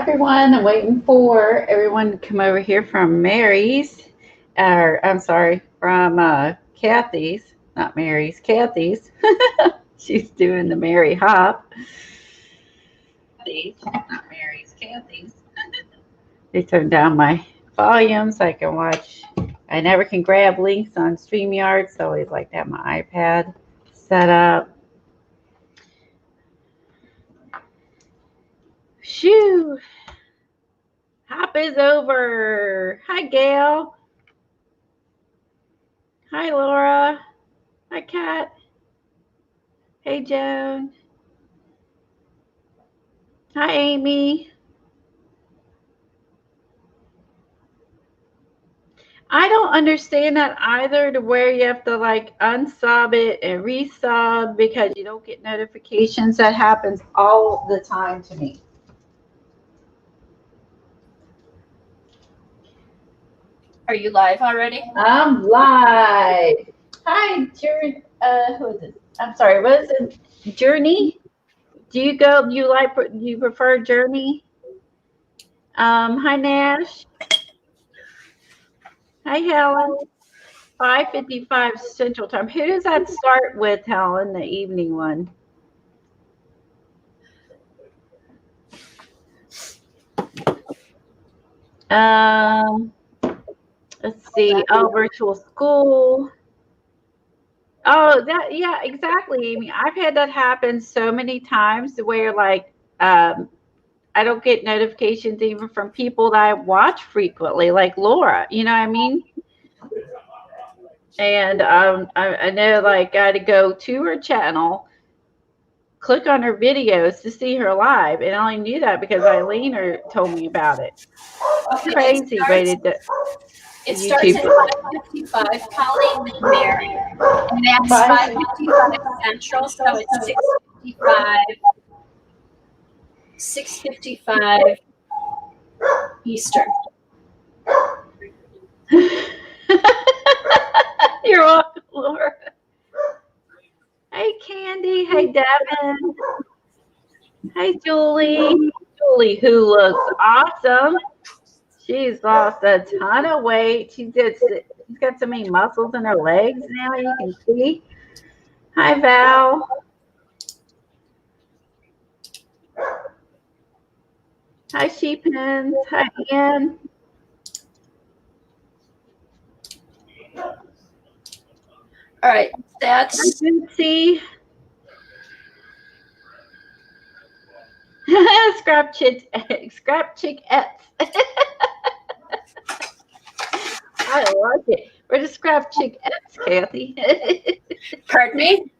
everyone. I'm waiting for everyone to come over here from Mary's, or I'm sorry, from Kathy's, not Mary's, Kathy's. She's doing the Mary Hop. Kathy's, not Mary's, Kathy's. They turned down my volume so I can watch. I never can grab links on StreamYard, so I always like to have my iPad set up. Shoo! Hop is over. Hi, Gail. Hi, Laura. Hi, Kat. Hey, Joan. Hi, Amy. I don't understand that either, to where you have to like unsub it and resub because you don't get notifications. That happens all the time to me. Are you live already? I'm live. Hi, Journey. Who is it? I'm sorry. What is it? Journey? Do you go? You prefer Journey? Hi, Nash. Hi, Helen. 5:55 Central Time. Who does that start with, Helen? The evening one. Let's see. Oh, virtual school. Oh, yeah, exactly, Amy. I've had that happen so many times where like I don't get notifications even from people that I watch frequently, like Laura. You know what I mean? And I know like I got to go to her channel, click on her videos to see her live, and I only knew that because Eileen told me about it. Okay, Crazy way to do. It starts at 5:55, Colleen and Mary, and that's 5:55 Central, so it's 6:55 Eastern. You're welcome, Laura. Hey, Candy. Hey, Devin. Hey, Julie. Julie, who looks awesome. She's lost a ton of weight. She's got so many muscles in her legs now, you can see. Hi, Val. Hi, Sheepins. Hi, Ian. All right, that's Lucy. Scrap Chickettes. I like it. We're the Scrap Chickettes, Kathy. Pardon me?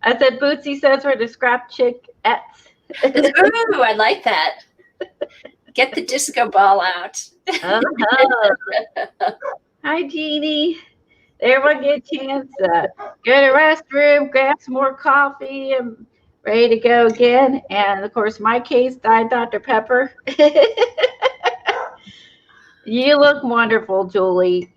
I said Bootsy says we're the Scrap Chickettes. Ooh, I like that. Get the disco ball out. Hi, Jeannie. Everyone get a chance to go to the restroom, grab some more coffee, and ready to go again. And of course, my case, Diet Dr. Pepper. You look wonderful, Julie.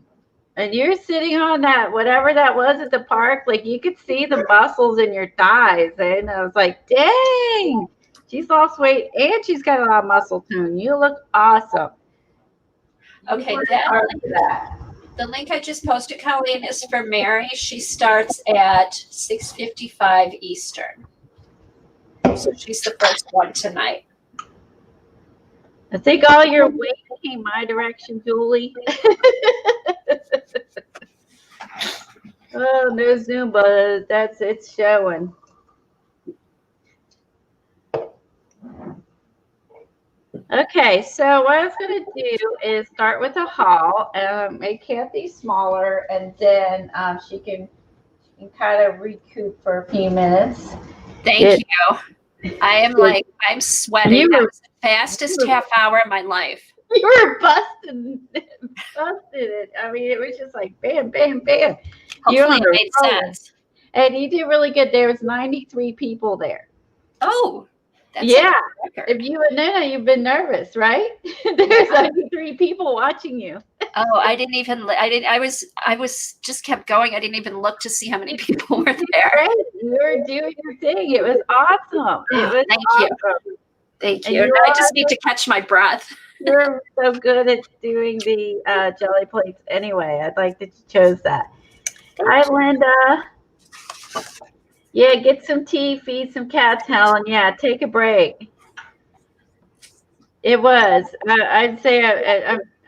And you're sitting on that, whatever that was at the park, like you could see the muscles in your thighs. And I was like, dang, she's lost weight and she's got a lot of muscle tone. You look awesome. Okay, the link I just posted, Colleen, is for Mary. She starts at 6:55 Eastern. So she's the first one tonight. I think all your weight came my direction, Julie. Oh, no Zumba. It's showing. Okay, so what I was going to do is start with a haul, make Kathy smaller, and then she can kind of recoup for a few minutes. Thank you. I'm sweating. That was the fastest half hour of my life. You were busted it. I mean, it was just like bam, bam, bam. Hopefully it made sense. And you did really good. There was 93 people there. Oh, that's yeah. If you would know, you've been nervous, right? There's 93 people watching you. Oh, I was just kept going. I didn't even look to see how many people were there. Right. You were doing your thing. It was awesome. It was Thank awesome. you. Thank And you. you I just need to catch my breath. You're so good at doing the jelly plates anyway. I'd like that you chose that. Hi, Linda. Yeah, get some tea, feed some cats, Helen. Yeah, take a break. It was. I'd say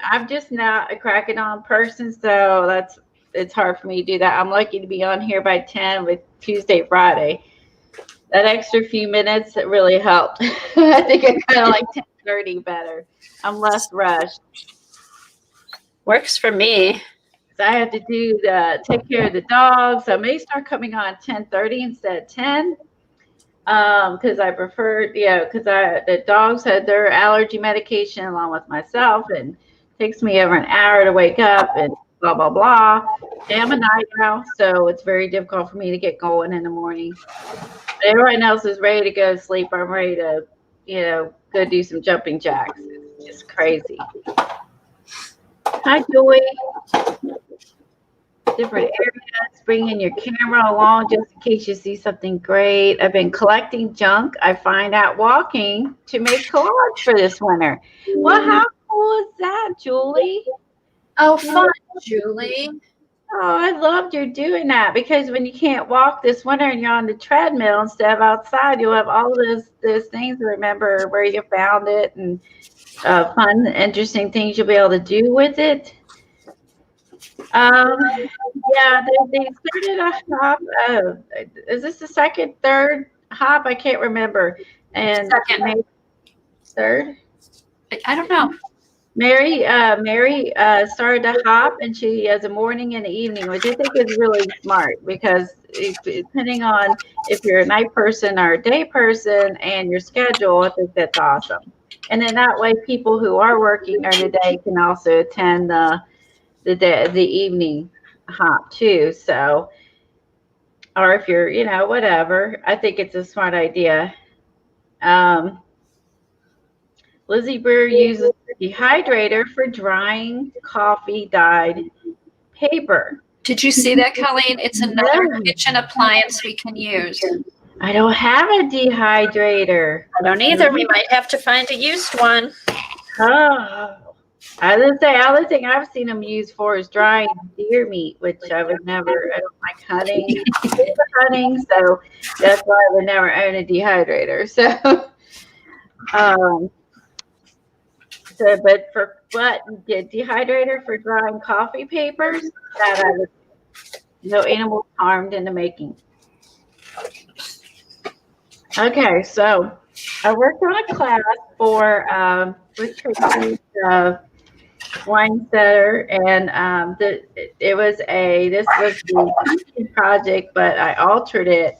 I'm just not a cracking on person, so it's hard for me to do that. I'm lucky to be on here by 10 with Tuesday, Friday. That extra few minutes, it really helped. I think I kind of like 10:30 better. I'm less rushed. Works for me. I have to take care of the dogs. I may start coming on 10:30 instead of 10. Because I prefer, because the dogs had their allergy medication along with myself, and it takes me over an hour to wake up and blah blah blah. I'm a night owl, so it's very difficult for me to get going in the morning. But everyone else is ready to go to sleep. I'm ready to, go do some jumping jacks. It's just crazy. Hi, Joy. Different areas, bring in your camera along just in case you see something great. I've been collecting junk I find out walking to make collage for this winter. Well, how cool is that, Julie? Oh, fun, Julie. Oh, I loved you doing that, because when you can't walk this winter and you're on the treadmill instead of outside, you'll have all those things to remember where you found it, and fun, interesting things you'll be able to do with it. Yeah, they started a hop. Is this the second, third hop? I can't remember. And Second. Third. I don't know. Mary started to hop, and she has a morning and an evening, which I think is really smart, because depending on if you're a night person or a day person and your schedule, I think that's awesome. And then that way, people who are working during the day can also attend the evening hop too. So, or if you're, whatever, I think it's a smart idea. Lizzie Brewer uses a dehydrator for drying coffee dyed paper. Did you see that, Colleen? It's another kitchen appliance we can use. I don't have a dehydrator. I don't either. We might have to find a used one. Oh. I was gonna say, the only thing I've seen them used for is drying deer meat, which I would never. I don't like hunting, so that's why I would never own a dehydrator. So, but the dehydrator for drying coffee papers, that I would. No animals harmed in the making. Okay, so I worked on a class for with Tracy Wine Setter, and this was the project, but I altered it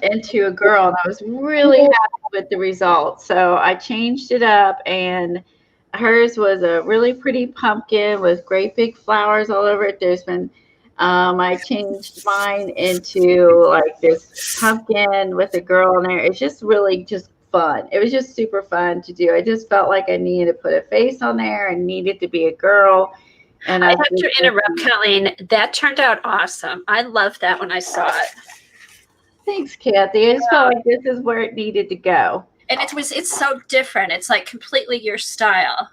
into a girl, and I was really happy with the results. So I changed it up, and hers was a really pretty pumpkin with great big flowers all over it. There's been I changed mine into like this pumpkin with a girl in there. It's just really just fun. It was just super fun to do. I just felt like I needed to put a face on there and needed to be a girl. And I have to interrupt, Colleen. That turned out awesome. I loved that when I saw it. Thanks, Kathy. I just felt like this is where it needed to go. And it's so different. It's like completely your style.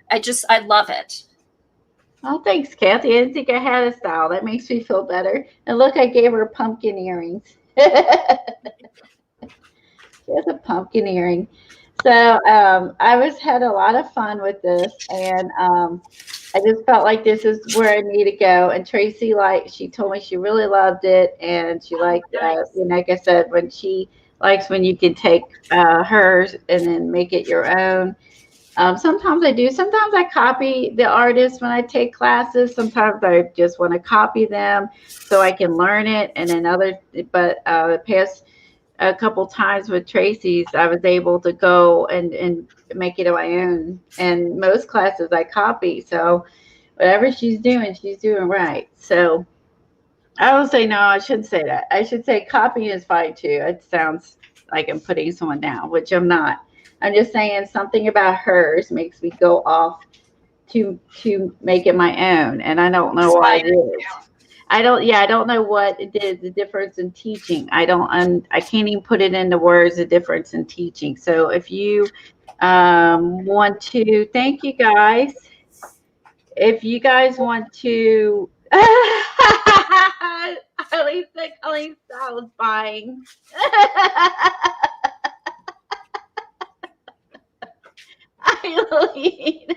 I love it. Oh, thanks, Kathy. I didn't think I had a style. That makes me feel better. And look, I gave her pumpkin earrings. She has a pumpkin earring. So I had a lot of fun with this, and I just felt like this is where I need to go. And Tracy, she told me she really loved it, and she liked, like I said, when she likes when you can take hers and then make it your own. Sometimes I do. Sometimes I copy the artist when I take classes. Sometimes I just want to copy them so I can learn it. And then the past a couple times with Tracy's, I was able to go and make it my own. And most classes I copy. So whatever she's doing right. So I will say, no, I shouldn't say that. I should say copying is fine too. It sounds like I'm putting someone down, which I'm not. I'm just saying something about hers makes me go off to make it my own, and I don't know why it is. I don't know what the difference in teaching. I can't even put it into words, the difference in teaching. So if you want to, thank you guys. If you guys want to, Eileen said Colleen Sal's buying. Eileen.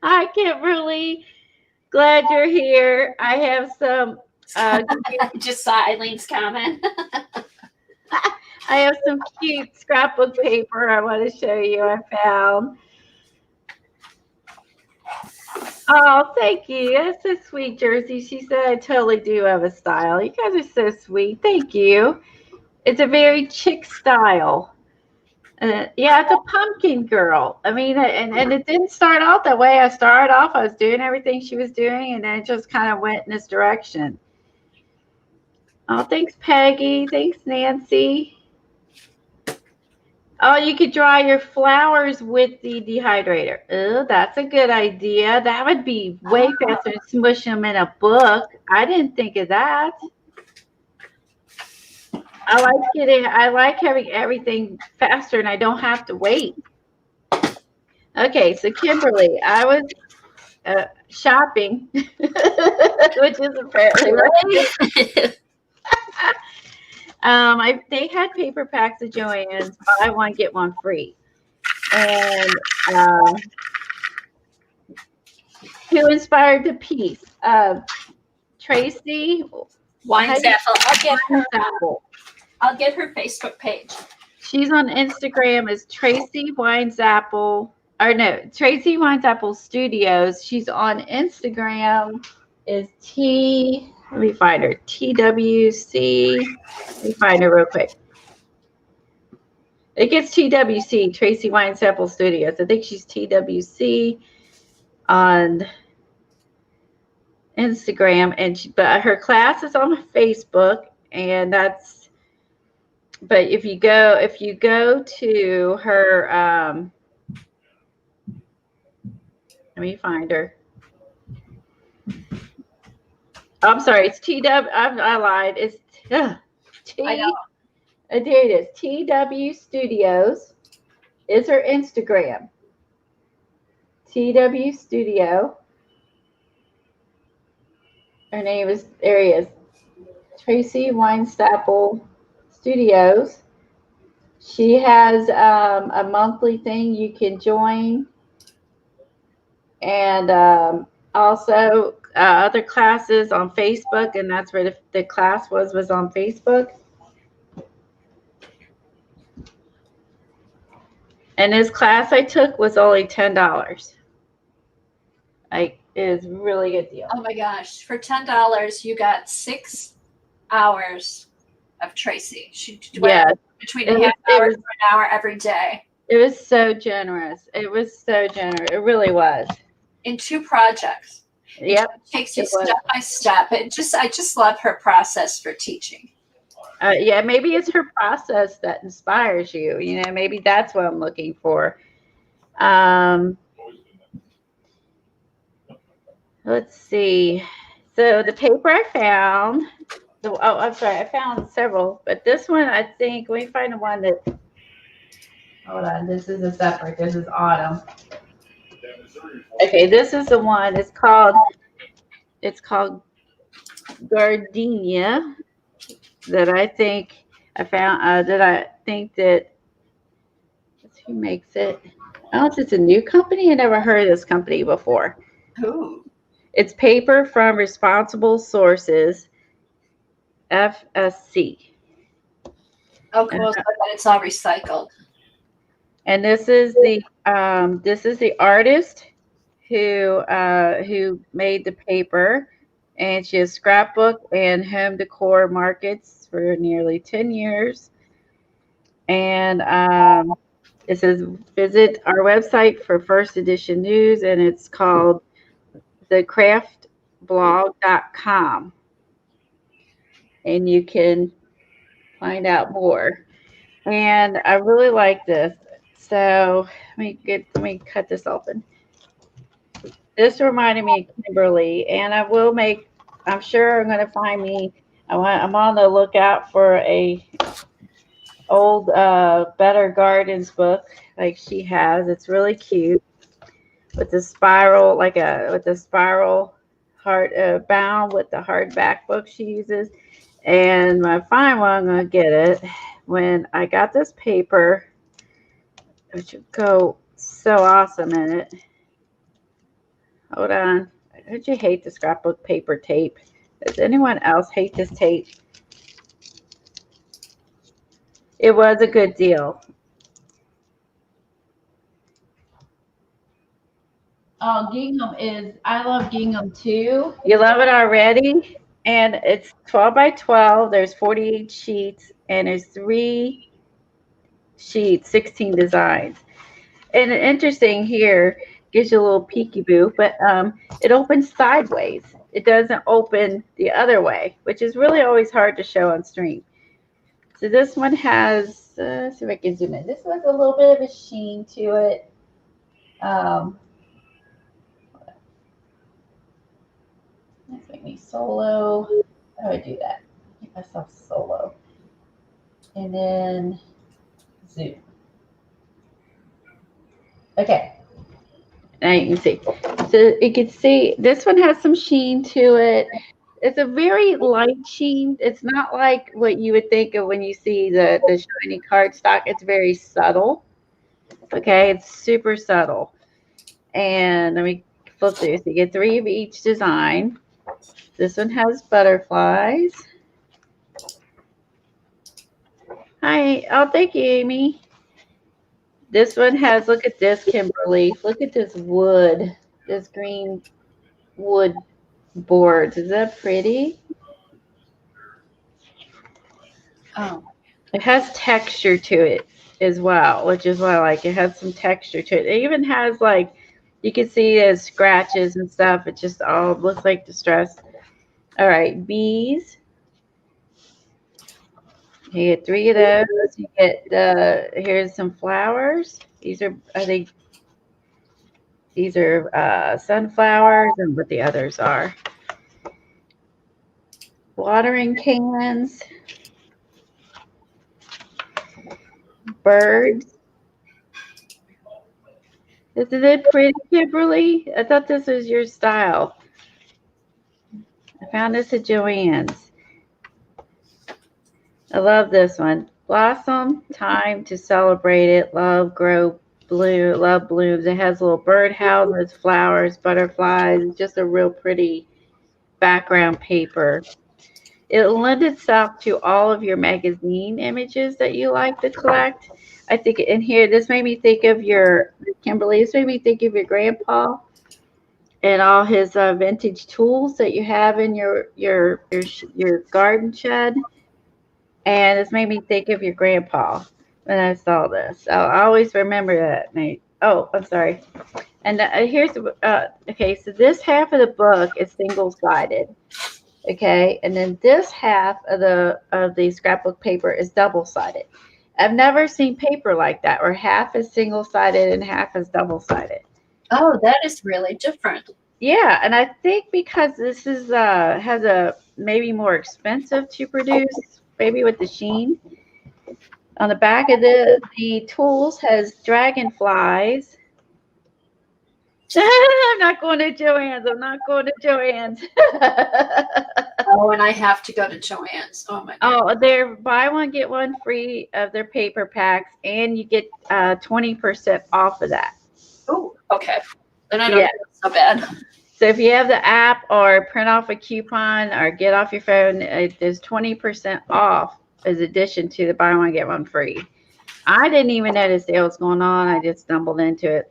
Hi, Kimberly. Glad you're here. I have some. Just saw Eileen's comment. I have some cute scrapbook paper I want to show you. I found. Oh, thank you. That's so sweet, Jersey. She said I totally do have a style. You guys are so sweet. Thank you. It's a very chic style. Yeah, it's a pumpkin girl. I mean, and it didn't start out that way. I started off, I was doing everything she was doing, and then it just kind of went in this direction. Oh, thanks, Peggy. Thanks, Nancy. Oh, you could dry your flowers with the dehydrator. Oh, that's a good idea. That would be way faster than smush them in a book. I didn't think of that. I like having everything faster and I don't have to wait. Okay, so Kimberly, I was shopping, which is apparently right. They had paper packs of Joann's, buy one, get one free. And who inspired the piece? Tracy Weinzapfel. I'll get her Facebook page. She's on Instagram as Tracy Weinzapfel, or no, Tracy Weinzapfel Studios. She's on Instagram is let me find her, TWC. Let me find her real quick. It gets TWC, Tracy Weinzapfel Studios. I think she's TWC on Instagram, but her class is on Facebook, and that's. But if you go to her, let me find her. I'm sorry, it's TW. I lied. It's there it is. TW Studios is her Instagram. TW Studio. Her name is, there he is, Tracy Weinzapfel Studios. She has a monthly thing you can join, and also other classes on Facebook, and that's where the class was on Facebook. And this class I took was only $10. It is a really good deal. Oh my gosh. For $10, you got 6 hours of Tracy. Between a half hour to an hour every day. It was so generous. It really was. In 2 projects. Yep. It takes you step by step. I just love her process for teaching. Yeah, maybe it's her process that inspires you. You know, maybe that's what I'm looking for. Let's see. So the paper I found. I'm sorry, I found several, but this one I think, let me find the one that. Hold on, this is a separate. This is Autumn. Okay, this is the one. It's called Gardenia. That I think I found. Who makes it? Oh, it's a new company. I never heard of this company before. Ooh. It's paper from Responsible Sources, FSC. Oh, cool! So it's all recycled. And this is the artist who made the paper, and she has scrapbook and home decor markets for nearly 10 years. And it says visit our website for first edition news, and it's called thecraftblog.com, and you can find out more. And I really like this. So let me cut this open. This reminded me of Kimberly, and I will make. I'm sure I'm going to find me. I'm on the lookout for a old Better Gardens book like she has. It's really cute with the spiral, with the spiral heart bound with the hardback book she uses. And my fine one, I'm gonna get it when I got this paper, which would go so awesome in it. Hold on. Don't you hate the scrapbook paper tape? Does anyone else hate this tape? It was a good deal. Oh, gingham I love gingham too. You love it already? And it's 12 by 12. There's 48 sheets, and there's 3 sheets, 16 designs. And interesting here, gives you a little peekaboo, but it opens sideways. It doesn't open the other way, which is really always hard to show on stream. So this one has, let's see if I can zoom in. This one's a little bit of a sheen to it. Let's make me solo. How do I do that? Make myself solo. And then zoom. Okay. Now you can see. So you can see this one has some sheen to it. It's a very light sheen. It's not like what you would think of when you see the shiny cardstock. It's very subtle. Okay, it's super subtle. And let me flip through. So you get 3 of each design. This one has butterflies. Hi. Oh, thank you, Amy. This one has, look at this, Kimberly. Look at this wood, this green wood boards. Is that pretty? Oh. It has texture to it as well, which is what I like. It has some texture to it. It even has, like, you can see there's scratches and stuff. It just all looks like distress. All right, bees. You get 3 of those. You get here's some flowers. These are sunflowers, and what the others are. Watering cans. Birds. Isn't it pretty, Kimberly? I thought this was your style. I found this at Joann's. I love this one. Blossom, time to celebrate it. Love, grow, bloom, love blooms. It has little bird houses, flowers, butterflies. It's just a real pretty background paper. It'll lend itself to all of your magazine images that you like to collect. I think in here, this made me think of Kimberly, this made me think of your grandpa and all his vintage tools that you have in your garden shed. And this made me think of your grandpa when I saw this. I'll always remember that, Nate. Oh, I'm sorry. And here's, okay, so this half of the book is single-sided. Okay, and then this half of the scrapbook paper is double-sided. I've never seen paper like that, where half is single-sided and half is double-sided. Oh, that is really different. Yeah, and I think because this is has a maybe more expensive to produce, maybe with the sheen. On the back of the tools has dragonflies. I'm not going to Joann's. I'm not going to Joann's. Oh, and I have to go to Joann's. Oh my God. Oh, they're buy one get one free of their paper packs, and you get 20% off of that. Oh, okay. Then I don't think it's so bad. So if you have the app or print off a coupon or get off your phone, there's 20% off as addition to the buy one get one free. I didn't even notice the sale was going on. I just stumbled into it.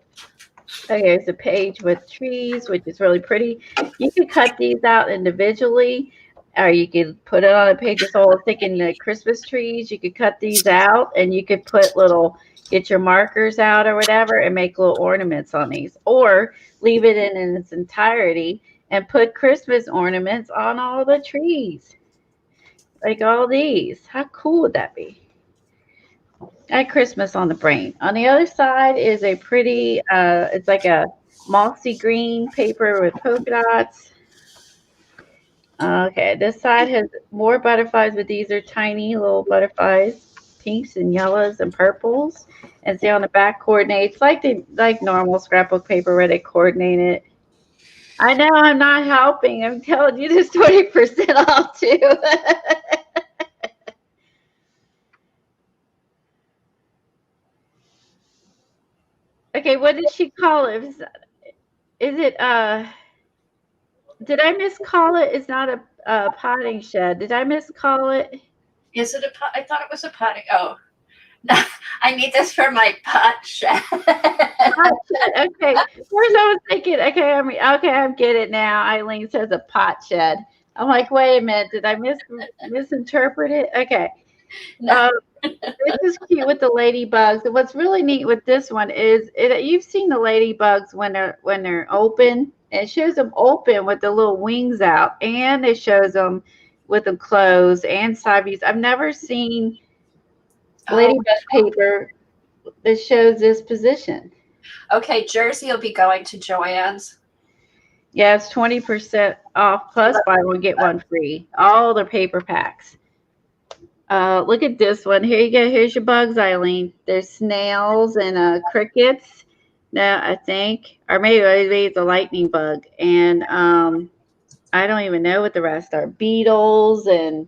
Okay, it's a page with trees, which is really pretty. You can cut these out individually, or you could put it on a page. So I was thinking the Christmas trees, you could cut these out, and you could put get your markers out or whatever, and make little ornaments on these, or leave it in its entirety and put Christmas ornaments on all the trees, like all these. How cool would that be? I had Christmas on the brain. On the other side is a pretty, it's like a mossy green paper with polka dots. Okay, this side has more butterflies, but these are tiny little butterflies, pinks and yellows and purples. And see on the back coordinates like normal scrapbook paper where they coordinate it. I know I'm not helping. I'm telling you there's 20% off too. Okay, what did she call it? Is it did I miscall it? It's not a potting shed. Did I miscall it? Is it a pot? I thought it was a potting. Oh, no, I need this for my pot shed. Pot shed. Okay. First I was thinking, okay, I get it now. Eileen says a pot shed. I'm like, wait a minute, did I misinterpret it? Okay. No. This is cute with the ladybugs. And what's really neat with this one is you've seen the ladybugs when they're open. And it shows them open with the little wings out, and it shows them with them closed and side views. I've never seen ladybug paper that shows this position. Okay, Jersey will be going to Joann's. Yeah, it's 20% off plus buy one get one free. All the paper packs. Look at this one. Here you go. Here's your bugs, Eileen. There's snails and crickets. No, I think, or maybe it's a lightning bug, and I don't even know what the rest are. Beetles and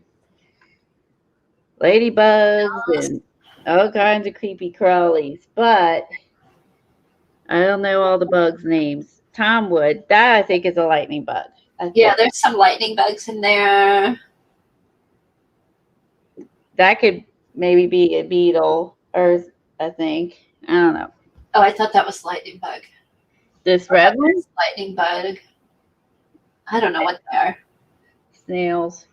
ladybugs and all kinds of creepy crawlies, but I don't know all the bugs' names. Tom would. That I think is a lightning bug. Yeah, there's some lightning bugs in there. That could maybe be a beetle, or I think. I don't know. Oh, I thought that was lightning bug. This red one? Lightning bug. I don't know what they are. Snails.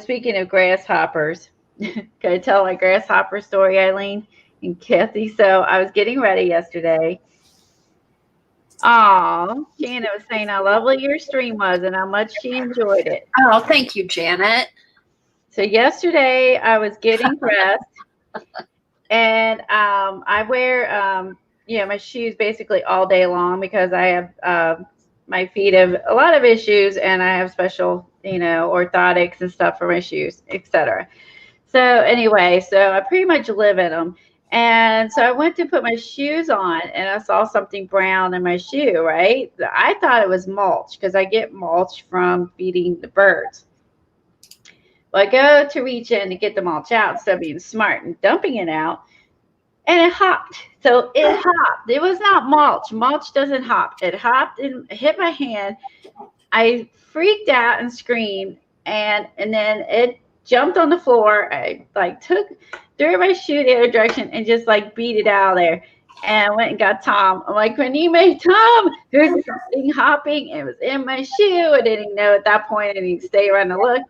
Speaking of grasshoppers, can I tell my grasshopper story, Eileen and Kathy? So I was getting ready yesterday. Aw, Janet was saying how lovely your stream was and how much she enjoyed it. Oh, thank you, Janet. So yesterday I was getting dressed, and I wear my shoes basically all day long because I have my feet have a lot of issues, and I have special orthotics and stuff for my shoes, etc. So anyway, so I pretty much live in them. And so I went to put my shoes on, and I saw something brown in my shoe, right? I thought it was mulch because I get mulch from feeding the birds. Well, I go to reach in to get the mulch out instead of being smart and dumping it out, and it hopped. So it hopped. It was not mulch. Mulch doesn't hop. It hopped and hit my hand. I freaked out and screamed, and then it jumped on the floor. I threw my shoe the other direction and just beat it out of there. And I went and got Tom. I'm like, when you made Tom, there's something hopping. It was in my shoe. I didn't know at that point. I didn't stay around to look.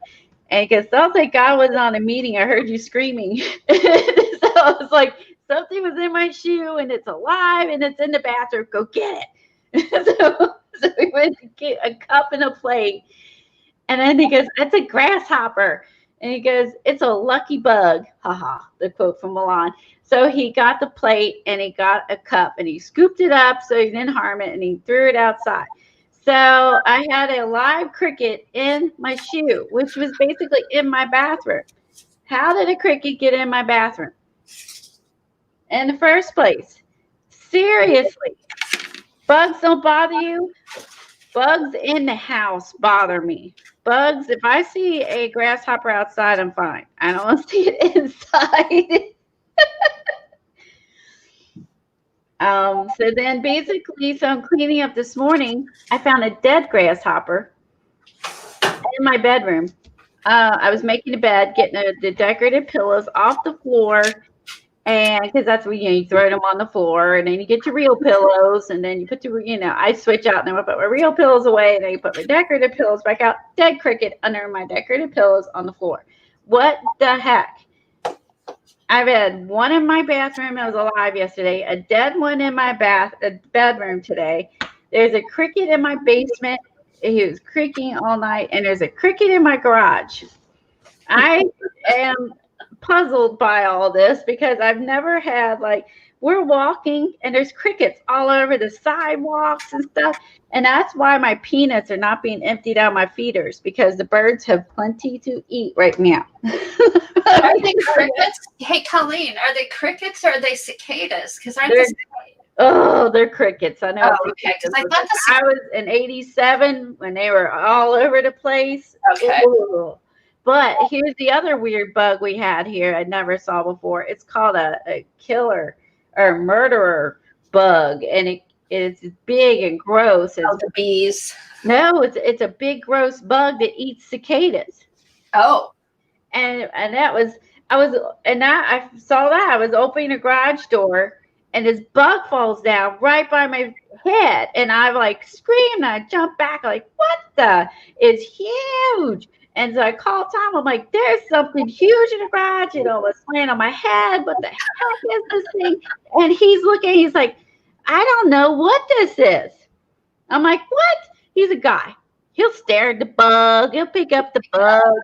And because sounds like God was on a meeting, I heard you screaming. So I was like, something was in my shoe and it's alive and it's in the bathroom. Go get it. So we went to get a cup and a plate. And then he goes, that's a grasshopper. And he goes, it's a lucky bug. Haha, the quote from Milan. So he got the plate and he got a cup and he scooped it up so he didn't harm it, and he threw it outside. So I had a live cricket in my shoe, which was basically in my bathroom. How did a cricket get in my bathroom in the first place? Seriously. Bugs don't bother you? Bugs in the house bother me. Bugs, if I see a grasshopper outside, I'm fine. I don't want to see it inside. So then basically, I'm cleaning up this morning. I found a dead grasshopper in my bedroom. I was making a bed, getting the decorated pillows off the floor. And because that's where, you throw them on the floor, and then you get your real pillows, and then you put I switch out, and then I put my real pillows away, and then you put my decorative pillows back out. Dead cricket under my decorative pillows on the floor. What the heck? I've had one in my bathroom that was alive yesterday, a dead one in my bedroom today. There's a cricket in my basement. He was creaking all night, and there's a cricket in my garage. I am puzzled by all this because I've never had we're walking and there's crickets all over the sidewalks and stuff. And that's why my peanuts are not being emptied out of my feeders, because the birds have plenty to eat right now. Are they crickets? Hey, Colleen, are they crickets or are they cicadas? Because aren't they? Oh, they're crickets. I know. Oh, okay. Because I thought I was in '87 when they were all over the place. Okay. Ooh. But here's the other weird bug we had here I never saw before. It's called a killer or murderer bug, and it's big and gross. Oh, the bees. No, it's a big gross bug that eats cicadas. Oh. And I saw that. I was opening a garage door, and this bug falls down right by my head. And I like screamed. I jumped back like, what the? It's huge. And so I called Tom. I'm like, there's something huge in the garage. It almost landed on my head. What the heck is this thing? And he's looking. He's like, I don't know what this is. I'm like, what? He's a guy. He'll stare at the bug. He'll pick up the bug.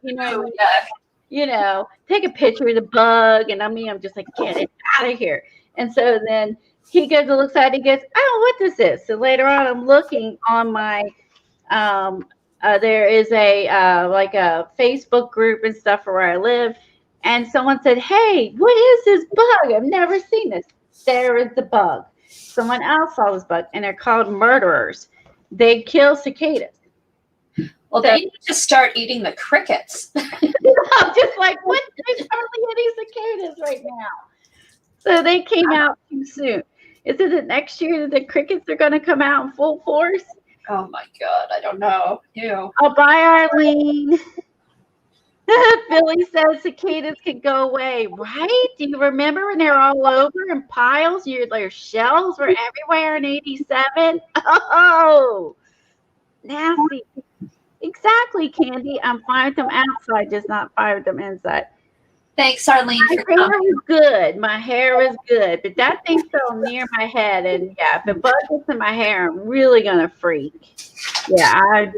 Take a picture of the bug. And I'm just like, get it out of here. And so then he goes and looks at it. He goes, I don't know what this is. So later on, I'm looking on my, there is a like a Facebook group and stuff for where I live. And someone said, hey, what is this bug? I've never seen this. There is the bug. Someone else saw this bug, and they're called murderers. They kill cicadas. Well, they need to start eating the crickets. I'm just like, what? There's hardly any cicadas right now. So they came out too soon. Is it that next year that the crickets are going to come out in full force? Oh my God, I don't know. Ew. Oh, bye, Arlene. Billy says cicadas can go away, right? Do you remember when they were all over in piles? Their shells were everywhere in '87. Oh, nasty. Exactly, Candy. I'm fine with them outside, just not fine with them inside. Thanks, Arlene. My hair was good. My hair was good, but that thing fell near my head, and yeah, if it bug gets in my hair, I'm really gonna freak. Yeah,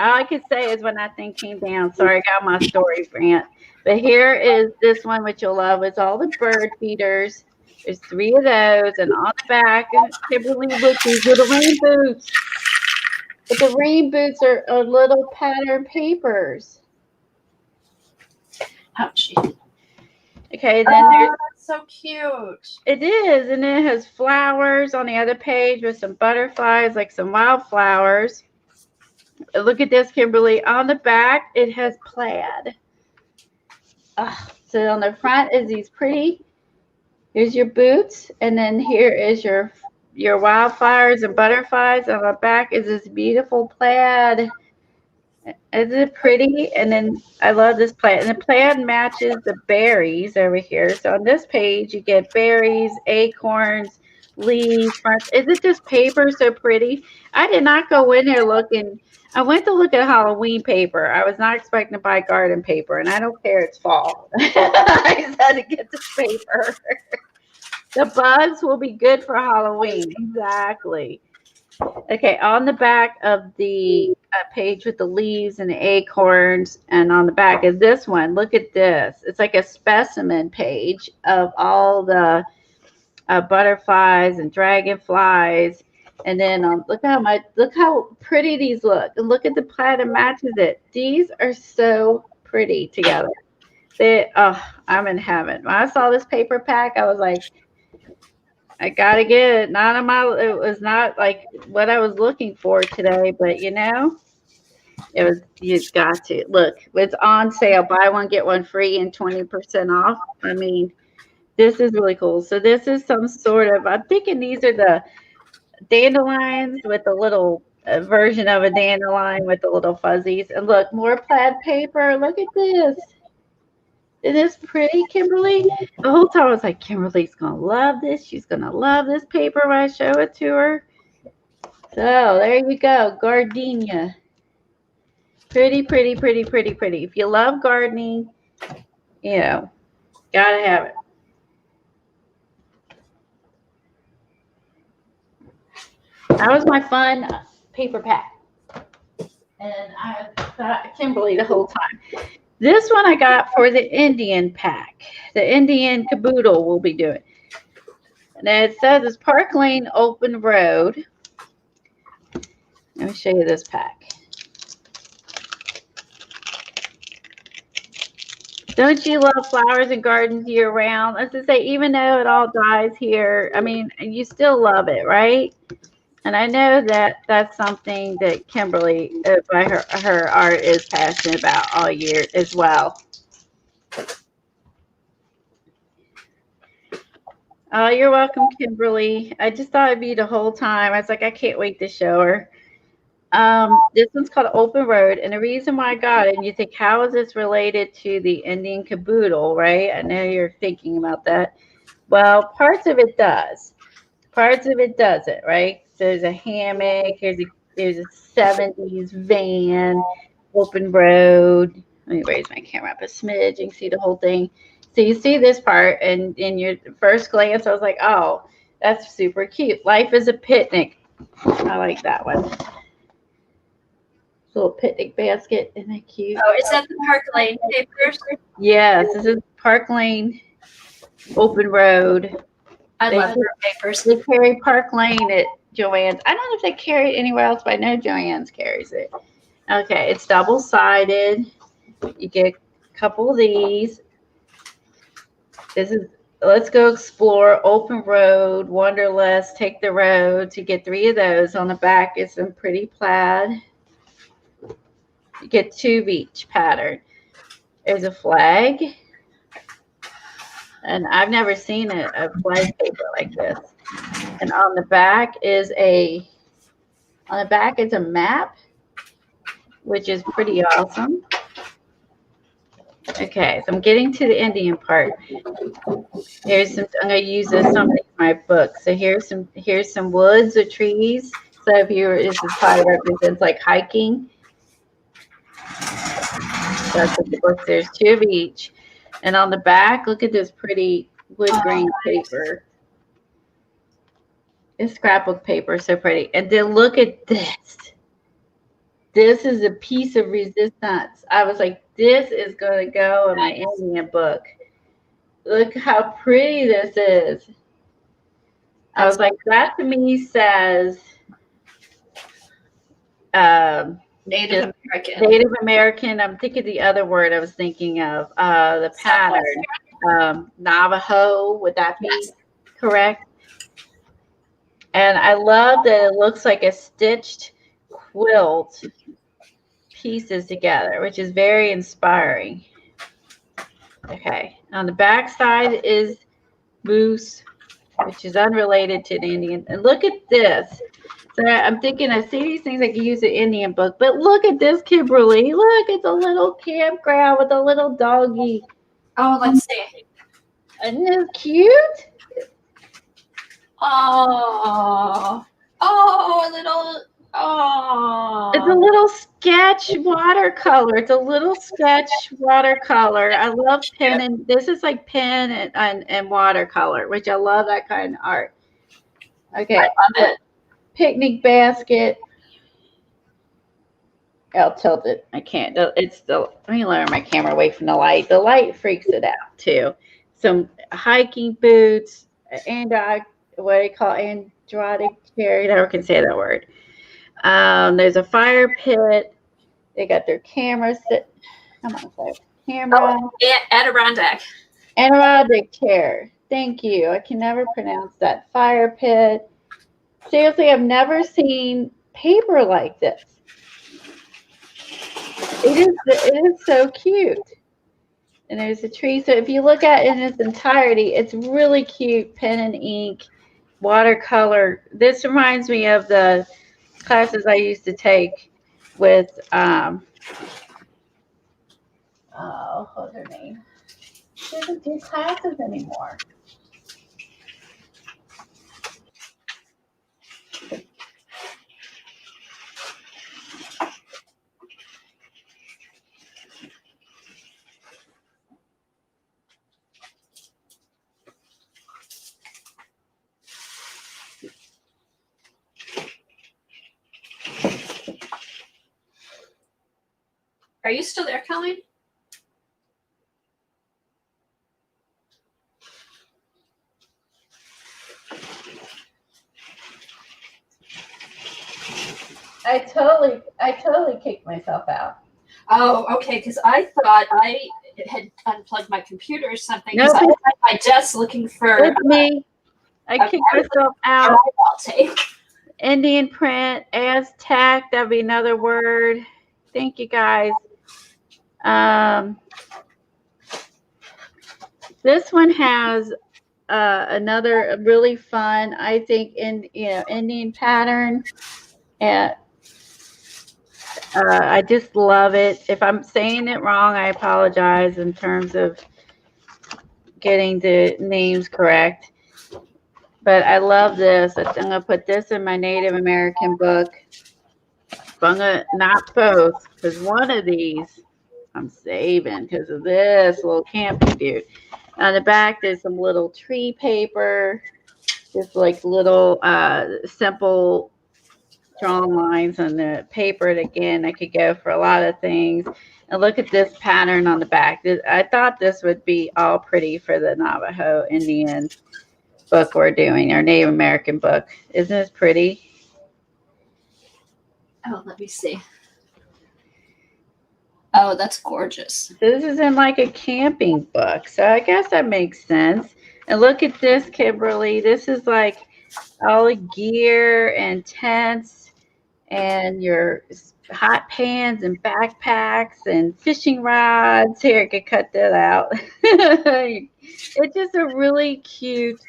all I could say is when that thing came down. Sorry, I got my story rant. But here is this one, which you'll love. It's all the bird feeders. There's 3 of those, and on the back, Kimberly, look, these little rain boots. But the rain boots are little pattern papers. Ouch. Okay, then there's. That's so cute. It is, and it has flowers on the other page with some butterflies, like some wildflowers. Look at this, Kimberly. On the back, it has plaid. So on the front is these pretty. Here's your boots, and then here is your wildflowers and butterflies. On the back is this beautiful plaid. Isn't it pretty? And then I love this plaid. And the plaid matches the berries over here. So on this page, you get berries, acorns, leaves. Isn't this paper so pretty? I did not go in there looking. I went to look at Halloween paper. I was not expecting to buy garden paper, and I don't care. It's fall. I just had to get this paper. The bugs will be good for Halloween. Exactly. Okay, on the back of the page with the leaves and the acorns, and on the back is this one. Look at this. It's like a specimen page of all the butterflies and dragonflies. And then look how pretty these look. And look at the plaid that matches it. These are so pretty together. I'm in heaven. When I saw this paper pack, I was like, I gotta get it. It was not like what I was looking for today, but you've got to. Look, it's on sale. Buy one, get one free and 20% off. I mean, this is really cool. So this is some sort of, I'm thinking these are the dandelions with a little version of a dandelion with the little fuzzies. And look, more plaid paper. Look at this. Isn't this pretty, Kimberly? The whole time I was like, Kimberly's going to love this. She's going to love this paper when I show it to her. So there you go. Gardenia. Pretty, pretty, pretty, pretty, pretty. If you love gardening, got to have it. That was my fun paper pack. And I thought Kimberly the whole time. This one I got for the Indian pack. The Indian caboodle we'll be doing. And it says it's Park Lane Open Road. Let me show you this pack. Don't you love flowers and gardens year round? Let's just say, even though it all dies here, I mean, you still love it, right? And I know that that's something that Kimberly, by her art, is passionate about all year as well. Oh, you're welcome, Kimberly. I just thought it'd be the whole time. I was like, I can't wait to show her. This one's called Open Road, and the reason why I got it, and you think, how is this related to the Indian caboodle, right? I know you're thinking about that. Well, parts of it does. Parts of it doesn't, right? So there's a hammock, there's a 70s van, open road. Let me raise my camera up a smidge. You can see the whole thing. So you see this part, and in your first glance, I was like, oh, that's super cute. Life is a picnic. I like that one. Little picnic basket. Isn't that cute? Oh, is that the Park Lane papers? Yes, this is Park Lane Open Road. I love their papers. They carry Park Lane at Joann's. I don't know if they carry it anywhere else, but I know Joann's carries it. Okay, it's double-sided. You get a couple of these. This is Let's Go Explore, Open Road, Wanderlust, Take the Road. You get 3 of those. On the back is some pretty plaid. You get 2 of each pattern. There's a flag. And I've never seen a flag paper like this. And on the back is a map, which is pretty awesome. Okay, so I'm getting to the Indian part. I'm gonna use this some in my book. So here's some woods or trees. So this is probably represents like hiking. That's what the book. There's 2 of each. And on the back, look at this pretty wood grain paper. This scrapbook paper is so pretty. And then look at this. This is a piece of resistance. I was like, this is going to go in my Indian book. Look how pretty this is. I was like, that to me says Native American. Native American. I'm thinking the other word I was thinking of, the pattern. Navajo, would that be correct? And I love that it looks like a stitched quilt pieces together, which is very inspiring. Okay, on the back side is moose, which is unrelated to the Indian. And look at this. So I'm thinking, I see these things I can use an Indian book, but look at this, Kimberly. Look, it's a little campground with a little doggy. Oh, let's see. Isn't it cute? Oh, a little. Oh, it's a little sketch watercolor. It's a little sketch watercolor. I love pen, and this is like pen and watercolor, which I love that kind of art. Okay, I love it. Picnic basket. I'll tilt it. I can't. It's the. Let me lower my camera away from the light. The light freaks it out too. Some hiking boots and what do you call androtic cherry? I never can say that word. There's a fire pit. They got their cameras. Come on, sorry. Camera. Oh, Adirondack. Adirondack chair. Thank you. I can never pronounce that. Fire pit. Seriously, I've never seen paper like this. It is so cute. And there's a tree. So if you look at it in its entirety, it's really cute. Pen and ink, watercolor. This reminds me of the classes I used to take with what's her name? She doesn't do classes anymore. Are you still there, Colleen? I totally kicked myself out. Oh, okay. Because I thought I had unplugged my computer or something. No, Because I was at my desk looking for it's me. I kicked myself out. I'll take. Indian print, Aztec, that'd be another word. Thank you guys. This one has another really fun, I think, Indian pattern. And I just love it. If I'm saying it wrong, I apologize in terms of getting the names correct. But I love this. I'm going to put this in my Native American book. I'm going to, not both, because one of these I'm saving because of this little campy dude. On the back, there's some little tree paper, just like little simple drawn lines on the paper. And again, I could go for a lot of things. And look at this pattern on the back. I thought this would be all pretty for the Navajo Indian book we're doing, our Native American book. Isn't this pretty? Oh, let me see. Oh, that's gorgeous. This is in like a camping book. So I guess that makes sense. And look at this, Kimberly. This is like all the gear and tents and your hot pans and backpacks and fishing rods. Here, I could cut that out. It's just a really cute,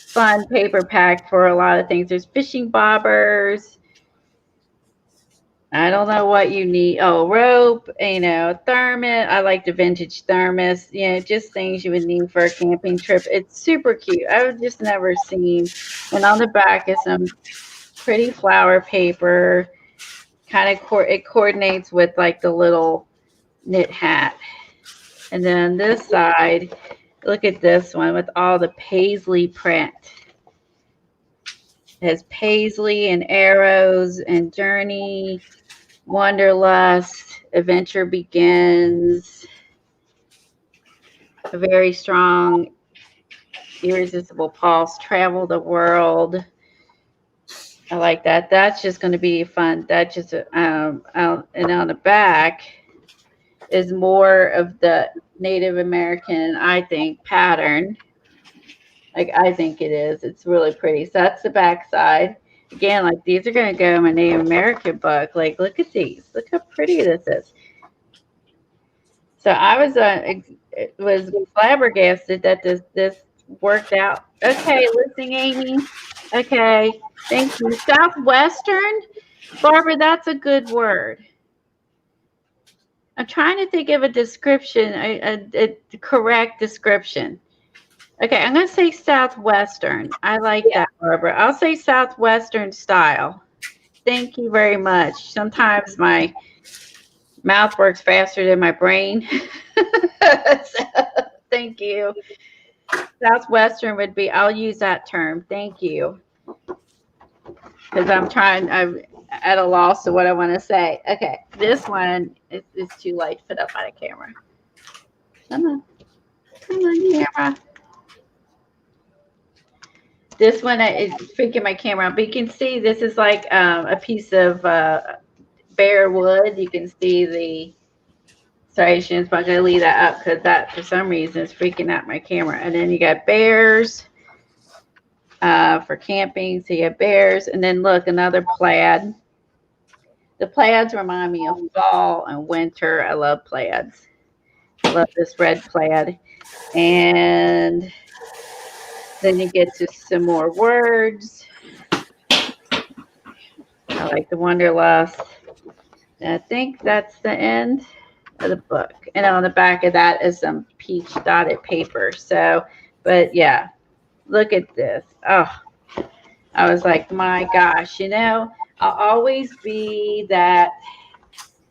fun paper pack for a lot of things. There's fishing bobbers. I don't know what you need. Oh, rope, thermos. I like the vintage thermos. Just things you would need for a camping trip. It's super cute. I've just never seen. And on the back is some pretty flower paper. Kind of it coordinates with like the little knit hat. And then this side, look at this one with all the paisley print. It has paisley and arrows and journey, wanderlust, adventure begins, a very strong, irresistible pulse, travel the world. I like that. That's just going to be fun. That just and on the back is more of the Native American, I think, pattern. Like I think it is. It's really pretty. So that's the back side. Again, like these are going to go in my Native American book. Like, look at these. Look how pretty this is. So I was flabbergasted that this worked out. Okay, listening, Amy. Okay, thank you. Southwestern, Barbara. That's a good word. I'm trying to think of a description, a correct description. Okay, I'm going to say Southwestern. I like that, Barbara. I'll say Southwestern style. Thank you very much. Sometimes my mouth works faster than my brain. So, thank you. Southwestern would be, I'll use that term. Thank you. Because I'm at a loss of what I want to say. Okay, this one is too light to put up on a camera. Come on, camera. This one is freaking my camera out, but you can see this is like a piece of bare wood. You can see the serrations, but I'm going to leave that up because that, for some reason, is freaking out my camera. And then you got bears for camping. So you have bears. And then look, another plaid. The plaids remind me of fall and winter. I love plaids. I love this red plaid. And then you get to some more words. I like the wanderlust. And I think that's the end of the book. And on the back of that is some peach dotted paper. So, but yeah, look at this. Oh, I was like, my gosh, I'll always be that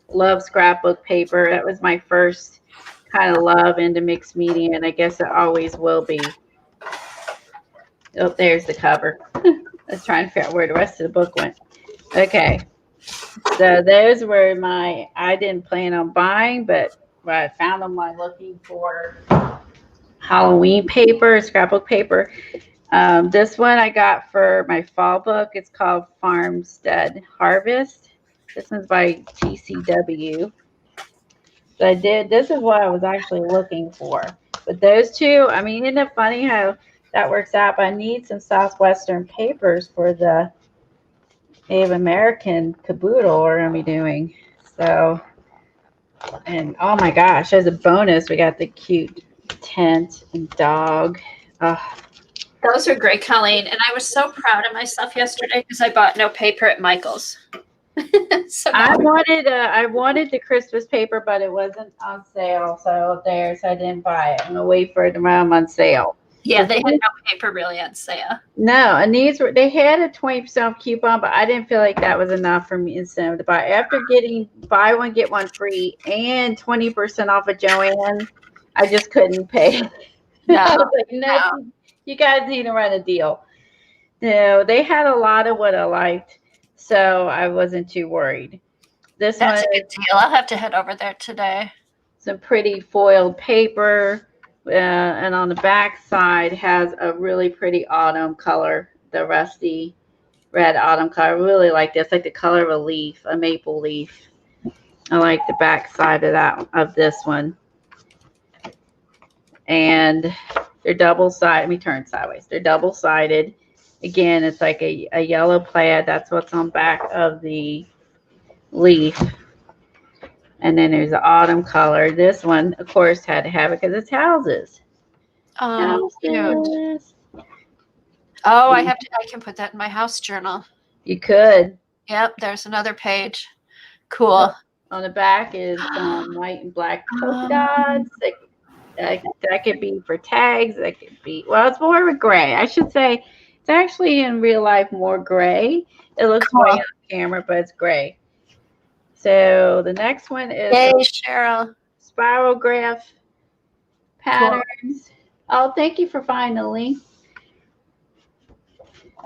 love scrapbook paper. That was my first kind of love into mixed media, and I guess it always will be. Oh, there's the cover. I was trying to figure out where the rest of the book went. Okay. So those were I didn't plan on buying, but I found them while looking for Halloween paper, scrapbook paper. This one I got for my fall book. It's called Farmstead Harvest. This one's by TCW. So this is what I was actually looking for. But those two, I mean, isn't it funny how that works out? But I need some Southwestern papers for the Native American caboodle we're going to be doing. So, and oh my gosh, as a bonus, we got the cute tent and dog. Those are great, Colleen. And I was so proud of myself yesterday because I bought no paper at Michael's. So I wanted the Christmas paper, but it wasn't on sale. So I didn't buy it. I'm going to wait for it to come on sale. Yeah, they had no paper really on sale. No, and they had a 20% coupon, but I didn't feel like that was enough for me incentive to buy. After getting buy one, get one free and 20% off of Joann, I just couldn't pay. No, I was like, no, you guys need to run a deal. No, they had a lot of what I liked, so I wasn't too worried. That's a good deal. I'll have to head over there today. Some pretty foiled paper. And on the back side has a really pretty autumn color, the rusty red autumn color. I really like this, like the color of a leaf, a maple leaf. I like the back side of this one. And they're double-sided. Let me turn sideways. They're double-sided. Again, it's like a yellow plaid. That's what's on back of the leaf. And then there's the autumn color. This one, of course, had to have it because it's houses. Oh, cute. Oh, I can put that in my house journal. You could. Yep, there's another page. Cool. On the back is white and black polka dots. That could be for tags. That could be, well, it's more of a gray. I should say it's actually in real life more gray. It looks white on camera, but it's gray. So the next one is Cheryl. Spirograph patterns. Cool. Oh, thank you for finding the link.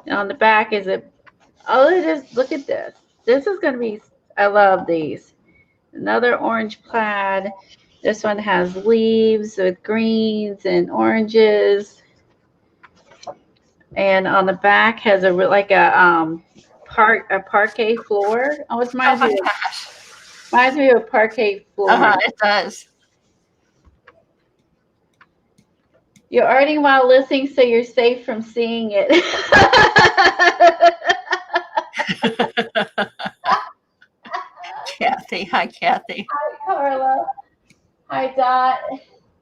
And on the back is look at this. This is going to be, I love these. Another orange plaid. This one has leaves with greens and oranges. And on the back has a parquet floor. Oh, it reminds me of a parquet floor. It does. You're earning while listening, so you're safe from seeing it. Kathy. Hi, Kathy. Hi, Carla. Hi, Dot.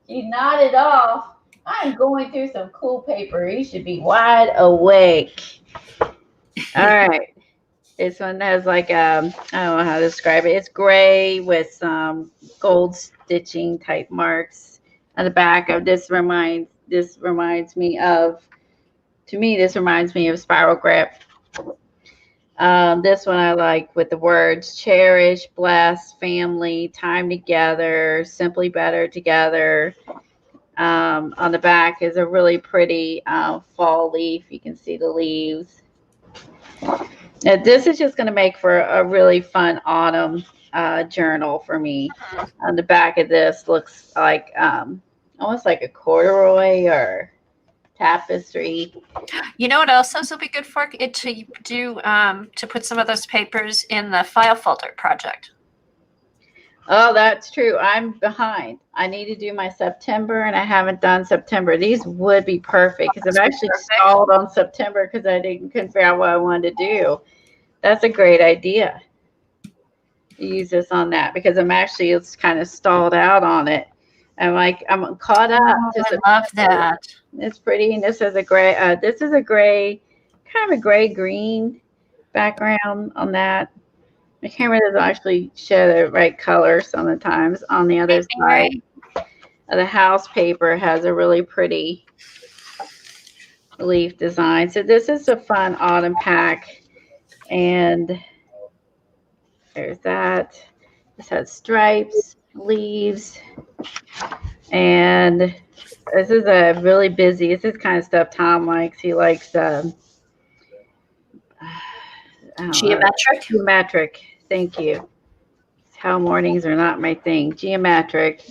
You nodded off. I'm going through some cool paper. You should be wide awake. All right. This one has like I don't know how to describe it. It's gray with some gold stitching type marks on the back of this. Reminds me of Spirograph. This one I like with the words cherish, bless, family, time together, simply better together. On the back is a really pretty fall leaf. You can see the leaves. Now, this is just going to make for a really fun autumn journal for me. On the back of this looks like almost like a corduroy or tapestry. You know what else this will be good for? To do to put some of those papers in the file folder project. Oh, that's true. I'm behind. I need to do my September, and I haven't done September. These would be perfect because I've actually stalled on September because I couldn't figure out what I wanted to do. That's a great idea. Use this on that because it's kind of stalled out on it. I'm caught up. I love that. It's pretty, and this is a gray. This is a gray, kind of a gray green background on that. The camera doesn't actually show the right color sometimes. On the other side, the house paper has a really pretty leaf design. So this is a fun autumn pack, and there's that. This has stripes, leaves, and this is a really busy. This is kind of stuff Tom likes. He likes Geometric. Thank you. How mornings are not my thing. Geometric.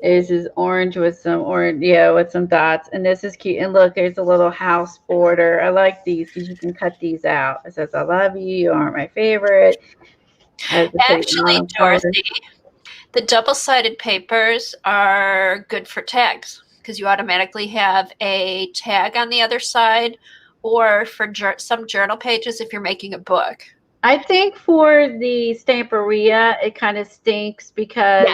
This is orange with some orange, yeah, with some dots. And this is cute. And look, there's a little house border. I like these because you can cut these out. It says, I love you. You aren't my favorite. Has the same Actually, color. Dorothy, the double-sided papers are good for tags because you automatically have a tag on the other side, or for some journal pages if you're making a book. I think for the Stamperia, it kind of stinks because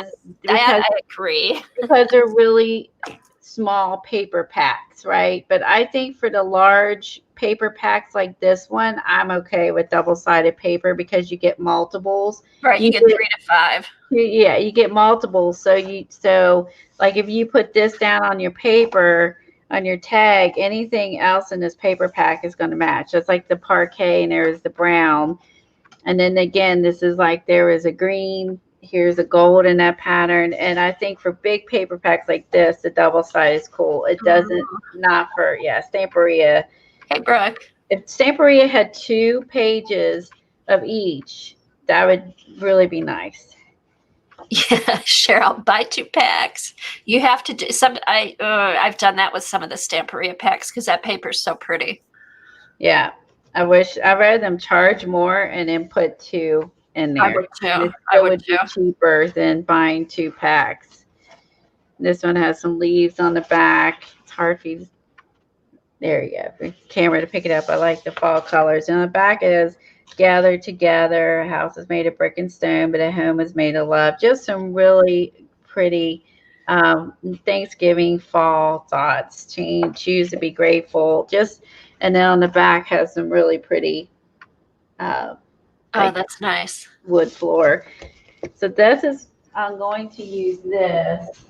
I agree. because they're really small paper packs, right? But I think for the large paper packs like this one, I'm okay with double-sided paper because you get multiples. Right, you get 3 to 5. Yeah, you get multiples. So like if you put this down on your paper, on your tag, anything else in this paper pack is going to match. That's like the parquet and there is the brown. And then again, this is like there is a green, here's a gold in that pattern. And I think for big paper packs like this, the double side is cool. It doesn't, not for, Stamperia. Hey, Brooke. If Stamperia had 2 pages of each, that would really be nice. Yeah, Cheryl, buy 2 packs. You have to do some. I've done that with some of the Stamperia packs because that paper is so pretty. Yeah, I'd rather them charge more and then put 2 in there. I would too. It would be cheaper than buying 2 packs. This one has some leaves on the back. It's hard for you. There you go. For the camera to pick it up. I like the fall colors. And on the back it is gathered together. A house is made of brick and stone, but a home is made of love. Just some really pretty Thanksgiving fall thoughts. Choose to be grateful. And then on the back has some really pretty that's nice. Wood floor. So I'm going to use this.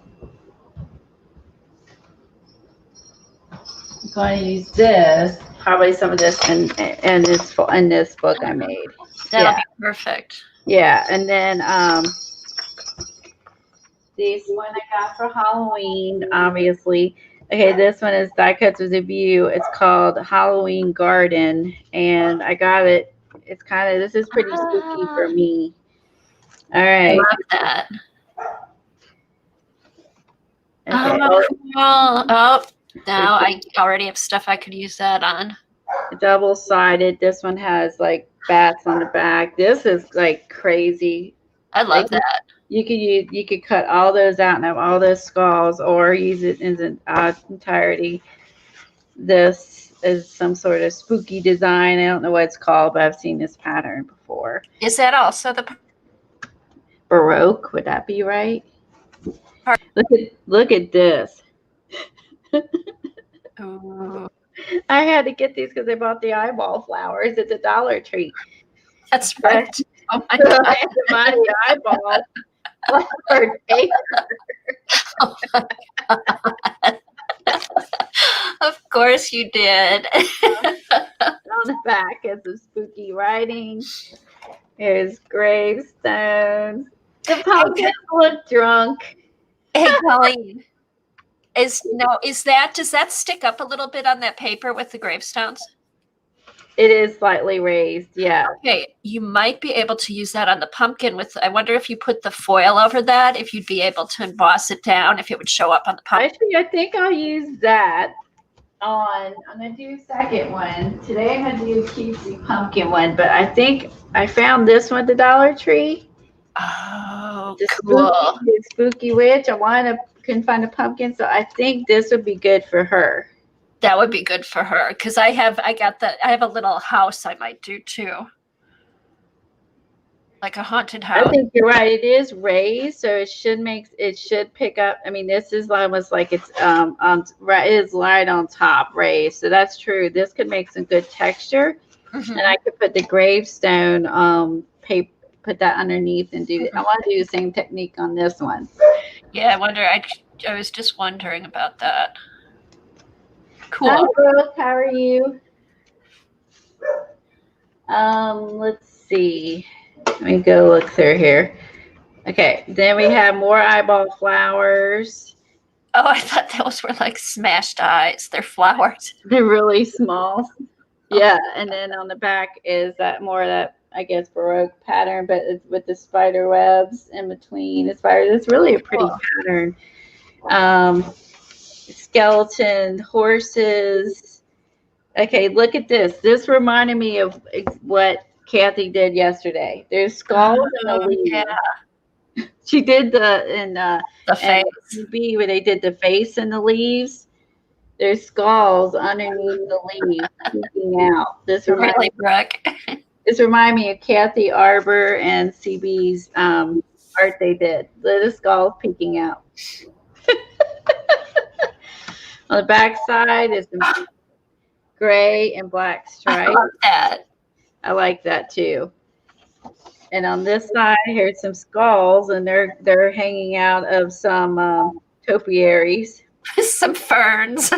I'm going to use this, probably some of this in this book I made. That'll be perfect. Yeah, and then this one I got for Halloween, obviously. Okay, this one is Die Cuts with a View. It's called Halloween Garden, and I got it. It's this is pretty spooky for me. All right. I love that. Okay. Oh, now I already have stuff I could use that on. Double-sided. This one has like bats on the back. This is like crazy. I love that. You could cut all those out and have all those skulls, or use it in its entirety. This is some sort of spooky design. I don't know what it's called, but I've seen this pattern before. Is that also the Baroque? Would that be right? Look at this. Oh. I had to get these because I bought the eyeball flowers at the Dollar Tree. That's right. Oh my God. I had to buy the eyeball flower paper. Oh my God. Of course you did. On the back is some spooky writing. There's gravestones. The pumpkins look drunk. Hey, Colleen. Does that stick up a little bit on that paper with the gravestones? It is slightly raised, yeah. Okay, you might be able to use that on the pumpkin I wonder if you put the foil over that, if you'd be able to emboss it down, if it would show up on the pumpkin. Actually, I think I'll use that I'm going to do a second one. Today I'm going to do a cutesy pumpkin one, but I think I found this one at the Dollar Tree. Oh, cool. The spooky witch. Couldn't find a pumpkin, so I think this would be good for her. That would be good for her because I have a little house I might do too, like a haunted house. I think you're right. It is raised, so it should pick up. I mean, this is almost like it's it is right on top raised, so that's true. This could make some good texture, and I could put the gravestone paper. Put that underneath and do it. I want to do the same technique on this one. Yeah, I wonder. I was just wondering about that. Cool. Hi, Brooke. How are you? Let's see. Let me go look through here. Okay, then we have more eyeball flowers. Oh, I thought those were like smashed eyes. They're flowers. They're really small. Yeah, and then on the back is that more of that, I guess, Baroque pattern, but it's with the spider webs in between the spiders. It's really a pretty pattern. Skeleton horses. Okay, look at this. This reminded me of what Kathy did yesterday. There's skulls in the leaves. Yeah. She did the face. CB where they did the face in the leaves. There's skulls underneath the leaves peeking out. This reminds me of Kathy Arbor and CB's art they did. The skulls peeking out. On the back side is the gray and black stripe. I love that. I like that too. And on this side, here's some skulls, and they're hanging out of some topiaries. Some ferns.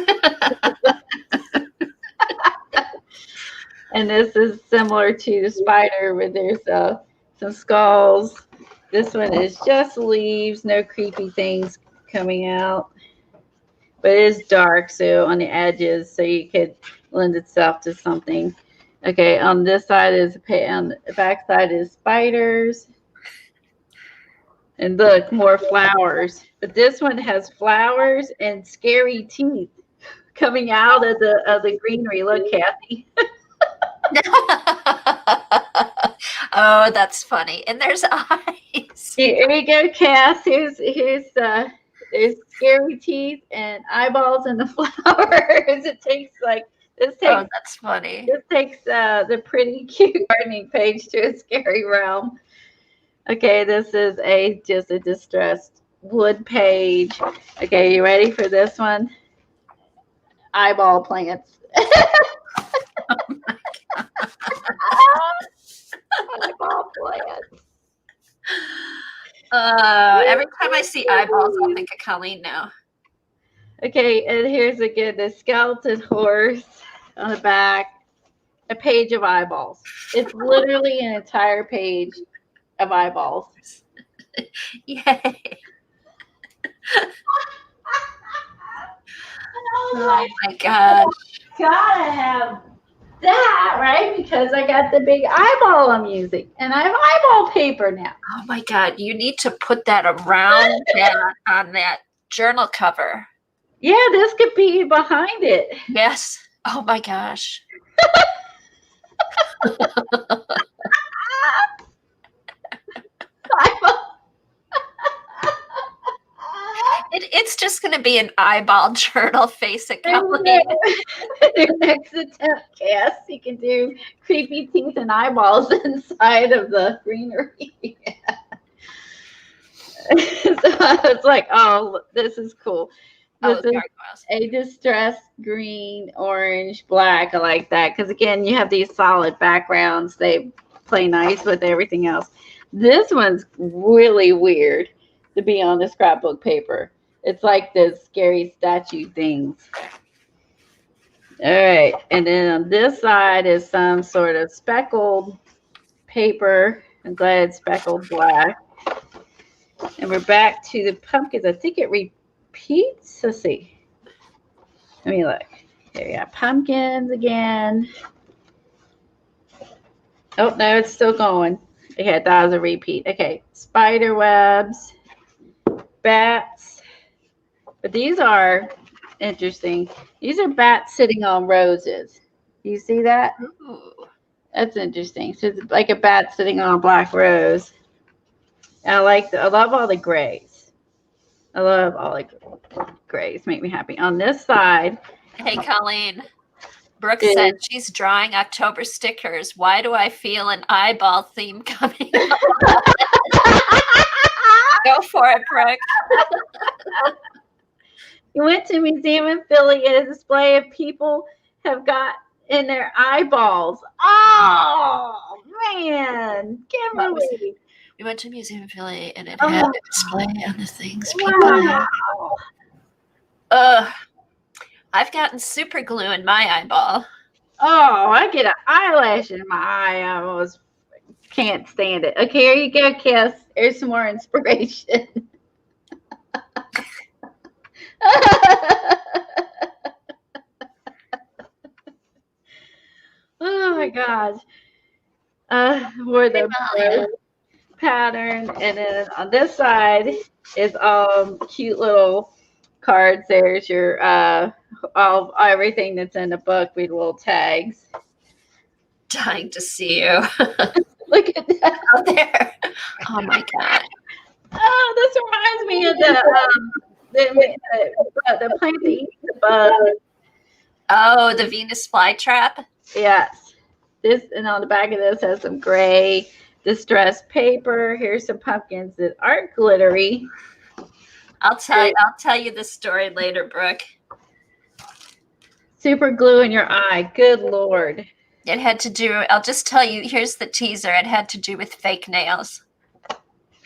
And this is similar to the spider where there's some skulls. This one is just leaves, no creepy things coming out. But it is dark, so on the edges, so you could lend itself to something. Okay, on this side on the back side is spiders. And look, more flowers. But this one has flowers and scary teeth coming out of the greenery. Look, Kathy. Oh, that's funny. And there's eyes. Here we go, Cass. Here's there's scary teeth and eyeballs in the flowers. It takes Oh, that's funny. This takes the pretty cute gardening page to a scary realm. Okay, this is just a distressed wood page. Okay, you ready for this one? Eyeball plants. Oh my God. Eyeball plants. Every time I see eyeballs, I'll think of Colleen now. Okay, and here's again the skeleton horse on the back, a page of eyeballs. It's literally an entire page of eyeballs. Yay. Oh my gosh. Gotta have that, right? Because I got the big eyeball I'm using, and I have eyeball paper now. Oh my God. You need to put that around on that journal cover. Yeah, this could be behind it. Yes. Oh my gosh. It's just going to be an eyeball journal face at Colleen. Your next attempt, Cass, you can do creepy teeth and eyeballs inside of the greenery. So I was like, oh, this is cool. This is a distressed green, orange, black. I like that because, again, you have these solid backgrounds. They play nice with everything else. This one's really weird to be on the scrapbook paper. It's like those scary statue things. All right. And then on this side is some sort of speckled paper. I'm glad it's speckled black. And we're back to the pumpkins. I think it repeats. Let's see. Let me look. Here we got pumpkins again. Oh, no, it's still going. Okay, I thought it was a repeat. Okay, spider webs, bats. But these are interesting. These are bats sitting on roses. Do you see that? Ooh. That's interesting. So it's like a bat sitting on a black rose. And I love all the grays. I love all the grays. Make me happy. On this side. Hey, Colleen. Brooke said she's drawing October stickers. Why do I feel an eyeball theme coming up? Go for it, Brooke. You went to a museum in Philly and a display of people have got in their eyeballs. Oh, man. Kimberly. We went to a museum in Philly and it had a display on the things. Wow. I've gotten super glue in my eyeball. Oh, I get an eyelash in my eye. I almost can't stand it. Okay, here you go, Cass. Here's some more inspiration. Oh my gosh. For the pattern, and then on this side is cute little cards. There's your all everything that's in the book with little tags. Dying to see you. Look at that. Out there. Oh my God. Oh, this reminds me of the plant that eats the bug. Oh, the Venus flytrap. Yes. This, and on the back of this has some gray distressed paper. Here's some pumpkins that aren't glittery. I'll tell you the story later, Brooke. Super glue in your eye. Good Lord. It had to do, I'll just tell you, here's the teaser. It had to do with fake nails.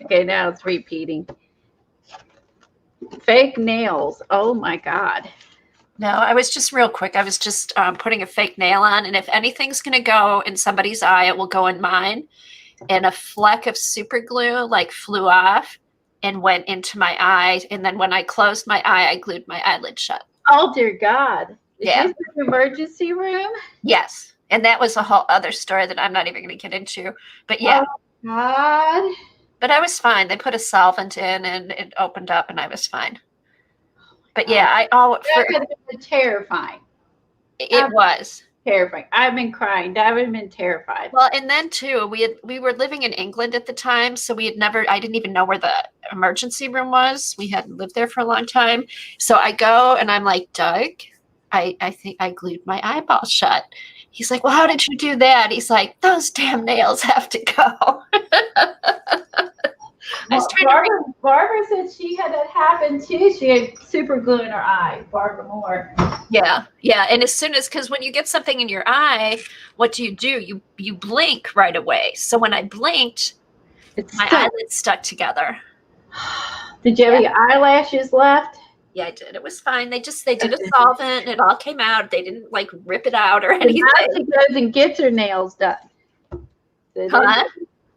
Okay, now it's repeating. Fake nails. Oh my God. No, I was just real quick. I was just putting a fake nail on, and if anything's going to go in somebody's eye, it will go in mine. And a fleck of super glue like flew off and went into my eye. And then when I closed my eye, I glued my eyelid shut. Oh dear God. Is Yeah. this an emergency room? Yes. And that was a whole other story that I'm not even going to get into. But yeah. Oh God. But I was fine. They put a solvent in and it opened up and I was fine. But yeah, That would have been terrifying. It was. Terrifying. I've been crying. That would have been terrified. Well, and then too, we were living in England at the time, so I didn't even know where the emergency room was. We hadn't lived there for a long time. So I go and I'm like, Doug, I think I glued my eyeball shut. He's like, well, how did you do that? He's like, those damn nails have to go. Barbara said she had that happen too. She had super glue in her eye. Barbara Moore. Yeah. And as soon as, because when you get something in your eye, what do? You blink right away. So when I blinked, my eyelids stuck together. Did you have any eyelashes left? Yeah, I did. It was fine. They did a solvent and it all came out. They didn't like rip it out or anything. She goes and gets her nails done. Huh?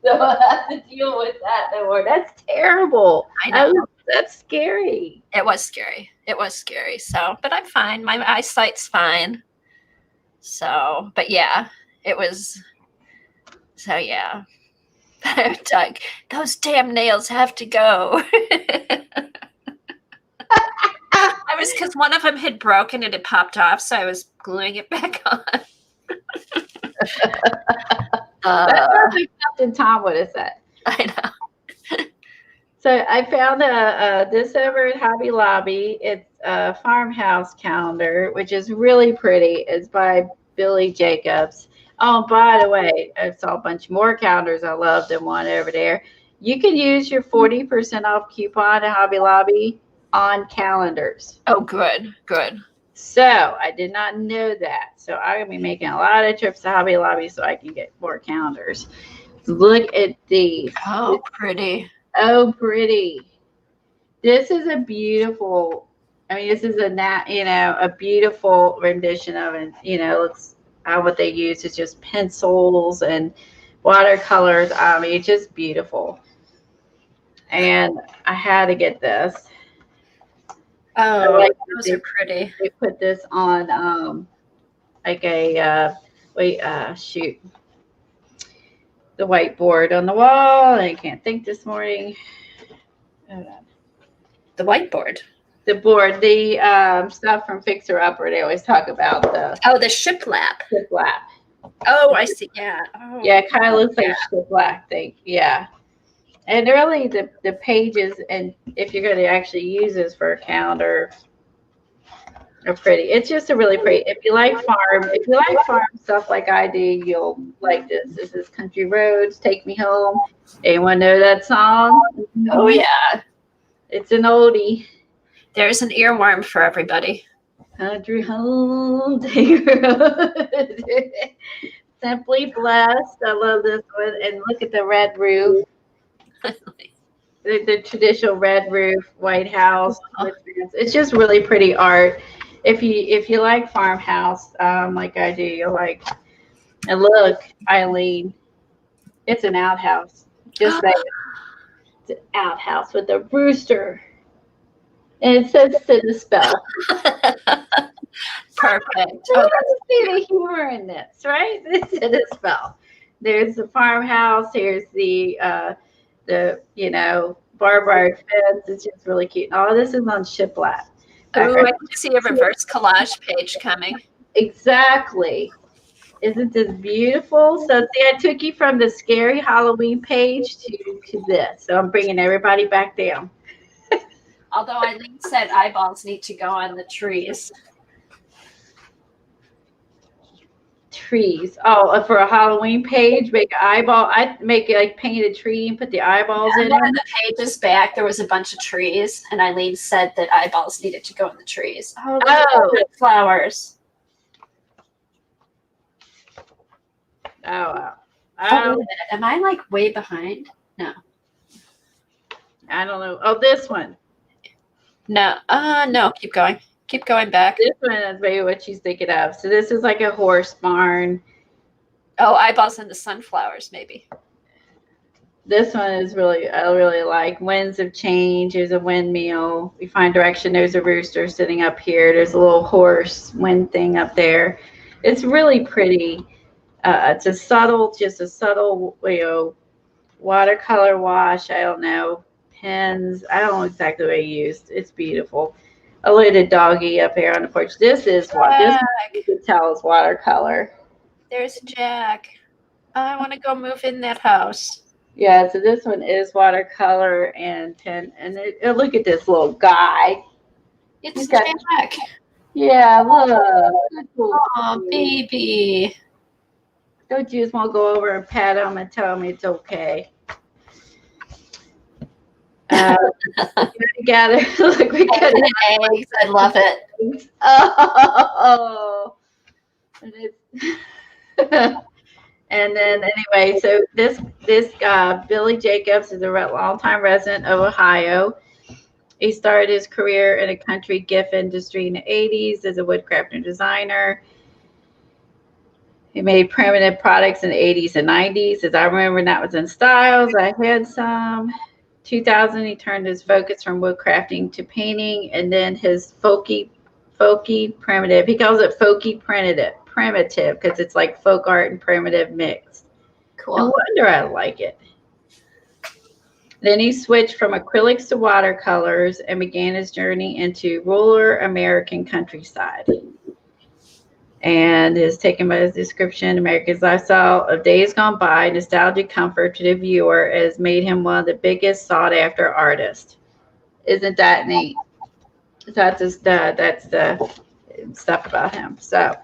So I have to deal with that no more. That's terrible. I know. That's scary. It was scary. So, but I'm fine. My eyesight's fine. So, but yeah, it was. So yeah. Doug, those damn nails have to go. I was, because one of them had broken and it popped off, so I was gluing it back on. That's something Captain Tom would have said. I know. So I found this over at Hobby Lobby. It's a farmhouse calendar, which is really pretty. It's by Billy Jacobs. Oh, by the way, I saw a bunch more calendars I loved and one over there. You can use your 40% off coupon at Hobby Lobby on calendars. Oh, good. So I did not know that. So I'm going to be making a lot of trips to Hobby Lobby so I can get more calendars. Look at these. Oh, pretty. Oh, pretty. This is a beautiful, this is a beautiful rendition of it. Looks what they use is just pencils and watercolors. It's just beautiful. And I had to get this. Oh, those are pretty. They put this on the whiteboard on the wall. I can't think this morning. The whiteboard. The board, the stuff from Fixer Upper. They always talk about the shiplap. Shiplap. Oh, I see. Yeah. Oh. Yeah, it kind of looks like shiplap thing. Yeah. And really, the pages, and if you're going to actually use this for a calendar, are pretty. It's just a really pretty. If you like farm stuff like I do, you'll like this. This is Country Roads, Take Me Home. Anyone know that song? Oh yeah, it's an oldie. There's an earworm for everybody. Country Home, take her. Simply Blessed. I love this one. And look at the red roof. The traditional red roof, White House. It's just really pretty art. If you like farmhouse, like I do, you'll like. And look, Eileen, it's an outhouse. Just like it's an outhouse with a rooster, and it says "Sit a spell." Perfect. So you see the humor in this, right? This is a spell. There's the farmhouse. Here's the barbed wire fence. It's just really cute. All this is on shiplap. Oh, I can see a reverse collage page coming. Exactly. Isn't this beautiful? So see, I took you from the scary Halloween page to this. So I'm bringing everybody back down. Although Eileen said eyeballs need to go on the trees. Trees. Oh, for a Halloween page, make an eyeball. I'd make it like paint a tree and put the eyeballs in One it. of the pages back, there was a bunch of trees, and Eileen said that eyeballs needed to go in the trees. Oh, look at the flowers. Oh, wow. Oh, wait a minute. Am I like way behind? No. I don't know. Oh, this one. No. No. Keep going. Keep going back. This one is maybe what she's thinking of. So this is like a horse barn. Oh, eyeballs in the sunflowers, maybe. This one is really, I really like. Winds of change. There's a windmill. We find direction. There's a rooster sitting up here. There's a little horse wind thing up there. It's really pretty. It's just a subtle, watercolor wash. I don't know. Pens. I don't know exactly what I used. It's beautiful. A little doggy up here on the porch. This is what this you can tell is watercolor. There's Jack. I want to go move in that house. Yeah, so this one is watercolor and pen. And look at this little guy. It's Jack. Yeah, look. Oh, baby. Don't you just want to go over and pat him and tell him it's okay? Together. Look, we got eggs. I love it. Oh. And then anyway, so this Billy Jacobs is a longtime resident of Ohio. He started his career in a country gift industry in the 80s as a woodcrafter and designer. He made primitive products in the 80s and 90s. As I remember, that was in styles. I had some. 2000, he turned his focus from woodcrafting to painting, and then his folky primitive. He calls it folky primitive because it's like folk art and primitive mixed. Cool. No wonder I like it. Then he switched from acrylics to watercolors and began his journey into rural American countryside. And is taken by his description, America's lifestyle of days gone by, nostalgic comfort to the viewer has made him one of the biggest sought-after artists. Isn't that neat? That's the stuff about him. So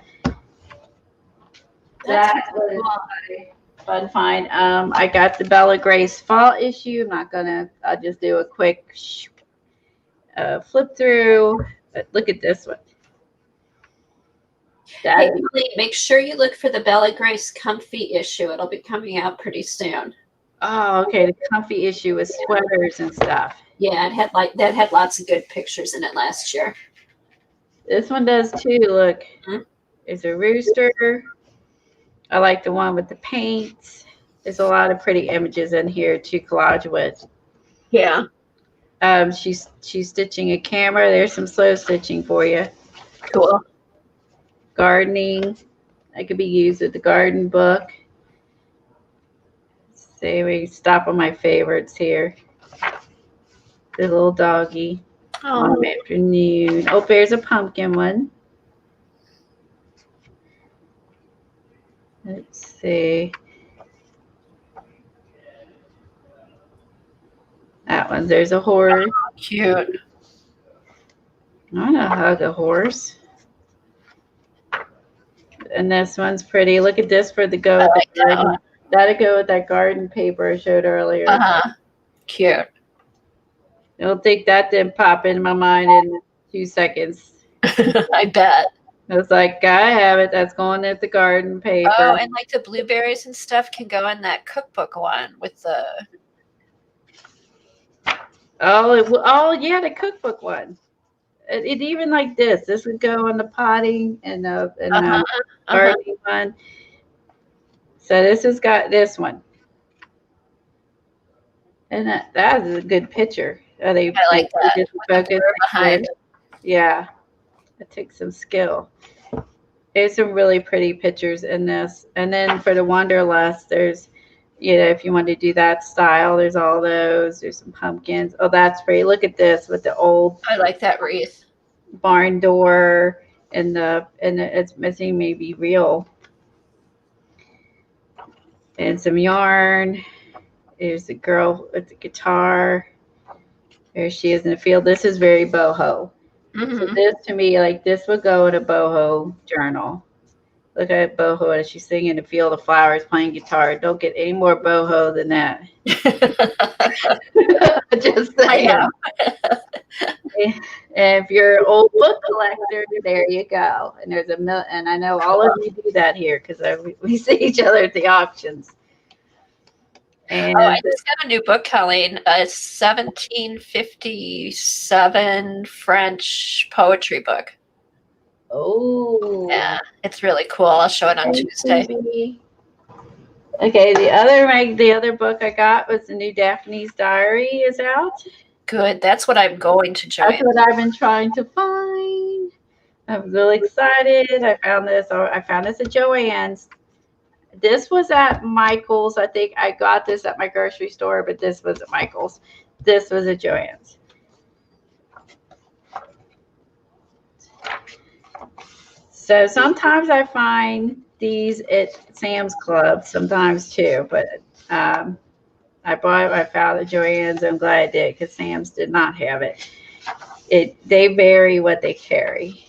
that's a fun find. I got the Bella Grace fall issue. I'll just do a quick flip through. But look at this one. Hey, make sure you look for the Bella Grace comfy issue. It'll be coming out pretty soon. Oh, okay. The comfy issue with sweaters and stuff. Yeah, that had lots of good pictures in it last year. This one does too. Look, There's a rooster. I like the one with the paint. There's a lot of pretty images in here to collage with. Yeah. She's stitching a camera. There's some slow stitching for you. Cool. Gardening. That could be used with the garden book. Let's see, we stop on my favorites here. The little doggy. Oh, afternoon. Oh, there's a pumpkin one. Let's see. That one. There's a horse. Oh, cute. I want to hug a horse. And this one's pretty. Look at this for the go with the garden. That'll go with that garden paper I showed earlier. Cute. I don't think that didn't pop into my mind in 2 seconds. I bet. I was like, I have it. That's going at the garden paper. Oh, and like the blueberries and stuff can go in that cookbook one with the. Oh yeah, the cookbook one. It even like this. This would go on the potting and gardening one. So this has got this one, and that is a good picture. I like that. Focus behind. Yeah, it takes some skill. There's some really pretty pictures in this, and then for the Wanderlust, there's, if you want to do that style, there's all those. There's some pumpkins. Oh, that's pretty. Look at this with the old. I like that wreath. barn door, and it's missing maybe real, and some yarn. There's a girl with the guitar. There she is in the field. This is very boho. So this to me, like this would go in a boho journal. Look at boho as she's singing in the field of flowers, playing guitar. Don't get any more boho than that. Just saying. And if you're an old book collector, there you go. And there's and I know all of you do that here because we see each other at the auctions. And I just got a new book, Colleen, a 1757 French poetry book. Oh. Yeah, it's really cool. I'll show it on Tuesday. Okay, the other book I got was the new Daphne's Diary is out. Good. That's what I'm going to join. That's what I've been trying to find. I'm really excited. I found this at Joann's. This was at Michael's. I think I got this at my grocery store, but this was at Michael's. This was at Joann's. So sometimes I find these at Sam's Club, sometimes too, but I found it at Joann's. I'm glad I did because Sam's did not have it. They vary what they carry.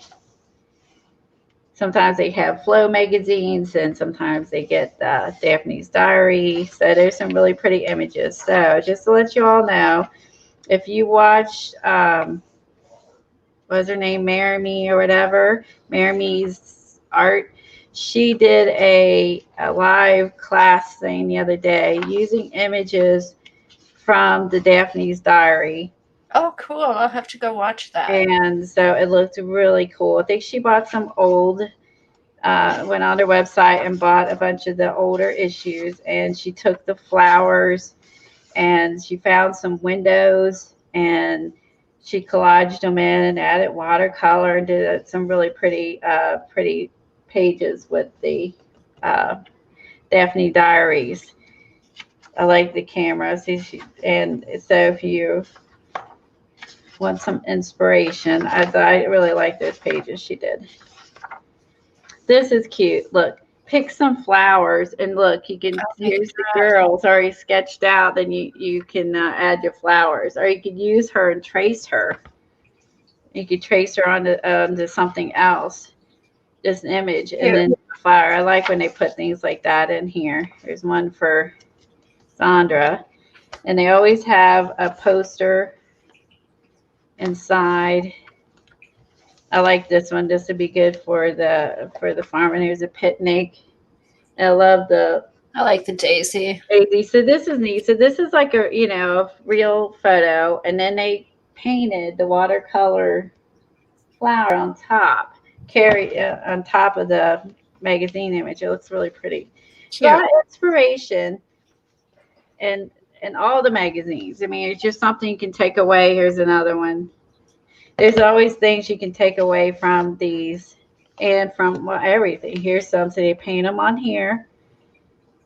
Sometimes they have Flow magazines, and sometimes they get Daphne's Diary. So there's some really pretty images. So just to let you all know, if you watched, what was her name, Marimi or whatever, Marimi's art, she did a live class thing the other day using images from the Daphne's Diary. Oh, cool. I'll have to go watch that. And so it looked really cool. I think she bought some old, went on their website and bought a bunch of the older issues. And she took the flowers and she found some windows and she collaged them in and added watercolor and did some really pretty pages with the Daphne Diaries. I like the camera. And so if you want some inspiration, I really like those pages she did. This is cute. Look, pick some flowers and look, you can, here's the girls already sketched out. Then you can add your flowers, or you could use her and trace her. You could trace her onto something else, just an image, and then a flower. I like when they put things like that in here. There's one for Sandra, and they always have a poster inside. I like this one. This would be good for the farm. And here's a picnic. And I love I like the daisy. So this is neat. So this is like a real photo, and then they painted the watercolor flower on top, on top of the magazine image. It looks really pretty. Yeah, inspiration and all the magazines. I mean, it's just something you can take away. Here's another one. There's always things you can take away from these and from everything. Here's some, so they paint them on here.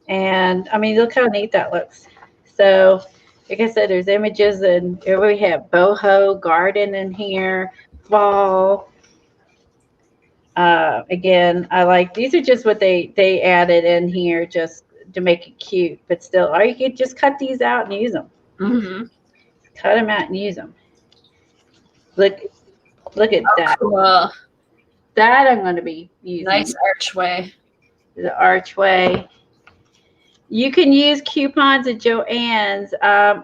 And I mean, look how neat that looks. So like I said, there's images, and here we have boho garden in here, fall. Again, I like, these are just what they added in here just to make it cute, but still, or you could just cut these out and use them. Cut them out and use them. Look at that. Cool. That I'm going to be using. Nice archway. The archway. You can use coupons at Joann's. I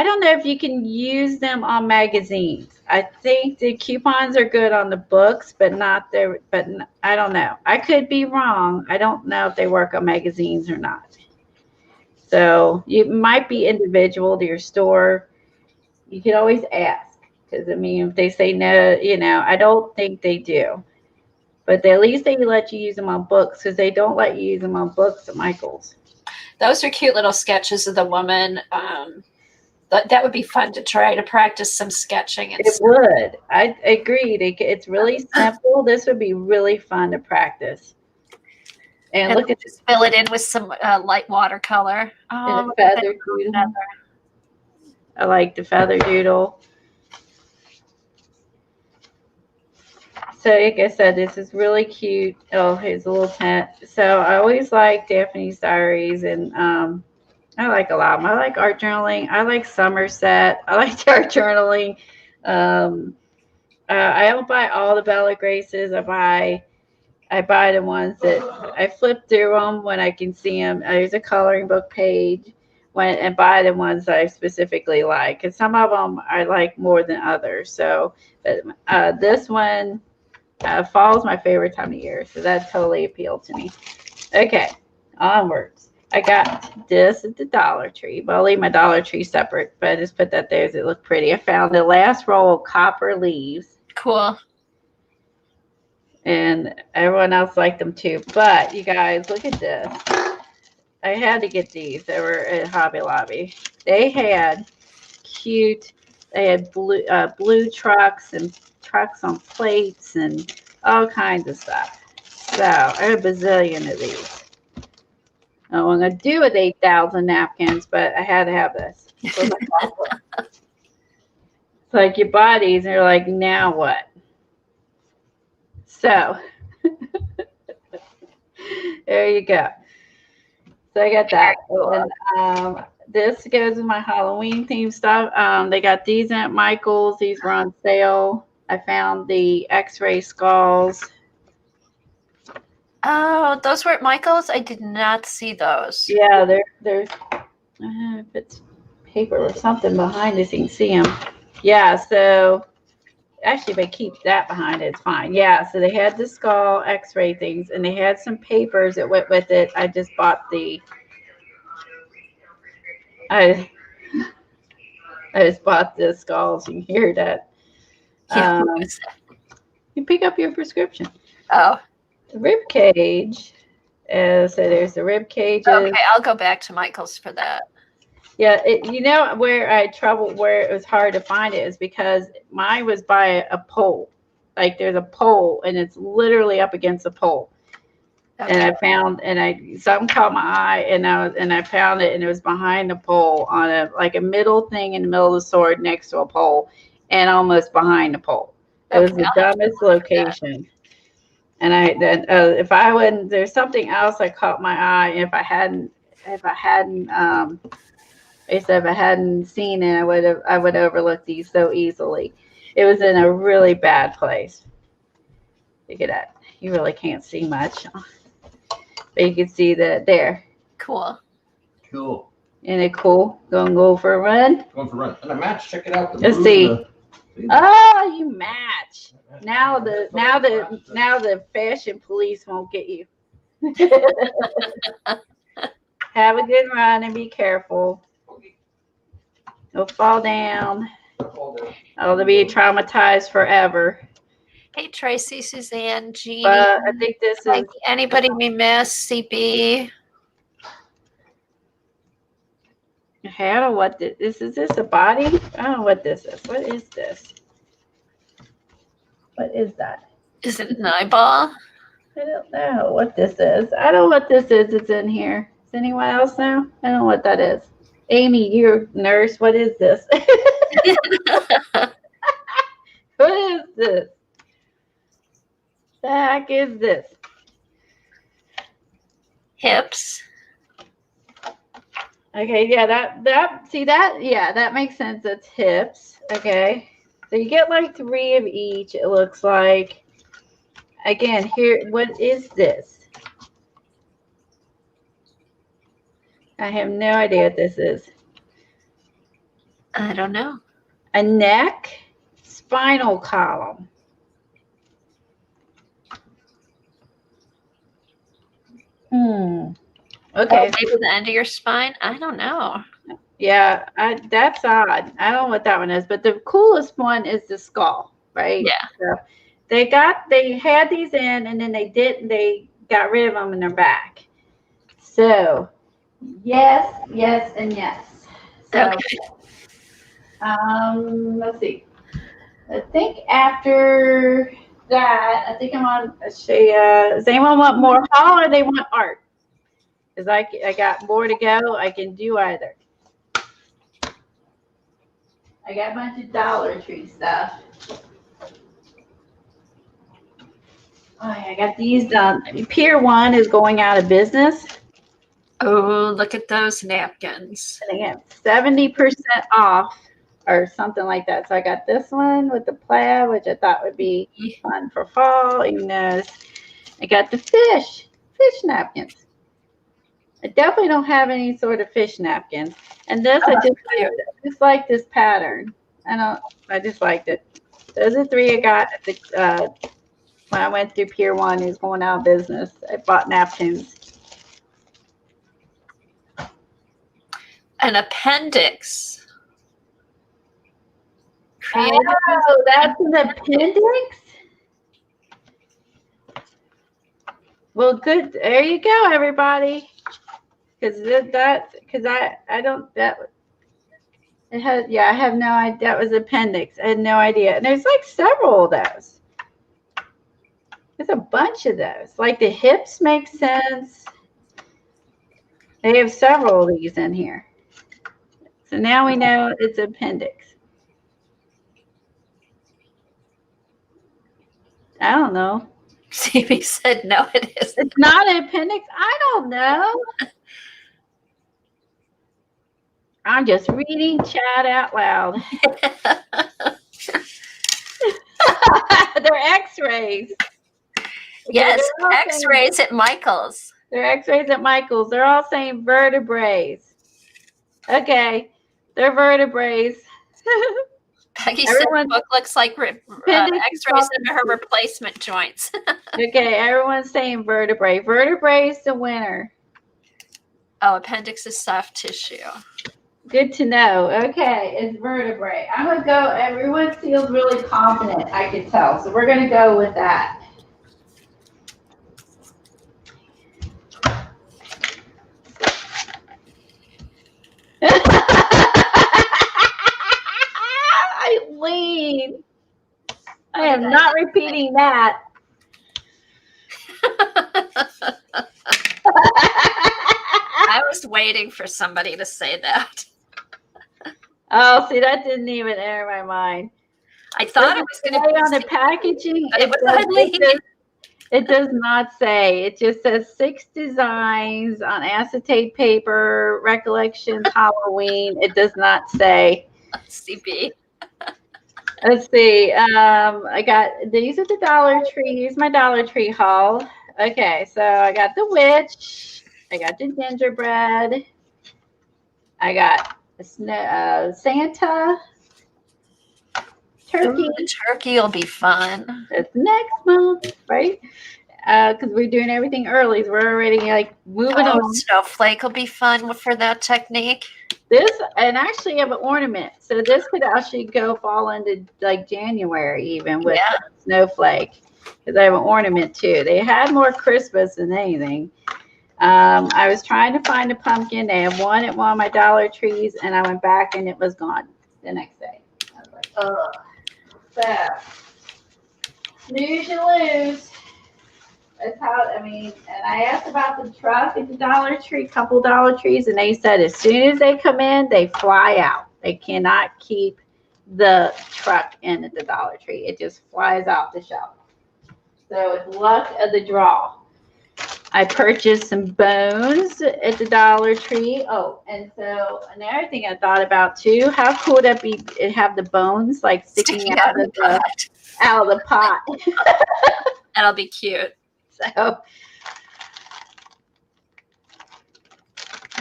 don't know if you can use them on magazines. I think the coupons are good on the books, but not there. But I don't know. I could be wrong. I don't know if they work on magazines or not. So you might be individual to your store. You can always ask. Because, I mean, if they say no, I don't think they do. But at least they let you use them on books, because they don't let you use them on books at Michael's. Those are cute little sketches of the woman. That would be fun to try to practice some sketching. It would. I agreed. It's really simple. This would be really fun to practice. And look at this. Fill it in with some light watercolor. Oh, feather doodle. I like the feather doodle. So like I said, this is really cute. Oh, here's a little tent. So I always like Daphne's Diaries, and I like a lot of them. I like art journaling. I like Somerset. I like art journaling. I don't buy all the Bella Graces. I buy the ones that I flip through them when I can see them. There's a coloring book page and buy the ones that I specifically like. And some of them I like more than others. So, but this one, fall is my favorite time of year. So that totally appealed to me. Okay, onwards. I got this at the Dollar Tree. But I'll leave my Dollar Tree separate, but I just put that there as it looked pretty. I found the last roll of Copper Leaves. Cool. And everyone else liked them too. But you guys, look at this. I had to get these. They were at Hobby Lobby. They had blue trucks and trucks on plates and all kinds of stuff. So I had a bazillion of these. I'm going to do with 8,000 napkins, but I had to have this. It's like you buy these and you're like, now what? So there you go. So I got that. And this goes with my Halloween theme stuff. They got these at Michael's. These were on sale. I found the X-ray skulls. Oh, those were at Michael's? I did not see those. Yeah, there's if it's paper or something behind this, you can see them. Yeah, so actually, if I keep that behind it, it's fine. Yeah, so they had the skull X-ray things, and they had some papers that went with it. I just bought I just bought the skulls. You can hear that. You pick up your prescription. Oh. The rib cage. So there's the rib cages. Okay, I'll go back to Michael's for that. Yeah, where it was hard to find it is because mine was by a pole. Like there's a pole and it's literally up against a pole. Okay. And I found something caught my eye and I found it and it was behind the pole on a middle thing in the middle of the sword next to a pole and almost behind the pole. It was the dumbest location. And there's something else that caught my eye. And if I hadn't seen it, I would overlook these so easily. It was in a really bad place. Look at that. You really can't see much. But you can see that there. Cool. Cool. Isn't it cool? Go for a run? Going for a run. And a match, check it out. Let's see. Oh, you match. Now the fashion police won't get you. Have a good run and be careful. Don't fall down. Oh, they'll be traumatized forever. Hey, Tracy, Suzanne, Jeannie. But I think this is anybody we missed. CB. I don't know what this is. Is this a body? I don't know what this is. What is this? What is that? Is it an eyeball? I don't know what this is. I don't know what this is. It's in here. Does anyone else know? I don't know what that is. Amy, you're a nurse. What is this? What is this? The heck is this? Hips. Okay, yeah, that makes sense. That's hips. Okay. So you get like 3 of each, it looks like. Again, here, what is this? I have no idea what this is. I don't know. A neck, spinal column. Okay. Maybe the end of your spine? I don't know. Yeah, that's odd. I don't know what that one is, but the coolest one is the skull, right? Yeah. So they had these in, and then they got rid of them and they're back. So yes, and yes. So, okay. Let's see. I think after that, I think I'm on. Does anyone want more haul or they want art? Because I got more to go. I can do either. I got a bunch of Dollar Tree stuff. Oh, I got these done. Pier 1 is going out of business. Oh, look at those napkins. And they get 70% off or something like that. So I got this one with the plaid, which I thought would be fun for fall. Even though I got the fish napkins. I definitely don't have any sort of fish napkins. And this, I just like this pattern. I just liked it. Those are 3 I got at the, when I went through Pier 1, who's going out of business. I bought napkins. An appendix. Oh, that's an appendix? Well, good. There you go, everybody. Because I don't, it has, yeah, I have no idea. That was appendix. I had no idea. And there's like several of those. There's a bunch of those. Like the hips make sense. They have several of these in here. So now we know it's appendix. I don't know. Stevie said no, it isn't. It's not an appendix. I don't know. I'm just reading chat out loud. They're x-rays. Yes, x-rays at Michael's. They're x-rays at Michael's. They're all saying vertebrae. Okay, they're vertebrae. Peggy said the book looks like x-rays into her replacement joints. Okay, everyone's saying vertebrae. Vertebrae is the winner. Oh, appendix is soft tissue. Good to know. Okay, it's vertebrae. I'm going to go. Everyone feels really confident, I can tell. So we're going to go with that. Eileen, I am not repeating that. I was waiting for somebody to say that. Oh, see, that didn't even enter my mind. I thought it was going to be on the packaging. It does not say. It just says 6 designs on acetate paper, Recollections, Halloween. It does not say. CB. Let's see. I got these at the Dollar Tree. Here's my Dollar Tree haul. Okay, so I got the witch. I got the gingerbread. I got Santa. Turkey. Ooh, the turkey will be fun. That's next month, right? Because we're doing everything early. So we're already like moving on. Snowflake will be fun for that technique. This, and actually I have an ornament. So this could actually fall into like January even with snowflake. Because I have an ornament too. They had more Christmas than anything. I was trying to find a pumpkin. They have one at one of my Dollar Trees, and I went back and it was gone the next day. I was like, ugh. So, snooze you lose. That's how, and I asked about the truck at the Dollar Tree, couple Dollar Trees, and they said as soon as they come in, they fly out. They cannot keep the truck in at the Dollar Tree. It just flies out the shelf. So it's luck of the draw. I purchased some bones at the Dollar Tree. Oh, and so another thing I thought about too, how cool would that be to have the bones like sticking out of the pot? That'll be cute. So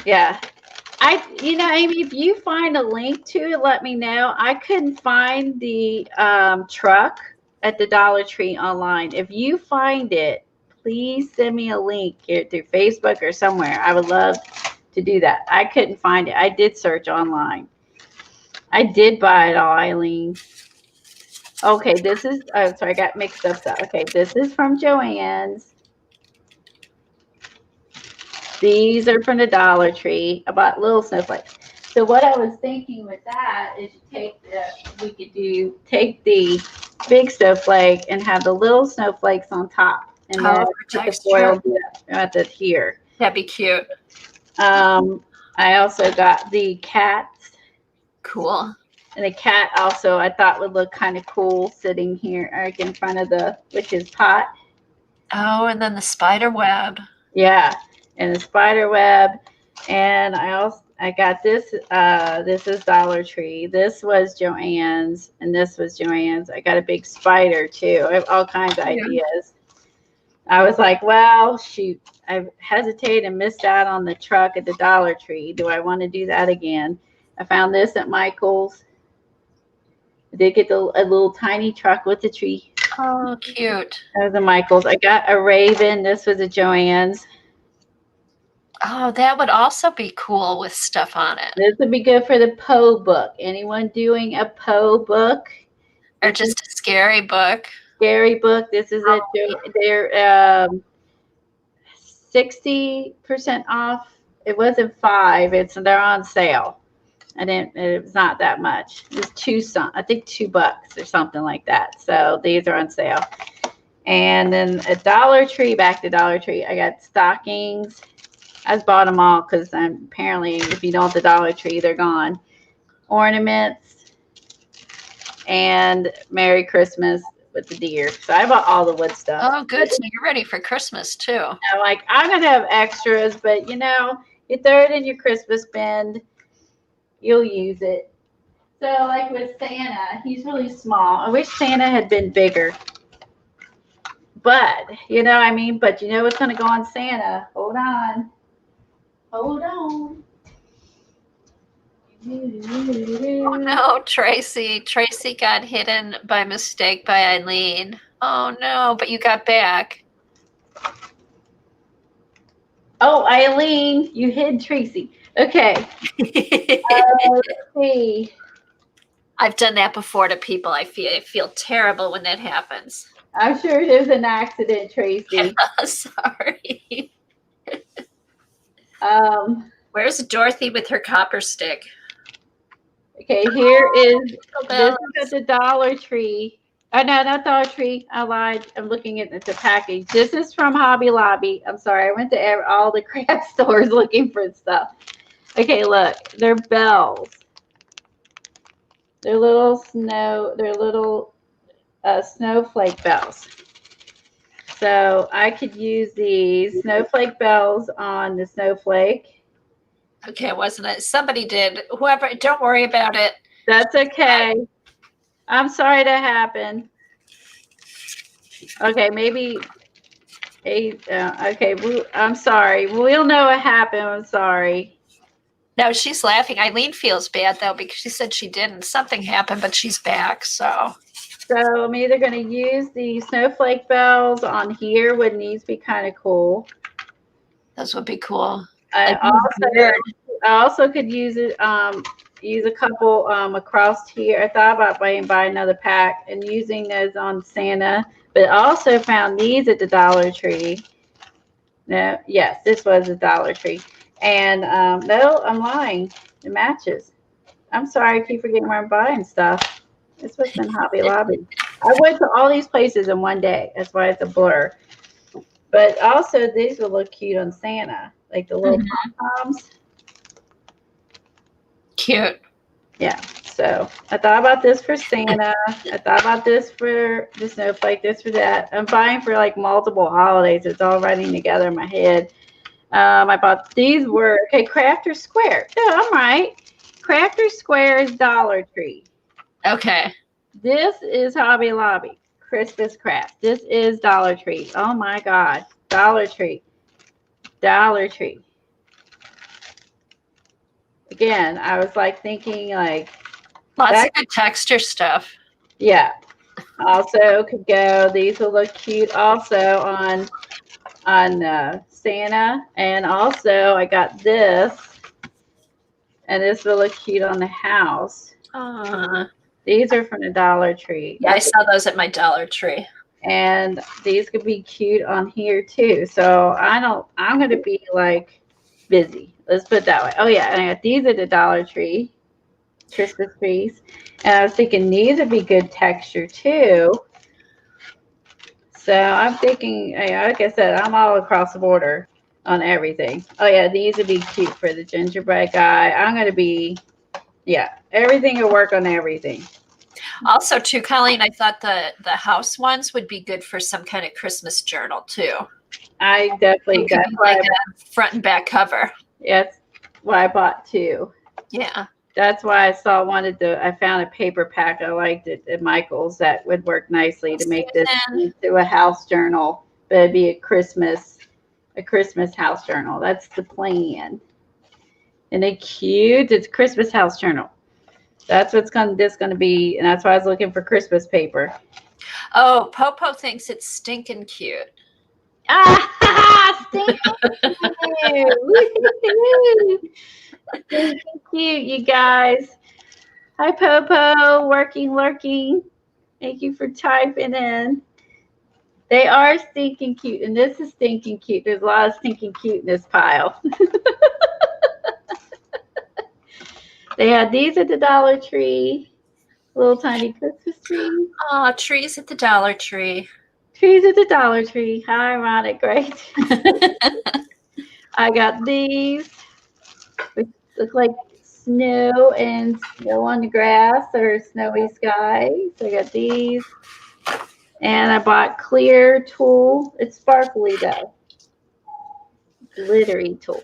yeah. Amy, if you find a link to it, let me know. I couldn't find the truck at the Dollar Tree online. If you find it, please send me a link through Facebook or somewhere. I would love to do that. I couldn't find it. I did search online. I did buy it all, Eileen. Okay, this is, sorry, I got mixed up. Okay, this is from Joann's. These are from the Dollar Tree. I bought little snowflakes. So what I was thinking with that is take the big snowflake and have the little snowflakes on top. And then put the foil at the here. That'd be cute. I also got the cats. Cool. And the cat also I thought would look kind of cool sitting here like in front of the witch's pot. Oh, and then the spider web. Yeah, and the spider web. And I got this. This is Dollar Tree. This was Joann's, and this was Joann's. I got a big spider too. I have all kinds of ideas. I was like, well, shoot, I hesitated and missed out on the truck at the Dollar Tree. Do I want to do that again? I found this at Michael's. I did get a little tiny truck with the tree. Oh, cute. That was a Michael's. I got a Raven. This was a Joann's. Oh, that would also be cool with stuff on it. This would be good for the Poe book. Anyone doing a Poe book? Or just a scary book. Scary book. This is they're 60% off. It wasn't 5. They're on sale. It was not that much. It was I think $2 or something like that. So these are on sale. And then at Dollar Tree, back to Dollar Tree, I got stockings. I just bought them all because apparently if you don't at the Dollar Tree, they're gone. Ornaments and Merry Christmas with the deer. So I bought all the wood stuff. Oh, good. So you're ready for Christmas too. I'm going to have extras, but you throw it in your Christmas bin, you'll use it. So like with Santa, he's really small. I wish Santa had been bigger. But, but you know what's going to go on Santa? Hold on. Oh no, Tracy. Tracy got hidden by mistake by Eileen. Oh no, but you got back. Oh, Eileen, you hid Tracy. Okay. Let's see. I've done that before to people. I feel terrible when that happens. I'm sure it was an accident, Tracy. Sorry. Where's Dorothy with her copper stick? Okay, here is this is at the Dollar Tree. Oh no, not Dollar Tree. I lied. I'm looking at the package. This is from Hobby Lobby. I'm sorry. I went to all the craft stores looking for stuff. Okay, look. They're bells. They're little snowflake bells. So I could use these snowflake bells on the snowflake. Okay, wasn't it? Somebody did. Whoever, don't worry about it. That's okay. I'm sorry that happened. Okay, maybe 8. Okay, I'm sorry. We'll know what happened. I'm sorry. No, she's laughing. Eileen feels bad though because she said she didn't. Something happened, but she's back. So I'm either going to use the snowflake bells on here. Wouldn't these be kind of cool? Those would be cool. I also could use it. Use a couple across here. I thought about buying another pack and using those on Santa, but also found these at the Dollar Tree. No, yes, this was a Dollar Tree. And no, I'm lying. It matches. I'm sorry, I keep forgetting where I'm buying stuff. This was in Hobby Lobby. I went to all these places in one day. That's why it's a blur. But also, these will look cute on Santa, like the little pom-poms. Cute. Yeah. So I thought about this for Santa. I thought about this for the snowflake, this for that. I'm buying for like multiple holidays. It's all running together in my head. I bought these were, okay, Crafter Square. Yeah, I'm right. Crafter Square is Dollar Tree. Okay. This is Hobby Lobby. Christmas craft. This is Dollar Tree. Oh my God. Dollar Tree. Dollar Tree. Again, I was like thinking like lots of good texture stuff. Yeah. Also could go. These will look cute also on Santa. And also I got this. And this will look cute on the house. These are from the Dollar Tree. Yeah, I saw those at my Dollar Tree. And these could be cute on here too. So I'm going to be like busy. Let's put it that way. Oh yeah, and I got these at the Dollar Tree, Christmas trees. And I was thinking these would be good texture too. So I'm thinking, like I said, I'm all across the border on everything. Oh yeah, these would be cute for the gingerbread guy. I'm going to be, yeah, everything will work on everything. Also, too, Colleen, I thought the house ones would be good for some kind of Christmas journal too. I definitely It could got be like a front and back cover. That's why I bought two. Yeah. That's why I I found a paper pack. I liked it at Michael's that would work nicely to make this into a house journal. But it'd be a Christmas house journal. That's the plan. And they cute. It's a Christmas house journal. That's what's this gonna be, and that's why I was looking for Christmas paper. Oh, Popo thinks it's stinking cute. Ah, stinking cute. Stinking cute, you guys. Hi, Popo. Working, lurking. Thank you for typing in. They are stinking cute, and this is stinking cute. There's a lot of stinking cute in this pile. They had these at the Dollar Tree. Little tiny Christmas trees. Oh, trees at the Dollar Tree. Trees at the Dollar Tree. How ironic, right? I got these, which look like snow and snow on the grass or snowy skies. I got these. And I bought clear tulle. It's sparkly though. Glittery tulle.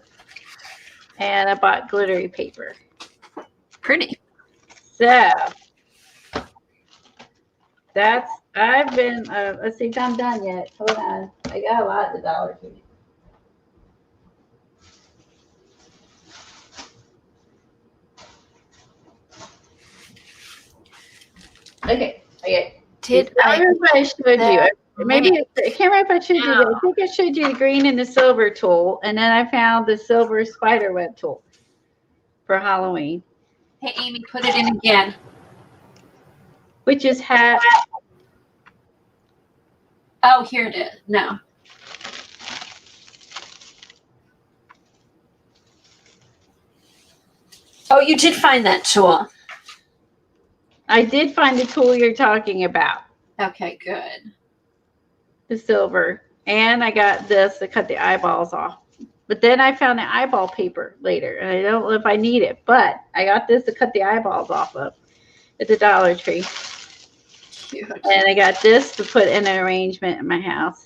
And I bought glittery paper. Pretty. So I've been, let's see if I'm done yet. Hold on. I got a lot at the Dollar Tree. Okay. I remember I showed you. Maybe I can't remember if I showed you. I think I showed you the green and the silver tool, and then I found the silver spider web tool for Halloween. Hey, Amy, put it in again. Which is hat. Oh, here it is. No. Oh, you did find that tool. I did find the tool you're talking about. Okay, good. The silver. And I got this to cut the eyeballs off. But then I found the eyeball paper later. And I don't know if I need it. But I got this to cut the eyeballs off of at the Dollar Tree. Cute. And I got this to put in an arrangement in my house.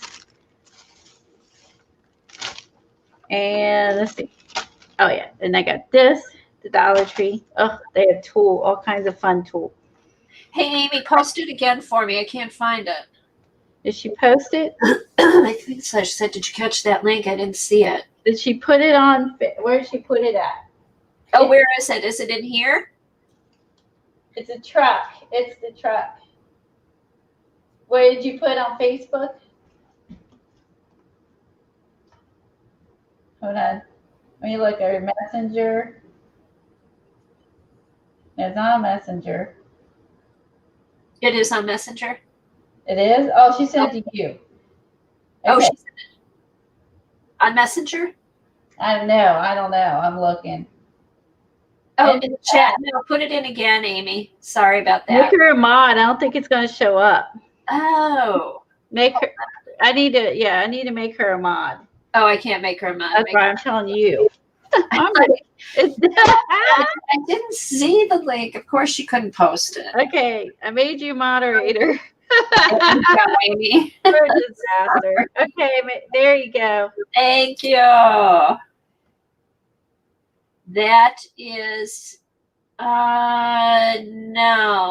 And let's see. Oh, yeah. And I got this, the Dollar Tree. Oh, they have tool, all kinds of fun tool. Hey, Amy, post it again for me. I can't find it. Did she post it? I think so. She said, did you catch that link? I didn't see it. Did she put it on? Where did she put it at? Oh, where is it? Is it in here? It's a truck. It's the truck. Where did you put it on Facebook? Hold on. Let me look at her Messenger. It's not a Messenger. It is on Messenger. It is? Oh, she sent it to you. Okay. Oh, she sent it on Messenger? I don't know. I'm looking. Oh, in the chat. No, put it in again, Amy. Sorry about that. Make her a mod. I don't think it's going to show up. Oh. Make her. I need to make her a mod. Oh, I can't make her a mod. That's why I'm telling you. I didn't see the link. Of course, she couldn't post it. Okay, I made you moderator. Amy. You're a disaster. Okay, there you go. Thank you. That is, no,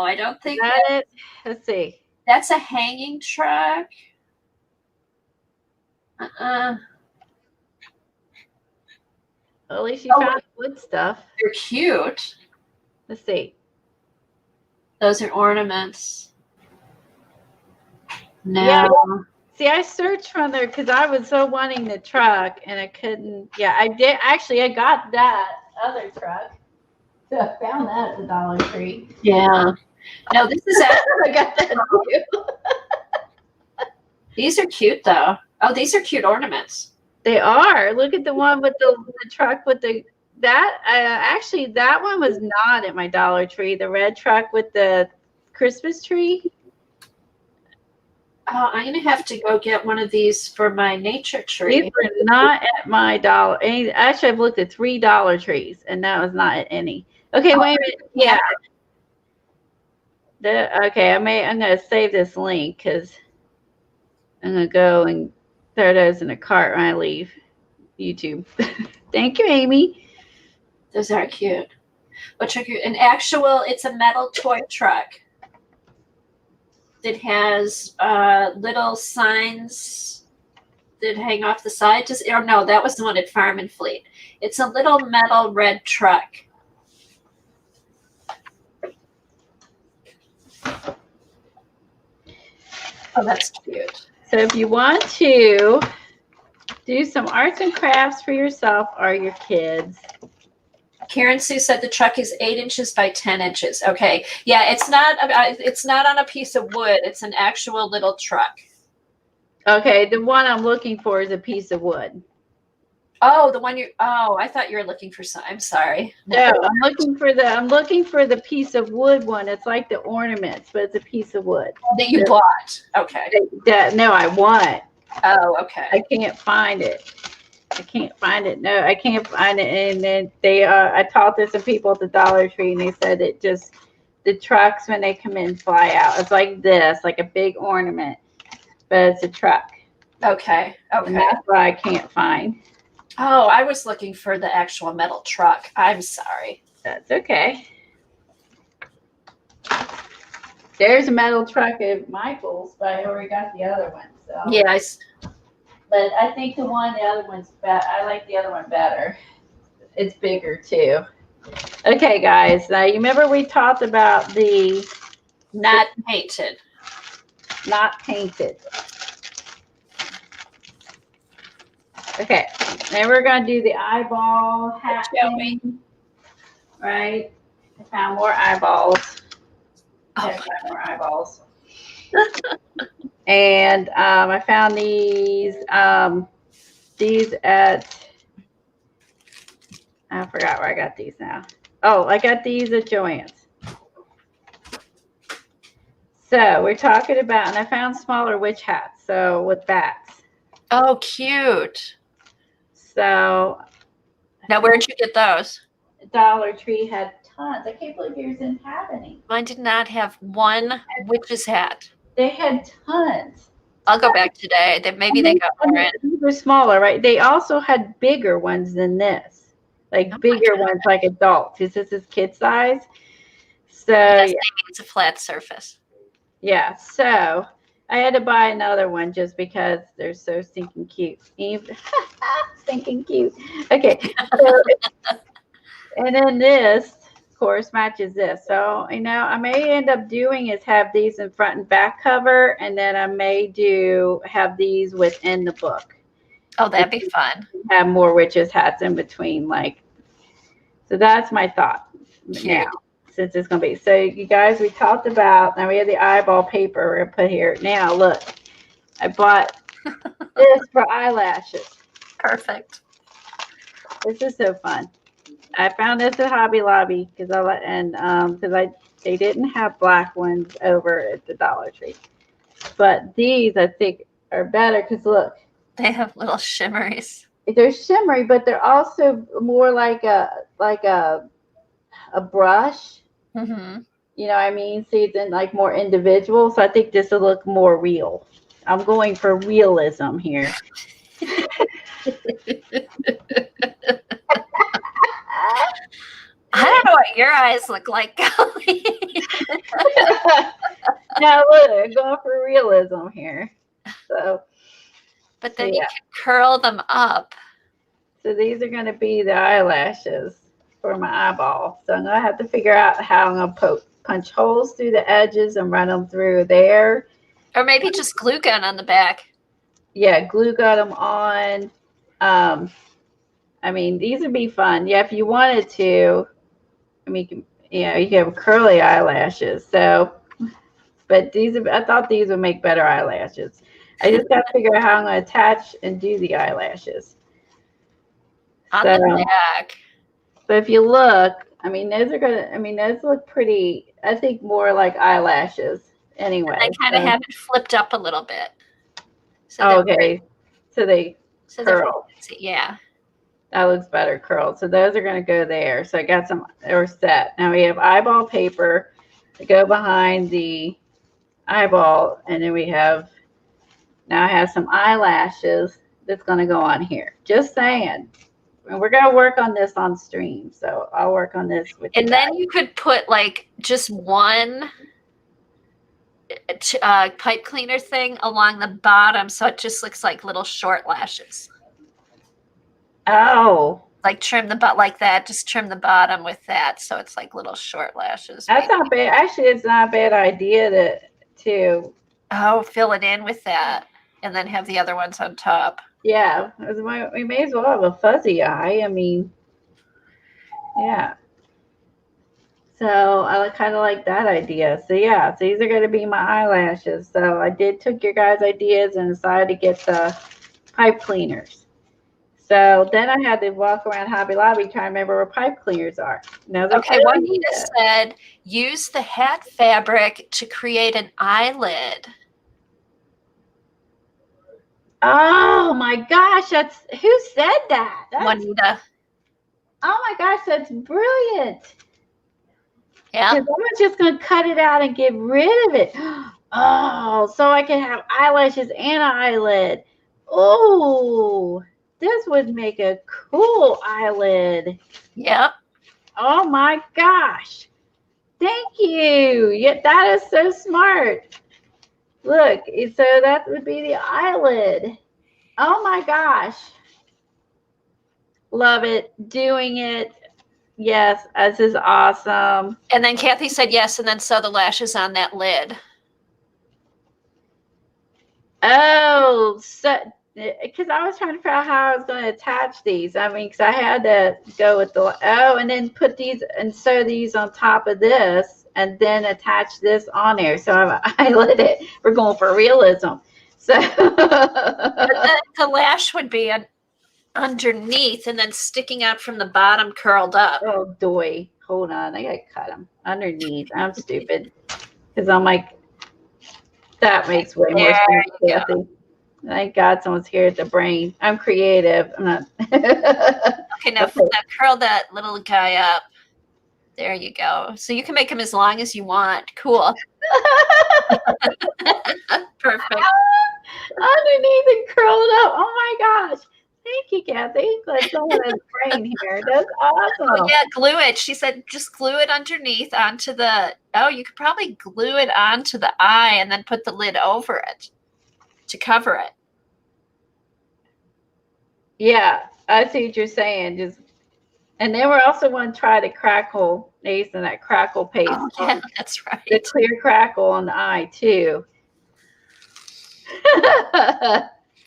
I don't think that. Let's see. That's a hanging truck. At least you found wood stuff. They're cute. Let's see. Those are ornaments. No. Yeah. See, I searched from there because I was so wanting the truck and I couldn't. Yeah, I did. Actually, I got that other truck. So I found that at the Dollar Tree. Yeah. No, this is I got that too. These are cute though. Oh, these are cute ornaments. They are. Look at the one with the truck with actually that one was not at my Dollar Tree. The red truck with the Christmas tree. Oh, I'm gonna have to go get one of these for my nature tree. These were not at my Dollar. Actually, I've looked at 3 Dollar Trees, and that was not at any. Okay, wait a minute. Yeah, Okay, I'm gonna save this link because I'm gonna go and throw those in a cart when I leave YouTube. Thank you, Amy. Those are cute. What truck? It's a metal toy truck that has little signs that hang off the side. No, that was the one at Farm and Fleet. It's a little metal red truck. Oh, that's cute. So if you want to do some arts and crafts for yourself or your kids. Karen Sue said the truck is 8 inches by 10 inches. Okay. Yeah, it's not on a piece of wood. It's an actual little truck. Okay, the one I'm looking for is a piece of wood. Oh, I thought you were looking for some. I'm sorry. No, I'm looking for the piece of wood one. It's like the ornaments, but it's a piece of wood. That you bought. Okay. No, I want. Oh, okay. I can't find it. No, I can't find it. And then I talked to some people at the Dollar Tree, and they said the trucks when they come in fly out. It's like this, like a big ornament, but it's a truck. Okay. And that's why I can't find. Oh, I was looking for the actual metal truck. I'm sorry. That's okay. There's a metal truck at Michael's, but I already got the other one. So. Yes. But I think the other one's better. I like the other one better. It's bigger too. Okay, guys. Now you remember we talked about the not painted. Okay. Then we're gonna do the eyeball hat thing. Right? I found more eyeballs. And I found these at, I forgot where I got these now. Oh, I got these at Joann's. So we're talking about, and I found smaller witch hats, so with bats. Oh, cute. So. Now, where'd you get those? Dollar Tree had tons. I can't believe yours didn't have any. Mine did not have one witch's hat. They had tons. I'll go back today. Maybe they got more in. These were smaller, right? They also had bigger ones than this, like bigger ones, like adults. This is kid size. So yes, maybe it's a flat surface. Yeah. So I had to buy another one just because they're so stinking cute. Stinking cute. Okay. So, and then this, of course, matches this. So, I may end up doing is have these in front and back cover, and then I may have these within the book. Oh, that'd be fun. Have more witches hats in between, so that's my thought now, since it's going to be. So, you guys, we talked about, now we have the eyeball paper we're going to put here. Now, look, I bought this for eyelashes. Perfect. This is so fun. I found this at Hobby Lobby because they didn't have black ones over at the Dollar Tree, but these I think are better because look, they have little shimmeries. They're shimmery, but they're also more like a brush. Mm-hmm. You know what I mean? See, then like more individual. So I think this will look more real. I'm going for realism here. I don't know what your eyes look like, Golly. Now look, I'm going for realism here. So, but then you can curl them up. So these are going to be the eyelashes for my eyeball. So I'm going to have to figure out how I'm going to punch holes through the edges and run them through there. Or maybe just glue gun on the back. Yeah, glue gun them on. I mean, these would be fun. Yeah, if you wanted to. I mean, you can have curly eyelashes. So, but I thought these would make better eyelashes. I just got to figure out how I'm going to attach and do the eyelashes. On the back. So if you look, those look pretty, I think more like eyelashes anyway. And I kind of have it flipped up a little bit. So okay. So they curl. Yeah. That looks better curled. So those are going to go there. So I got some, or set. Now we have eyeball paper. to go behind the eyeball, and then now I have some eyelashes that's going to go on here. Just saying. And we're going to work on this on stream, so I'll work on this with And you then guys. you could put like just one pipe cleaner thing along the bottom, so it just looks like little short lashes. Oh, Like trim the butt like that. Just trim the bottom with that, so it's like little short lashes. that's not bad. Actually, it's not a bad idea to fill it in with that, and then have the other ones on top. yeah. We may as well have a fuzzy eye. I mean, yeah. So I kind of like that idea. So yeah, so these are going to be my eyelashes. So I took your guys' ideas and decided to get the pipe cleaners. So then I had to walk around Hobby Lobby trying to remember where pipe cleaners are. Okay, Juanita said, use the hat fabric to create an eyelid. Oh my gosh, who said that? Juanita. Oh my gosh, that's brilliant. Yeah. Because I was just going to cut it out and get rid of it. Oh, so I can have eyelashes and an eyelid. Oh, this would make a cool eyelid. Yep. Oh my gosh. Thank you. Yeah, that is so smart. Look, so that would be the eyelid. Oh my gosh. Love it. Doing it. Yes, this is awesome. And then Kathy said yes, and then sew the lashes on that lid. Oh, so because I was trying to figure out how I was going to attach these. I mean, because I had to go with and then put these and sew these on top of this, and then attach this on there. So I let it. We're going for realism. So the lash would be underneath, and then sticking out from the bottom, curled up. Oh, doy. Hold on, I gotta cut them underneath. I'm stupid because I'm like. That makes way more sense, Kathy. Thank God someone's here at the brain. I'm creative. I'm not. Okay, now curl that little guy up. There you go. So you can make him as long as you want. Cool. Perfect. Underneath and curled up. Oh my gosh. Thank you, Kathy. Glad someone has brain here. That's awesome. Oh, yeah, glue it. She said just glue it underneath onto the, you could probably glue it onto the eye and then put the lid over it to cover it. Yeah, I see what you're saying. And then we're also going to try the crackle, Nathan, that crackle paste. Oh, yeah, that's right. The clear crackle on the eye, too.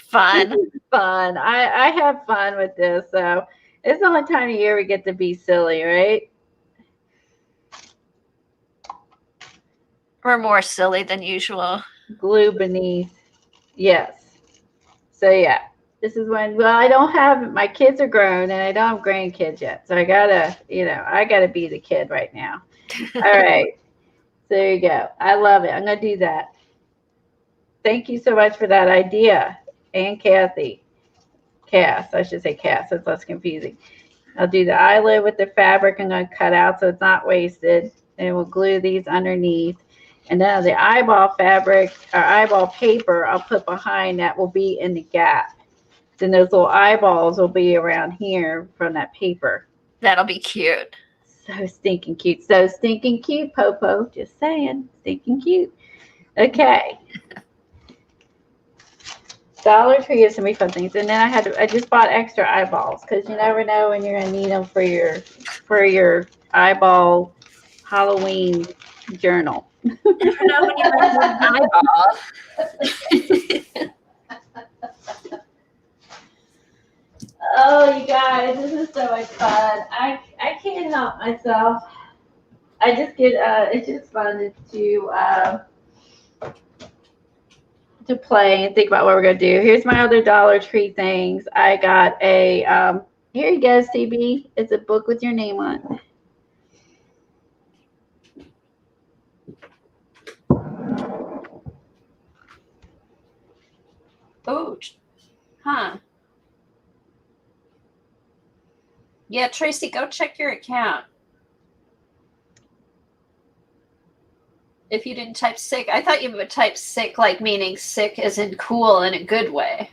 Fun. Fun. I have fun with this. So it's the only time of year we get to be silly, right? We're more silly than usual. Glue beneath. Yes. So yeah, this is when, I don't have, my kids are grown and I don't have grandkids yet. So I gotta be the kid right now. All right. So there you go. I love it. I'm going to do that. Thank you so much for that idea. And Kathy. Cass, I should say Cass. It's less confusing. I'll do the eyelid with the fabric I'm going to cut out so it's not wasted. And we'll glue these underneath. And then the eyeball fabric or eyeball paper I'll put behind that will be in the gap. Then those little eyeballs will be around here from that paper. That'll be cute. So stinking cute. So stinking cute, Popo. Just saying. Stinking cute. Okay. Dollar Tree has so many fun things. And then I just bought extra eyeballs because you never know when you're going to need them for your eyeball Halloween journal. Never know when you might need an eyeball. Oh, you guys, this is so much fun. I can't help myself. I just get it's just fun to play and think about what we're gonna do. Here's my other Dollar Tree things. I got a here you go, CB. It's a book with your name on it. Oh, huh. Yeah, Tracy, go check your account. If you didn't type sick, I thought you would type sick like meaning sick as in cool in a good way.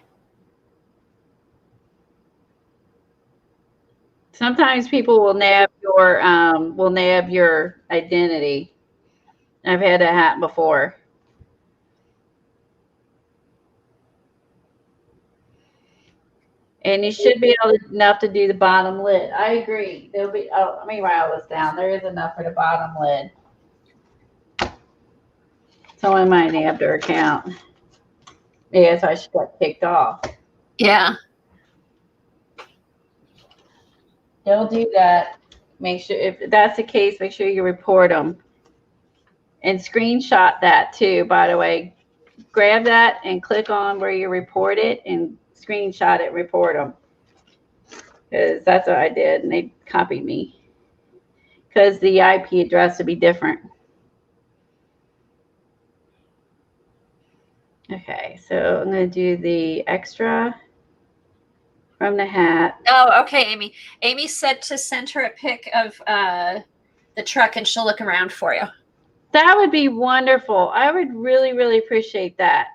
Sometimes people will nab your identity. I've had that happen before. And you should be enough to do the bottom lid. I agree. There'll be. Oh, let me write all this down. There is enough for the bottom lid. Someone might nab their account. Yeah, so she got kicked off. Yeah. Don't do that. Make sure, if that's the case, make sure you report them. And screenshot that too, by the way. Grab that and click on where you report it and screenshot it, report them. Because that's what I did, and they copied me. Because the IP address would be different. Okay, so I'm going to do the extra from the hat. Oh, okay, Amy. Amy said to send her a pic of the truck, and she'll look around for you. That would be wonderful. I would really, really appreciate that.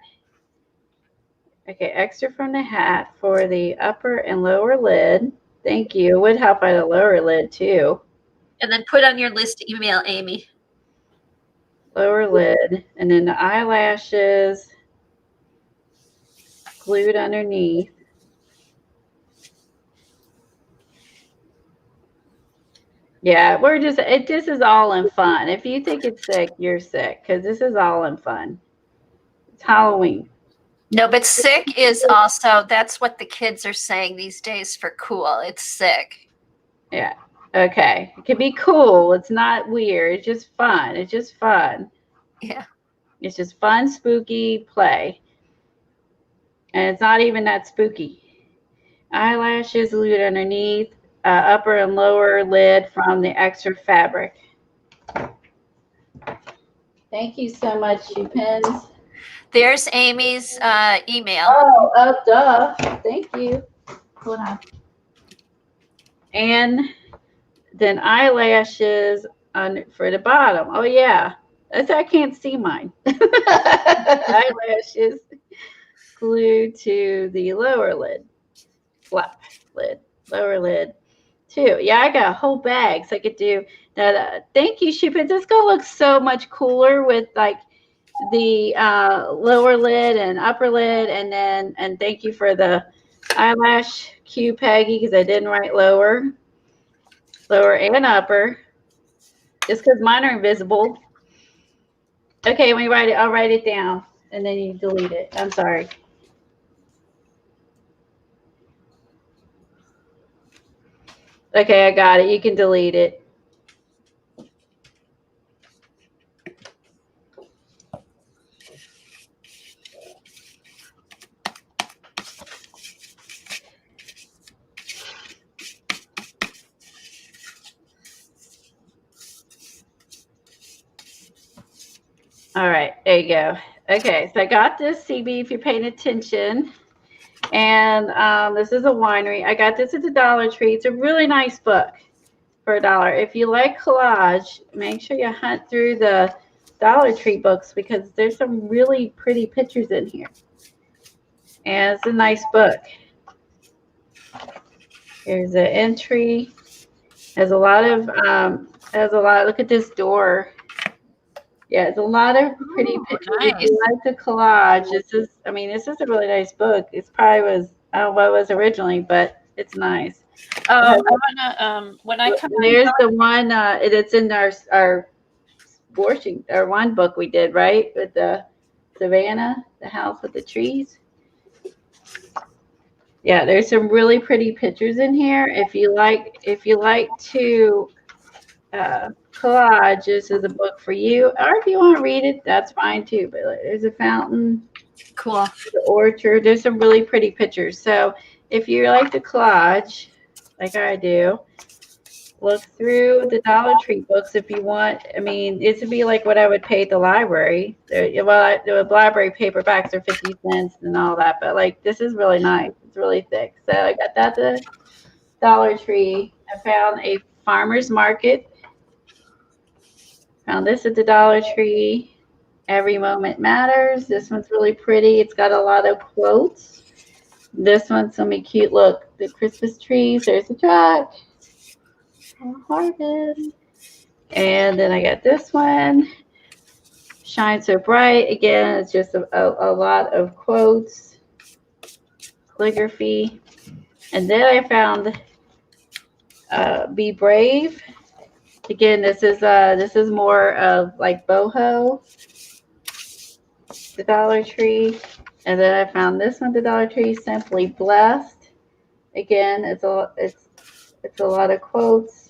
Okay, extra from the hat for the upper and lower lid. Thank you. It would help by the lower lid too. And then put on your list to email Amy. Lower lid. And then the eyelashes glued underneath. Yeah, this is all in fun. If you think it's sick, you're sick, because this is all in fun. It's Halloween. No, but sick is also, that's what the kids are saying these days for cool. It's sick. Yeah. Okay. It can be cool. It's not weird. It's just fun. It's just fun. Yeah. It's just fun, spooky play. And it's not even that spooky. Eyelashes glued underneath. Upper and lower lid from the extra fabric. Thank you so much, Shoe Pins. There's Amy's email. Oh, duh. Thank you. Hold on. And then eyelashes for the bottom. Oh, yeah. I can't see mine. Eyelashes glued to the lower lid. Flap lid. Lower lid. Too. Yeah, I got a whole bag, so I could do that. Thank you, Shoe Pins. It's gonna look so much cooler with like the lower lid and upper lid, and thank you for the eyelash cue, Peggy, because I didn't write lower and upper, just because mine are invisible. Okay, when you write it, I'll write it down, and then you delete it. I'm sorry. Okay, I got it. You can delete it. All right, there you go. Okay, so I got this, CB, if you're paying attention. And this is a winery. I got this at the Dollar Tree. It's a really nice book for $1. If you like collage, make sure you hunt through the Dollar Tree books, because there's some really pretty pictures in here. And it's a nice book. Here's an entry. Has a lot of look at this door. Yeah, it's a lot of pretty pictures. Nice. If you like the collage, this is a really nice book. It's probably was, I don't know what it was originally, but it's nice. Oh, I wanna when I come. There's the one that's in our one book we did, right, with the Savannah, the house with the trees. Yeah, there's some really pretty pictures in here. If you like to collage, this is a book for you. Or if you want to read it, that's fine too. But there's a fountain. Cool. The orchard. There's some really pretty pictures. So if you like to collage, like I do, look through the Dollar Tree books if you want. I mean, this would be like what I would pay at the library. The library paperbacks are 50 cents and all that. But like, this is really nice. It's really thick. So I got that at the Dollar Tree. I found a farmer's market Found this at the Dollar Tree. Every Moment Matters. This one's really pretty. It's got a lot of quotes. This one's gonna be cute. Look, the Christmas trees. There's the truck. Harvest. And then I got this one. Shine So Bright. Again, it's just a lot of quotes. Calligraphy. And then I found Be Brave. Again, this is more of like boho. The Dollar Tree. And then I found this one, the Dollar Tree, Simply Blessed. Again, it's a lot of quotes,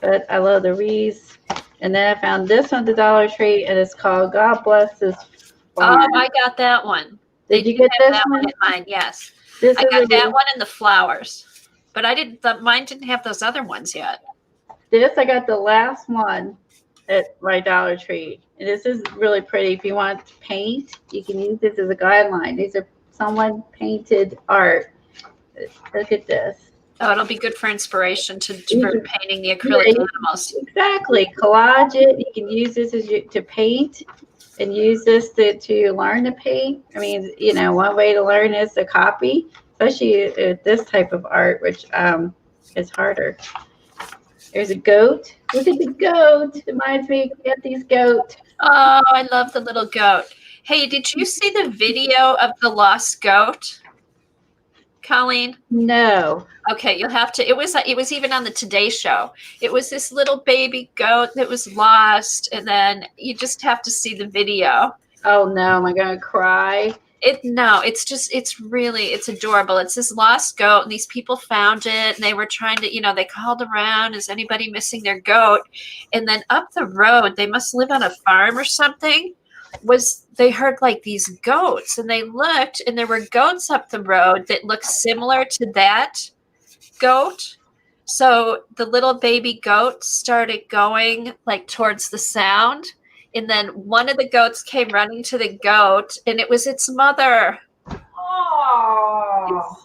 but I love the wreaths. And then I found this one, the Dollar Tree, and it's called God Bless This Farm. Oh, I got that one. Did you get this that one? in mine? Yes. This I is got a that good- one and the flowers, but mine didn't have those other ones yet. This, I got the last one at my Dollar Tree. And this is really pretty. If you want to paint, you can use this as a guideline. These are someone painted art. Look at this. Oh, it'll be good for inspiration for painting the acrylic Yeah, animals. Exactly. Collage it. You can use this to paint and use this to learn to paint. I mean, you know, one way to learn is to copy, especially with this type of art, which is harder. There's a goat. Look at the goat. It reminds me of Getty's goat. Oh, I love the little goat. Hey, did you see the video of the lost goat, Colleen? No. Okay, you'll have to. It was even on the Today Show. It was this little baby goat that was lost, and then you just have to see the video. Oh no, am I gonna cry? It's adorable. It's this lost goat, and these people found it, and they were trying to, they called around, is anybody missing their goat? And then up the road, they must live on a farm or something, they heard like these goats, and they looked, and there were goats up the road that looked similar to that goat. So the little baby goat started going like towards the sound. And then one of the goats came running to the goat, and it was its mother. Oh.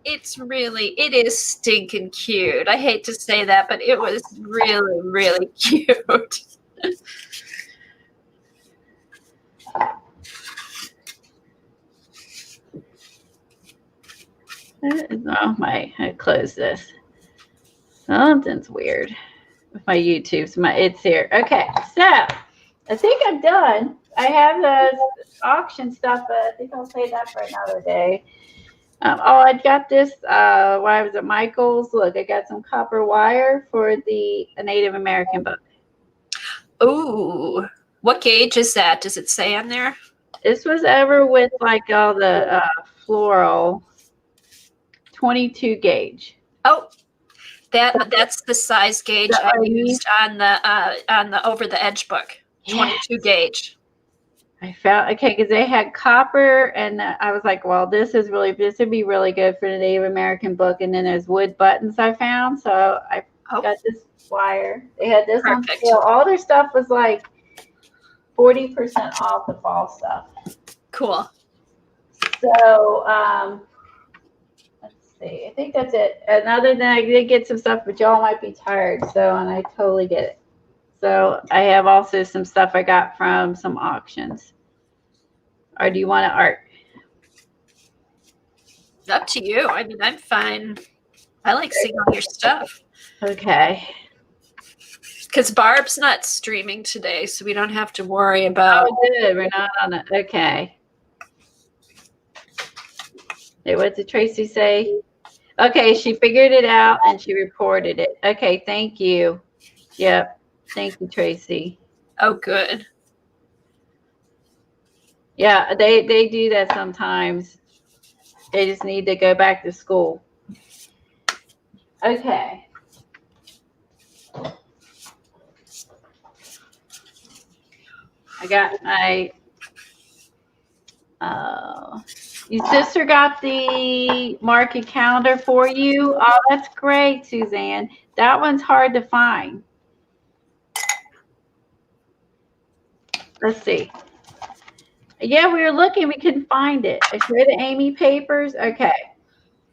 It is stinking cute. I hate to say that, but it was really, really cute. I close this. Something's weird with my YouTube. It's here. Okay, so I think I'm done. I have the auction stuff, but I think I'll save that for another day. I got this. Why was it Michael's? Look, I got some copper wire for the Native American book. Ooh, what gauge is that? Does it say on there? This was ever with like all the floral 22 gauge. Oh, that's the size gauge I used on the Over the Edge book. 22 gauge. I found because they had copper, and I was like, well, this would be really good for the Native American book. And then there's wood buttons I found, so I got this wire. They had this one. All their stuff was like 40% off the fall stuff. Cool. So let's see. I think that's it. And other than I did get some stuff, but y'all might be tired, and I totally get it. So I have also some stuff I got from some auctions. Or do you want to art? Up to you. I mean, I'm fine. I like seeing all your stuff. Okay. Because Barb's not streaming today, so we don't have to worry about. Oh, good. We're not on it. Okay. Hey, what did Tracy say? Okay, she figured it out and she reported it. Okay, thank you. Yep. Thank you, Tracy. Oh, good. Yeah, they do that sometimes. They just need to go back to school. Okay. I got my your sister got the market calendar for you. Oh, that's great, Suzanne. That one's hard to find. Let's see. Yeah, we were looking. We couldn't find it. I showed Amy papers. Okay.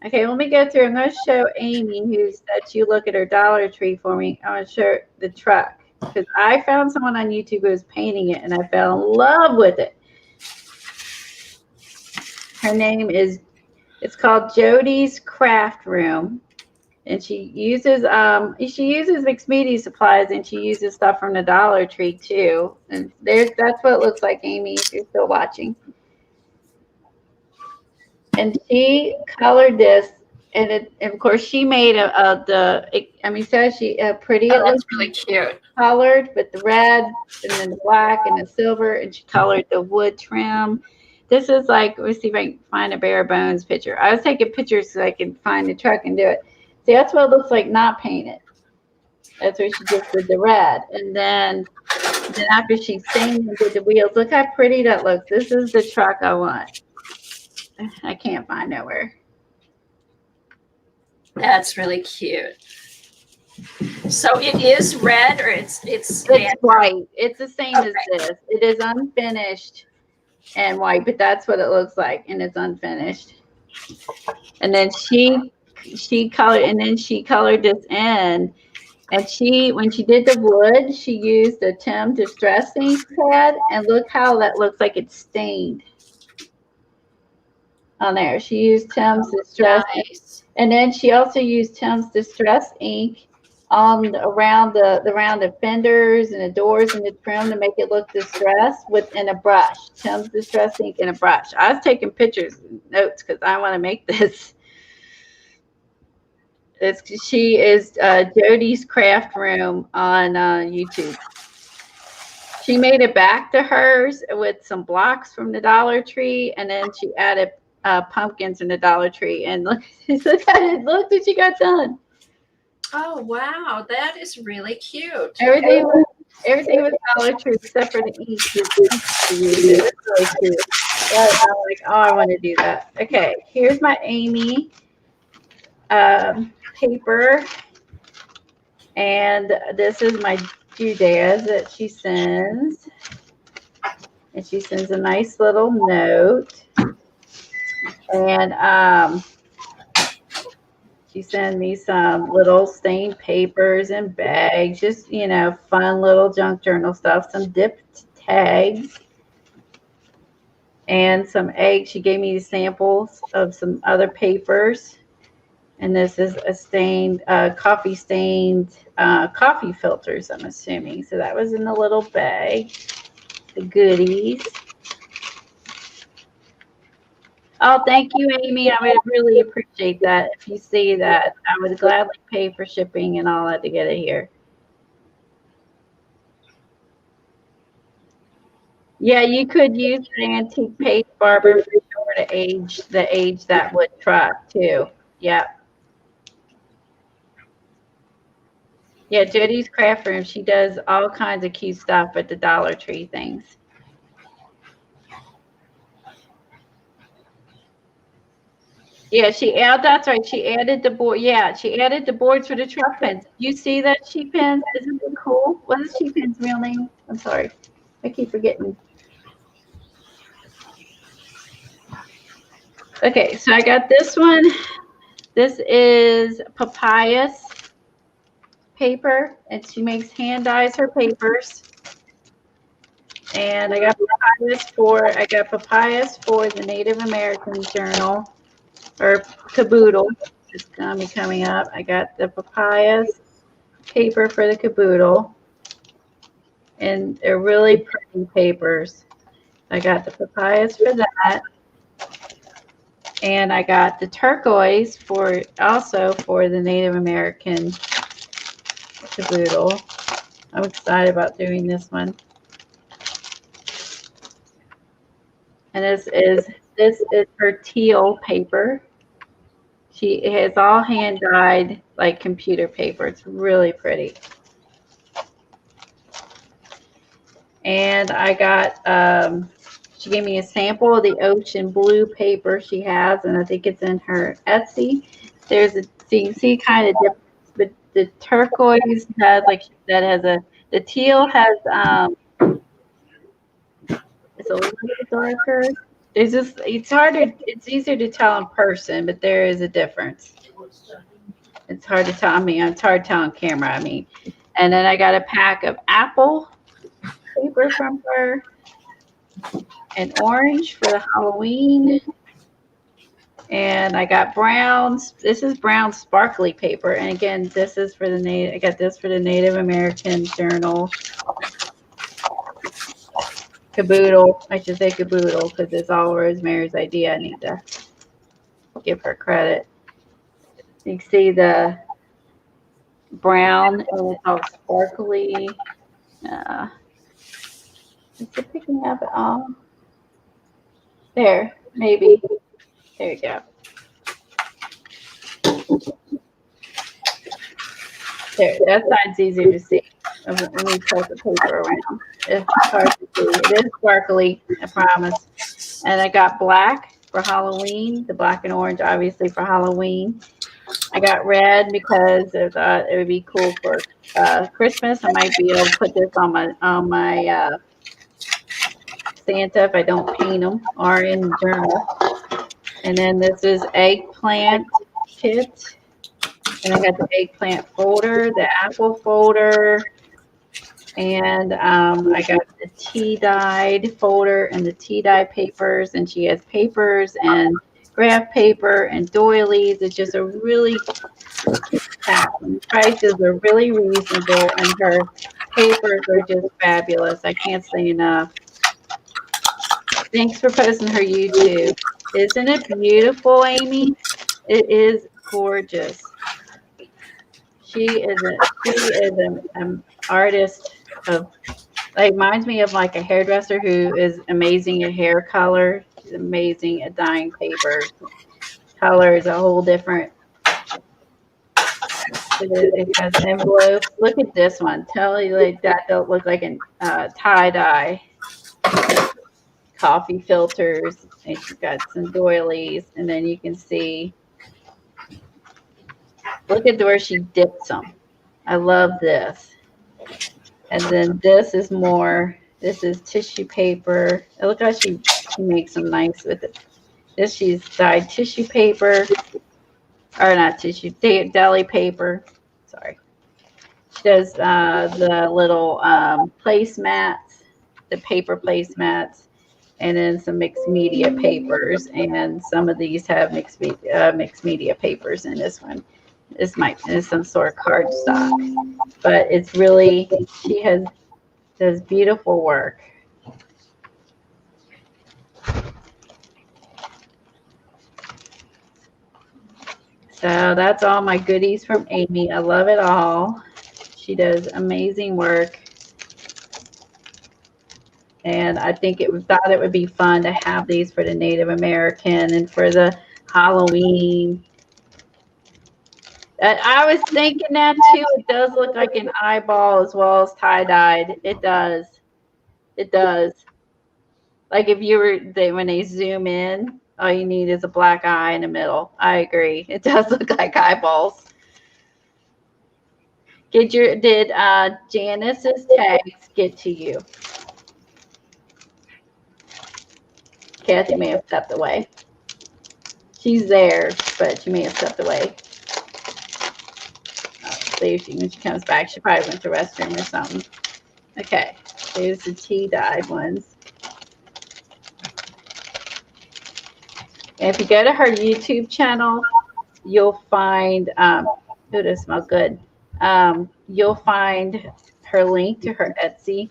Okay, let me go through. I'm going to show Amy, that you look at her Dollar Tree for me. I'm going to show her the truck. because I found someone on YouTube who was painting it, and I fell in love with it. Her name is, it's called Jody's Craft Room, and she uses mixed media supplies, and she uses stuff from the Dollar Tree too. And that's what it looks like, Amy, if you're still watching. And she colored this, and of course she made so she pretty. Oh, that's really cute. Colored with the red and then the black and the silver, and she colored the wood trim. This is like, let's see if I can find a bare bones picture. I was taking pictures so I could find the truck and do it. See, that's what it looks like not painted. That's what she just did the red. And then after she stained and did the wheels, look how pretty that looks. This is the truck I want. I can't find nowhere. That's really cute. So it is red, or it's white. It's the same as this. It is unfinished and white, but that's what it looks like, and it's unfinished. And then she colored, and then she colored this in. And when she did the wood, she used the Tim Distress ink pad, and look how that looks like it's stained on there. She used Tim's Distress ink. And then she also used Tim's Distress ink around the fenders and the doors and the trim to make it look distressed in a brush. Tim's Distress ink in a brush. I was taking pictures and notes because I want to make this. She is Jody's Craft Room on YouTube. She made it back to hers with some blocks from the Dollar Tree, and then she added pumpkins from the Dollar Tree. And look at it. Look what she got done. Oh wow, that is really cute. Everything was Dollar Tree except for the ink. It's really cute. But I'm like, oh, I want to do that. Okay, here's my Amy paper, and this is my doodads that she sends, and she sends a nice little note, and she sent me some little stained papers and bags, just fun little junk journal stuff, some dipped tags, and some eggs. She gave me samples of some other papers. And this is a stained, coffee filters, I'm assuming. So that was in the little bag, the goodies. Oh, thank you, Amy. I would really appreciate that. If you see that, I would gladly pay for shipping and all that to get it here. Yeah, you could use an antique paste barber for sure to age that wood truck too. Yeah. Yeah, Jody's Craft Room. She does all kinds of cute stuff at the Dollar Tree things. Yeah, that's right. She added the board. Yeah, she added the boards for the truck pins. You see that sheet pins? Isn't it cool? What is sheet pin's real name? I'm sorry. I keep forgetting. Okay, so I got this one. This is Papyrus paper, and she makes hand dyes her papers. And I got Papyrus for the Native American Journal, or Caboodle. It's gonna be coming up. I got the Papyrus paper for the Caboodle, and they're really pretty papers. I got the Papyrus for that, and I got the turquoise for the Native American Caboodle. I'm excited about doing this one. And this is her teal paper. She has all hand dyed like computer paper. It's really pretty. And I got she gave me a sample of the ocean blue paper she has, and I think it's in her Etsy. So you can see kind of different. But the turquoise has, like she said, the teal has it's a little bit darker. It's easier to tell in person, but there is a difference. It's hard to tell. It's hard to tell on camera. And And then I got a pack of apple paper from her, and orange for the Halloween. And I got Brown's. This is Brown sparkly paper. And again, this is for the Native. I got this for the Native American Journal. Caboodle. I should say Caboodle because it's all Rosemary's idea. I need to give her credit. You can see the brown and it's all sparkly. Is it picking up at all? There, maybe. There you go. There, that side's easier to see. Let me tilt the paper around. It's hard to see. It is sparkly, I promise. And I got black for Halloween, the black and orange, obviously, for Halloween. I got red because I thought it would be cool for Christmas. I might be able to put this on my Santa if I don't paint them, or in the journal. And then this is eggplant kit. And I got the eggplant folder, the apple folder, and I got the tea-dyed folder and the tea-dye papers. And she has papers and graph paper and doilies. It's just a really pack. The prices are really reasonable, and her papers are just fabulous. I can't say enough. Thanks for posting her YouTube. Isn't it beautiful, Amy? It is gorgeous. She is an artist of, like, reminds me of like a hairdresser who is amazing at hair color. She's amazing at dyeing paper. Color is a whole different. It has envelopes. Look at this one. Tell you like that don't look like a tie dye. Coffee filters, and she's got some doilies, and then you can see, look at where she dips them. I love this. And then this is more, this is tissue paper. It looks like she makes them nice with it. This, she's dyed tissue paper, or not tissue, deli paper. Sorry. She does the little placemats, the paper placemats. And then some mixed media papers, and some of these have mixed media papers in this one. This might is some sort of cardstock, but it's really, she does beautiful work. So that's all my goodies from Amy. I love it all. She does amazing work. And I think thought it would be fun to have these for the Native American and for the Halloween. I was thinking that too. It does look like an eyeball as well as tie-dyed. It does. It does. Like if you were, when they zoom in, all you need is a black eye in the middle. I agree. It does look like eyeballs. Did Janice's tags get to you? Kathy may have stepped away. She's there, but she may have stepped away. See if when she comes back, she probably went to the restroom or something. Okay, there's the tea-dyed ones. And if you go to her YouTube channel, you'll find, oh, those smell good. You'll find her link to her Etsy.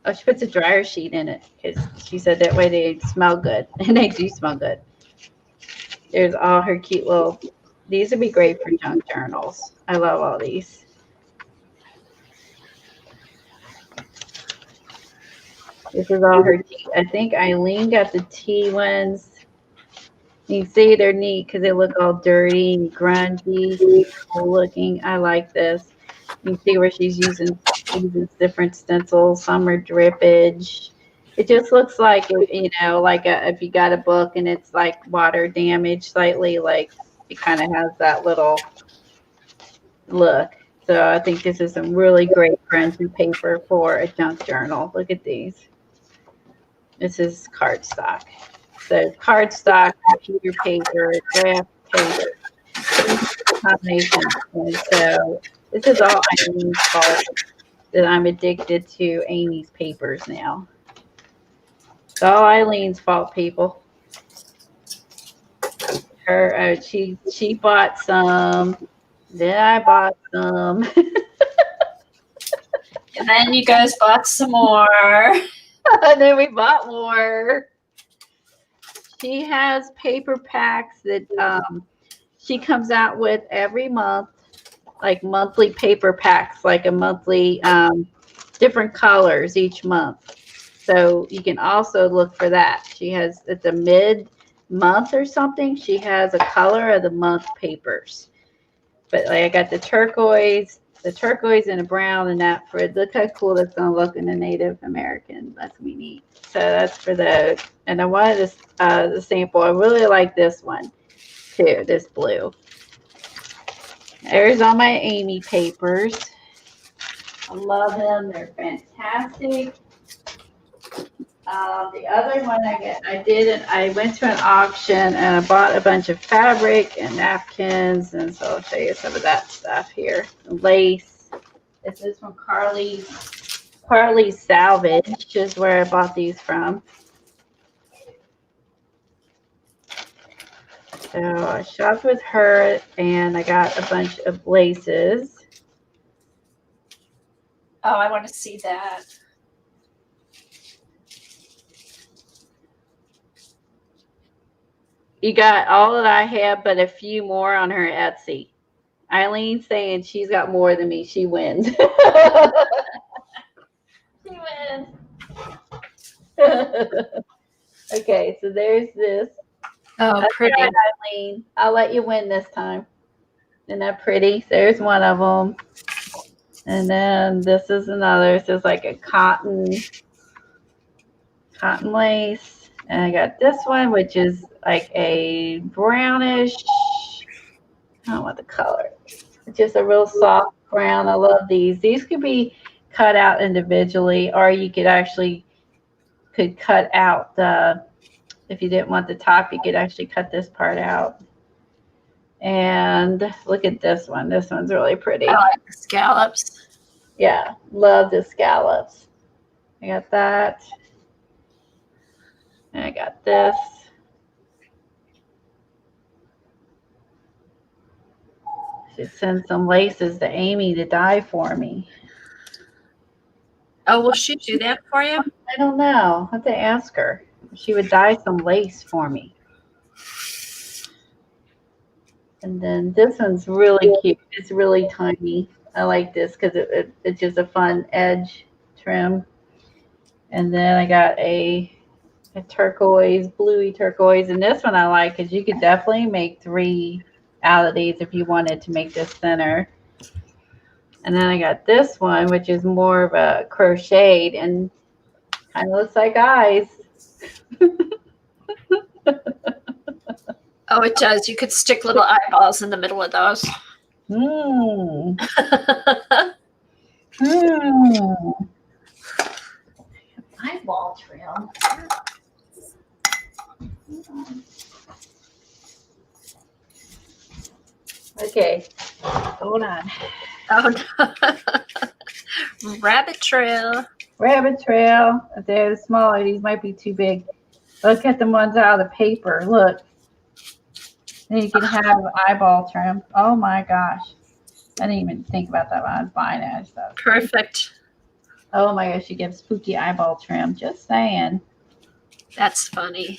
Oh, she puts a dryer sheet in it because she said that way they smell good, and they do smell good. There's all her cute little, these would be great for junk journals. I love all these. This is all her tea. I think Eileen got the tea ones. You can see they're neat because they look all dirty and grungy looking. I like this. You can see where she's using different stencils. Some are drippage. It just looks like, you know, like if you got a book and it's like water damaged slightly, like it kind of has that little look. So I think this is some really great grungy paper for a junk journal. Look at these. This is cardstock. So cardstock, computer paper, graph paper, combination. And so This is all Eileen's fault that I'm addicted to Amy's papers now. It's all Eileen's fault, people. She bought some, then I bought some. And then you guys bought some more. And then we bought more. She has paper packs that she comes out with every month, like monthly paper packs, like a monthly different colors each month. So you can also look for that. She has, it's a mid-month or something. She has a color of the month papers. But like I got the turquoise and a brown, and that for, look how cool that's gonna look in a Native American. That's gonna be neat. So that's for those. And I wanted this the sample. I really like this one too, this blue. There's all my Amy papers. I love them. They're fantastic. The other one I went to an auction and I bought a bunch of fabric and napkins, and so I'll show you some of that stuff here. Lace. This is from Carly's Salvage is where I bought these from. So I shopped with her and I got a bunch of laces. Oh, I want to see that. You got all that I have, but a few more on her Etsy. Eileen's saying she's got more than me. She wins. She wins. Okay, so there's this. Oh, That's pretty. right, Eileen. I'll let you win this time. Isn't that pretty? There's one of them. And then this is another. This is like a cotton lace. And I got this one, which is like a brownish, I don't know what the color is. It's just a real soft brown. I love these. These could be cut out individually, or you could cut out if you didn't want the top, you could actually cut this part out. And look at this one. This one's really pretty. I like the scallops. Yeah, love the scallops. I got that. And I got this. Should send some laces to Amy to dye for me. Oh, will she do that for you? I don't know. I have to ask her. She would dye some lace for me. And then this one's really cute. It's really tiny. I like this because it's just a fun edge trim. And then I got a turquoise, bluey turquoise. And this one I like because you could definitely make 3 out of these if you wanted to make this thinner. And then I got this one, which is more of a crocheted and kind of looks like eyes. Oh, it does. You could stick little eyeballs in the middle of those. Eyeball trim. Okay, hold on. Oh, no. Rabbit trail. Rabbit trail. If they're smaller, these might be too big. Look at the ones out of the paper. Look. Then you can have eyeball trim. Oh my gosh. I didn't even think about that when I was buying it. So. Perfect. Oh my gosh, you get spooky eyeball trim. Just saying. That's funny.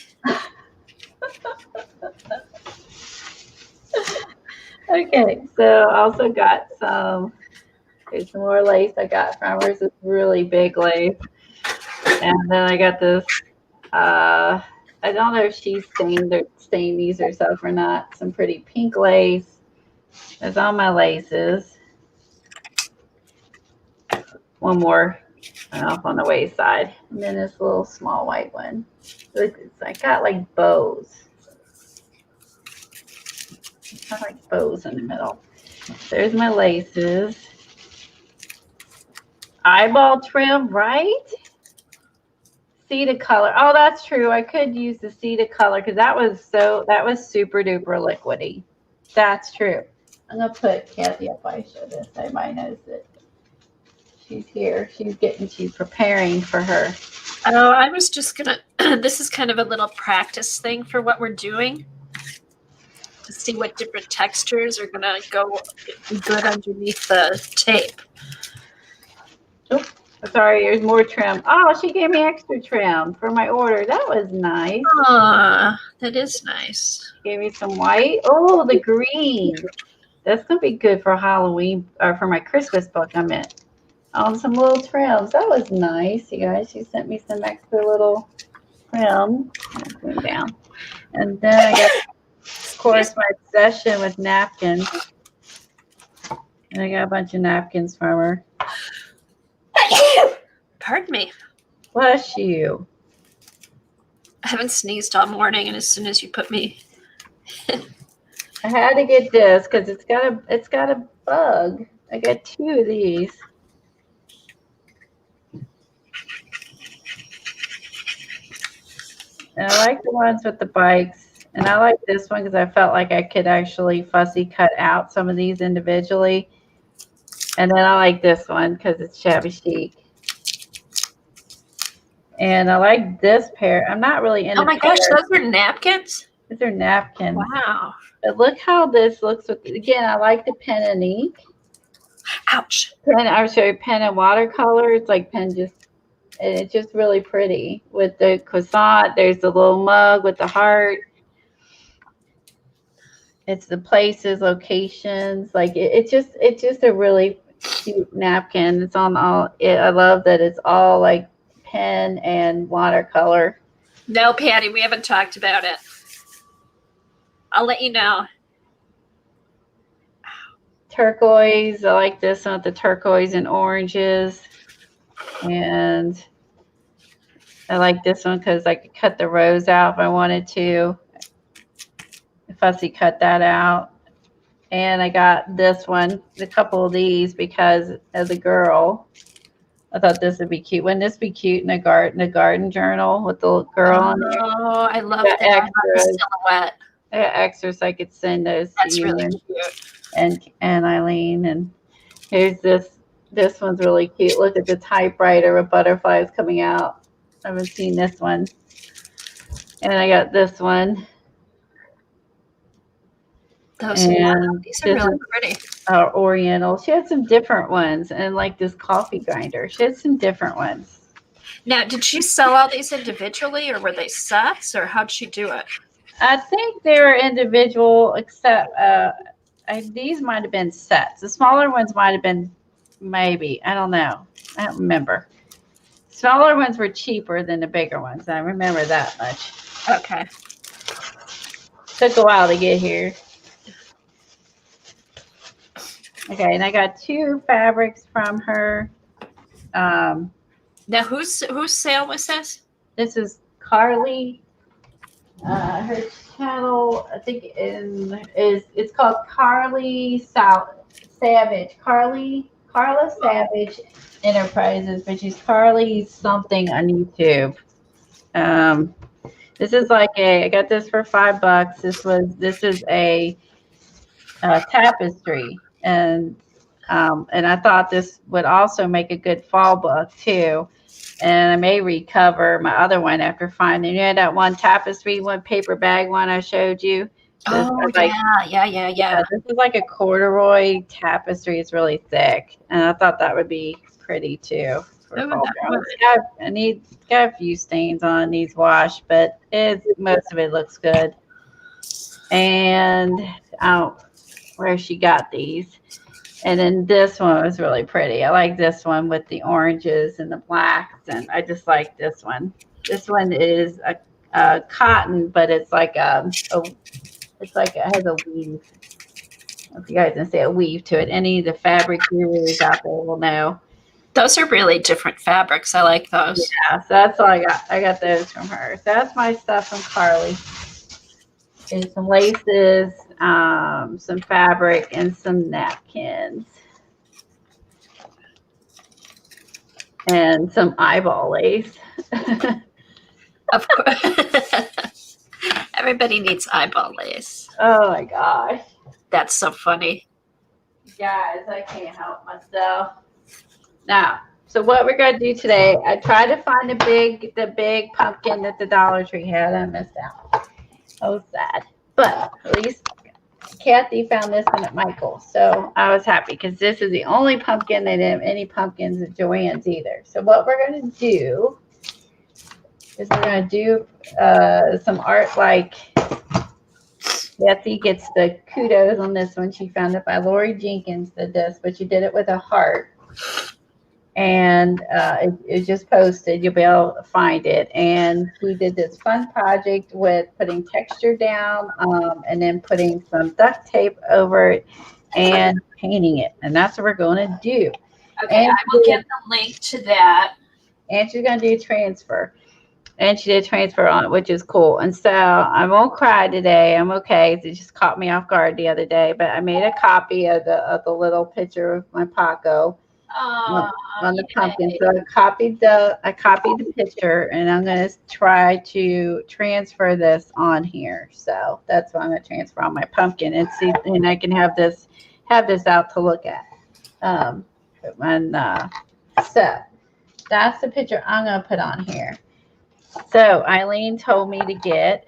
Okay, so I also got some more lace I got from her. It's this really big lace. And then I got this, I don't know if she stained these herself or not. Some pretty pink lace. There's all my laces. One more off on the waist side. And then this little small white one. I got like bows. I like bows in the middle. There's my laces. Eyeball trim, right? Cedar color. Oh, that's true. I could use the cedar color because that was super duper liquidy. That's true. I'm gonna put Kathy up. I show this. Everybody knows that she's here. She's preparing for her. Oh, I was just gonna. This is kind of a little practice thing for what we're doing to see what different textures are gonna go good underneath the tape. Sorry, there's more trim. Oh, she gave me extra trim for my order. That was nice. That is nice. Gave me some white. Oh, the green. That's gonna be good for Halloween or for my Christmas book. I meant. Some little trims. That was nice, you guys. She sent me some extra little trim. Going down. And then I got, of course, my obsession with napkins. And I got a bunch of napkins from her. Pardon me. Bless you. I haven't sneezed all morning, and as soon as you put me, I had to get this because it's got a bug. I got 2 of these. And I like the ones with the bikes. And I like this one because I felt like I could actually fussy cut out some of these individually. And then I like this one because it's shabby chic. And I like this pair. I'm not really into oh my gosh, those are napkins? These are napkins. Wow. But look how this looks. Again, I like the pen and ink. Ouch. I'll show you pen and watercolor. It's like pen just, and it's just really pretty. With the croissant, there's the little mug with the heart. It's the places, locations. Like it's just a really cute napkin. It's on all. I love that it's all like pen and watercolor. No, Patty, we haven't talked about it. I'll let you know. Turquoise. I like this one with the turquoise and oranges. And I like this one because I could cut the rose out if I wanted to. Fussy cut that out. And I got this one, a couple of these, because as a girl, I thought this would be cute. Wouldn't this be cute in a garden journal with the little girl on there? Oh, I love that. I love the silhouette. I got extras so I could send those That's to you really cute. and Eileen. And here's this. This one's really cute. Look at the typewriter with butterflies coming out. I haven't seen this one. And I got this one. These are really pretty. Oriental. She had some different ones, and like this coffee grinder. She had some different ones. Now, did she sell all these individually, or were they sets, or how'd she do it? I think they were individual, except these might have been sets. The smaller ones might have been maybe. I don't know. I don't remember. Smaller ones were cheaper than the bigger ones. I remember that much. Okay. Took a while to get here. Okay, and I got 2 fabrics from her. Now, whose sale was this? This is Carly. Her channel, I think, it's called Carly Savage. Carla Savage Enterprises, but she's Carly something on YouTube. This is like I got this for $5. This is a tapestry. And I thought this would also make a good fall book too. And I may recover my other one after finding that one tapestry, one paper bag one I showed you. Oh, yeah. This is like a corduroy tapestry. It's really thick, and I thought that would be pretty too. It's got a few stains on, needs wash, but most of it looks good. And where she got these. And then this one was really pretty. I like this one with the oranges and the blacks, and I just like this one. This one is a cotton, but it's like it has a weave. If you guys can say a weave to it. Any of the fabric gurus out there will know. Those are really different fabrics. I like those. Yeah, so that's all I got. I got those from her. So that's my stuff from Carly. And some laces, some fabric, and some napkins. And some eyeball lace. Of course. Everybody needs eyeball lace. Oh my gosh. That's so funny. Guys, I can't help myself. Now, so what we're gonna do today, I tried to find the big pumpkin that the Dollar Tree had. I missed out. Oh, sad. But at least Kathy found this one at Michael's. So I was happy because this is the only pumpkin. They didn't have any pumpkins at Joann's either. So what we're gonna do is we're gonna do some art like Kathy gets the kudos on this one. She found it by Lori Jenkins did this, but she did it with a heart. And it just posted. You'll be able to find it. And we did this fun project with putting texture down and then putting some duct tape over it and painting it. And that's what we're going to do. Okay, and I will get the link to that. And she's going to do transfer. And she did transfer on it, which is cool. And so I won't cry today. I'm okay. It just caught me off guard the other day. But I made a copy of the little picture of my Paco on the pumpkin. So I copied the picture, and I'm going to try to transfer this on here. So that's what I'm going to transfer on my pumpkin and see, and I can have this out to look at. So that's the picture I'm going to put on here. So Eileen told me to get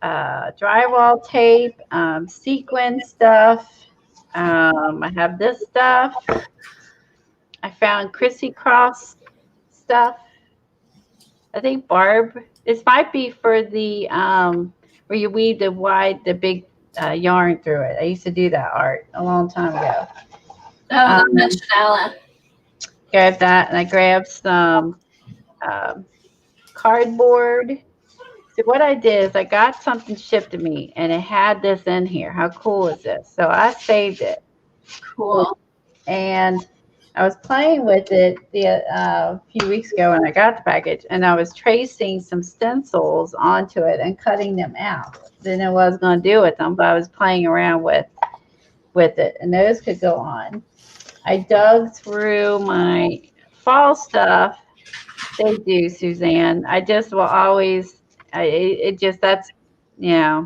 drywall tape, sequin stuff. I have this stuff. I found Chrissy Cross stuff. I think Barb. This might be for the where you weave the big yarn through it. I used to do that art a long time ago. Oh, that's Chanel. Grabbed that, and I grabbed some cardboard. So what I did is I got something shipped to me, and it had this in here. How cool is this? So I saved it. Cool. And I was playing with it a few weeks ago when I got the package, and I was tracing some stencils onto it and cutting them out. Didn't know what I was going to do with them, but I was playing around with it, and those could go on. I dug through my fall stuff. They do, Suzanne. I just will always, that's, yeah.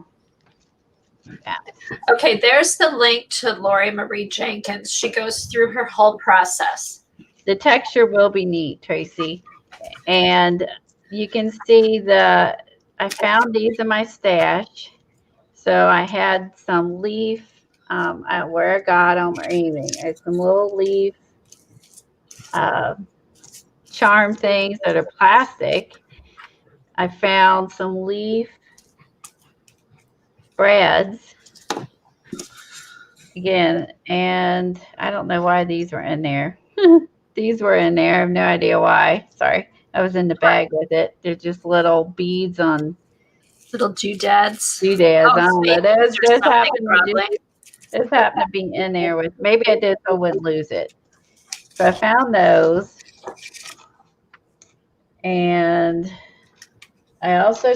Okay, there's the link to Lori Marie Jenkins. She goes through her whole process. The texture will be neat, Tracy. And you can see I found these in my stash. So I had some leaf, where I got them or anything. I had some little leaf charm things that are plastic. I found some leaf spreads again, and I don't know why these were in there. These were in there. I have no idea why. Sorry, I was in the bag with it. They're just little beads on little doodads. Doodads. Oh, I don't know. Those happened to be in there with. Maybe I did so I wouldn't lose it. So I found those, and I also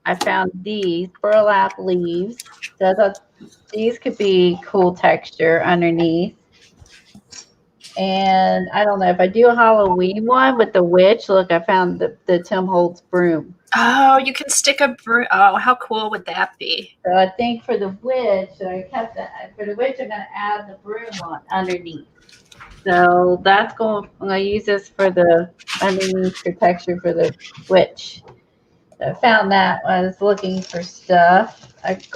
I found these burlap leaves. So I thought these could be cool texture underneath. And I don't know if I do a Halloween one with the witch. Look, I found the Tim Holtz broom. Oh, you can stick a broom. Oh, how cool would that be? So I think for the witch, I kept that. For the witch, I'm going to add the broom on underneath. So I'm going to use this for the underneath for texture for the witch. So I found that when I was looking for stuff. Well, they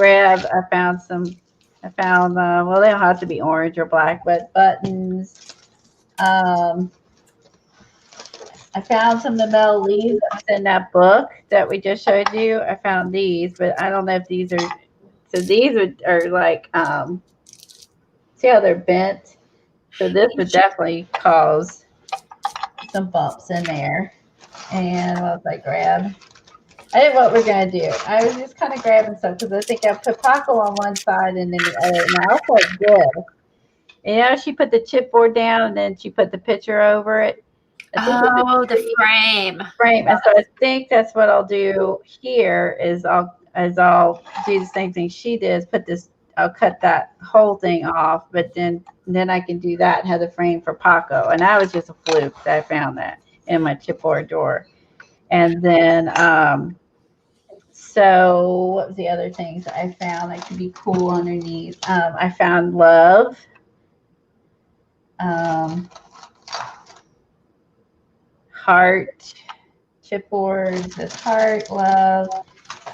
don't have to be orange or black, but buttons. I found some of the metal leaves that was in that book that we just showed you. I found these, but I don't know if these are, so these are like, see how they're bent? So this would definitely cause some bumps in there. And what else I grabbed? I didn't know what we're going to do. I was just kind of grabbing stuff because I think I put Paco on one side and then the other. And I also did. You know, she put the chipboard down and then she put the picture over it. The frame. And so I think that's what I'll do here is I'll do the same thing she did. I'll cut that whole thing off, but then I can do that and have the frame for Paco. And that was just a fluke that I found that in my chipboard drawer. And then, so what was the other things I found that could be cool underneath? I found love Heart chipboard, says heart, love.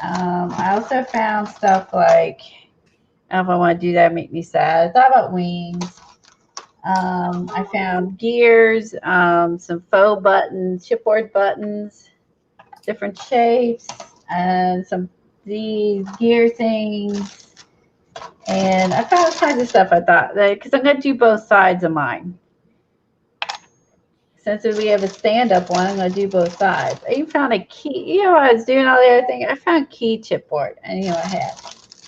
I also found stuff like, I don't know if I want to do that, make me sad. I thought about wings. I found gears, some faux buttons, chipboard buttons, different shapes, and some these gear things. And I found all kinds of stuff I thought, because I'm going to do both sides of mine. Since we have a stand-up one, I'm going to do both sides. I even found a key. You know, I was doing all the other things. I found key chipboard. I knew I had.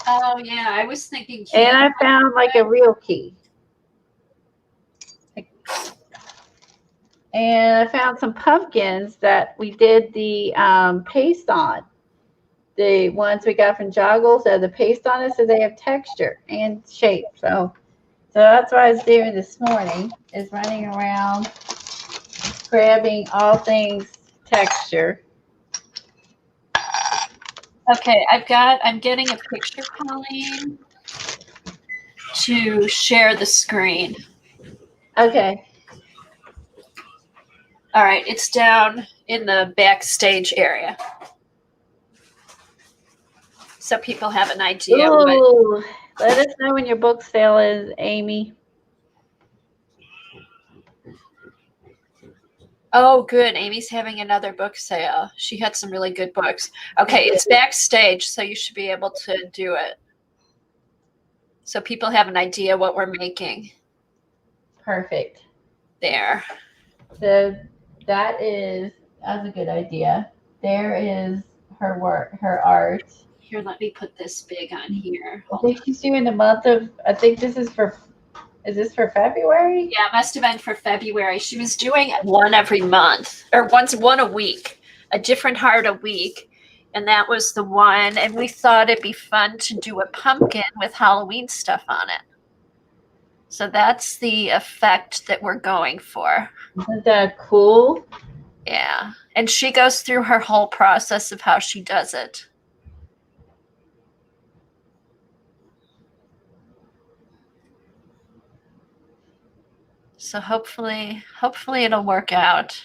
Oh, yeah. I was thinking. And I found like a real key. And I found some pumpkins that we did the paste on. The ones we got from Joggles have the paste on it, so they have texture and shape. So that's what I was doing this morning, is running around grabbing all things texture. Okay, I'm getting a picture, Colleen, to share the screen. Okay. All right, it's down in the backstage area. So people have an idea. Ooh, let us know when your book sale is, Amy. Oh, good. Amy's having another book sale. She had some really good books. Okay, it's backstage, so you should be able to do it. So people have an idea what we're making. Perfect. There. So that's a good idea. There is her work, her art. Here, let me put this big on here. I think she's doing the month of, I think this is for, is this for February? Yeah, it must have been for February. She was doing one every month, or one a week, a different heart a week. And that was the one. And we thought it'd be fun to do a pumpkin with Halloween stuff on it. So that's the effect that we're going for. Isn't that cool? Yeah. And she goes through her whole process of how she does it. So hopefully it'll work out.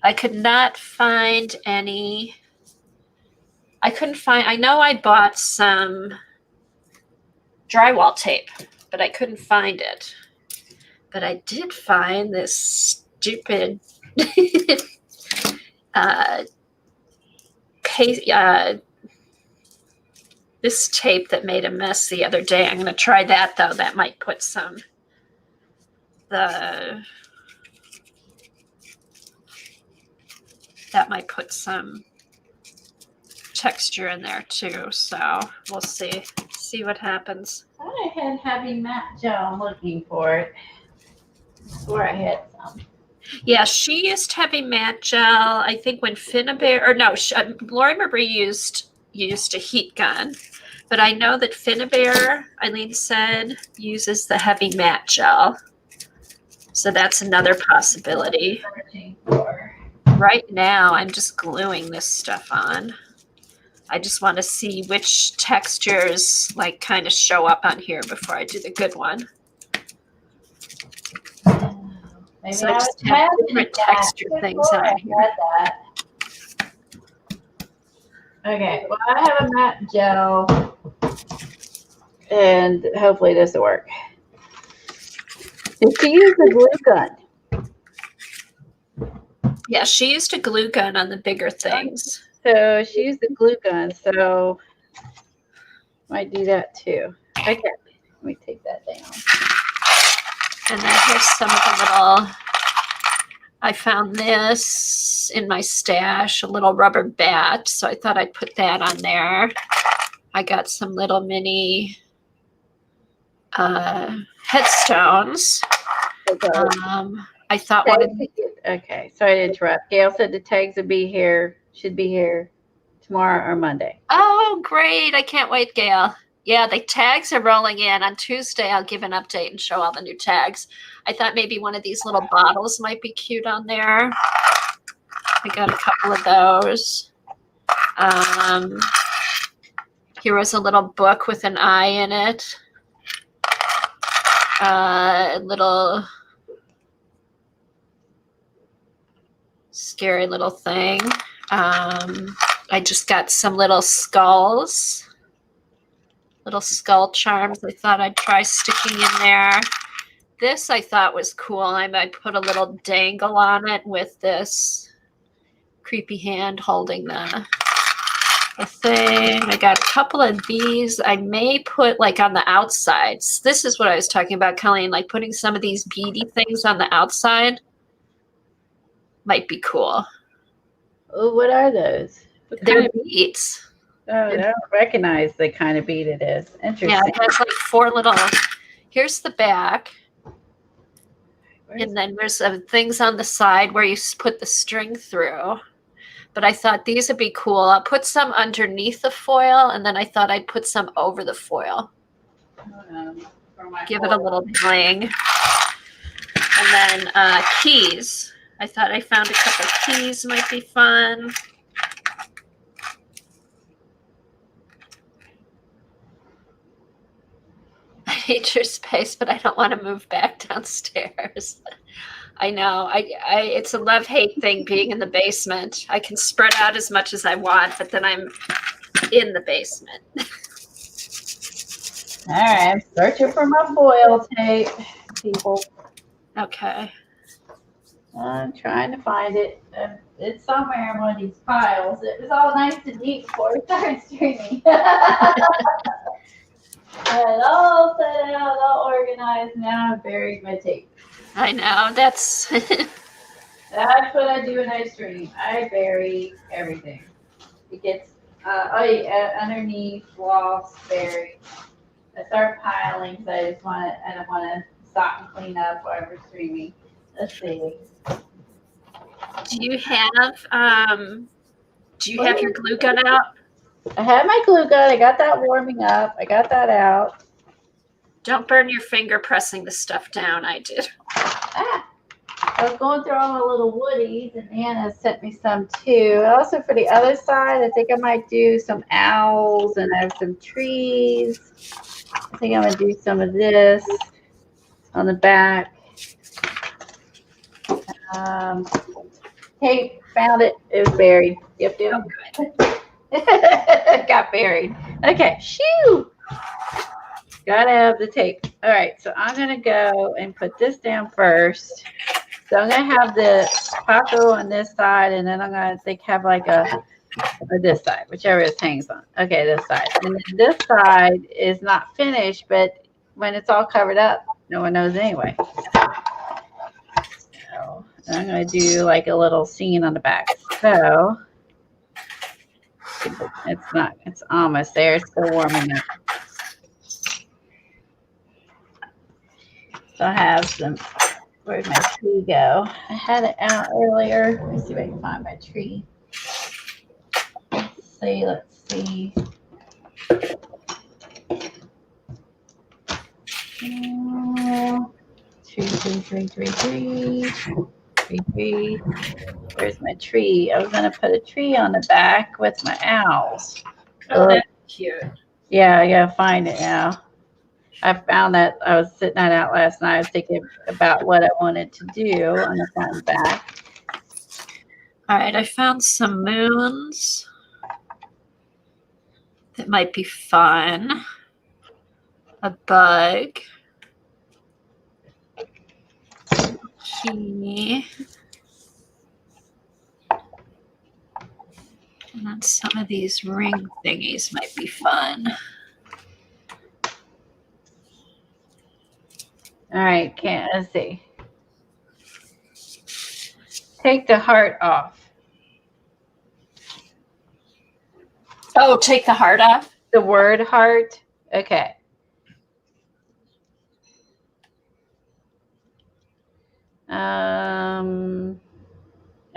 I could not find any. I know I bought some drywall tape, but I couldn't find it. But I did find this stupid this tape that made a mess the other day. I'm going to try that, though. That might put some texture in there too. So we'll see what happens. I thought I had heavy matte gel. I'm looking for it. I swore I had some. Yeah, she used heavy matte gel. I think when Lori Marie used a heat gun, but I know that Finnabair, Eileen said, uses the heavy matte gel. So that's another possibility. Right now, I'm just gluing this stuff on. I just want to see which textures like kind of show up on here before I do the good one. Maybe So I just have different texture things on here. Okay, well, I have a matte gel, and hopefully this will work. Did she use a glue gun? Yeah, she used a glue gun on the bigger things. So she used the glue gun, so might do that too. Okay, let me take that down. And then here's some of the little, I found this in my stash, a little rubber bat, so I thought I'd put that on there. I got some little mini headstones. I thought okay, sorry to interrupt. Gail said the tags should be here tomorrow or Monday. Oh, great. I can't wait, Gail. Yeah, the tags are rolling in. On Tuesday, I'll give an update and show all the new tags. I thought maybe one of these little bottles might be cute on there. I got a couple of those. Here was a little book with an eye in it. little scary little thing. I just got some little skulls, little skull charms I thought I'd try sticking in there. This I thought was cool. I might put a little dangle on it with this creepy hand holding the thing. I got a couple of these. I may put like on the outsides. This is what I was talking about, Colleen, like putting some of these beady things on the outside might be cool. Oh, what are those? What They're kind of, beads. oh, I don't recognize the kind of bead it is. Interesting. Yeah, it has like 4 little. Here's the back. Where's- And then there's things on the side where you put the string through. But I thought these would be cool. I'll put some underneath the foil, and then I thought I'd put some over the foil. for my Give it a little bling. And then keys. I thought I found a couple keys might be fun. I hate your space, but I don't want to move back downstairs. I know. It's a love-hate thing being in the basement. I can spread out as much as I want, but then I'm in the basement. All right, I'm searching for my foil tape, people. Okay. I'm trying to find it. It's somewhere in one of these piles. It was all nice and neat before we started streaming. And all set out, all organized. Now I've buried my tape. I know. That's That's what I do when I stream. I bury everything. It gets underneath, lost, buried. I start piling because I don't want to stop and clean up while we're streaming. Let's see. do you have your glue gun out? I have my glue gun. I got that warming up. I got that out. Don't burn your finger pressing the stuff down. I did. Ah, I was going through all my little woodies, and Anna sent me some too. Also for the other side, I think I might do some owls, and I have some trees. I think I'm gonna do some of this on the back. Hey, found it. It was buried. Yep. Oh, good. It got buried. Okay, shoo. Gotta have the tape. All right, so I'm gonna go and put this down first. So I'm gonna have the Paco on this side, and then I'm gonna have like or this side, whichever it hangs on. Okay, this side. And then this side is not finished, but when it's all covered up, no one knows anyway. So I'm gonna do like a little scene on the back. So it's almost there. It's still warming up. So I have some, where'd my tree go? I had it out earlier. Let me see if I can find my tree. Let's see. Tree. Where's my tree? I was gonna put a tree on the back with my owls. Oh, that's cute. Yeah, I gotta find it now. I found that I was sitting that out last night. I was thinking about what I wanted to do on the front and back. All right, I found some moons that might be fun. A bug. Key. And then some of these ring thingies might be fun. All right, let's see. Take the heart off. Oh, take the heart off? The word heart. Okay.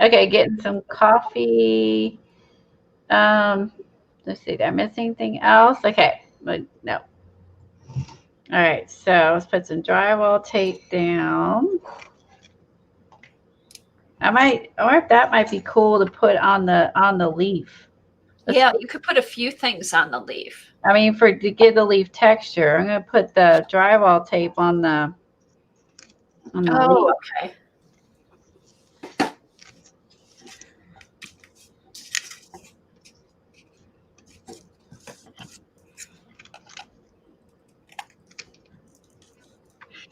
Okay, getting some coffee. Let's see, did I miss anything else? Okay, but no. All right, so let's put some drywall tape down. I wonder if that might be cool to put on the leaf. Yeah, you could put a few things on the leaf. I mean, to get the leaf texture, I'm gonna put the drywall tape on the leaf. Oh, okay.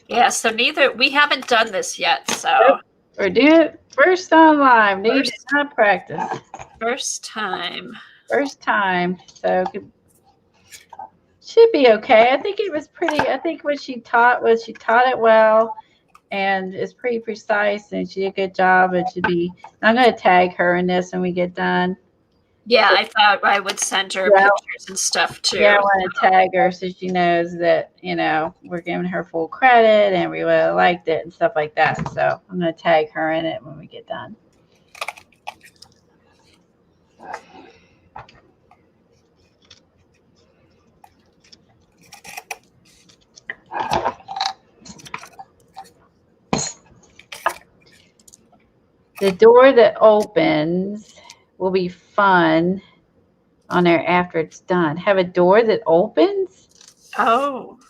Yeah, so we haven't done this yet, so. We're doing it first time live. Need First- not practice. First time. First time. So should be okay. I think it was pretty. I think what she taught it well, and it's pretty precise, and she did a good job. It should be. I'm going to tag her in this when we get done. Yeah, I thought I would send her Yeah. pictures and stuff too. Yeah, I want to tag her so she knows that, we're giving her full credit and we really liked it and stuff like that. So I'm going to tag her in it when we get done. The door that opens will be fun on there after it's done. Have a door that opens? Oh.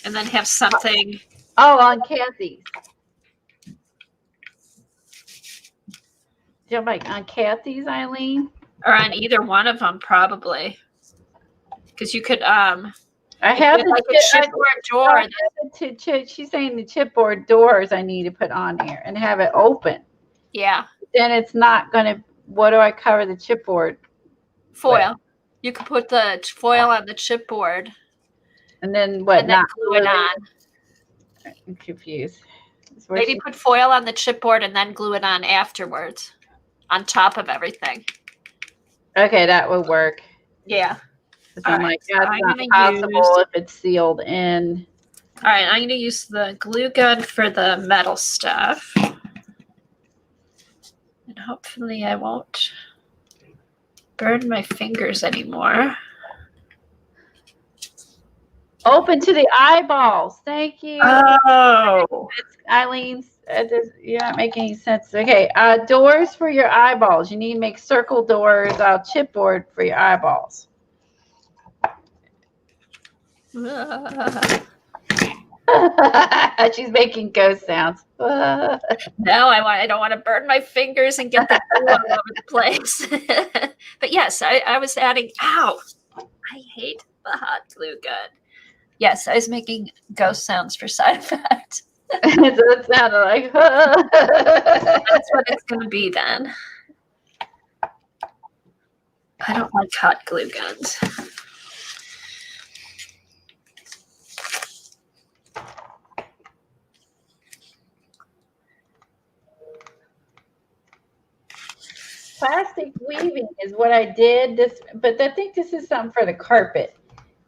And then have something. Oh, on Kathy's. You know, like on Kathy's, Eileen? Or on either one of them, probably. Because you could, I have like a chipboard door. She's saying the chipboard doors I need to put on here and have it open. Yeah. Then it's not going to, what do I cover the chipboard? Foil. You could put the foil on the chipboard. And then what? And then glue it on. I'm confused. Maybe put foil on the chipboard and then glue it on afterwards. On top of everything. Okay, that would work. Yeah. I'm like, that's not possible if it's sealed in. All right, I'm going to use the glue gun for the metal stuff. And hopefully I won't burn my fingers anymore. Open to the eyeballs. Thank you. Oh. Eileen's, you're not making any sense. Okay, doors for your eyeballs. You need to make circle doors out of chipboard for your eyeballs. She's making ghost sounds. No, I don't want to burn my fingers and get the glue all over the place. But yes, I was adding. Ow! I hate the hot glue gun. Yes, I was making ghost sounds for side effect. So it sounded like. That's what it's going to be then. I don't like hot glue guns. Plastic weaving is what I did. But I think this is something for the carpet.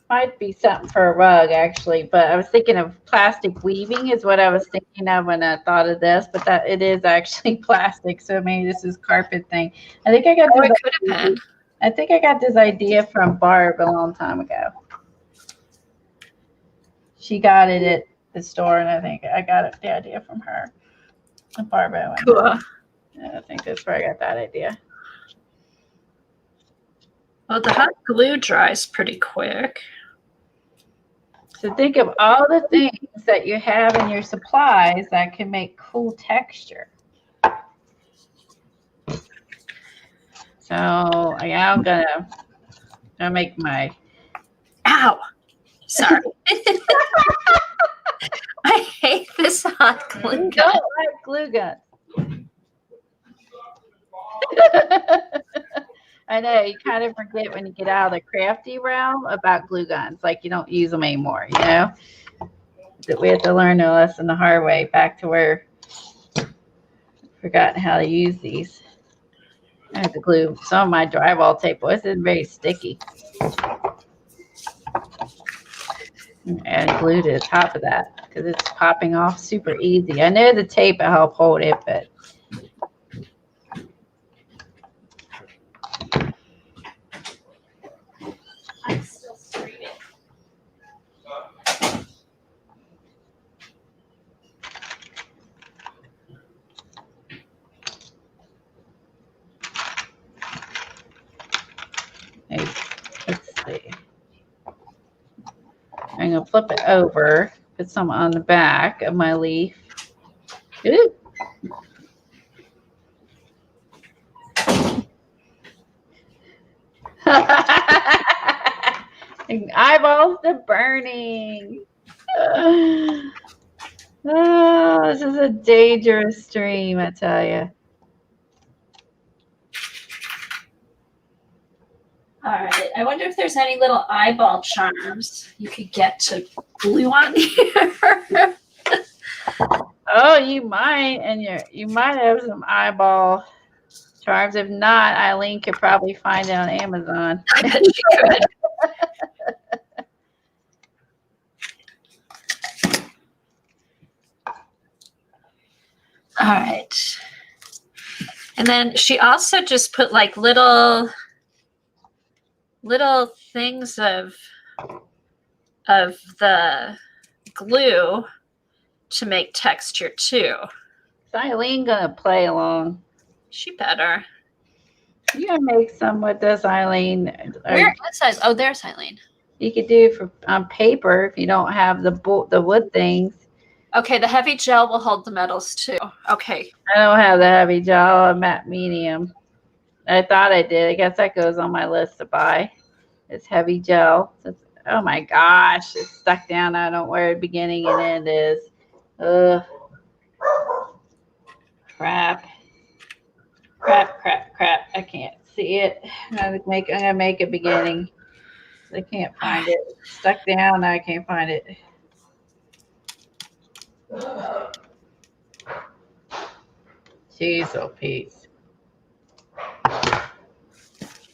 Might be something for a rug, actually. But I was thinking of plastic weaving is what I was thinking of when I thought of this. But that it is actually plastic, so maybe this is carpet thing. I think I got. Oh, it could have been. I think I got this idea from Barb a long time ago. She got it at the store, and I think I got the idea from her. Barbara. Cool. I think that's where I got that idea. Well, the hot glue dries pretty quick. So think of all the things that you have in your supplies that can make cool texture. So I'm gonna make my. Ow! Sorry. I hate this hot glue gun. I don't like glue guns. I know, you kind of forget when you get out of the crafty realm about glue guns. Like you don't use them anymore, That we have to learn a lesson the hard way back to where I've forgotten how to use these. I have to glue some of my drywall tape. Well, this isn't very sticky. Add glue to the top of that because it's popping off super easy. I know the tape will help hold it, but I'm still screaming. let's see. gonna flip it over, put some on the back of my leaf. Ooh. Eyeballs to burning. Oh, this is a dangerous stream, I tell you. All right. I wonder if there's any little eyeball charms you could get to glue on here. Oh, you might, and you might have some eyeball charms. If not, Eileen could probably find it on Amazon. I bet she could. All right. And then she also just put like little things of the glue to make texture too. Is Eileen gonna play along? She better. You gonna make some with this, Eileen? Where is Oh, there's Eileen. You could do for on paper if you don't have the wood things. Okay, the heavy gel will hold the metals too. Okay. I don't have the heavy gel. I'm matte medium. I thought I did. I guess that goes on my list to buy. It's heavy gel. Oh my gosh, it's stuck down. I don't know where the beginning and end is. Ugh. Crap. I can't see it. I'm gonna make a beginning. I can't find it. It's stuck down. I can't find it. Jeez, oh Pete.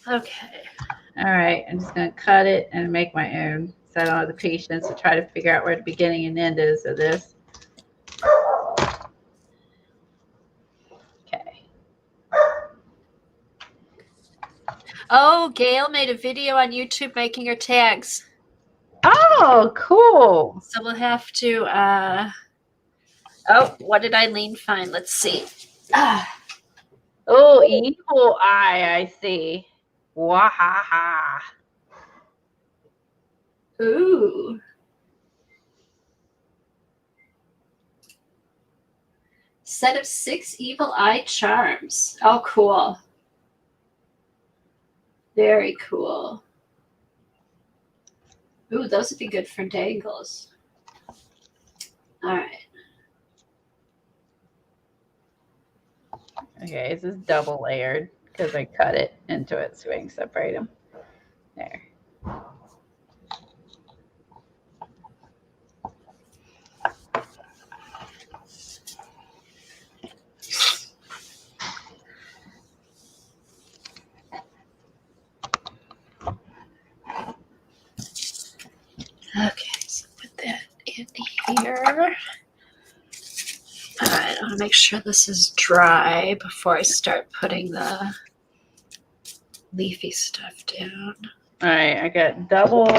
Okay. All right, I'm just gonna cut it and make my own. So I don't have the patience to try to figure out where the beginning and end is of this. Okay. Oh, Gail made a video on YouTube making her tags. Oh, cool. So we'll have to oh, what did Eileen find? Let's see. Oh, evil eye, I see. Wahaha. Ooh. Set of 6 evil eye charms. Oh, cool. Very cool. Ooh, those would be good for dangles. All right. Okay, this is double layered because I cut it into it so I can separate them. There. Okay, so put that in here. All right, I want to make sure this is dry before I start putting the leafy stuff down. All right, I got double.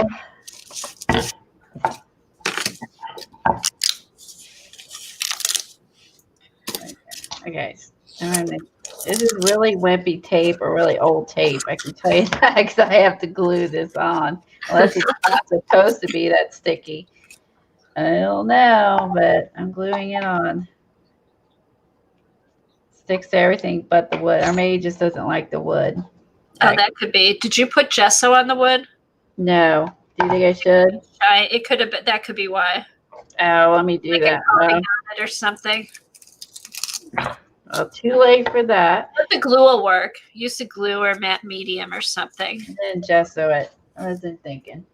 Okay, this is really wimpy tape or really old tape. I can tell you that because I have to glue this on. Unless it's not supposed to be that sticky. I don't know, but I'm gluing it on. Sticks to everything but the wood. Or maybe it just doesn't like the wood. Oh, that could be. Did you put gesso on the wood? No. Do you think I should? It could have been. That could be why. Oh, let me do Like that. on it or something. Well, too late for that. But the glue will work. Use the glue or matte medium or something. And then gesso it. I wasn't thinking.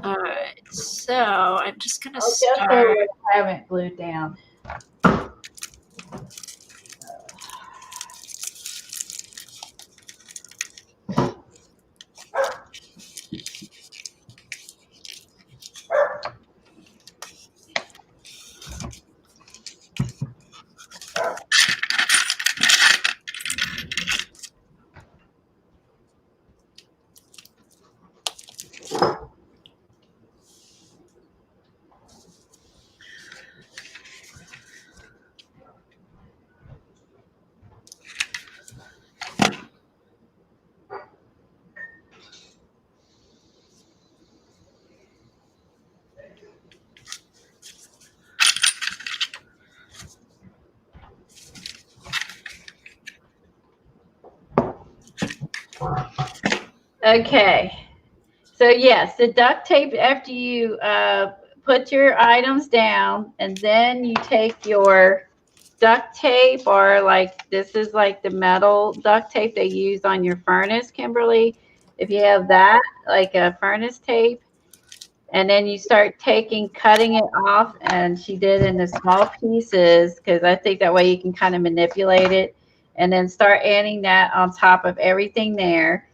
All right. So I'm just gonna Gesso start. what I haven't glued down. Okay. So yes, the duct tape after you put your items down, and then you take your duct tape, or like this is like the metal duct tape they use on your furnace, Kimberly. If you have that, like a furnace tape, and then you start cutting it off, and she did in the small pieces because I think that way you can kind of manipulate it, and then start adding that on top of everything there.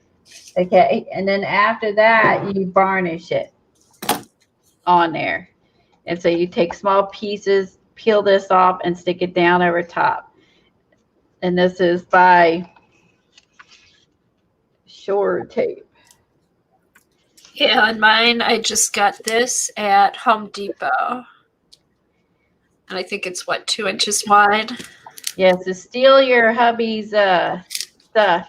Okay, and then after that, you varnish it on there. And so you take small pieces, peel this off, and stick it down over top. And this is by Shore Tape. Yeah, on mine, I just got this at Home Depot. And I think it's, 2 inches wide? Yeah, so steal your hubby's stuff.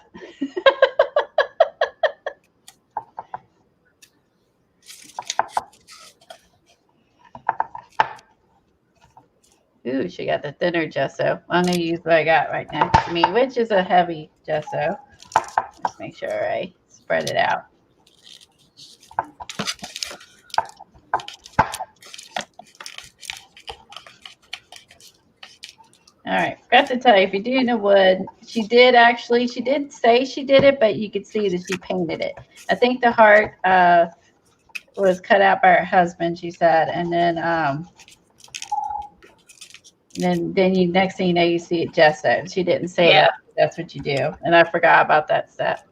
Ooh, she got the thinner gesso. I'm going to use what I got right next to me, which is a heavy gesso. Let's make sure I spread it out. All right, forgot to tell you, if you're doing the wood, she did say she did it, but you could see that she painted it. I think the heart was cut out by her husband, she said, and then you next thing you know, you see it gesso. She didn't say that. That's what you do, and I forgot about that step.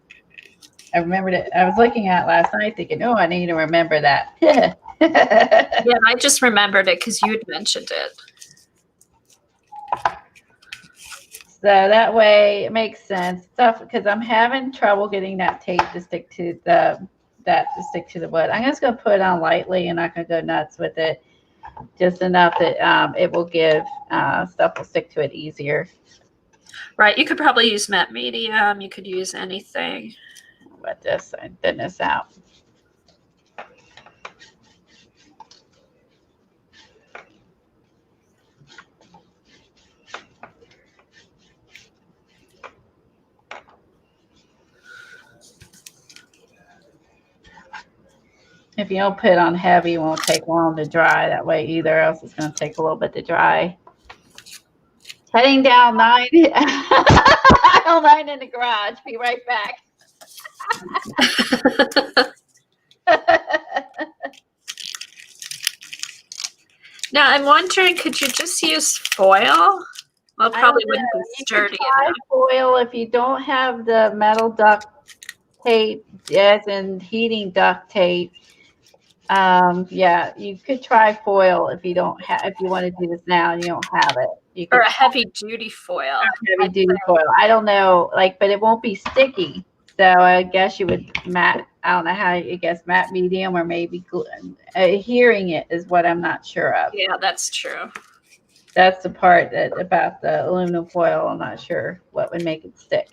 I remembered it. I was looking at it last night, thinking, "Oh, I need to remember that." Yeah, I just remembered it because you had mentioned it. So that way it makes sense. Stuff because I'm having trouble getting that tape to stick to the wood. I'm just gonna put it on lightly and not gonna go nuts with it. Just enough that it will give stuff will stick to it easier. Right. You could probably use matte medium. You could use anything. But this, I thin this out. If you don't put it on heavy, it won't take long to dry. That way either, else it's going to take a little bit to dry. Heading down 9. Aisle 9 in the garage. Be right back. Now, I'm wondering, could you just use foil? Well, probably wouldn't be sturdy enough. Foil if you don't have the metal duct tape, as in heating duct tape. Yeah, you could try foil if you don't have. If you want to do this now and you don't have it, you could. Or a heavy duty foil. Heavy duty foil. I don't know, but it won't be sticky. So I guess you would matte. I don't know how. I guess matte medium or maybe hearing it is what I'm not sure of. Yeah, that's true. That's the part about the aluminum foil. I'm not sure what would make it stick.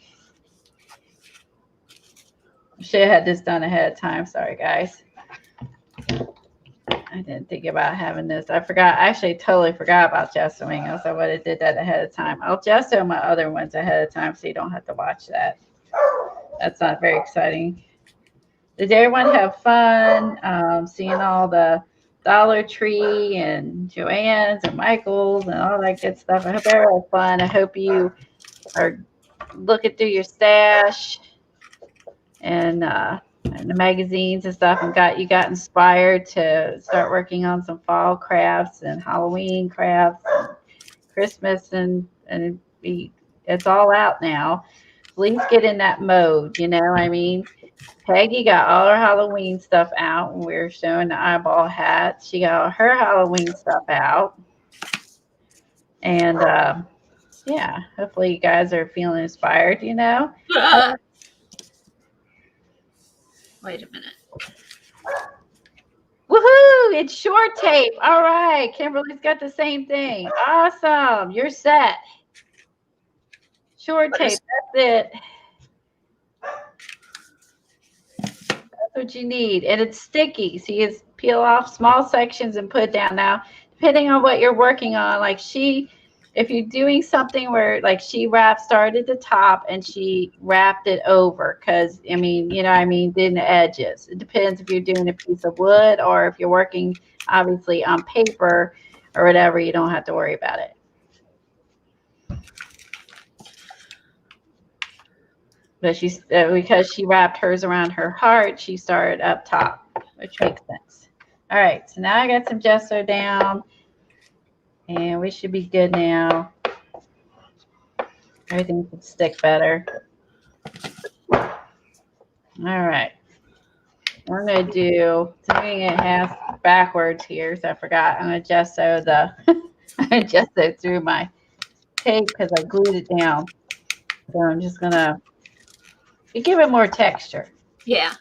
Should have had this done ahead of time. Sorry, guys. I didn't think about having this. I forgot. I actually totally forgot about gessoing. Else I would have did that ahead of time. I'll gesso my other ones ahead of time so you don't have to watch that. That's not very exciting. Did everyone have fun seeing all the Dollar Tree and Joann's and Michael's and all that good stuff? I hope everyone had fun. I hope you are looking through your stash and the magazines and stuff, and got inspired to start working on some fall crafts and Halloween crafts and Christmas, and it's all out now. Please get in that mode, I mean, Peggy got all her Halloween stuff out when we were showing the eyeball hat. She got all her Halloween stuff out. And yeah, hopefully you guys are feeling inspired, Wait a minute. Woohoo! It's short tape. All right. Kimberly's got the same thing. Awesome. You're set. Short tape. That's it. That's what you need. And it's sticky. So you peel off small sections and put it down. Now, depending on what you're working on, like she if you're doing something where like she started at the top and she wrapped it over, because I mean, you know, I mean, then the edges. It depends if you're doing a piece of wood or if you're working obviously on paper or whatever, you don't have to worry about it. But she's because she wrapped hers around her heart, she started up top, which makes sense. All right, so now I got some gesso down, and we should be good now. Everything should stick better. All right. We're going to do, doing it half backwards here, so I forgot. I'm going to gesso gesso through my tape because I glued it down. So I'm just going to give it more texture. Yeah.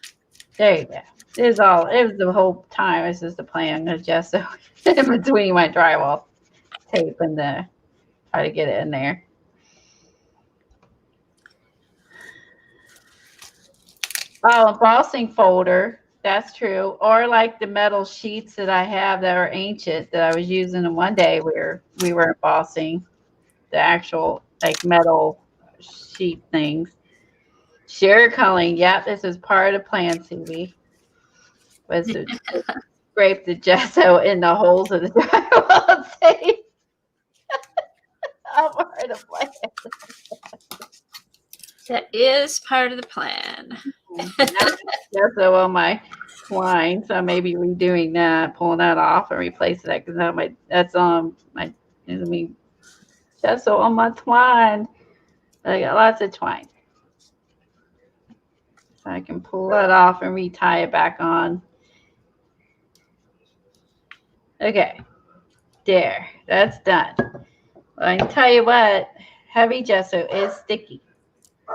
There you go. It was the whole time. This is the plan. I'm going to gesso in between my drywall tape and try to get it in there. Oh, embossing folder. That's true. Or like the metal sheets that I have that are ancient that I was using in one day where we were embossing the actual like metal sheet things. Share culling. Yep, this is part of the plan, Susie. Was to scrape the gesso in the holes of the drywall tape. I'm part of the plan. That is part of the plan. Gesso on my twine, so I may be redoing that, pulling that off and replacing that because that's on my, I mean, gesso on my twine. I got lots of twine. So I can pull that off and retie it back on. Okay, there, that's done. Well, I can tell you what, heavy gesso is sticky.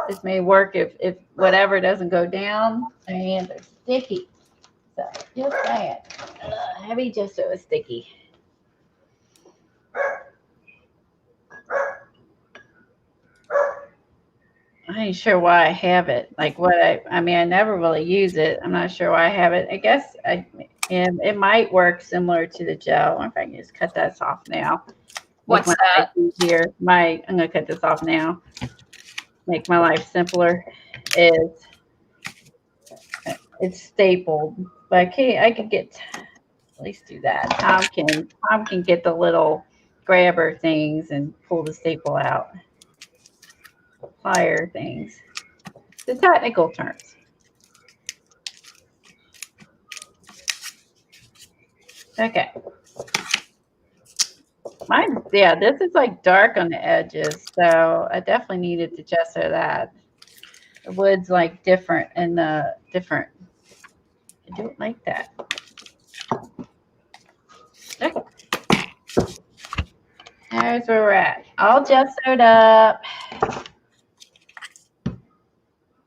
This may work if whatever doesn't go down. My hands are sticky. So just saying, heavy gesso is sticky. I ain't sure why I have it. Like I mean, I never really use it. I'm not sure why I have it. I guess it might work similar to the gel. I wonder if I can just cut this off now. What's that? Here, I'm gonna cut this off now. Make my life simpler. It's stapled, but I can get at least do that. Tom can get the little grabber things and pull the staple out. Plier things. The technical terms. Okay. This is like dark on the edges, so I definitely needed to gesso that. The wood's like different and different. I don't like that. Okay. There's where we're at. All gessoed up.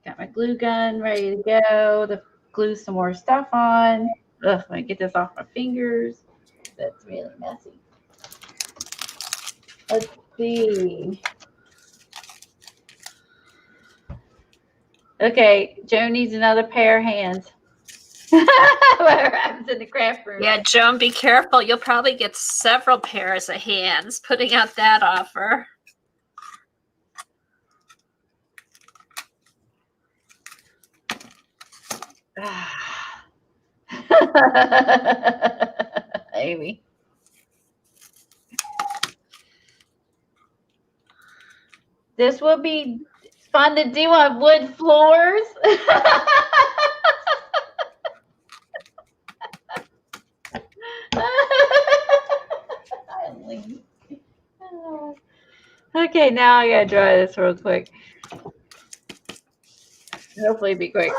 Got my glue gun ready to go to glue some more stuff on. Ugh, let me get this off my fingers. That's really messy. Let's see. Okay, Joan needs another pair of hands. Whatever happens in the craft room. Yeah, Joan, be careful. You'll probably get several pairs of hands putting out that offer. Amy. This will be fun to do on wood floors. Okay, now I gotta dry this real quick. Hopefully be quick.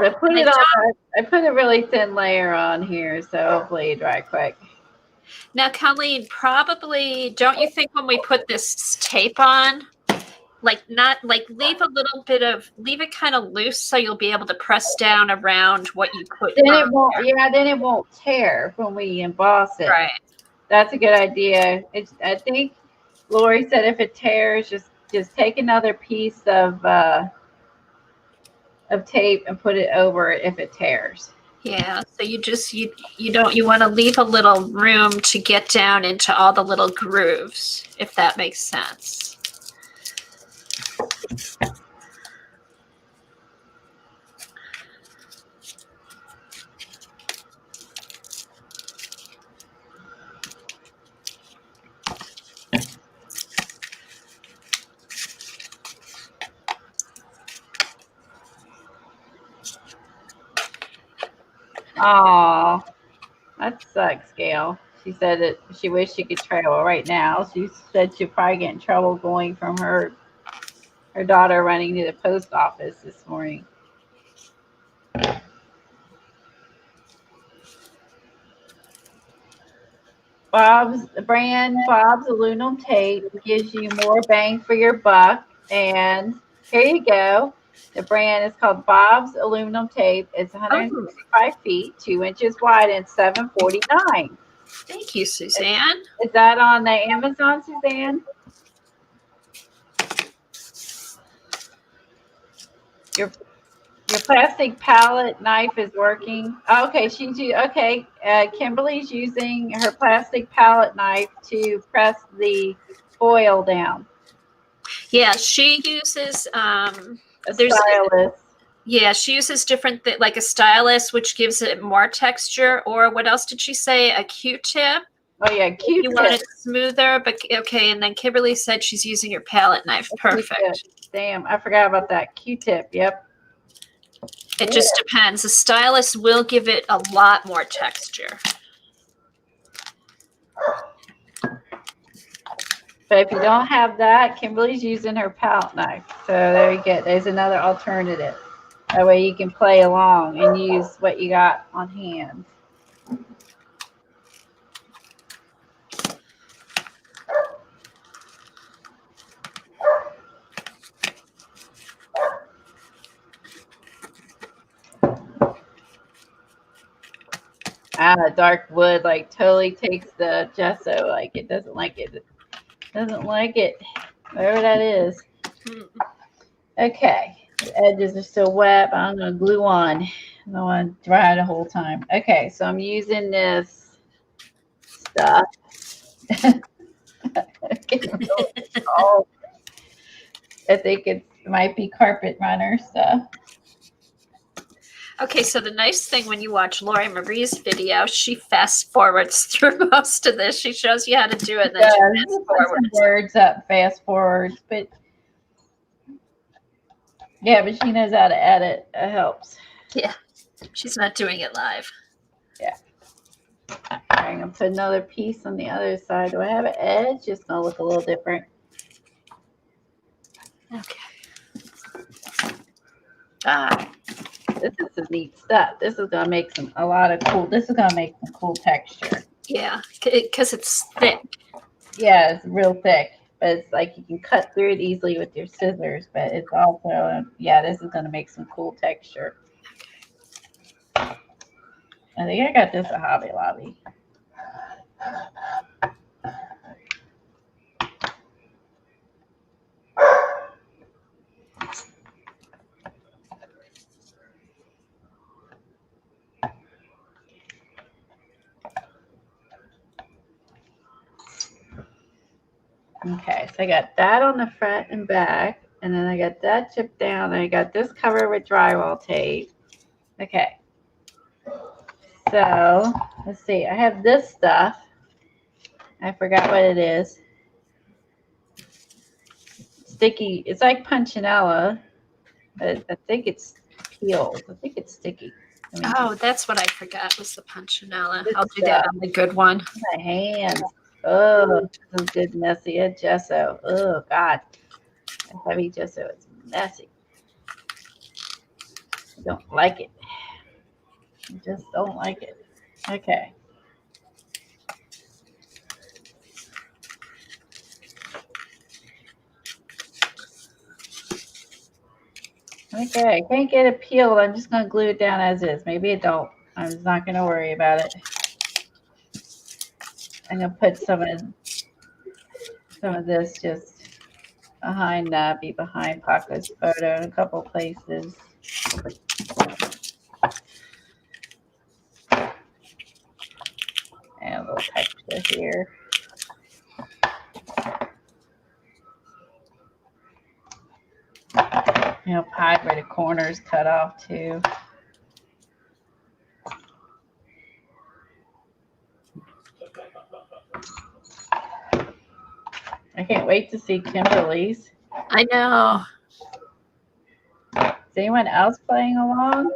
I put a really thin layer on here, so hopefully it dry quick. Now, Colleen, probably, don't you think when we put this tape on, leave it kind of loose so you'll be able to press down around what you put Then on it won't, there. yeah, then it won't tear when we emboss it. Right. That's a good idea. I think Lori said if it tears, just take another piece of tape and put it over it if it tears. Yeah, so you want to leave a little room to get down into all the little grooves, if that makes sense. Aw, that sucks, Gail. She said that she wished she could travel right now. She said she'd probably get in trouble going from her daughter running to the post office this morning. Bob's aluminum tape gives you more bang for your buck. And here you go. The brand is called Bob's Aluminum Tape. It's 165 feet, 2 inches wide, and $7.49. Thank you, Suzanne. Is that on the Amazon, Suzanne? Your plastic palette knife is working. Oh, okay, Kimberly's using her plastic palette knife to press the foil down. Yeah, she uses A stylus. Yeah, she uses different like a stylus, which gives it more texture. Or what else did she say? A Q-tip. Oh yeah, Q-tip. You want it smoother, but okay. And then Kimberly said she's using your palette knife. Perfect. Q-tip. Damn, I forgot about that Q-tip. Yep. It just depends. The stylus will give it a lot more texture. But if you don't have that, Kimberly's using her palette knife. So there you go. There's another alternative. That way you can play along and use what you got on hand. Dark wood like totally takes the gesso. Like it doesn't like it. Doesn't like it. Whatever that is. Okay. The edges are still wet, but I'm going to glue on. I don't want to dry the whole time. Okay, so I'm using this stuff. I think it might be carpet runner stuff. Okay, so the nice thing when you watch Lori Marie's video, she fast forwards through most of this. She shows you how to do it, and then she fast forwards. Words up, fast forwards, but yeah, but she knows how to edit. It helps. Yeah, she's not doing it live. Yeah. I'm gonna put another piece on the other side. Do I have an edge? It's gonna look a little different. Okay. This is some neat stuff. This is gonna make a lot of cool. This is gonna make some cool texture. Yeah, because it's thick. Yeah, it's real thick, but it's like you can cut through it easily with your scissors. But it's also, yeah, this is gonna make some cool texture. I think I got this at Hobby Lobby. Okay, so I got that on the front and back, and then I got that chipped down, and I got this covered with drywall tape. Okay, so let's see. I have this stuff. I forgot what it is. Sticky. It's like Punchinella, but I think it's peeled. I think it's sticky. Oh, that's what I forgot was the Punchinella. I'll do that on the good one. My hands. Oh, this is good messy. Gesso. Oh, God. Heavy gesso. It's messy. I don't like it. I just don't like it. Okay. Okay, I can't get it peeled. I'm just going to glue it down as is. Maybe it don't. I'm just not going to worry about it. I'm going to put some of this just behind Paco's photo in a couple places. So here. Help hide where the corners cut off too. I can't wait to see Kimberly's. I know. Is anyone else playing along?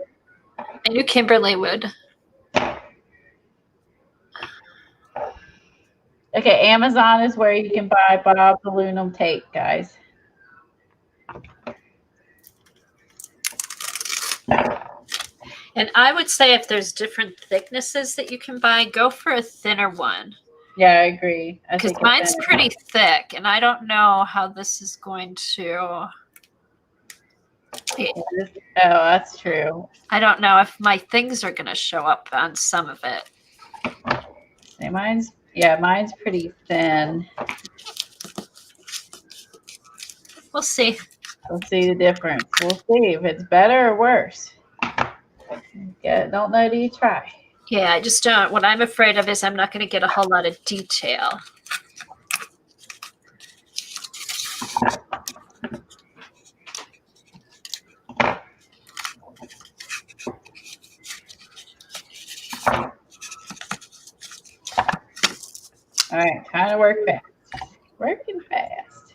I knew Kimberly would. Okay, Amazon is where you can buy Bob aluminum tape, guys. And I would say if there's different thicknesses that you can buy, go for a thinner one. Yeah, I agree. Because mine's pretty thick, and I don't know how this is going to. Oh, that's true. I don't know if my things are going to show up on some of it. See, mine's pretty thin. We'll see. We'll see the difference. We'll see if it's better or worse. Yeah, don't know till you try. Yeah, I just don't. What I'm afraid of is I'm not going to get a whole lot of detail. All right, trying to work fast. Working fast.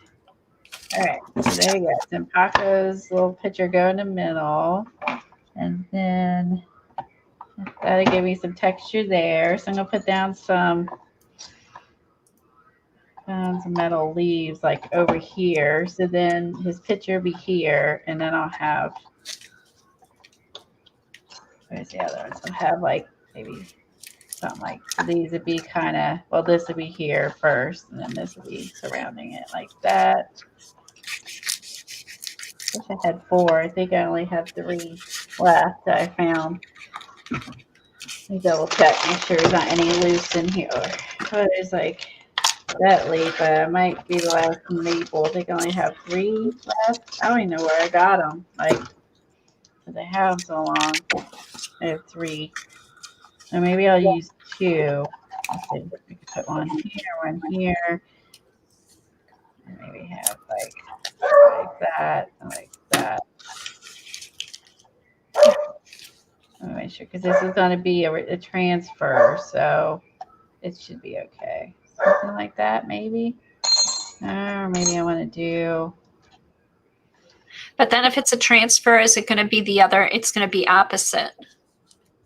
All right, so there you go. Then Paco's little picture go in the middle. And then that'll give me some texture there. So I'm gonna put down some metal leaves like over here. So then his picture will be here, and then I'll have, where's the other ones? I'll have like maybe something like, so these would be kind of, well, this would be here first, and then this would be surrounding it like that. Wish I had 4. I think I only have 3 left that I found. Let me double check, make sure there's not any loose in here. Oh, there's like that leaf, but it might be the last maple. I think I only have 3 left. I don't even know where I got them. Like, because I have them so long. I have 3. So maybe I'll use 2. Let's see, we can put one here, and maybe have like that, and like that. Let me make sure, because this is going to be a transfer, so it should be okay. Something like that, maybe. Or maybe I want to do. But then if it's a transfer, is it going to be the other? It's going to be opposite.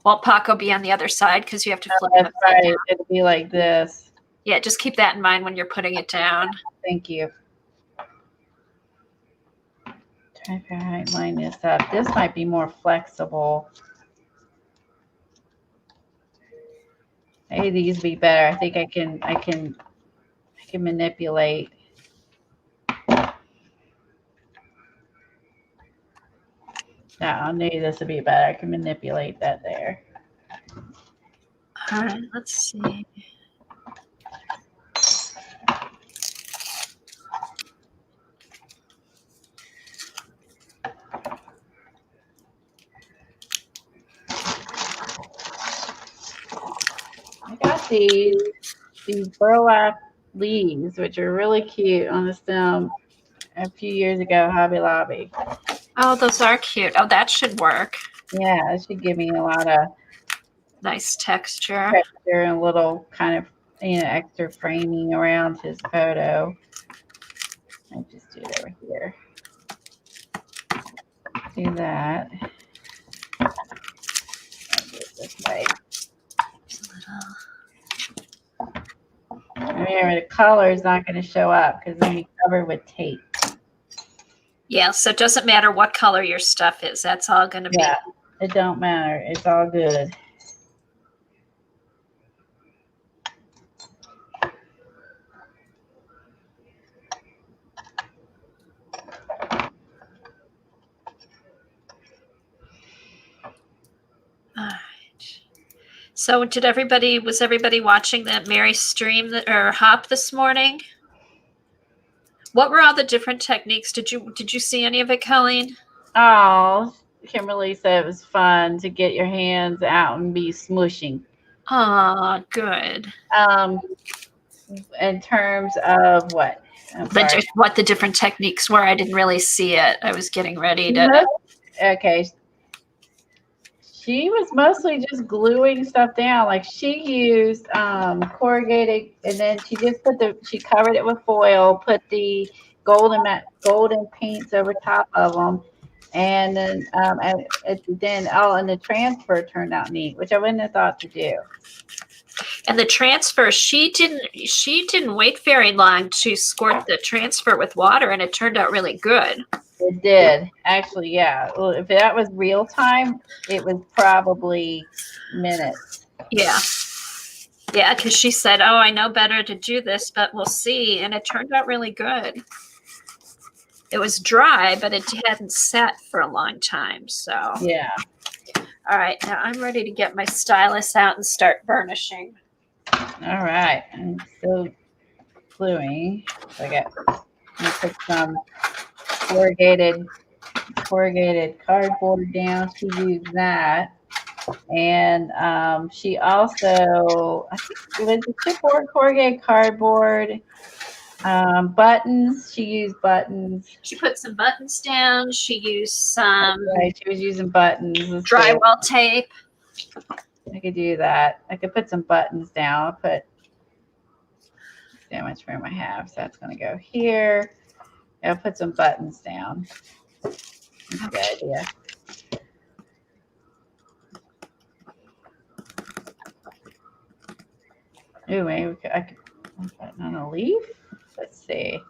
Won't Paco be on the other side because you have to flip it? That's right. It'll be like this. Yeah, just keep that in mind when you're putting it down. Thank you. Try to figure out how to line this up. This might be more flexible. Maybe these would be better. I think I can manipulate. No, I knew this would be better. I can manipulate that there. All right, let's see. I got these burlap leaves, which are really cute on the stem a few years ago, Hobby Lobby. Oh, those are cute. Oh, that should work. Yeah, it should give me a lot of nice texture and a little kind of, extra framing around his photo. I just do it over here. Do that. I'll do it this way. Remember, the color is not going to show up because it's going to be covered with tape. Yeah, so it doesn't matter what color your stuff is. That's all going to be. Yeah, it don't matter. It's all good. All right. So was everybody watching that Mary stream or hop this morning? What were all the different techniques? Did you see any of it, Colleen? Oh, Kimberly said it was fun to get your hands out and be smushing. Oh, good. In terms of what? I'm sorry. What the different techniques were. I didn't really see it. I was getting ready to. Okay. She was mostly just gluing stuff down. Like she used corrugated, and then she just she covered it with foil, put the golden paints over top of them, and then and the transfer turned out neat, which I wouldn't have thought to do. And the transfer, she didn't wait very long to squirt the transfer with water, and it turned out really good. It did. Actually, yeah. Well, if that was real time, it was probably minutes. Yeah. Yeah, because she said, oh, I know better to do this, but we'll see. And it turned out really good. It was dry, but it hadn't set for a long time. So, yeah. All right. Now I'm ready to get my stylus out and start burnishing. All right. I'm still gluing. So I put some corrugated cardboard down. She used that. And she also, I think it was a chipboard, corrugated cardboard, buttons. She used buttons. She put some buttons down. She used some. Right, she was using buttons. Drywall tape. I could do that. I could put some buttons down. I'll put how much room I have. So that's going to go here. I'll put some buttons down. That's a good idea. Ooh, maybe I could put on a leaf. Let's see.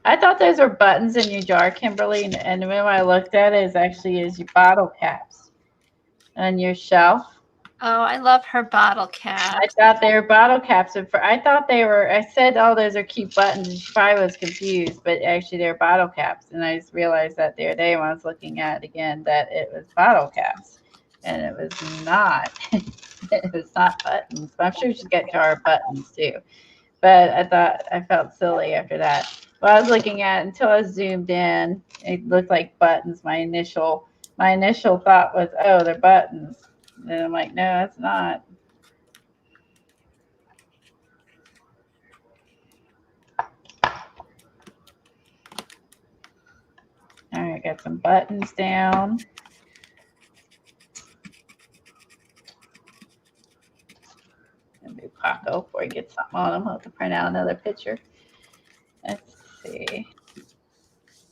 I thought those were buttons in your jar, Kimberly, and when I looked at it, is your bottle caps on your shelf. Oh, I love her bottle caps. I thought they were bottle caps. I thought they were. I said, "Oh, those are cute buttons." And she probably was confused, but actually, they're bottle caps. And I just realized that the other day when I was looking at it again that it was bottle caps, and it was not. It was not buttons. But I'm sure she's got jar buttons too. But I felt silly after that. Well, I was looking at it until I zoomed in. It looked like buttons. My initial thought was, "Oh, they're buttons." And I'm like, no, it's not. All right, got some buttons down. I'll do Paco before he gets something on him. I'll have to print out another picture. Let's see.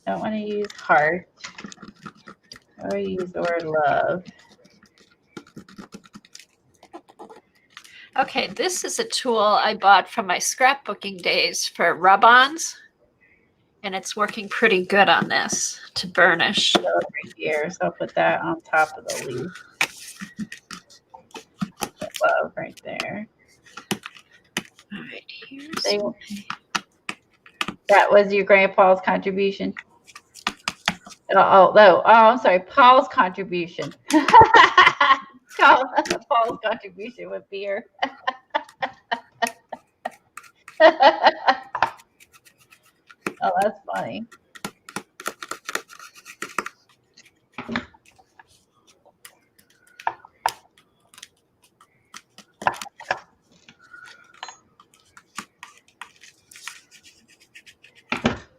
Don't want to use heart. Or use the word love. Okay, this is a tool I bought from my scrapbooking days for rub-ons, and it's working pretty good on this to burnish. Right here, so I'll put that on top of the leaf. That love right there. All right, here's that was your grandpa's contribution. I'm sorry, Paul's contribution. Paul's contribution with beer. Oh, that's funny.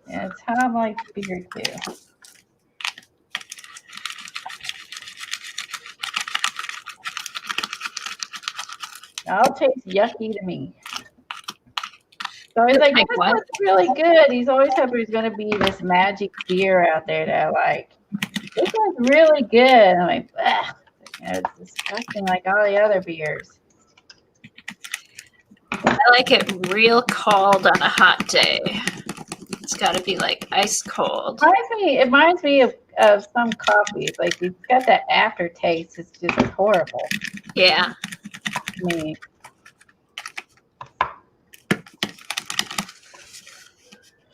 Yeah, Tom likes beer too. All tastes yucky to me. So he's like, "That's really good." He's always hoping there's going to be this magic beer out there that I like. This one's really good. I'm like, ugh. It's disgusting like all the other beers. I like it real cold on a hot day. It's got to be like ice cold. It reminds me of some coffees. Like it's got that aftertaste. It's just horrible. Yeah. I mean,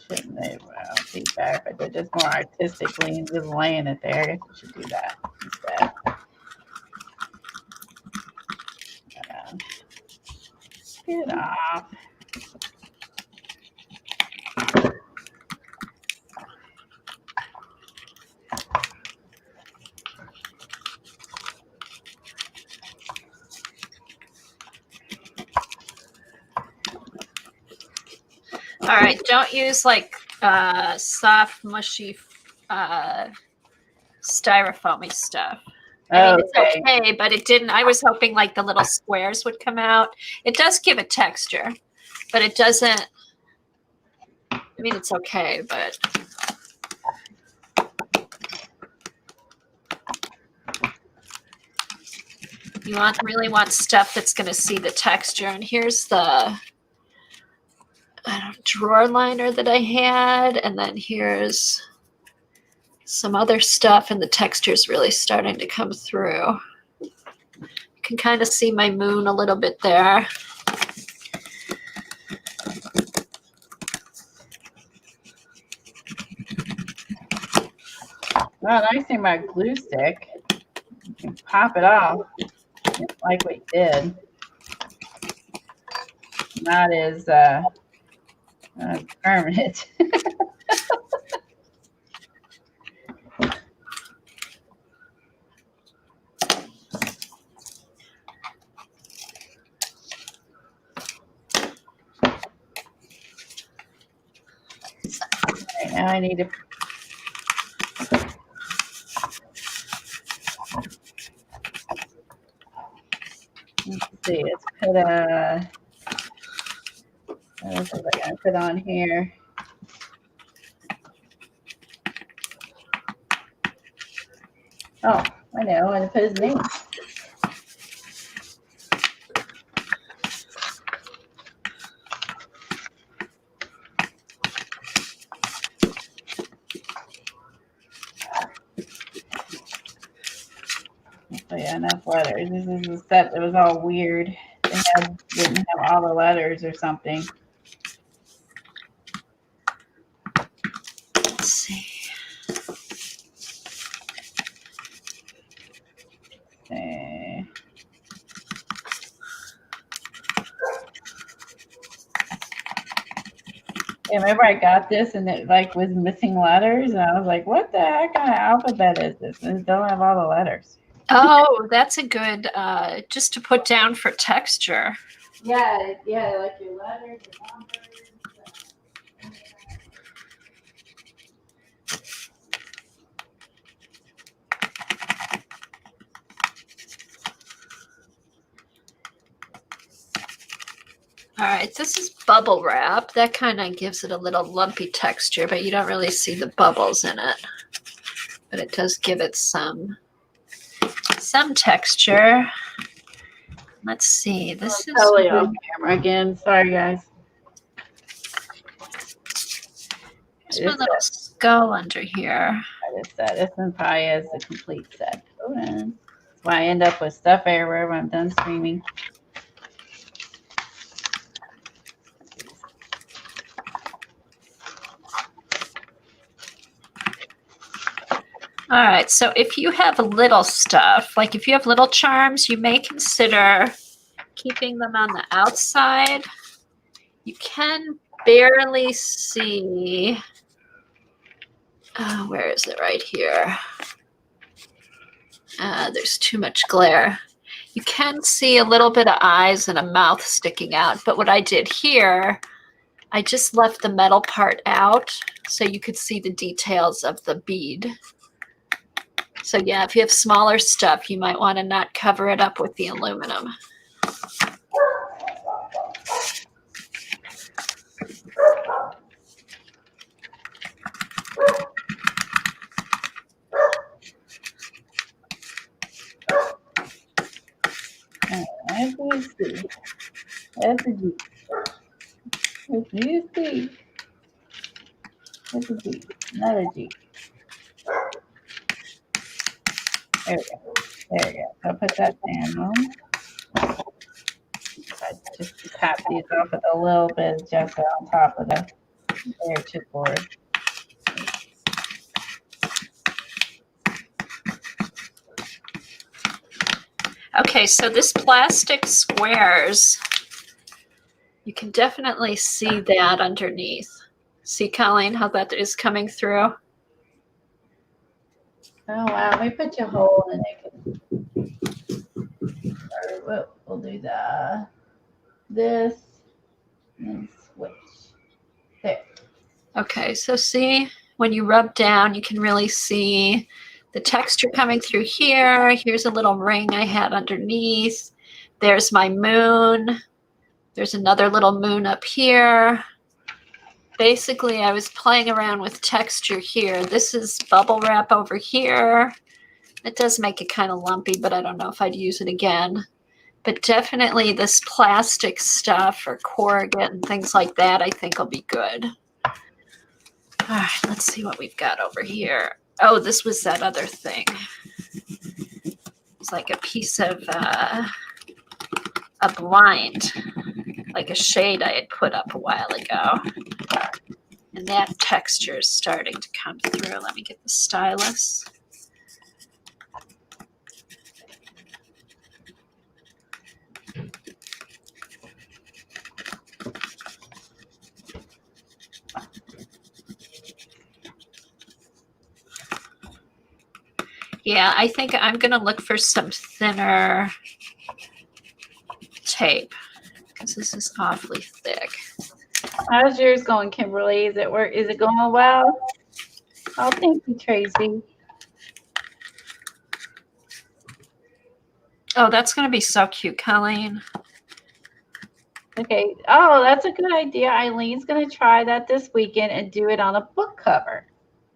shouldn't they? Well, be better if I did this more artistically and just laying it there. I guess we should do that instead. Get off. All right, don't use like soft, mushy, styrofoamy stuff. I mean, it's okay, but it didn't. I was hoping like the little squares would come out. It does give a texture, but it doesn't. I mean, it's okay, but. You really want stuff that's going to see the texture. And here's the drawer liner that I had. And then here's some other stuff, and the texture is really starting to come through. You can kind of see my moon a little bit there. Well, I see my glue stick. You can pop it off. Just like we did. Not as permanent. Right, now I need to. Let's see, let's put what else was I gonna put on here? Oh, I know, I'm gonna put his name. Oh yeah, enough letters. This is a set that was all weird. They didn't have all the letters or something. Let's see. Okay. Yeah, remember I got this and it like was missing letters, and I was like, "What the heck kind of alphabet is this?" And it don't have all the letters. Oh, that's a good just to put down for texture. Yeah, like your letters, your numbers. All right, this is bubble wrap. That kind of gives it a little lumpy texture, but you don't really see the bubbles in it. But it does give it some texture. Let's see. This is totally off camera again. Sorry, guys. There's my little skull under here. I just said this one probably is the complete set. That's why I end up with stuff everywhere when I'm done streaming. All right, so if you have little stuff, like if you have little charms, you may consider keeping them on the outside. You can barely see, where is it? Right here. There's too much glare. You can see a little bit of eyes and a mouth sticking out, but what I did here, I just left the metal part out so you could see the details of the bead. So yeah, if you have smaller stuff, you might want to not cover it up with the aluminum. Let's see. That's a G. What do you see? That's a G. Another G. There we go. There we go. I'll put that down. I just tap these off with a little bit of gesso on top of the air chipboard. Okay, so this plastic squares, you can definitely see that underneath. See, Colleen, how that is coming through? Oh, wow. Let me put you a hole in it. Or we'll do this and switch. Okay, so see, when you rub down, you can really see the texture coming through here. Here's a little ring I had underneath. There's my moon. There's another little moon up here. Basically, I was playing around with texture here. This is bubble wrap over here. It does make it kind of lumpy, but I don't know if I'd use it again. But definitely this plastic stuff or corrugate and things like that, I think will be good. All right, let's see what we've got over here. Oh, this was that other thing. It's like a piece of a blind, like a shade I had put up a while ago. And that texture is starting to come through. Let me get the stylus. Yeah, I think I'm going to look for some thinner tape because this is awfully thick. How's yours going, Kimberly? Is it going well? Oh, thank you, Tracy. Oh, that's going to be so cute, Colleen. Okay. Oh, that's a good idea. Eileen's going to try that this weekend and do it on a book cover.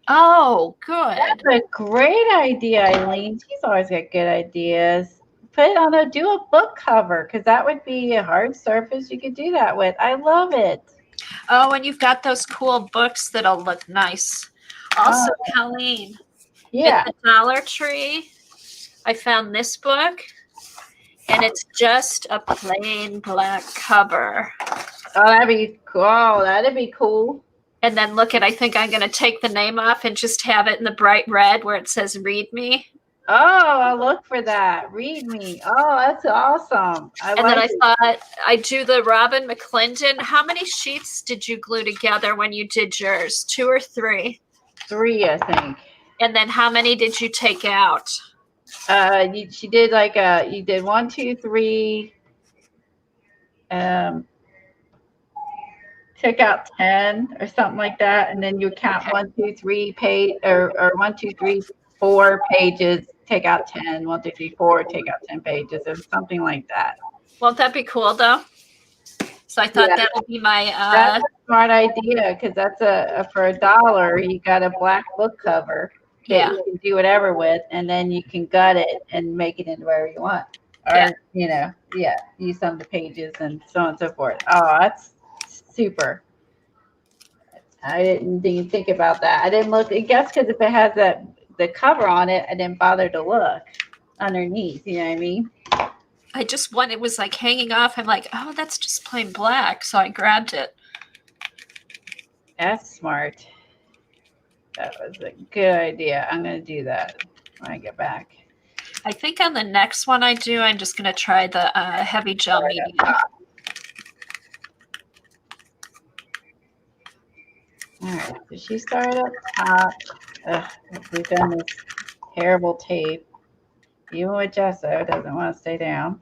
Oh, good. That's a great idea, Eileen. She's always got good ideas. Do a book cover because that would be a hard surface you could do that with. I love it. Oh, and you've got those cool books that'll look nice. Also, Colleen, Yeah. at the Dollar Tree, I found this book, and it's just a plain black cover. Oh, that'd be cool. That'd be cool. And then look at, I think I'm going to take the name off and just have it in the bright red where it says read me. Oh, I'll look for that. Read me. Oh, that's awesome. And then I thought I'd do the Robin McClendon. How many sheets did you glue together when you did yours? 2 or 3? 3, I think. And then how many did you take out? She did you did 1, 2, 3. Took out 10 or something like that, and then you count 1, 2, 3 page or 1, 2, 3, 4 pages. Take out 10. 1, 2, 3, 4. Take out 10 pages or something like that. Won't that be cool though? So I thought that would be my. That's a smart idea because that's for $1. You got a black book cover. Yeah. You can do whatever with, and then you can gut it and make it into wherever you want. Or use some of the pages and so on and so forth. Oh, that's super. I didn't even think about that. I didn't look. I guess because if it has the cover on it, I didn't bother to look underneath. You know what I mean? I just it was like hanging off. I'm like, oh, that's just plain black. So I grabbed it. That's smart. That was a good idea. I'm going to do that when I get back. I think on the next one I do, I'm just going to try the heavy gel medium. All right, so she started up top. We've done this terrible tape. Even with gesso, it doesn't want to stay down.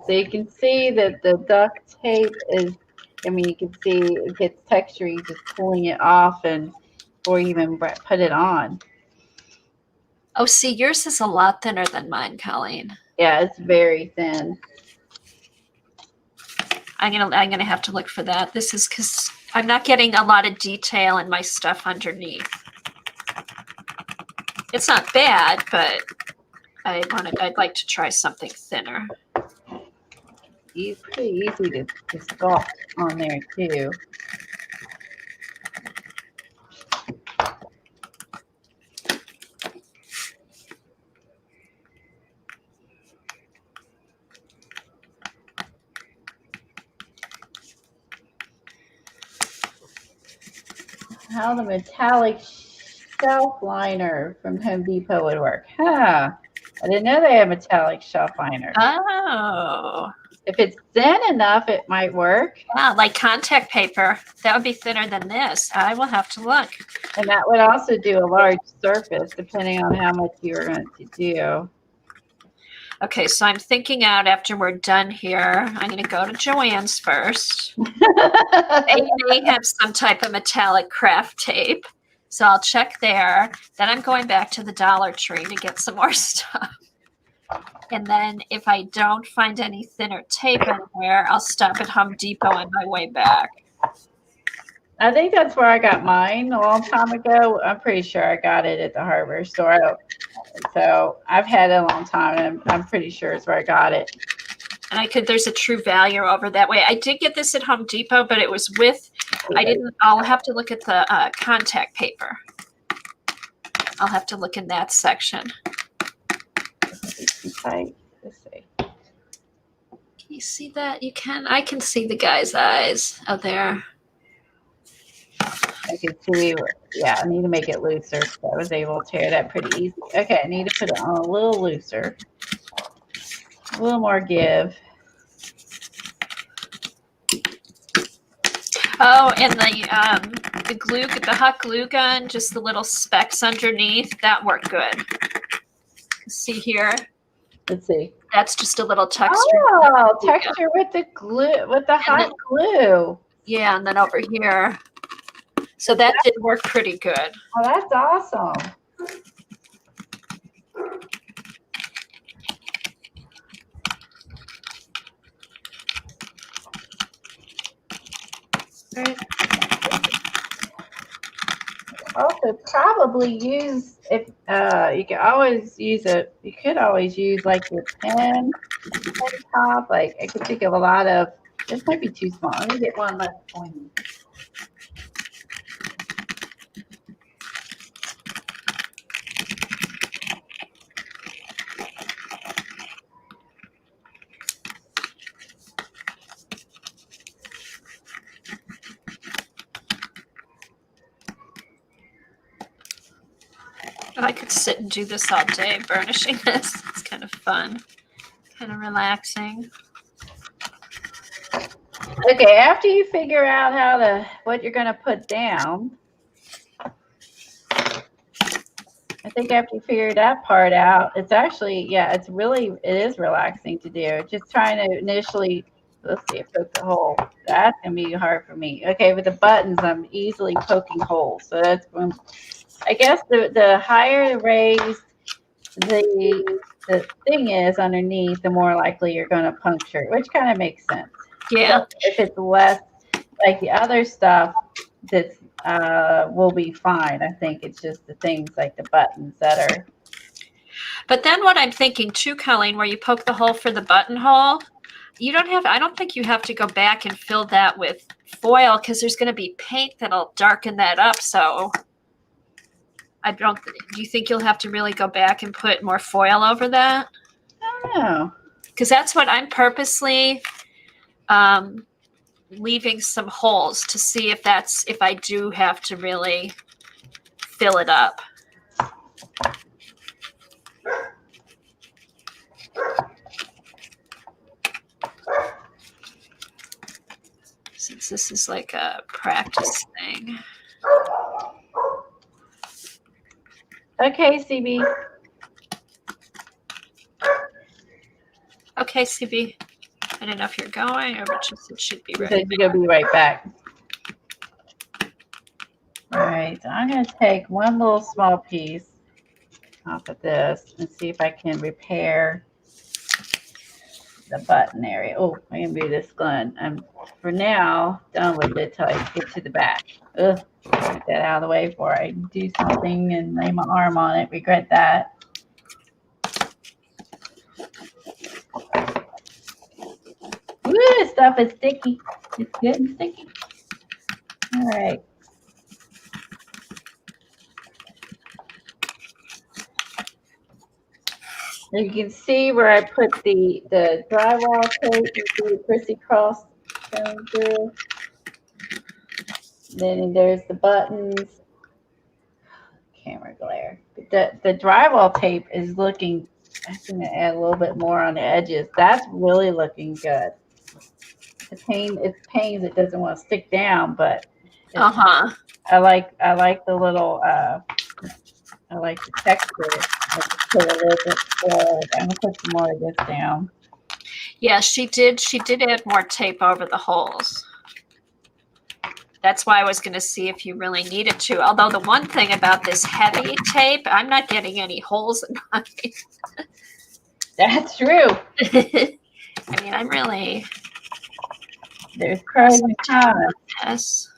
So you can see that the duct tape is, you can see it gets texture, you just pulling it off and before you even put it on. Oh, see, yours is a lot thinner than mine, Colleen. Yeah, it's very thin. I'm gonna have to look for that. This is because I'm not getting a lot of detail in my stuff underneath. It's not bad, but I'd like to try something thinner. It's pretty easy to sculpt on there too. How the metallic shelf liner from Home Depot would work. Huh. I didn't know they had metallic shelf liner. Oh. If it's thin enough, it might work. Wow, like contact paper. That would be thinner than this. I will have to look. And that would also do a large surface, depending on how much you were going to do. Okay, so I'm thinking out after we're done here. I'm going to go to Joann's first. They may have some type of metallic craft tape. So I'll check there. Then I'm going back to the Dollar Tree to get some more stuff. And then if I don't find any thinner tape anywhere, I'll stop at Home Depot on my way back. I think that's where I got mine a long time ago. I'm pretty sure I got it at the hardware store. So I've had it a long time, and I'm pretty sure it's where I got it. And there's a True Value over that way. I did get this at Home Depot, but it was with, I'll have to look at the contact paper. I'll have to look in that section. Let's see. Can you see that? You can. I can see the guy's eyes out there. I can see. Yeah, I need to make it looser. So I was able to tear that pretty easy. Okay, I need to put it on a little looser. A little more give. Oh, and the glue, the hot glue gun, just the little specks underneath, that worked good. See here? Let's see. That's just a little texture. Oh, texture with the glue, with the hot glue. Yeah, and then over here. So that did work pretty good. Oh, that's awesome. Also, probably use if you can always use it. You could always use like your pen top. Like I could think of a lot of. This might be too small. Let me get one less pointy. I could sit and do this all day, burnishing this. It's kind of fun, kind of relaxing. Okay, after you figure out what you're going to put down, I think after you figure that part out, it's actually, it is relaxing to do. Just trying to initially, let's see, poke the hole. That's going to be hard for me. Okay, with the buttons, I'm easily poking holes. So that's when, I guess the higher raised the thing is underneath, the more likely you're going to puncture it, which kind of makes sense. Yeah. So if it's less, like the other stuff, that's will be fine. I think it's just the things like the buttons that are. But then what I'm thinking too, Colleen, where you poke the hole for the buttonhole, I don't think you have to go back and fill that with foil because there's going to be paint that'll darken that up. So do you think you'll have to really go back and put more foil over that? I don't know. Because that's what I'm purposely leaving some holes to see if I do have to really fill it up. Since this is like a practice thing. Okay, CB. Okay, CB. I don't know if you're going or but you said she'd be You ready. said you're gonna be right back. All right, so I'm gonna take one little small piece off of this and see if I can repair the button area. Oh, I can do this gun. I'm for now done with it till I get to the back. Ugh, get that out of the way before I do something and lay my arm on it. Regret that. Ooh, this stuff is sticky. It's getting sticky. All right. You can see where I put the drywall tape. You see the crisscross going through. Then there's the buttons. Camera glare. The drywall tape is looking I'm gonna add a little bit more on the edges. That's really looking good. It's pains. It doesn't want to stick down, but I like the little. I like the texture. I just put a little bit more. I'm gonna put some more of this down. Yeah, she did add more tape over the holes. That's why I was going to see if you really needed to. Although the one thing about this heavy tape, I'm not getting any holes in mine. That's true. I mean, I'm really. There's pros and cons. Yes.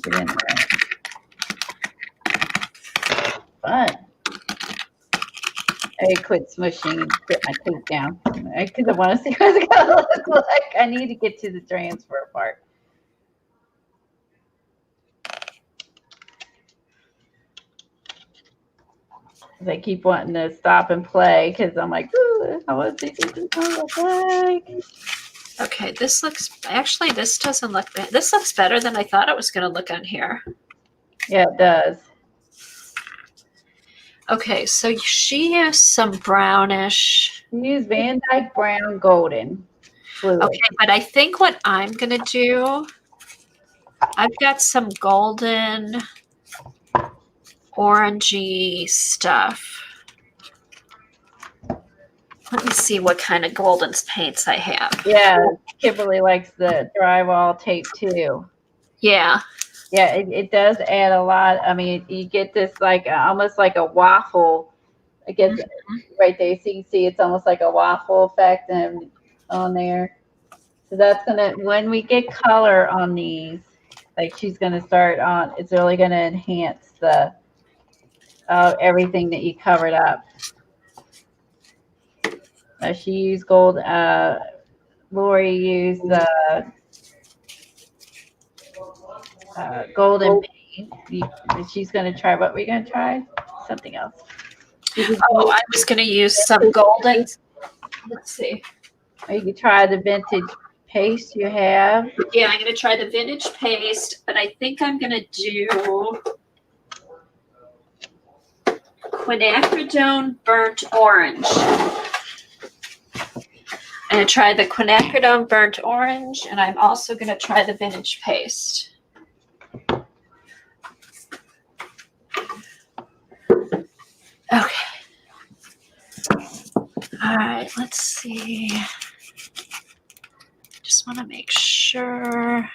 Get in there. Fun. I quit smushing and put my tape down because I want to see what it's gonna look like. I need to get to the transfer part. I keep wanting to stop and play because I'm like, ooh, I want to see what this gonna look like. Okay, this doesn't look bad. This looks better than I thought it was going to look on here. Yeah, it does. Okay, so she has some brownish. Use Van Dyke Brown Golden fluid. Okay, but I think what I'm going to do, I've got some golden orangey stuff. Let me see what kind of golden paints I have. Yeah, Kimberly likes the drywall tape too. Yeah. Yeah, it does add a lot. I mean, you get this like almost like a waffle. I guess right there, so you can see it's almost like a waffle effect and on there. So that's gonna, when we get color on these, like she's gonna start on. It's really gonna enhance the everything that you covered up. She used gold. Lori used the golden paint. She's going to try. What were you going to try? Something else. Oh, I was going to use some golden. Let's see. Or you could try the vintage paste you have. Yeah, I'm going to try the vintage paste, but I think I'm going to do quinacridone burnt orange. I'm going to try the quinacridone burnt orange, and I'm also going to try the vintage paste. Okay. All right, let's see. Just want to make sure.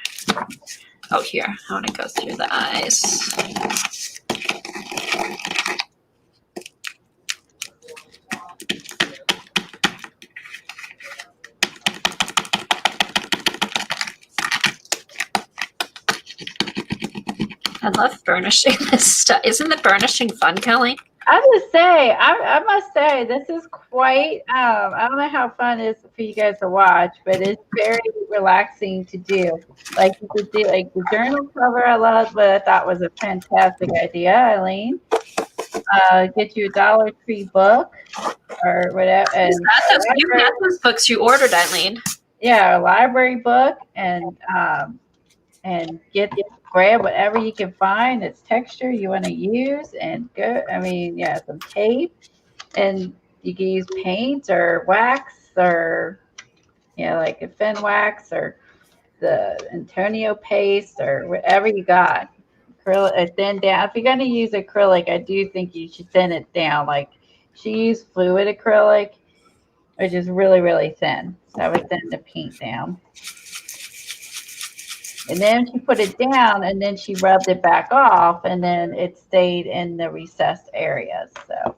Oh, here. I want to go through the eyes. I love burnishing this stuff. Isn't the burnishing fun, Kelly? I must say, this is quite, I don't know how fun it is for you guys to watch, but it's very relaxing to do. Like you could do like the journal cover, I love, but I thought was a fantastic idea, Eileen. Get you a Dollar Tree book or whatever. And you got those books you ordered, Eileen. Yeah, a library book and grab whatever you can find that's texture you want to use and go. I mean, yeah, some tape, and you can use paint or wax or like a Fen wax or the Antonio paste or whatever you got. Acrylic, thin down. If you're going to use acrylic, I do think you should thin it down. Like she used fluid acrylic, which is really, really thin. So I would thin the paint down. And then she put it down, and then she rubbed it back off, and then it stayed in the recessed areas. So,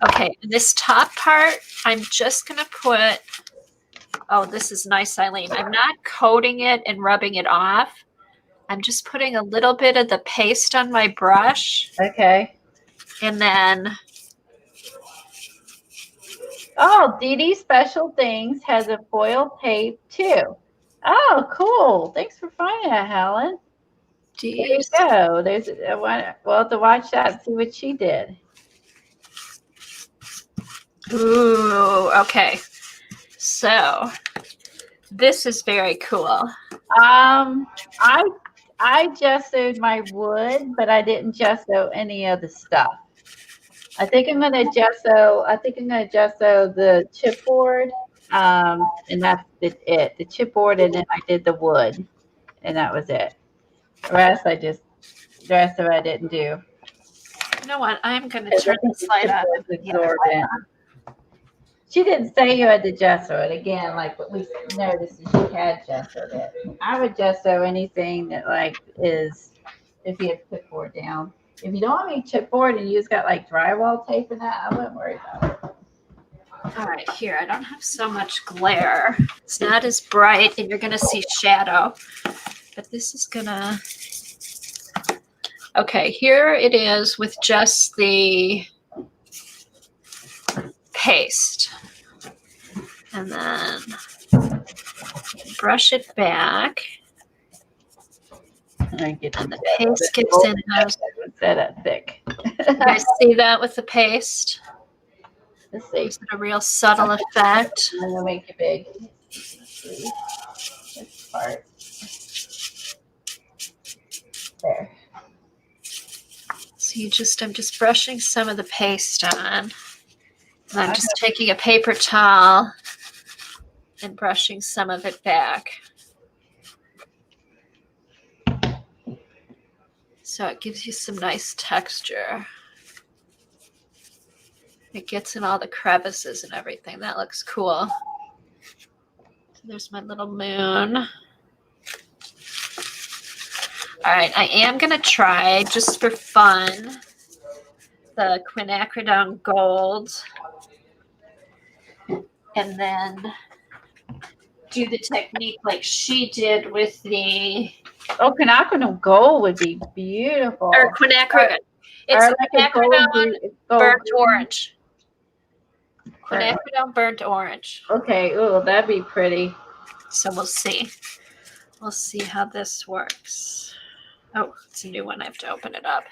okay, this top part, I'm just gonna put. Oh, this is nice, Eileen. I'm not coating it and rubbing it off. I'm just putting a little bit of the paste on my brush. Okay. And then. Oh, Dee Dee Special Things has a foil tape too. Oh, cool. Thanks for finding that, Helen. There you go. There's one. Well, to watch that and see what she did. Ooh, okay. So this is very cool. I gessoed my wood, but I didn't gesso any of the stuff. I think I'm gonna gesso. I think I'm gonna gesso the chipboard, and that's it. The chipboard, and then I did the wood, and that was it. The rest of it I didn't do. You know what? I'm going to turn this light on. Absorbent. She didn't say you had to gesso it again. Like what we noticed is she had gessoed it. I would gesso anything that like is if you had chipboard down. If you don't want any chipboard and you just got like drywall tape and that, I wouldn't worry about it. All right, here, I don't have so much glare. It's not as bright, and you're going to see shadow. But this is going to... Okay, here it is with just the paste. And then brush it back. And the paste gets in there. Instead of thick. You guys see that with the paste? Let's see. It's a real subtle effect. I'm gonna make it big. This part. There. So I'm just brushing some of the paste on. And I'm just taking a paper towel and brushing some of it back. So it gives you some nice texture. It gets in all the crevices and everything. That looks cool. So there's my little moon. All right, I am going to try, just for fun, the quinacridone gold. And then do the technique like she did with the... Oh, quinacridone gold would be beautiful. Or quinacridone. It's like quinacridone burnt gold. orange. Quinacridone burnt orange. Okay, oh, that'd be pretty. So we'll see. We'll see how this works. Oh, it's a new one. I have to open it up.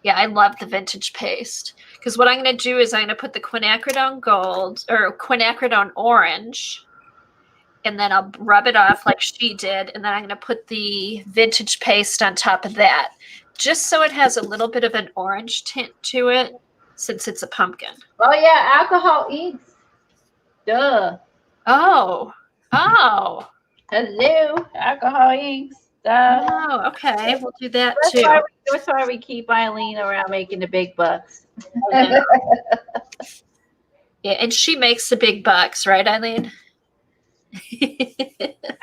Yeah, I love the vintage paste. Because what I'm going to do is I'm going to put the quinacridone gold or quinacridone orange. And then I'll rub it off like she did. And then I'm going to put the vintage paste on top of that. Just so it has a little bit of an orange tint to it. Since it's a pumpkin. Oh, yeah, alcohol inks. Duh. Oh. Hello, alcohol inks. Duh. Oh, okay. We'll do that That's too. That's why we keep Eileen around making the big bucks. Yeah, and she makes the big bucks, right, Eileen?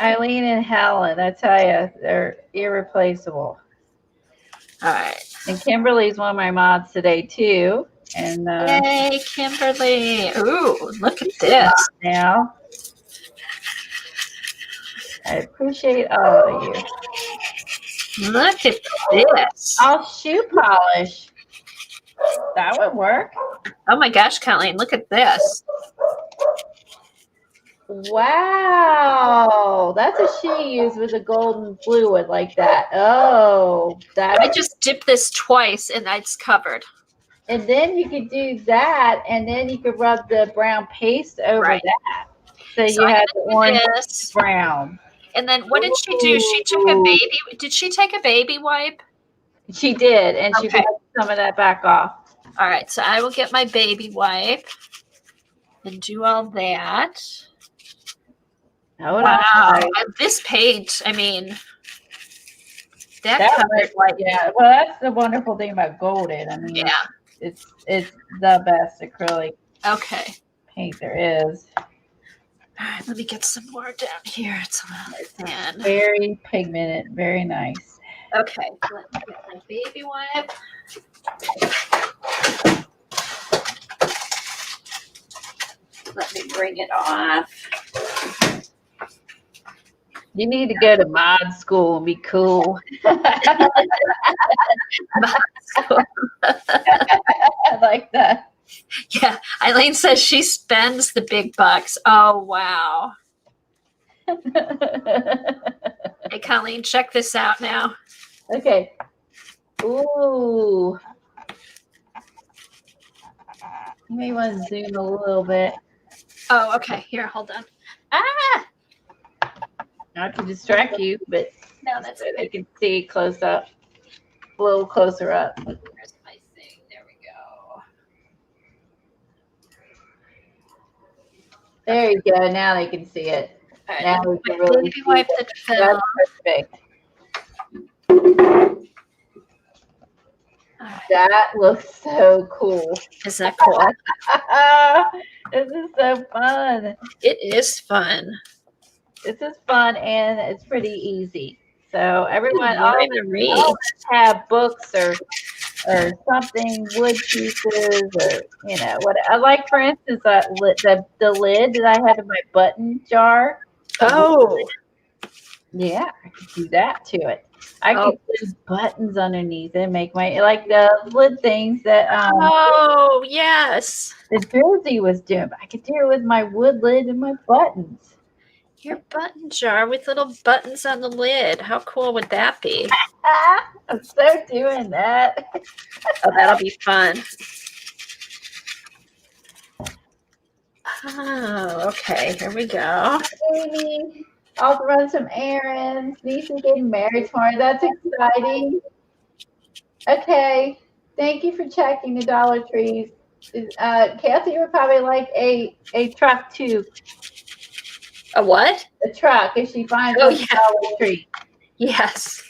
Eileen and Helen, I tell you, they're irreplaceable. All right. And Kimberly's one of my mods today, too. And Yay, Kimberly. Ooh, look at this. Now, I appreciate all of you. Look at this. Oh, shoe polish. That would work. Oh my gosh, Colleen, look at this. Wow. That's what she used with a golden fluid like that. Oh, I just dipped this twice and it's covered. And then you could do that, and then you could rub the brown paste over that. So you had the orange brown. And then what did she do? She took a baby. Did she take a baby wipe? She did, and she wiped some of that back off. All right, so I will get my baby wipe and do all that. Wow. And this paint, I mean, that covered like... Yeah, well, that's the wonderful thing about Golden. I mean, it's the best acrylic paint there is. All right, let me get some more down here. It's a little thin. Very pigmented, very nice. Okay, let me get my baby wipe. Let me bring it off. You need to go to mod school and be cool. Mod school. I like that. Yeah, Eileen says she spends the big bucks. Oh, wow. Hey, Colleen, check this out now. Okay. Ooh. You may want to zoom a little bit. Oh, okay. Here, hold on. Ah! Not to distract you, but no, that's so they can see close up. A little closer up. Where's my thing? There we There you go. Now they can see it. All right, Now let me we can really baby see wipe it. the film. That's perfect. That looks so cool. Is that cool? This is so fun. It is fun. This is fun and it's pretty easy. So everyone, Ooh, I can read. all of us have books or something, wood pieces, or what. I like, for instance, the lid that I have in my button jar. Oh, Yeah, I could do that to it. I Oh. could put buttons underneath and make my the lid things that oh yes. that Josie was doing. But I could do it with my wood lid and my buttons. Your button jar with little buttons on the lid. How cool would that be? I'm so doing that. Oh, that'll be fun. Oh, okay. Here we go. Amy, I'll run some errands. Niece is getting married tomorrow. That's exciting. Okay. Thank you for checking the Dollar Trees. Kathy would probably like a truck too. A what? A truck if she finds Oh, a yeah. Dollar Tree. Yes.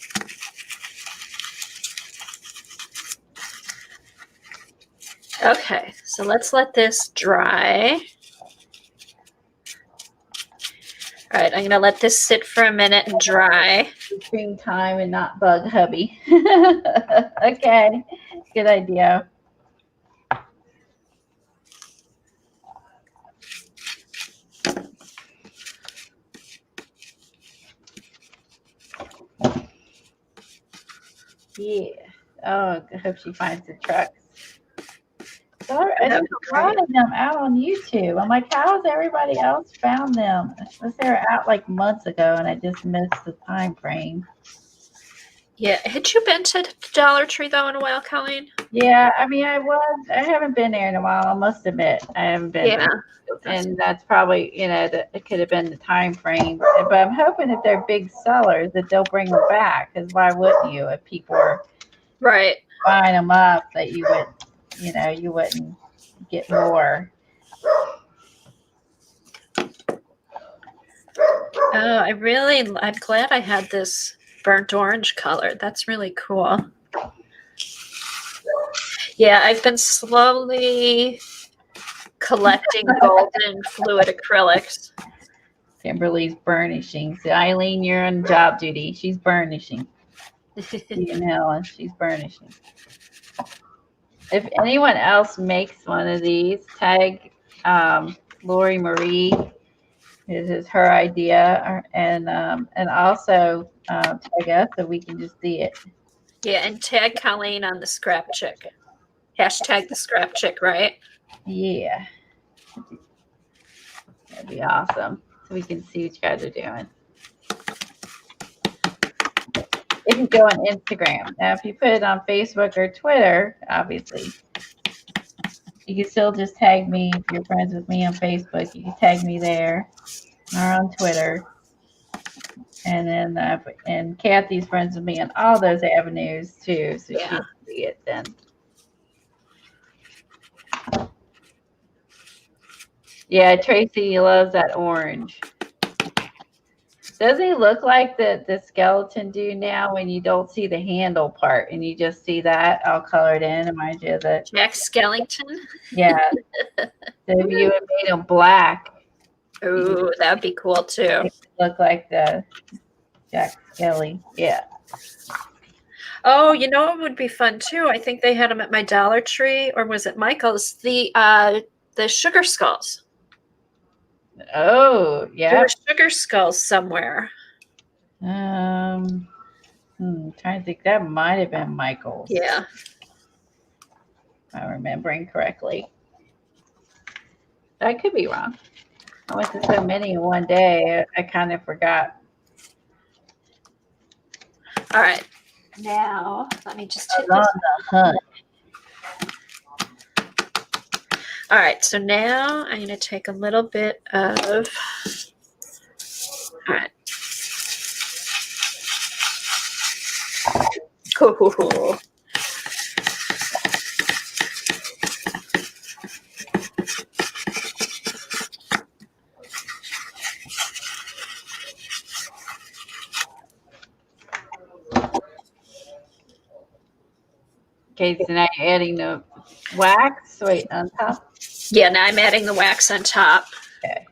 Okay, so let's let this dry. All right, I'm going to let this sit for a minute and dry. Between time and not bug hubby. Okay. Good idea. Yeah. Oh, I hope she finds the trucks. There's a lot of them out on YouTube. I'm like, how has everybody else found them? Unless they were out like months ago and I just missed the time frame. Yeah, had you been to Dollar Tree though in a while, Colleen? Yeah, I mean, I haven't been there in a while. I must admit, I haven't been. Yeah. And that's probably, it could have been the time frame. But I'm hoping if they're big sellers that they'll bring them back. Because why wouldn't you? If people are Right. buying them up, that you wouldn't get more. Oh, I'm glad I had this burnt orange color. That's really cool. Yeah, I've been slowly collecting golden fluid acrylics. Kimberly's burnishing. So Eileen, you're on job duty. She's burnishing. Helen, she's burnishing. If anyone else makes one of these, tag Lori Marie. This is her idea, and also tag us so we can just see it. Yeah, and tag Colleen on the scrap chick. Hashtag the scrap chick, right? Yeah, that'd be awesome. So we can see what you guys are doing. It can go on Instagram. Now, if you put it on Facebook or Twitter, obviously, you can still just tag me. If you're friends with me on Facebook, you can tag me there or on Twitter. And then, and Kathy's friends with me on all those avenues too, so she can see it then. Yeah, Tracy loves that orange. Doesn't he look like the skeleton do now when you don't see the handle part and you just see that all colored in? Reminds you of the Jack Skellington? Yeah. So if you had made him black. Ooh, that would be cool too. Look like the Jack Skelly. Yeah. Oh, you know what would be fun too? I think they had them at my Dollar Tree, or was it Michael's? The sugar skulls. Oh, yeah. There were sugar skulls somewhere. Trying to think. That might have been Michael's. Yeah. If I'm remembering correctly. I could be wrong. I went to so many in one day, I kind of forgot. All right. Now, let me just hit On this. the hunt. All right, so now I'm going to take a little bit of, all right. Cool. Okay, so now you're adding the wax. Wait, on top. Yeah, now I'm adding the wax on top. Okay.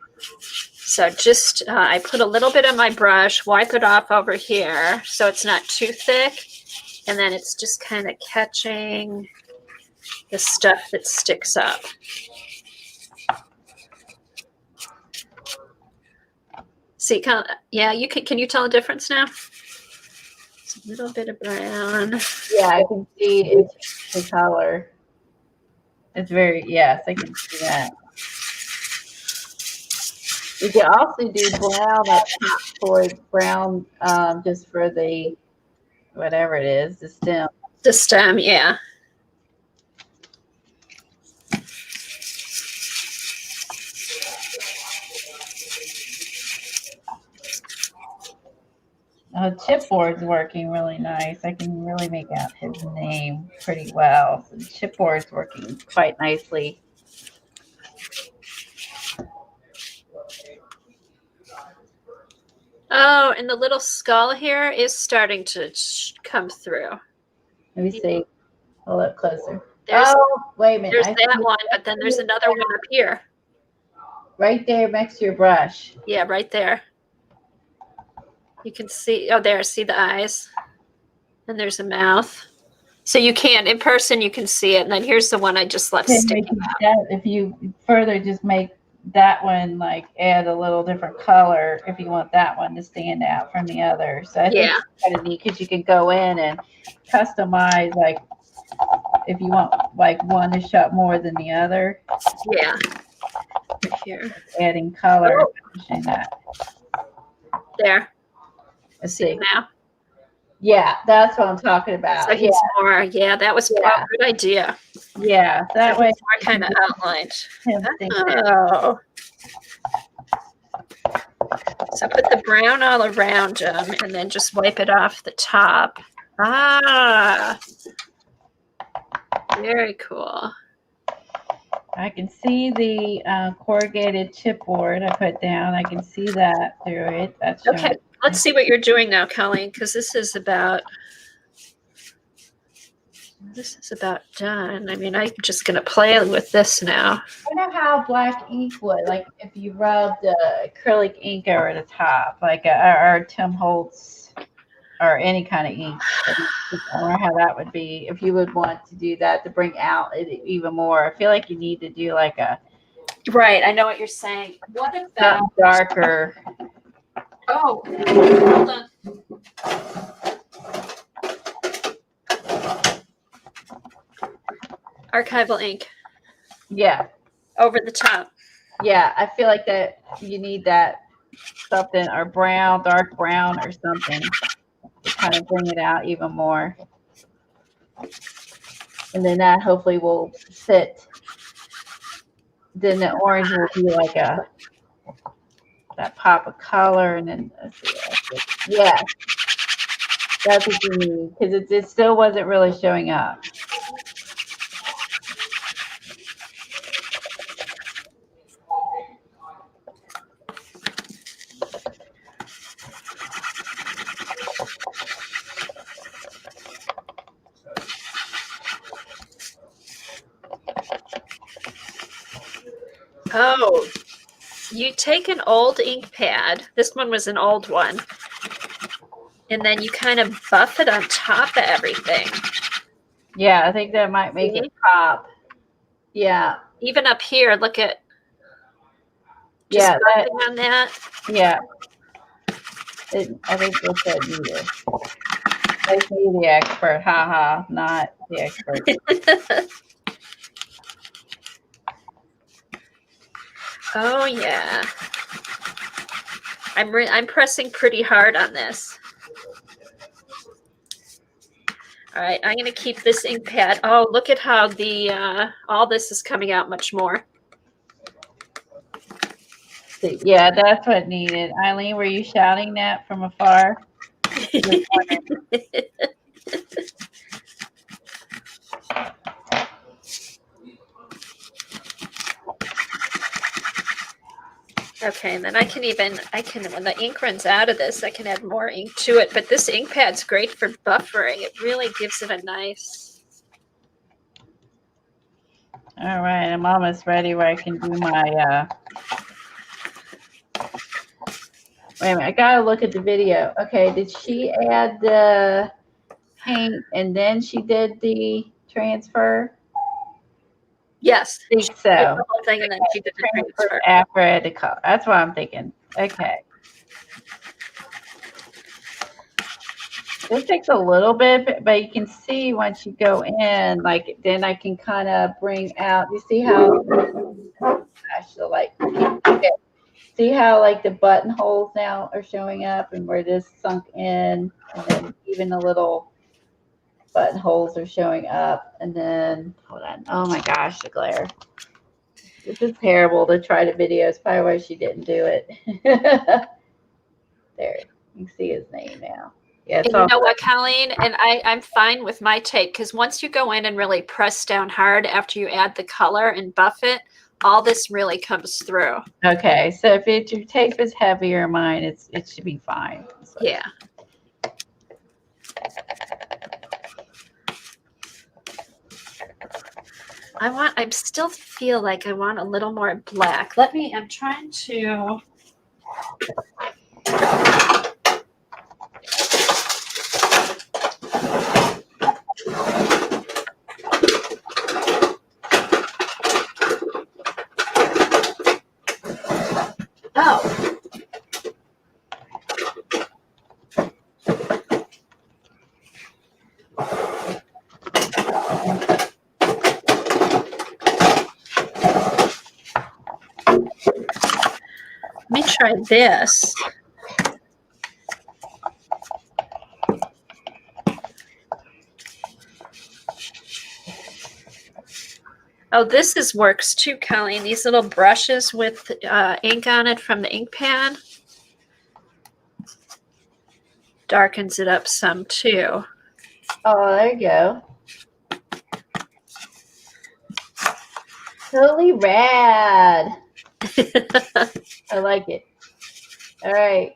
So just, I put a little bit on my brush, wipe it off over here so it's not too thick. And then it's just kind of catching the stuff that sticks up. See, kind of, yeah, can you tell the difference now? It's a little bit of brown. Yeah, I can see it's the color. It's very, yes, I can see that. You can also do brown up top for brown, just for the, whatever it is, the stem. The stem, yeah. Chipboard's working really nice. I can really make out his name pretty well. So chipboard's working quite nicely. Oh, and the little skull here is starting to come through. Let me see. Hold up closer. There's, wait a minute. there's that one, but then there's another one up here. Right there next to your brush. Yeah, right there. You can see, oh, there, see the eyes. And there's a mouth. So you can, in person, you can see it. And then here's the one I just left sticking out. If you further just make that one, like add a little different color if you want that one to stand out from the other. So I think it's kind of neat because you can go in and customize, like if you want like one to show up more than the other. Yeah. Here. Adding color. Oh. That. There. Let's see now. Yeah, that's what I'm talking about. So he's more, yeah, that was a good idea. Yeah, that way more kind of outlined. Oh. So put the brown all around him and then just wipe it off the top. Ah, very cool. I can see the corrugated chipboard I put down. I can see that through it. That's okay. Let's see what you're doing now, Colleen, because this is about done. I mean, I'm just going to play with this now. I know how black ink would, like if you rubbed acrylic ink over the top, like or Tim Holtz or any kind of ink. I don't know how that would be if you would want to do that to bring out it even more. I feel like you need to do like a. Right, I know what you're saying. What about darker? Oh, hold on. Archival ink. Yeah. Over the top. Yeah, I feel like that you need that something or brown, dark brown or something to kind of bring it out even more. And then that hopefully will fit. Then the orange will be like that pop of color, and then yeah, that's what you need because it still wasn't really showing up. Oh, you take an old ink pad. This one was an old one. And then you kind of buff it on top of everything. Yeah, I think that might make it pop. Yeah. Even up here, look at. Yeah. On that. Yeah. I think that's what needed. Make me the expert. Haha, not the expert. Oh yeah, I'm pressing pretty hard on this. All right, I'm gonna keep this ink pad. Oh, look at how the all this is coming out much more. Yeah, that's what needed. Eileen, were you shouting that from afar? Okay, and then I can when the ink runs out of this, I can add more ink to it. But this ink pad's great for buffering. It really gives it a nice All right, I'm almost ready where I can do my, wait a minute, I gotta look at the video. Okay, did she add the paint and then she did the transfer? Yes. I think She did so. the whole thing and then she did the transfer. After I had the color. That's what I'm thinking. Okay. This takes a little bit, but you can see once you go in, like, then I can kind of bring out, you see how, gosh, the light, okay. See how like the buttonholes now are showing up and where this sunk in, and then even the little buttonholes are showing up. And then, hold on, oh my gosh, the glare. This is terrible to try to video. It's probably why she didn't do it. There, you can see his name now. Yeah, And you know what, Colleen? And I'm fine with my tape because once you go in and really press down hard after you add the color and buff it, all this really comes through. Okay, so if your tape is heavier, mine it should be fine. So. Yeah. I still feel like I want a little more black. I'm trying to. Oh. Let me try this. Oh, this works too, Colleen. These little brushes with ink on it from the ink pad darkens it up some too. Oh, there you go. Totally rad. I like it. All right.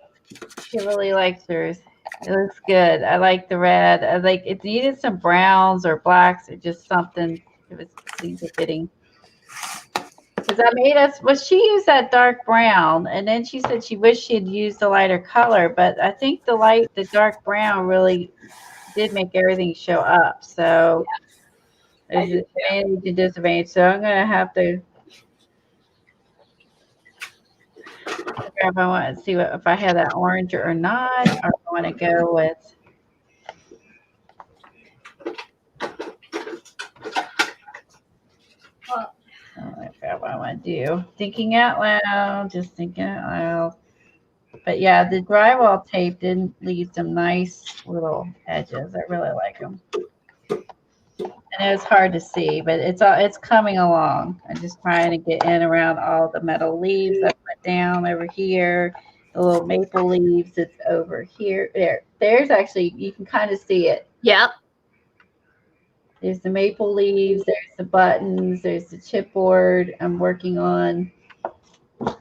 She really likes hers. It looks good. I like the red. I like it needed some browns or blacks or just something. It seems fitting. Because she used that dark brown, and then she said she wished she had used a lighter color, but I think the dark brown really did make everything show up. So there's an advantage and disadvantage. So I'm going to have to if I want to see if I have that orange or not, or if I want to go with. I forgot what I want to do. Thinking out loud, just thinking out loud. But yeah, the drywall tape didn't leave some nice little edges. I really like them. And it's hard to see, but it's coming along. I'm just trying to get in around all the metal leaves I put down over here. The little maple leaves that's over here. There's actually, you can kind of see it. Yep. There's the maple leaves, there's the buttons, there's the chipboard I'm working on. All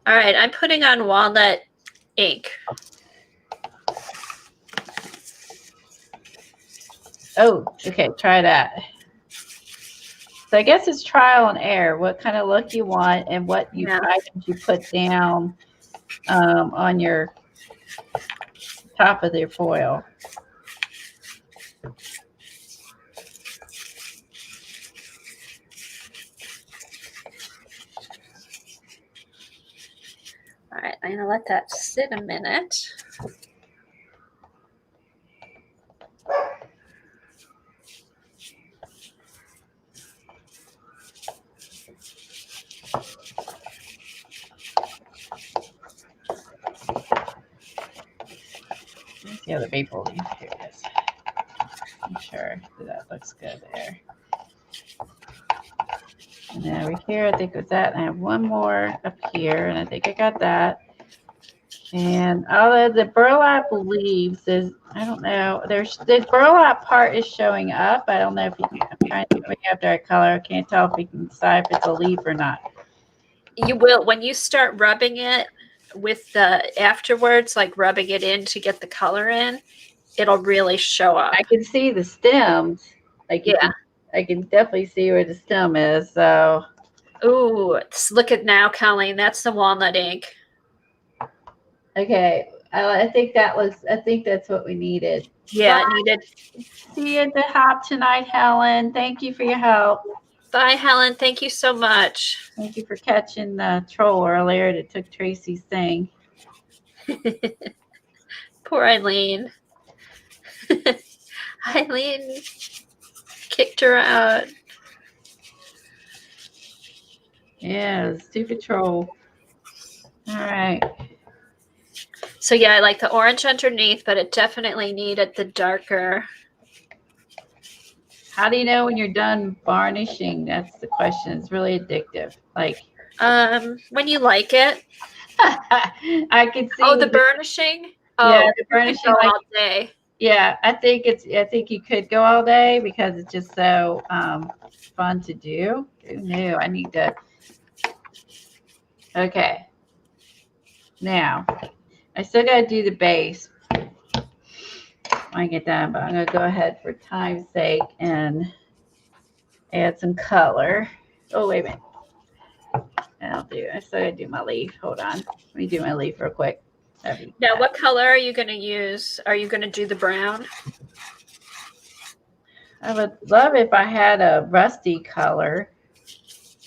right, I'm putting on walnut ink. Oh, okay, try that. So I guess it's trial and error, what kind of look you want and what items you put down on your top of your foil. All right, I'm gonna let that sit a minute. Let's see how the maple leaf here is. I'm sure that looks good there. And then over here, I think it was that. And I have one more up here, and I think I got that. And all of the burlap leaves is, I don't know, the burlap part is showing up. I don't know if you can, I'm trying to make up that color. I can't tell if you can decide if it's a leaf or not. You will, when you start rubbing it with the afterwards, like rubbing it in to get the color in, it'll really show up. I can see the stems. Like, yeah. I can definitely see where the stem is. So Ooh, look at now, Colleen. That's the walnut ink. okay, I think that's what we needed. Yeah, it needed. See you at the hop tonight, Helen. Thank you for your help. Bye, Helen. Thank you so much. Thank you for catching the troll earlier that took Tracy's thing. Poor Eileen. Eileen kicked her out. Yeah, stupid troll. All right. So yeah, I like the orange underneath, but it definitely needed the darker. How do you know when you're done varnishing? That's the question. It's really addictive. Like, when you like it. I can see. Oh, the burnishing. Oh, yeah, the burnishing like, like, all day. Yeah, I think you could go all day because it's just so fun to do. Who knew? I need to. Okay. Now, I still got to do the base. I get done, but I'm going to go ahead for time's sake and add some color. Oh, wait a minute. I still got to do my leaf. Hold on. Let me do my leaf real quick. Now, what color are you going to use? Are you going to do the brown? I would love if I had a rusty color,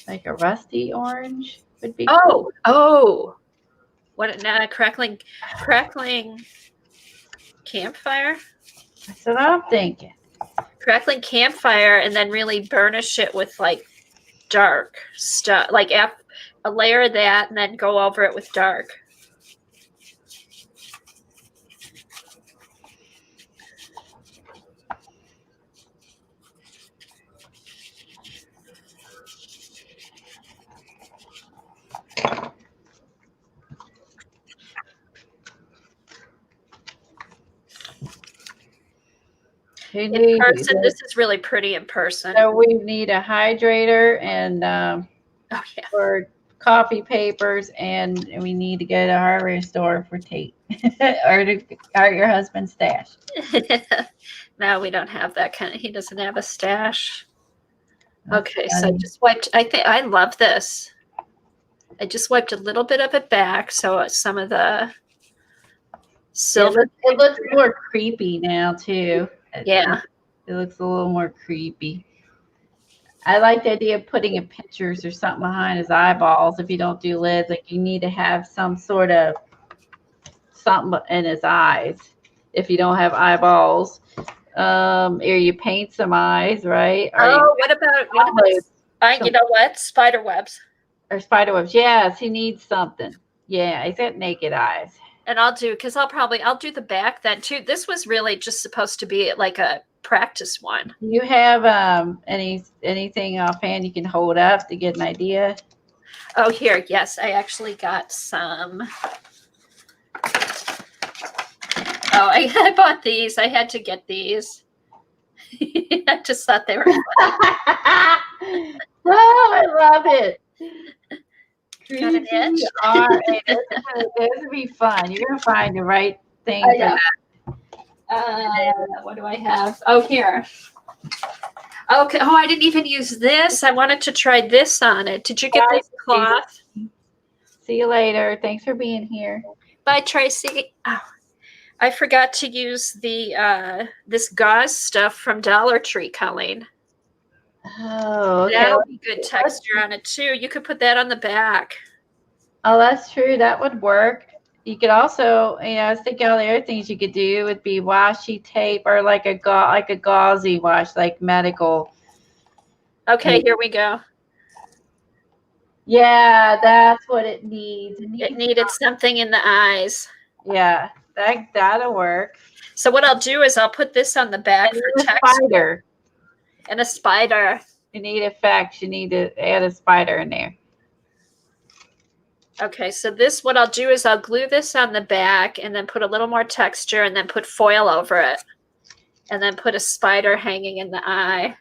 like a rusty orange would be cool. Oh, what now? Crackling campfire. That's what I'm thinking. Crackling campfire, and then really burnish it with like dark stuff, like a layer of that, and then go over it with dark. In person, this is really pretty in person. So we need a hydrator and for coffee papers, and we need to go to a hardware store for tape or your husband's stash. No, we don't have that kind of. He doesn't have a stash. Okay, so I just wiped. I love this. I just wiped a little bit of it back, so some of the silver. It looks more creepy now too. Yeah. It looks a little more creepy. I like the idea of putting pictures or something behind his eyeballs if you don't do lids. Like you need to have some sort of something in his eyes if you don't have eyeballs. Or you paint some eyes, right? Or what about you know what? Spider webs. Or spider webs. Yes, he needs something. Yeah, he's got naked eyes. And I'll do the back then too. This was really just supposed to be like a practice one. Do you have anything offhand you can hold up to get an idea? Oh, here, yes, I actually got some. Oh, I bought these. I had to get these. I just thought they were funny. Oh, I love it. Got an itch? This would be fun. You're gonna find the right thing. What do I have? Oh, here. Okay. Oh, I didn't even use this. I wanted to try this on it. Did you get this cloth? See you later. Thanks for being here. Bye, Tracy. Oh, I forgot to use the this gauze stuff from Dollar Tree, Colleen. Oh, okay. That'll be good texture on it too. You could put that on the back. Oh, that's true. That would work. You could also, I was thinking all the other things you could do would be washi tape or like a gauzy wash, like medical. Okay, here we go. Yeah, that's what it needs. It needed something in the eyes. Yeah, that'll work. So what I'll do is I'll put this on the back for texture. And a spider. You need effects. You need to add a spider in there. Okay, so what I'll do is I'll glue this on the back and then put a little more texture and then put foil over it. And then put a spider hanging in the eye.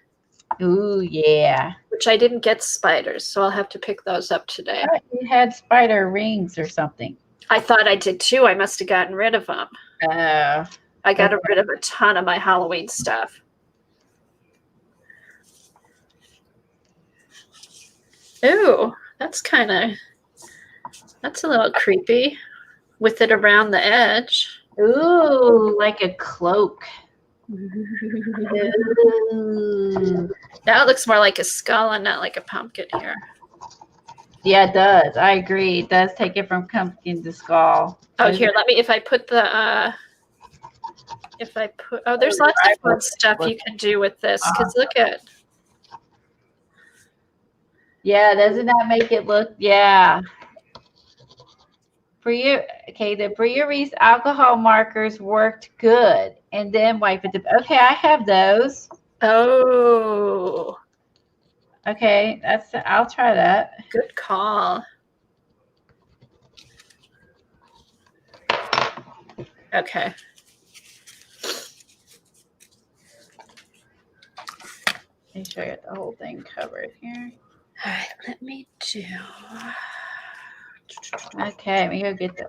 Ooh, yeah. Which I didn't get spiders, so I'll have to pick those up today. You had spider rings or something. I thought I did too. I must have gotten rid of them. I got rid of a ton of my Halloween stuff. Ooh, that's a little creepy with it around the edge. Ooh, like a cloak. Ooh. Now it looks more like a skull and not like a pumpkin here. Yeah, it does. I agree. It does take it from pumpkin to skull. Oh, here, if I put the, there's lots of fun stuff you can do with this, because look at. Yeah, doesn't that make it look, yeah. The Bria Reese alcohol markers worked good. And then wipe it. Okay, I have those. Oh. Okay, I'll try that. Good call. Okay. Make sure I got the whole thing covered here. All right, let me do. Okay, let me go get the.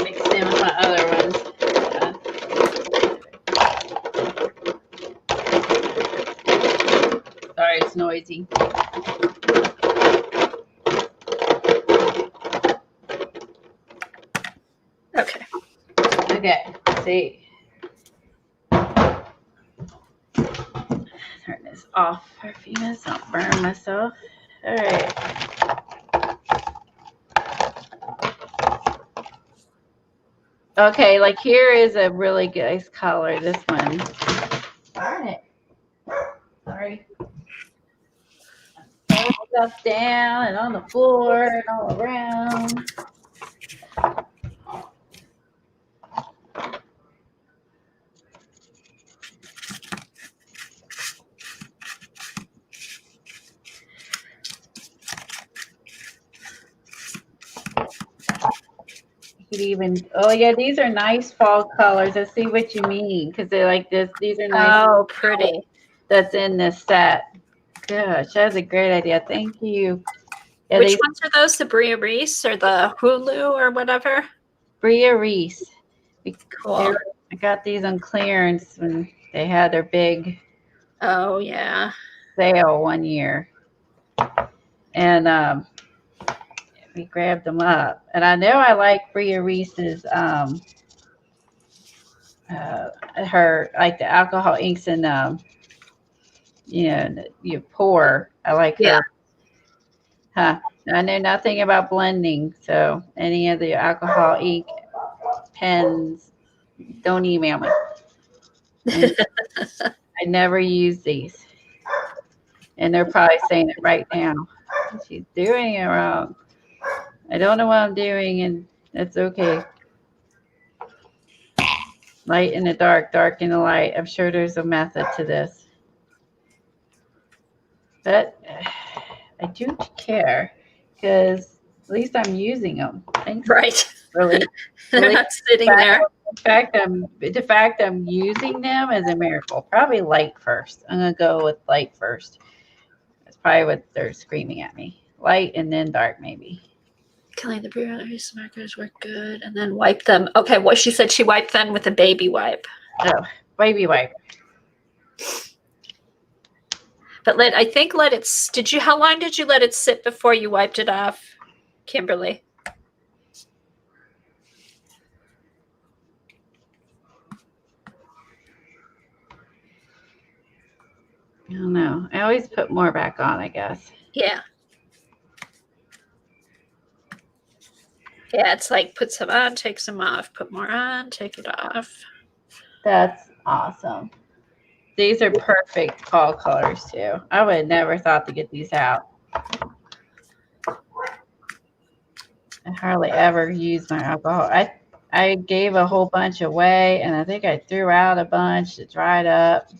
Mix in with my other ones. Sorry, it's noisy. Okay. Okay, let's see. Turn this off for a few minutes. Don't burn myself. All right. Okay, like here is a really nice color. This one. Darn it. Sorry. Stuff down and on the floor and all around. Oh yeah, these are nice fall colors. I see what you mean because they're like this. These are nice. Oh, pretty. That's in this set. Gosh, that's a great idea. Thank you. Yeah, Which ones are those? The Bria Reese or the Hulu or whatever? Bria Reese. Cool. I got these on clearance when they had their big Oh yeah. sale one year, and we grabbed them up. And I know I like Bria Reese's her like the alcohol inks and you pour. I like her. Huh. I know nothing about blending, so any of the alcohol ink pens, don't email me. I never use these. And they're probably saying it right now. She's doing it wrong. I don't know what I'm doing, and it's okay. Light in the dark, dark in the light. I'm sure there's a method to this. But I do care because at least I'm using them. Thanks. Right. Really. They're not sitting there. The fact I'm using them is a miracle. Probably light first. I'm gonna go with light first. That's probably what they're screaming at me. Light and then dark, maybe. Kelly, the Bria Reese markers work good, and then wipe them. Okay, well, she said she wiped them with a baby wipe. Oh, baby wipe. But how long did you let it sit before you wiped it off? Kimberly. I don't know. I always put more back on, I guess. Yeah. Yeah, it's like put some on, take some off, put more on, take it off. That's awesome. These are perfect fall colors too. I would have never thought to get these out. I hardly ever use my alcohol. I gave a whole bunch away, and I think I threw out a bunch that dried up.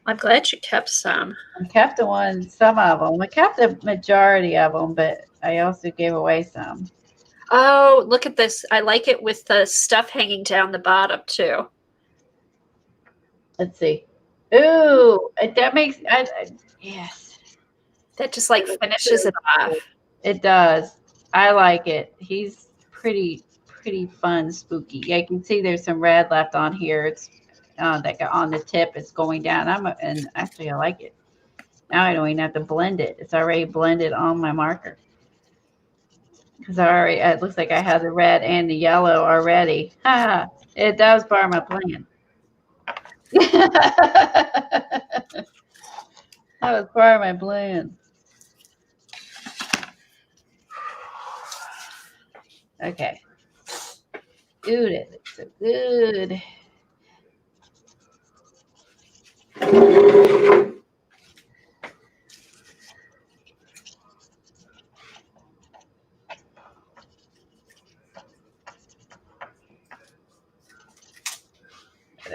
I'm glad you kept some. I kept some of them. I kept the majority of them, but I also gave away some. Oh, look at this. I like it with the stuff hanging down the bottom too. Let's see. Ooh, that makes, yes. That just like finishes it off. It does. I like it. He's pretty fun, spooky. Yeah, you can see there's some red left on here. It's that got on the tip. It's going down. And actually I like it. Now I don't even have to blend it. It's already blended on my marker. Because it looks like I have the red and the yellow already. Ha! That was part of my plan. That was part of my plan. Okay. Ooh, that looks so good.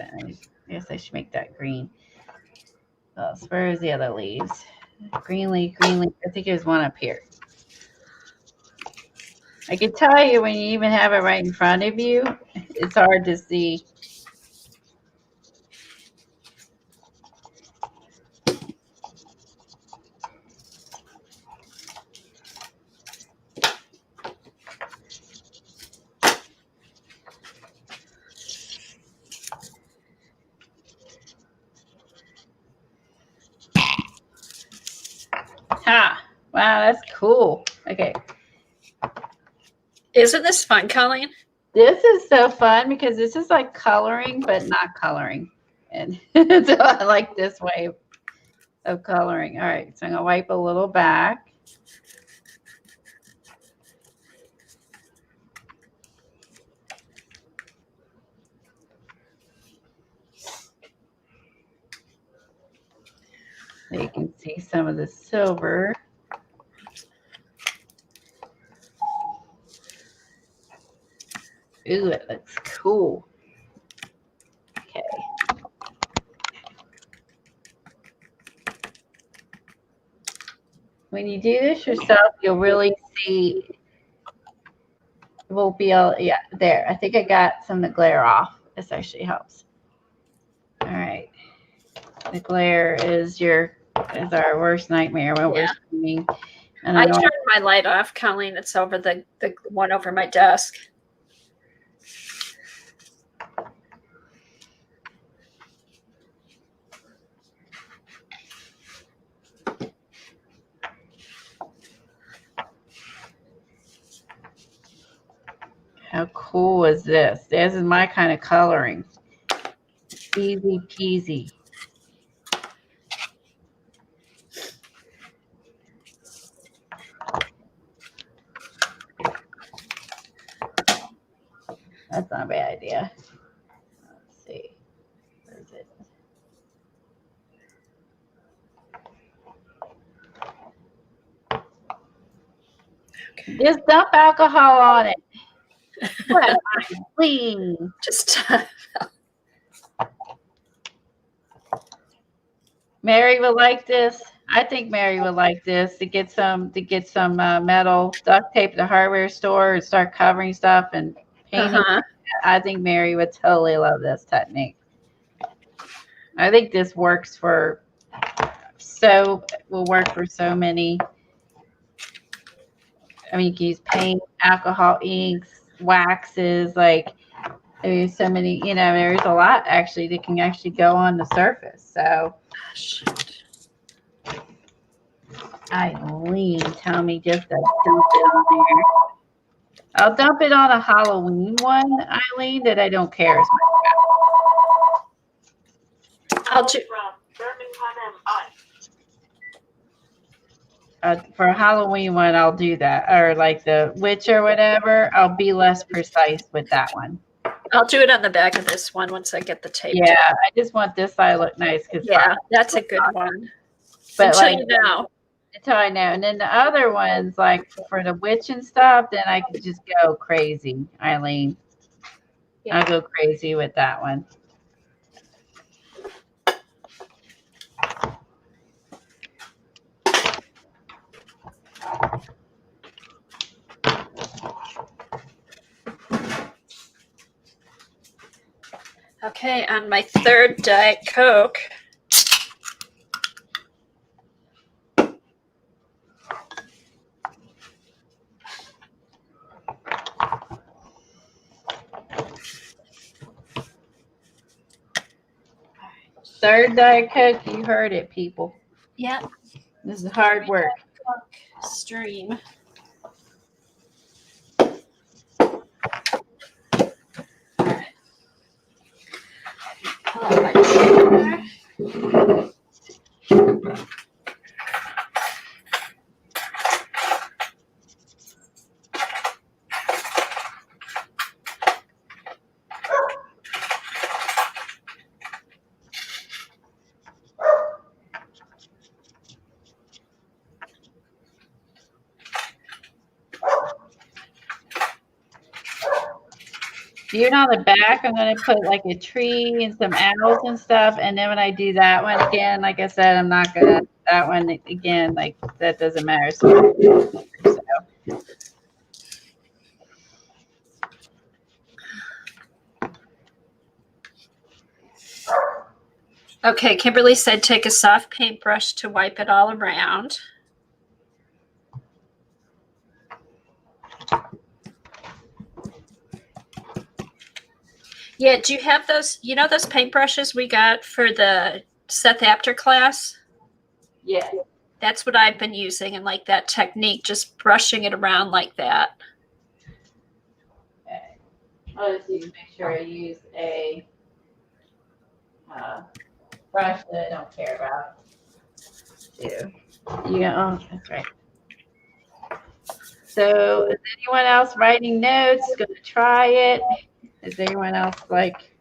I guess I should make that green. Oh, so where's the other leaves? Green leaf, green leaf. I think there's one up here. I can tell you when you even have it right in front of you, it's hard to see. Ha! Wow, that's cool. Okay. Isn't this fun, Colleen? This is so fun because this is like coloring, but not coloring. And so I like this way of coloring. All right, so I'm going to wipe a little back. So you can see some of the silver. Ooh, it looks cool. Okay. When you do this yourself, you'll really see. It won't be all, yeah, there. I think I got some of the glare off. This actually helps. All right. The glare is our worst nightmare when we're streaming. And I turned my light off, Colleen. It's over the one over my desk. How cool is this? This is my kind of coloring. Easy peasy. That's not a bad idea. Let's see. Where is it? Okay. Just dump alcohol on it. What am I doing? Just Mary would like this. I think Mary would like this to get some metal duct tape at the hardware store and start covering stuff and painting. I think Mary would totally love this technique. I think this works for will work for so many. I mean, you can use paint, alcohol, inks, waxes, like there's so many, there's a lot actually that can actually go on the surface. So Eileen, tell me just to dump it on there. I'll dump it on a Halloween one, Eileen, that I don't care as much I'll do. about. For a Halloween one, I'll do that. Or like the witch or whatever, I'll be less precise with that one. I'll do it on the back of this one once I get the tape. Yeah, I just want this side to look nice because Yeah, that's a good one. But Until like, you know. until I know. And then the other ones, like for the witch and stuff, then I could just go crazy, Eileen. Yeah. I'll go crazy with that one. Okay, on my third Diet Coke. Third Diet Coke, you heard it, people. Yeah. This is hard work. Coke stream. Pull out my chair. Here on the back, I'm going to put like a tree and some owls and stuff. And then when I do that one again, like I said, I'm not going to, that one again, like that doesn't matter. So. Okay, Kimberly said take a soft paintbrush to wipe it all around. Yeah, do you have those, you know those paintbrushes we got for the Seth Apter class? Yeah. That's what I've been using, and like that technique, just brushing it around like that. Okay. I'll just make sure I use a brush that I don't care about. Yeah, oh, that's right. So is anyone else writing notes, going to try it? Is anyone else like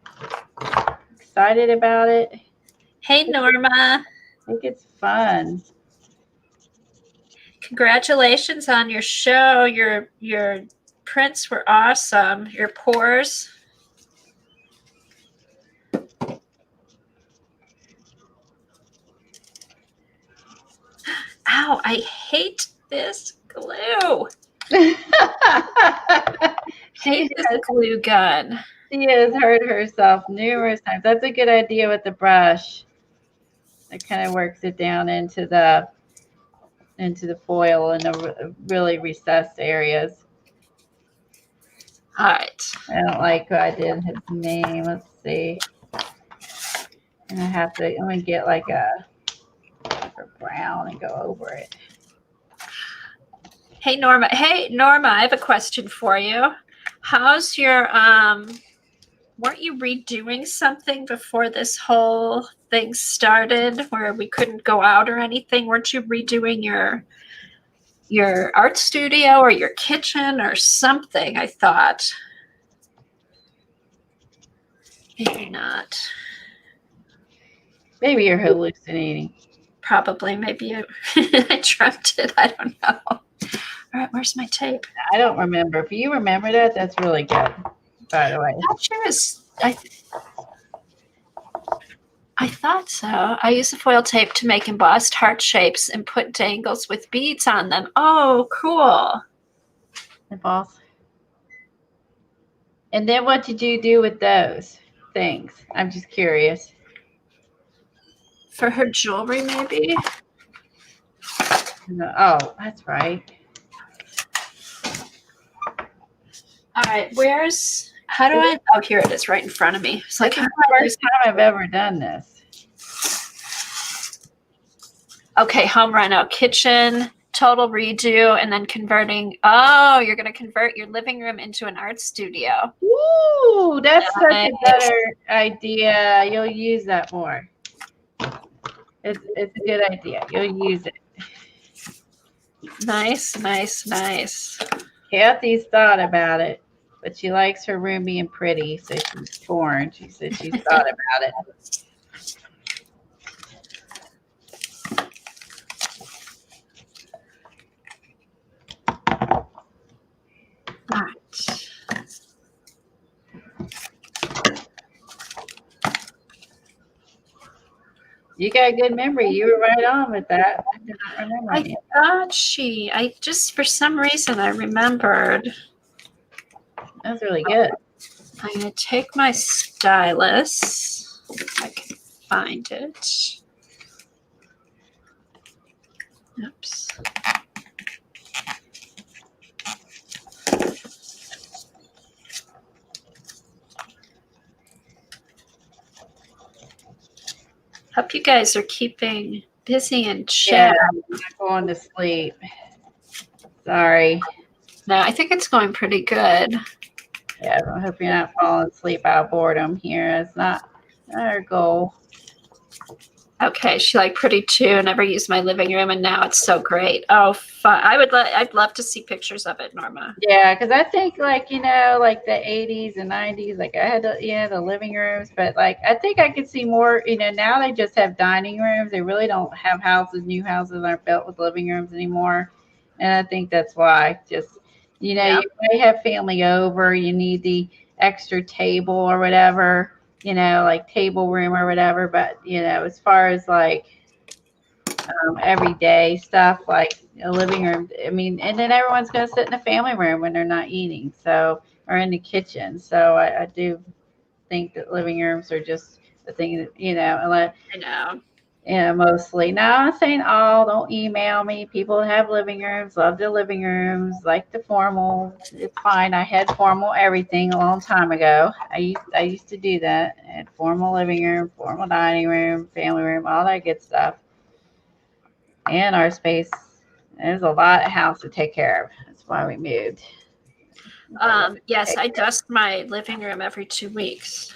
excited about it? Hey, Norma. I think it's fun. Congratulations on your show. Your prints were awesome. Your pores. Ow, I hate this glue. Hate this glue gun. She has hurt herself numerous times. That's a good idea with the brush. It kind of works it down into the foil in the really recessed areas. All right. I don't like who I did his name. Let's see. And I'm gonna get like a brown and go over it. Hey Norma, I have a question for you. How's your weren't you redoing something before this whole thing started where we couldn't go out or anything? Weren't you redoing your art studio or your kitchen or something? I thought. Maybe not. Maybe you're hallucinating. Probably. Maybe I dreamt it. I don't know. All right, where's my tape? I don't remember. If you remember that, that's really good. By the way, Not sure. I thought so. I use the foil tape to make embossed heart shapes and put dangles with beads on them. Oh, cool. the boss. And then what did you do with those things? I'm just curious. For her jewelry, maybe? Oh, that's right. All right, how do I, oh, here it is right in front of me. It's like, This is the first time I've ever done this. Okay, home reno, kitchen, total redo, and then converting. Oh, you're going to convert your living room into an art studio. Ooh, that's such a Nice. better idea. You'll use that more. It's a good idea. You'll use it. Nice, nice, nice. Kathy's thought about it, but she likes her room being pretty, so she's torn. She said she's thought about it. All right. You got a good memory. You were right on with that. I did not remember I it. thought I just, for some reason, I remembered. That was really good. I'm going to take my stylus, if I can find it. Oops. Hope you guys are keeping busy in Yeah, chat. I'm not going to sleep. Sorry. No, I think it's going pretty good. Yeah, I hope you're not falling asleep out of boredom here. It's not our goal. Okay, she liked pretty too. Never used my living room, and now it's so great. Oh, fun! I'd love to see pictures of it, Norma. Yeah, because I think like the 80s and 90s, like I had the living rooms, but like I think I could see more. Now they just have dining rooms. They really don't have houses. New houses aren't built with living rooms anymore, and I think that's why. Just Yeah. you may have family over. You need the extra table or whatever. Like table room or whatever. But as far as like everyday stuff like a living room. I mean, and then everyone's going to sit in the family room when they're not eating, or in the kitchen. So I do think that living rooms are just the thing that, unless, I know. mostly. Now, I'm not saying all, don't email me. People have living rooms, love their living rooms, like the formal. It's fine. I had formal everything a long time ago. I used to do that. I had formal living room, formal dining room, family room, all that good stuff. And our space, there's a lot of house to take care of. That's why we moved. Yes, I dust my living room every 2 weeks.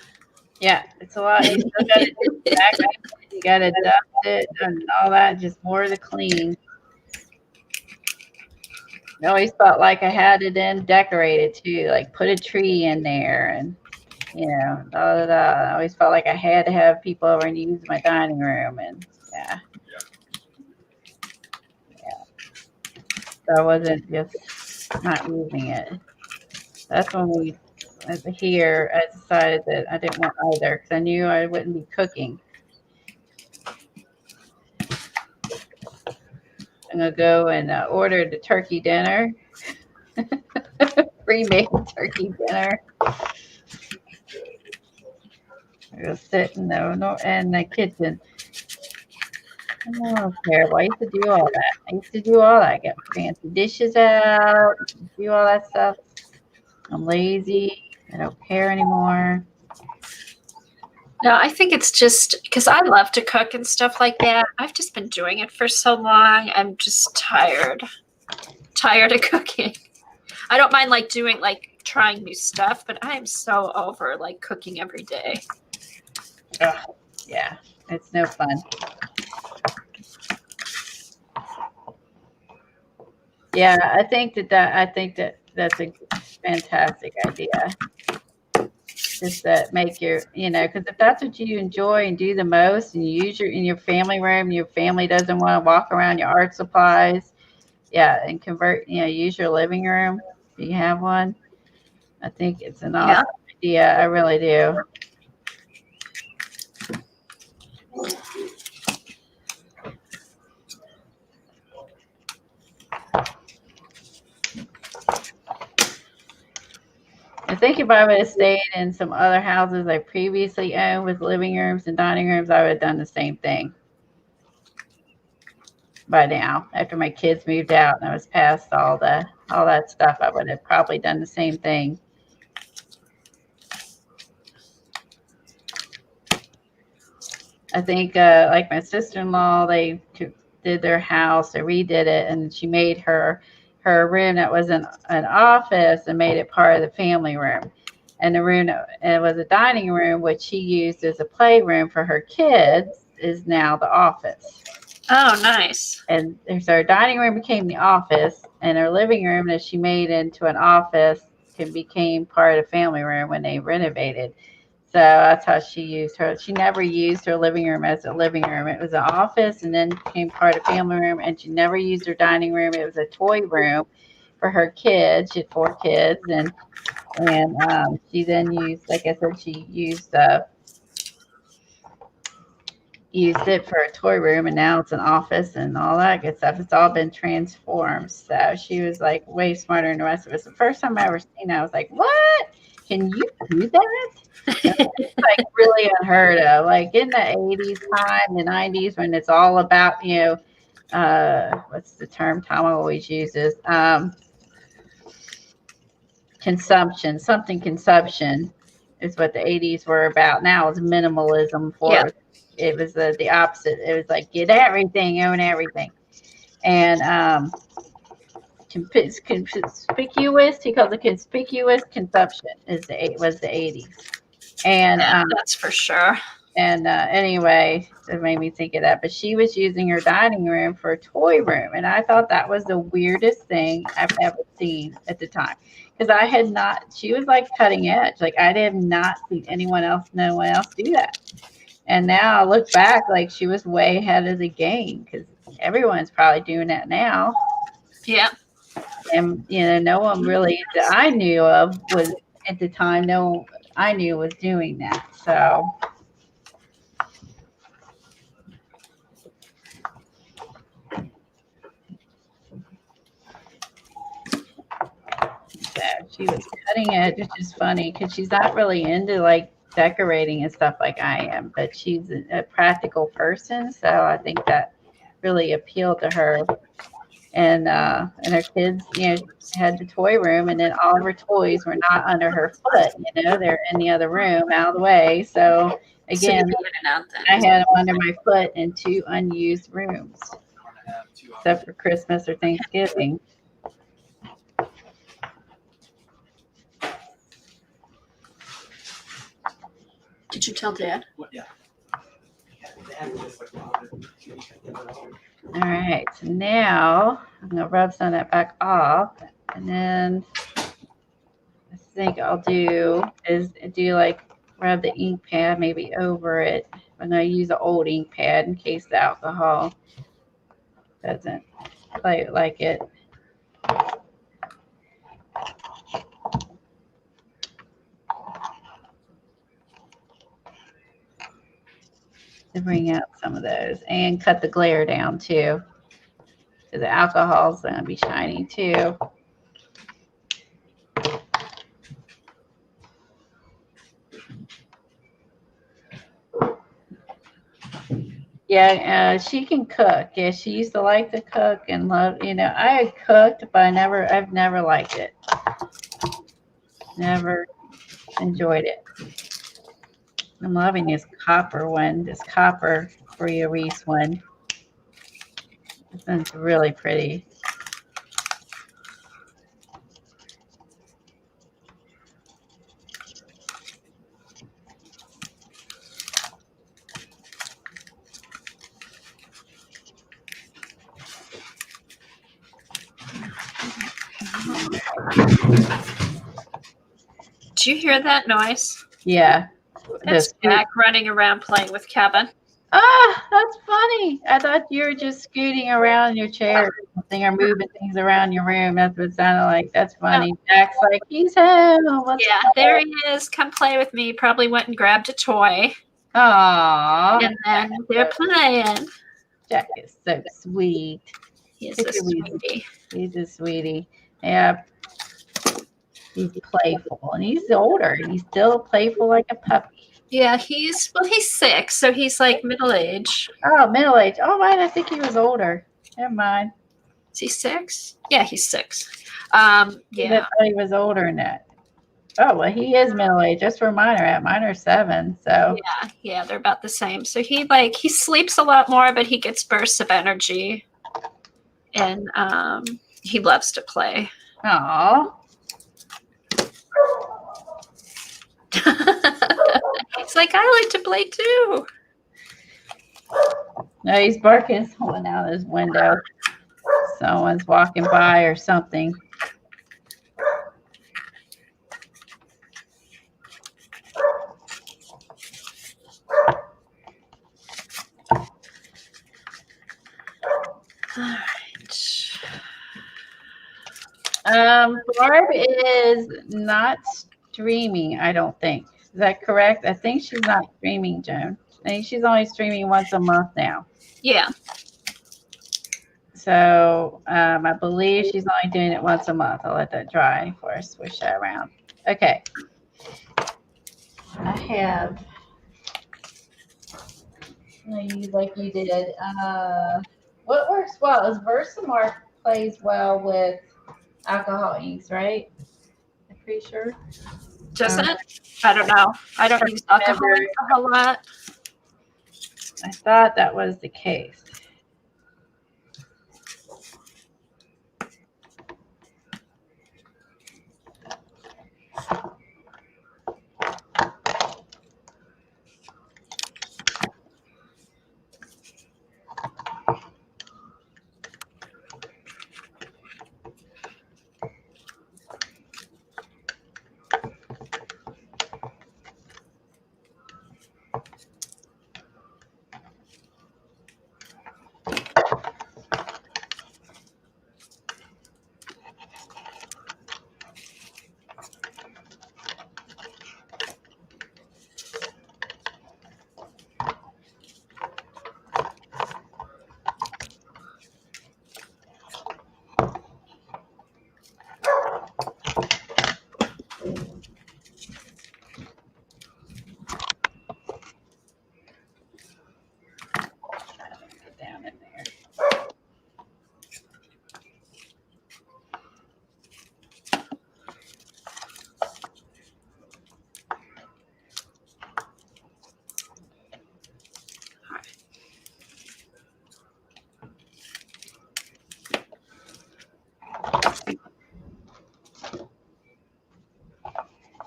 Yeah, it's a lot. You still got to do vacuum. You got to dust it and all that. Just more to clean. I always felt like I had it in decorated too, like put a tree in there and I always felt like I had to have people over and use my dining room and yeah. So I wasn't just not using it. That's when I decided that I didn't want either because I knew I wouldn't be cooking. I'm going to go and order the turkey dinner, pre-made turkey dinner. I'm going to sit in the kitchen. Oh, terrible. I used to do all that. Get fancy dishes out, do all that stuff. I'm lazy. I don't care anymore. No, I think it's just because I love to cook and stuff like that. I've just been doing it for so long. I'm just tired of cooking. I don't mind trying new stuff, but I am so over cooking every day. Ugh, yeah, it's no fun. Yeah, I think that's a fantastic idea. Just that make because if that's what you enjoy and do the most, and you use in your family room, your family doesn't want to walk around your art supplies, and convert, use your living room if you have one. I think it's an awesome idea. I really do. I think if I would have stayed in some other houses I previously owned with living rooms and dining rooms, I would have done the same thing by now. After my kids moved out and I was past all that stuff, I would have probably done the same thing. I think like my sister-in-law, they did their house, or redid it, and she made her room that was an office and made it part of the family room. And the room, and it was a dining room, which she used as a playroom for her kids, is now the office. Oh, nice. And so her dining room became the office, and her living room that she made into an office became part of the family room when they renovated. So that's how she used her. She never used her living room as a living room. It was an office and then became part of the family room. And she never used her dining room. It was a toy room for her kids. She had 4 kids. And she then used, like I said, she used it for a toy room. And now it's an office and all that good stuff. It's all been transformed. So she was like way smarter than the rest of us. The first time I ever seen it, I was like, what? Can you do that? It's like really unheard of. Like in the 80s time, the 90s, when it's all about, what's the term Tom always uses? Consumption. Consumption is what the 80s were about. Now it's minimalism for it was the opposite. It was like get everything, own everything. And conspicuous, he calls it conspicuous consumption was the 80s. And that's for sure. And anyway, it made me think of that. But she was using her dining room for a toy room, and I thought that was the weirdest thing I've ever seen at the time, because I had not. She was like cutting edge. Like I have not seen no one else do that. And now I look back, like she was way ahead of the game, because everyone's probably doing that now. Yeah. And no one really that I knew of was at the time. No, I knew was doing that. So. She was cutting edge, which is funny because she's not really into like decorating and stuff like I am, but she's a practical person, so I think that really appealed to her. And her kids, had the toy room, and then all of her toys were not under her foot. They're in the other room, out of the way. So again, I had them under my foot in 2 unused rooms, except for Christmas or Thanksgiving. Did you tell Dad? Yeah. All right, so now I'm going to rub some of that back off, and then I think I'll do like rub the ink pad maybe over it. I'm going to use an old ink pad in case the alcohol doesn't play like it. To bring out some of those and cut the glare down too. So the alcohol is going to be shiny too. Yeah, she can cook. Yeah, she used to like to cook and love. I had cooked, but I've never liked it. Never enjoyed it. I'm loving this copper Bria Reese one. This one's really pretty. Do you hear that noise? Yeah. That's Jack running around playing with Kevin. Ah, that's funny. I thought you were just scooting around in your chair or something, or moving things around your room. That's what it sounded like. That's funny. No. Jack's like, he's home. There he is. Come play with me. Probably went and grabbed a toy. Aww. And then they're playing. Jack is so sweet. He's a sweetie. He's a sweetie. Yeah. He's playful, and he's older. He's still playful like a puppy. Yeah, he's 6, so he's like middle age. Oh, middle age. Oh, right. I think he was older. Never mind. Is he 6? Yeah, he's 6. Yeah. I thought he was older than that. Oh, well, he is middle-aged. That's where mine are 7. So Yeah, they're about the same. So he sleeps a lot more, but he gets bursts of energy, and he loves to play. Aw. He's like, I like to play too. No, he's barking someone out his window. Someone's walking by or something. All right. Barb is not streaming, I don't think. Is that correct? I think she's not streaming, Joan. I think she's only streaming once a month now. Yeah. So I believe she's only doing it once a month. I'll let that dry before I switch that around. Okay. I have, like you did. What works well is Versamark plays well with alcohol inks, right? I'm pretty sure. Does it? I don't know. I don't use alcohol a whole lot. I thought that was the case. Down in there.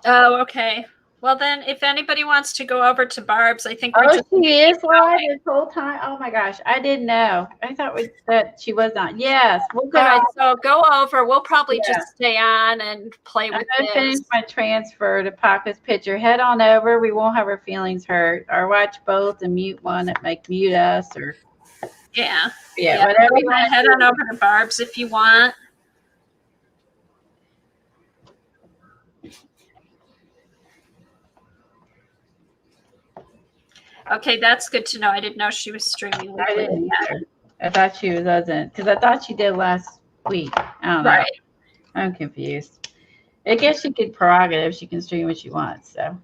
Oh, okay. Well, then, if anybody wants to go over to Barb's, I think. Oh, she is live this whole time. Oh my gosh, I didn't know. I thought that she was not. Yes, we'll go. All right, so go over. We'll probably just stay on and play with I'm gonna finish my transfer to Paca's picture. Head on over. We won't have our feelings hurt. Or watch both and mute one that might mute us. Or yeah, whatever. You want. Head on over to Barb's if you want. Okay, that's good to know. I didn't know she was streaming. I didn't either. I thought she wasn't, because I thought she did last week. I don't know. Right. I'm confused. I guess she could prerogative. She can stream what she wants. So.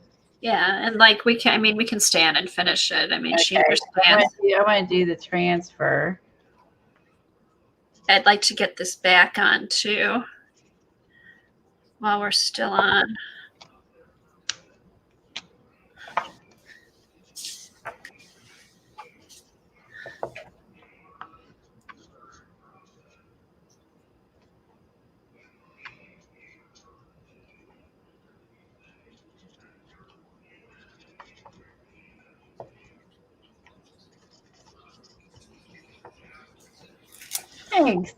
Yeah, and like we can stand and finish it. I mean, Okay. she understands. I want to do the transfer. I'd like to get this back on too while we're still on. Thanks.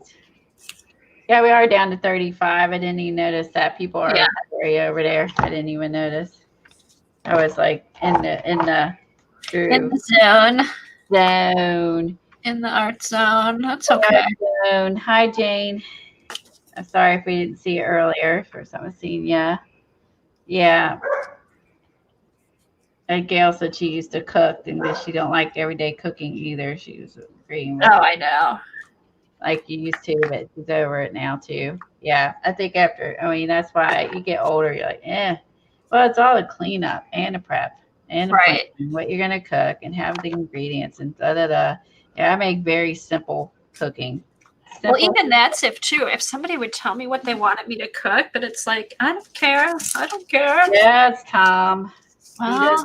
Yeah, we are down to 35. I didn't even notice that. People are over there. I didn't even notice. I was like in the zone. In the art zone. That's okay. Zone. Hi, Jane. I'm sorry if we didn't see you earlier. First time I've seen you. Yeah. And Gail said she used to cook and that she don't like everyday cooking either. She was agreeing with I know. like you used to, but she's over it now too. Yeah, I think that's why you get older, you're like, well, it's all the cleanup and the prep and the planning, what you're going to cook and have the ingredients and da-da-da. Yeah, I make very simple cooking. Well, even that's if somebody would tell me what they wanted me to cook, but it's like, I don't care. I don't care. Yes, Tom. Well,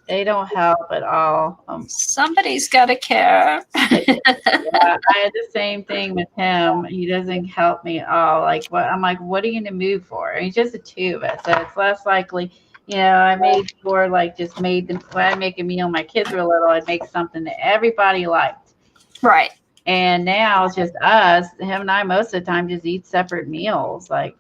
They don't help at all. somebody's got to care. Yeah, I had the same thing with him. He doesn't help me at all. Like, what? I'm like, what are you gonna move for? And he's just a two of us, so it's less likely. I made for like just made them. When I make a meal, my kids were little, I'd make something that everybody liked. Right. And now it's just us. Him and I most of the time just eat separate meals. Like,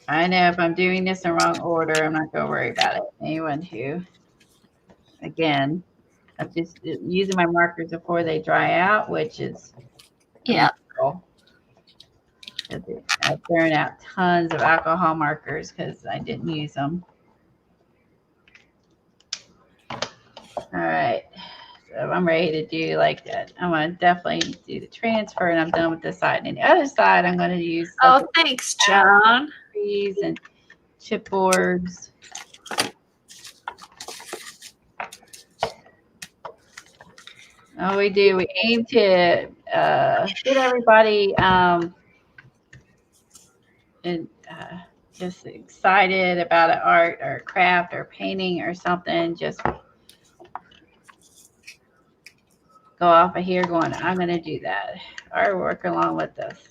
I know if I'm doing this in wrong order, I'm not gonna worry about it. Anyone who, again, I'm just using my markers before they dry out, which is wonderful. I burned out tons of alcohol markers because I didn't use them. All right, so I'm ready to do like that. I'm gonna definitely do the transfer, and I'm done with this side. And the other side, I'm gonna use. Oh, thanks, John. And chipboards. Oh, we do. We aim to get everybody and just excited about an art or craft or painting or something. Just go off of here going, I'm going to do that or work along with this.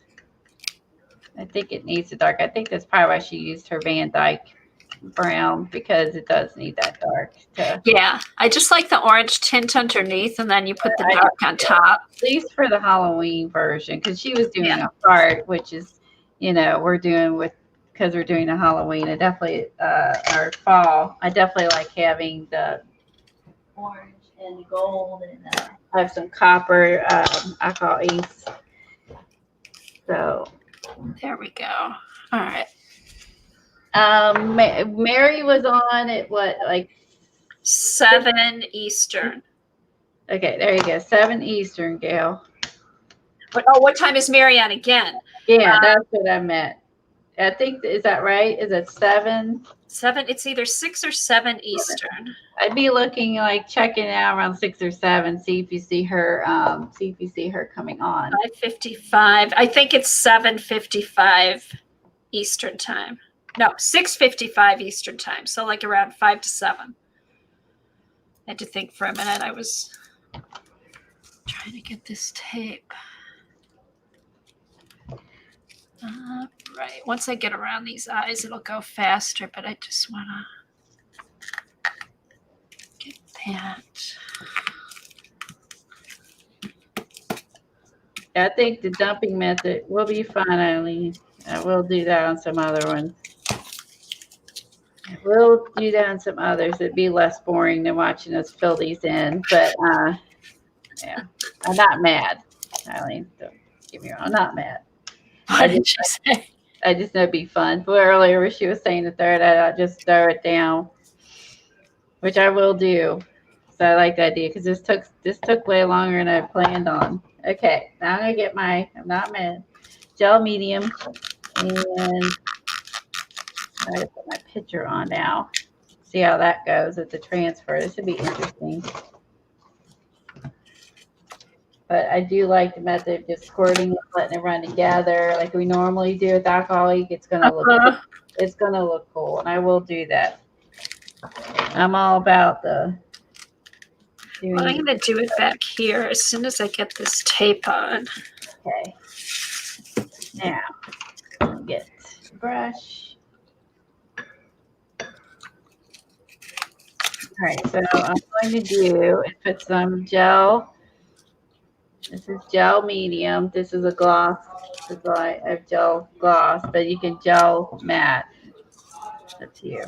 I think it needs the dark. I think that's probably why she used her Van Dyke brown, because it does need that dark. Yeah, I just like the orange tint underneath, and then you put the dark on top. At least for the Halloween version, because she was doing a part, which is, we're doing because we're doing a Halloween. I definitely, our fall, I definitely like having the orange and gold, and I have some copper, alcohol Ace. So there we go. All right. Mary was on at what, like 7 Eastern. Okay, there you go. 7 Eastern, Gail. What time is Mary on again? Yeah, that's what I meant. I think, is that right? Is it 7? 7. It's either 6 or 7 Eastern. I'd be looking, like checking out around 6 or 7. See if you see her. Coming on. 5:55. I think it's 7:55 Eastern time. No, 6:55 Eastern time. So like around 5 to 7. I had to think for a minute. I was trying to get this tape. Right. Once I get around these eyes, it'll go faster, but I just want to get that. I think the dumping method will be fun, Eileen. I will do that on some other ones. We'll do that on some others. It'd be less boring than watching us fill these in. But yeah, I'm not mad, Eileen. Don't get me wrong. I'm not mad. What did she say? I just know it'd be fun. But earlier when she was saying to throw it out, I'll just throw it down, which I will do. So I like the idea because this took way longer than I planned on. Okay, now I'm gonna get I'm not mad, gel medium, and I gotta put my picture on now. See how that goes with the transfer. This would be interesting. But I do like the method of just squirting and letting it run together like we normally do with alcoholic. It's gonna look cool. It's gonna look cool, and I will do that. I'm all about the. Well, I'm going to do it back here as soon as I get this tape on. Okay. Now, get the brush. All right, so I'm going to do is put some gel. This is gel medium. This is a gloss. This is I have gel gloss, but you can gel matte. Up to you.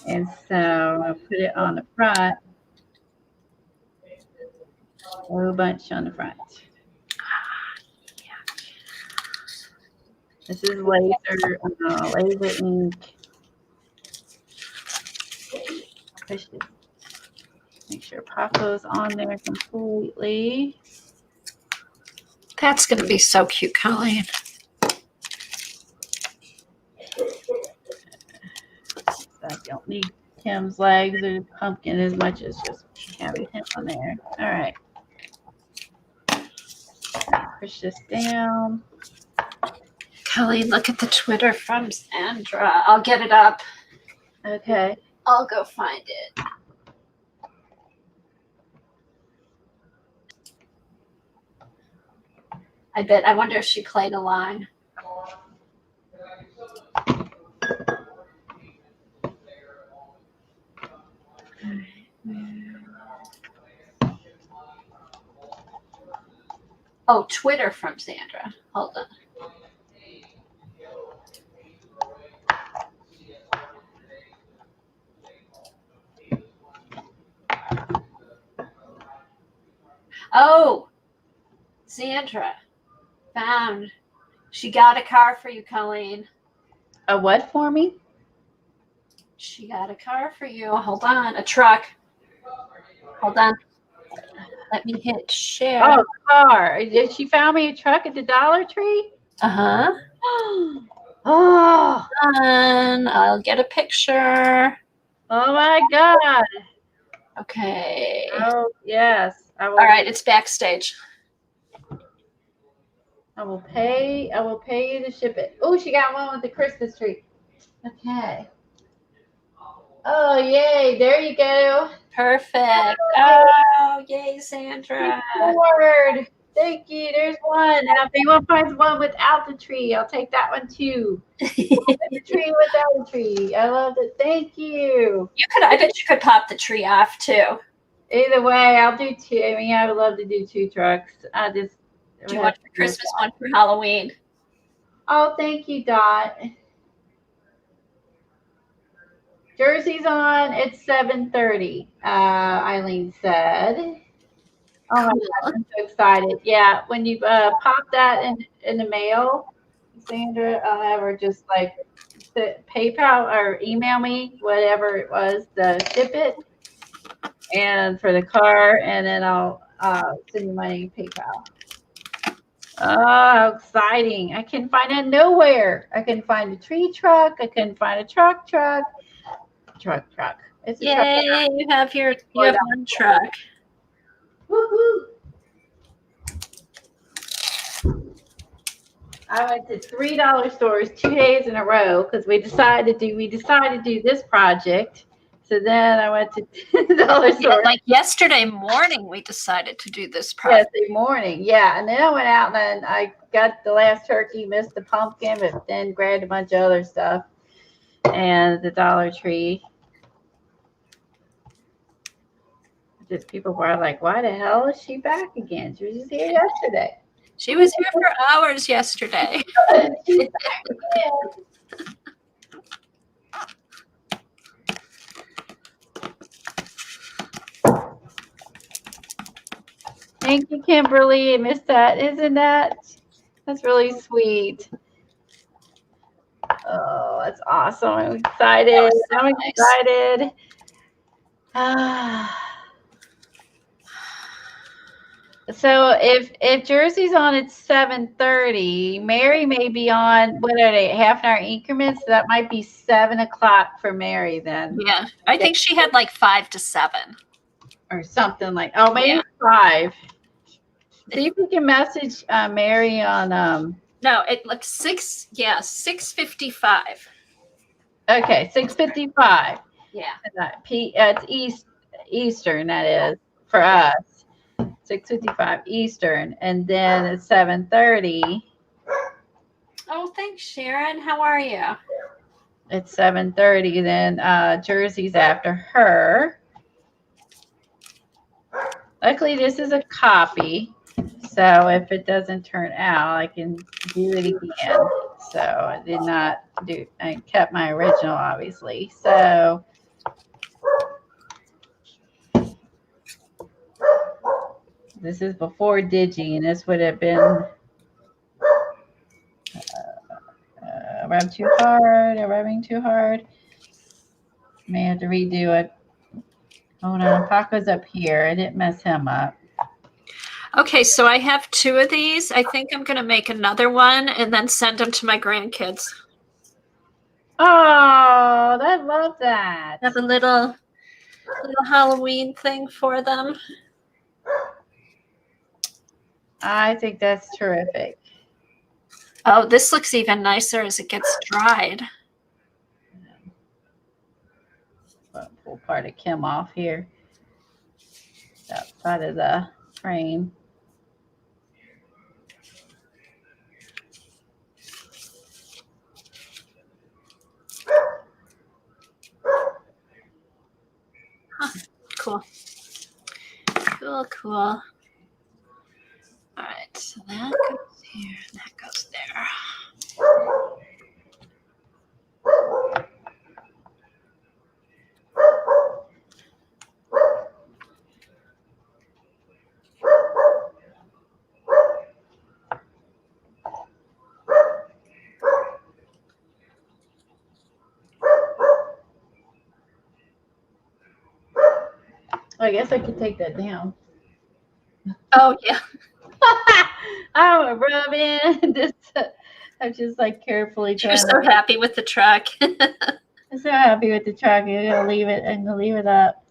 And so I'll put it on the front. A whole bunch on the front. This is laser ink. Push it. Make sure pop those on there completely. That's going to be so cute, Colleen. I don't need Tim's legs or pumpkin as much as just having him on there. All right. push this down. Kelly, look at the Twitter from Sandra. I'll get it up. Okay. I'll go find it. I wonder if she played along. Oh, Twitter from Sandra. Hold on. Oh, Sandra found. She got a car for you, Colleen. A what for me? She got a car for you. Hold on. A truck. Hold on. Let me hit share. Oh, car. Did she found me a truck at the Dollar Tree? Uh-huh. Oh, And I'll get a picture. oh my God. Okay. Oh, yes. All right, it's backstage. I will pay you to ship it. Oh, she got one with the Christmas tree. Okay. Oh, yay. There you go. Perfect. Oh, yay, Sandra. Word. Thank you. There's one. Now, if anyone finds one without the tree, I'll take that one too. The tree without the tree. I love it. Thank you. I bet you could pop the tree off too. Either way, I'll do two. I mean, I would love to do two trucks. Do you want the Christmas one for Halloween? Oh, thank you, Dot. Jersey's on at 7:30, Eileen said. Oh my gosh, I'm so excited. Yeah, when you pop that in the mail, Sandra, I'll have her just like PayPal or email me, whatever it was, to ship it and for the car, and then I'll send you money PayPal. Oh, how exciting. I can find it nowhere. I can find a tree truck. I can find a truck. It's a Yay, truck. you have one truck. Woohoo. I went to $3 stores 2 days in a row because we decided to do this project. So then I went to $10 store. Yeah, like yesterday morning, we decided to do this project. Yesterday morning, yeah. And then I went out and then I got the last turkey, missed the pumpkin, but then grabbed a bunch of other stuff and the Dollar Tree. Just people were like, "Why the hell is she back again? She was just here yesterday." She was here for hours yesterday. She's back again. Thank you, Kimberly. I missed that. That's really sweet. Oh, that's awesome. I'm excited. I'm excited. So if Jersey's on at 7:30, Mary may be on, what are they, half an hour increments? So that might be 7 o'clock for Mary then. Yeah, I think she had like 5 to 7. Or something like, oh, maybe 5. See if we can message Mary on No, it looks 6:55. Okay, 6:55. Yeah. It's Eastern, that is, for us. 6:55 Eastern, and then at 7:30. Oh, thanks, Sharon. How are you? It's 7:30. Then Jersey's after her. Luckily, this is a copy, so if it doesn't turn out, I can do it again. So I did not do. I kept my original, obviously. So. This is before Digi, and this would have been rubbing too hard. May have to redo it. Hold on, Paco's up here. I didn't mess him up. Okay, so I have 2 of these. I think I'm going to make another one and then send them to my grandkids. Oh, I love that. Have a little Halloween thing for them. I think that's terrific. Oh, this looks even nicer as it gets dried. I'll pull part of Kim off here. Outside of the frame. Cool. Cool. All right, so that goes here, and that goes there. I guess I could take that down. Oh, yeah. I would rub in. I'm just like carefully trying. You're so happy with the truck. I'm so happy with the truck. I'm gonna leave it. I'm gonna leave it up.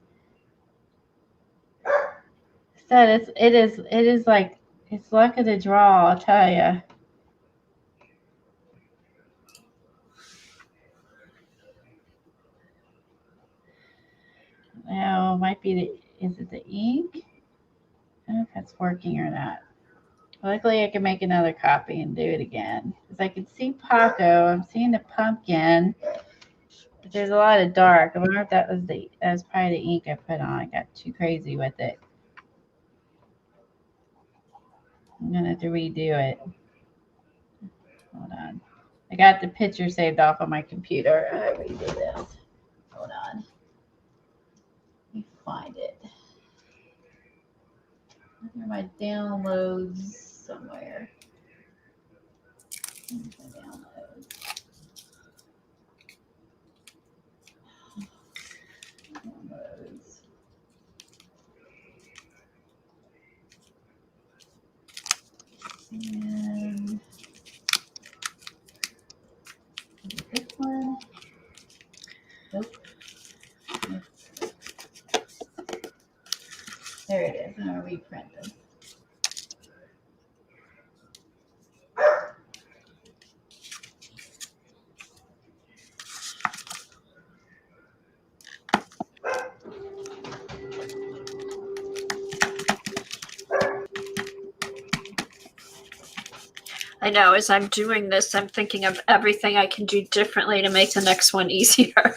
So it is like it's luck of the draw. I'll tell you. Now it might be is it the ink? I don't know if that's working or not. Luckily, I can make another copy and do it again. Because I can see Paco. I'm seeing the pumpkin. But there's a lot of dark. I wonder if that was probably the ink I put on. I got too crazy with it. I'm going to have to redo it. Hold on. I got the picture saved off on my computer. I redo this. Hold on. Let me find it. Under my downloads somewhere. Where's my downloads? Downloads. And this one. Nope. There it is. I'm going to reprint them. I know, as I'm doing this, I'm thinking of everything I can do differently to make the next one easier.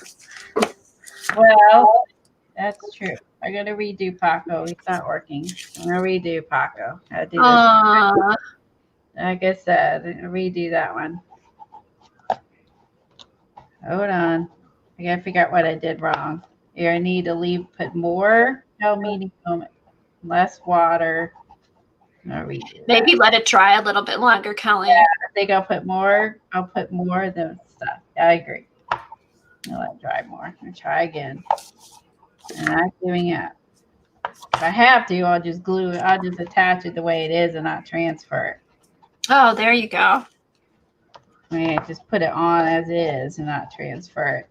Well, that's true. I got to redo Paco. It's not working. I'm going to redo Paco. I do this. Like I said, redo that one. Hold on. I got to figure out what I did wrong. Here, I need to put more. No, medium, less water. I'll redo Maybe that. let it dry a little bit longer, Colleen. Yeah, I think I'll put more of the stuff. I agree. I'll let it dry more. I'll try again. And I'm not giving up. If I have to, I'll just glue it. I'll just attach it the way it is and not transfer it. Oh, there you go. I mean, just put it on as is and not transfer it.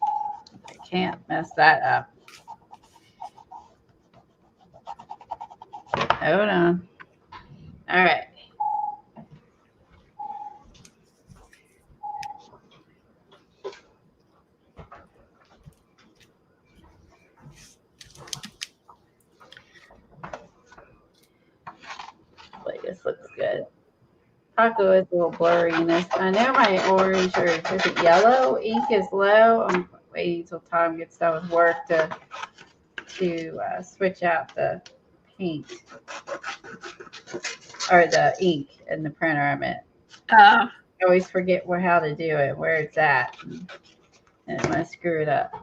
I can't mess that up. Hold on. All right. Like this looks good. Paco is a little blurry in this. I know my orange or is it yellow ink is low. I'm waiting till Tom gets done with work to switch out the paint or the ink in the printer. I meant. I always forget how to do it, where it's at, and I screw it up.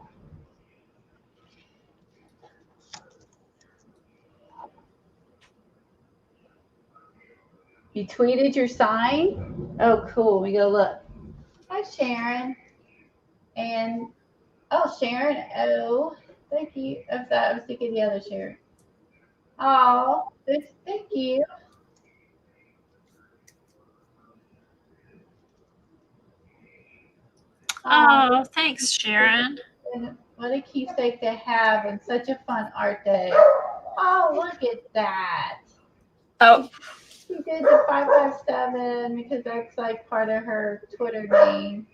You tweeted your sign? Oh, cool. We go look. Hi, Sharon. And Sharon. Oh, thank you. I was thinking the other Sharon. Oh, thank you. Oh, thanks, Sharon. What a keepsake to have and such a fun art day. Oh, look at that. Oh, She did the 557 because that's like part of her Twitter name.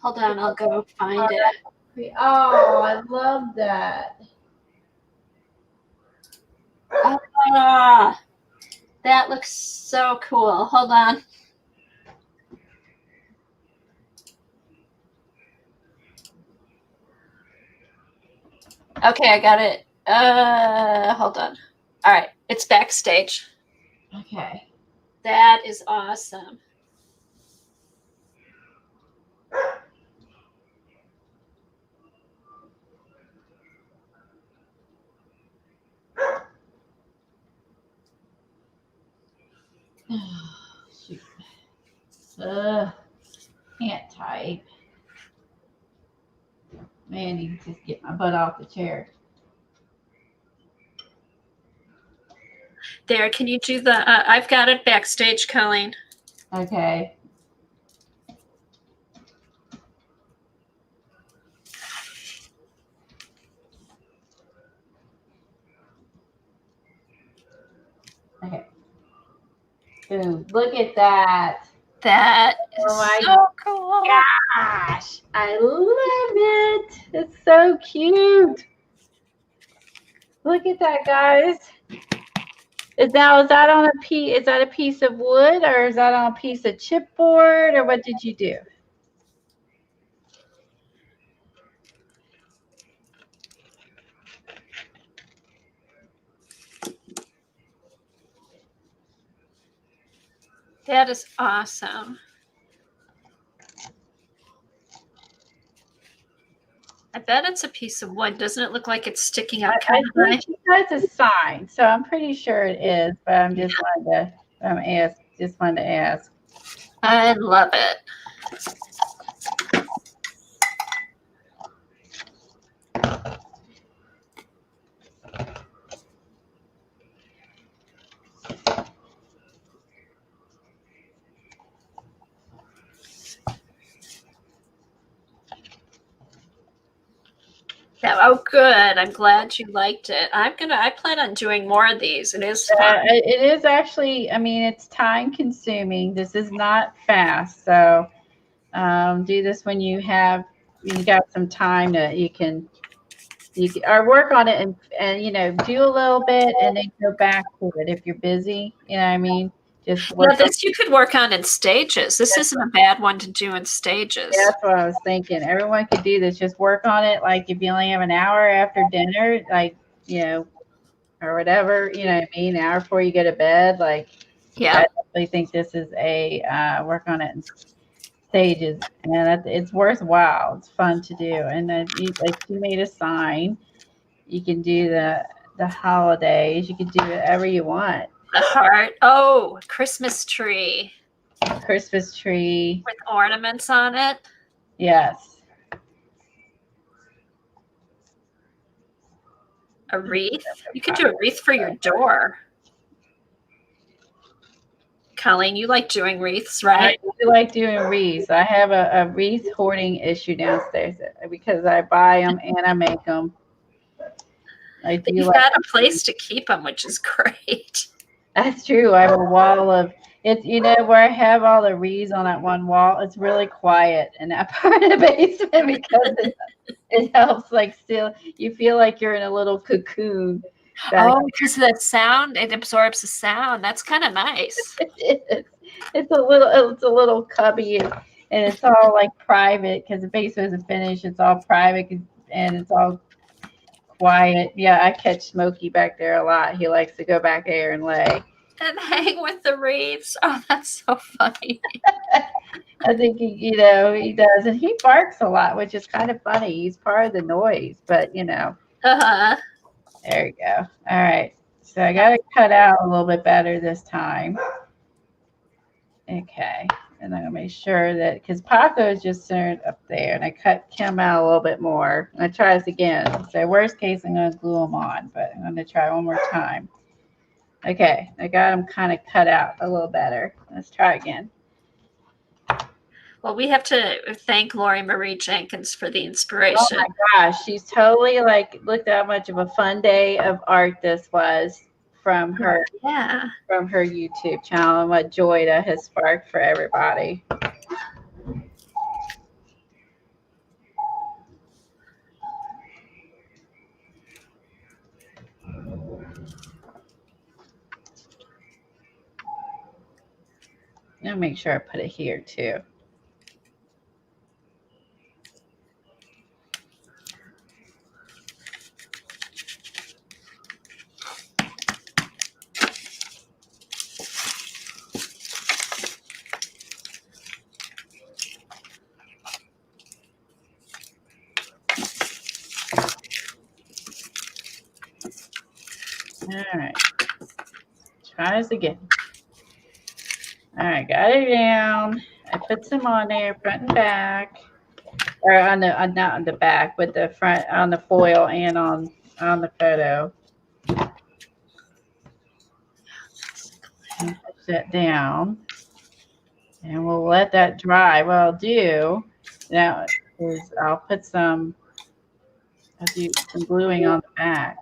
hold on. I'll go find it. Oh, I love that. Ah, that looks so cool. Hold on. Okay, I got it. Hold on. All right, it's backstage. Okay. That is awesome. Shoot. Can't type. Man, you just get my butt off the chair. There, can you do the? I've got it backstage, Colleen. Okay. Okay. Boom. Look at that. That is Oh my so cool. Gosh, I love it. It's so cute. Look at that, guys. Is that on a piece? Is that a piece of wood, or is that on a piece of chipboard, or what did you do? That is awesome. I bet it's a piece of wood. Doesn't it look like it's sticking out kind of high? She has a sign, so I'm pretty sure it is. But I'm just wanted to ask. I love it. Yeah, oh, good. I'm glad you liked it. I plan on doing more of these. It is fun. It is actually. I mean, it's time consuming. This is not fast, so do this when you got some time you can or work on it and do a little bit and then go back to it if you're busy. You know what I mean? Just work. Yeah, this you could work on in stages. This isn't a bad one to do in stages. That's what I was thinking. Everyone could do this. Just work on it. Like if you only have an hour after dinner, or whatever, you know what I mean? An hour before you go to bed. Like, yeah, I definitely think this is a work on it in stages, and it's worthwhile. It's fun to do. And then you made a sign. You can do the holidays. You can do whatever you want. the heart. Oh, Christmas tree. Christmas tree with ornaments on it. Yes. A wreath. You could do a wreath for your door. Colleen, you like doing wreaths, right? I do like doing wreaths. I have a wreath hoarding issue downstairs because I buy them and I make them. You've got a place to keep them, which is great. That's true. I have a wall of it's where I have all the wreaths on that one wall. It's really quiet in that part of the basement because it helps. Still, you feel like you're in a little cocoon. Because of that sound, it absorbs the sound. That's kind of nice. It's a little cubby and it's all private because the basement isn't finished. It's all private and it's all quiet. Yeah, I catch Smokey back there a lot. He likes to go back there and lay. And hang with the wreaths. Oh, that's so funny. I think he does, and he barks a lot, which is kind of funny. He's part of the noise, but Uh-huh. There you go. All right, so I got to cut out a little bit better this time. Okay, and I'm gonna make sure that because Paco is just centered up there, and I cut Kim out a little bit more. And I try this again. So worst case, I'm gonna glue them on, but I'm gonna try one more time. Okay, I got them kind of cut out a little better. Let's try again. Well, we have to thank Lori Marie Jenkins for the inspiration. Oh my gosh, she's totally looked how much of a fun day of art this was from her Yeah. YouTube channel and what joy that has sparked for everybody. I'll make sure I put it here too. All right. Try this again. All right, got it down. I put some on there, front and back, or on the not on the back, but the front on the foil and on the photo. And push that down, and we'll let that dry. What I'll do now is I'll do some gluing on the back.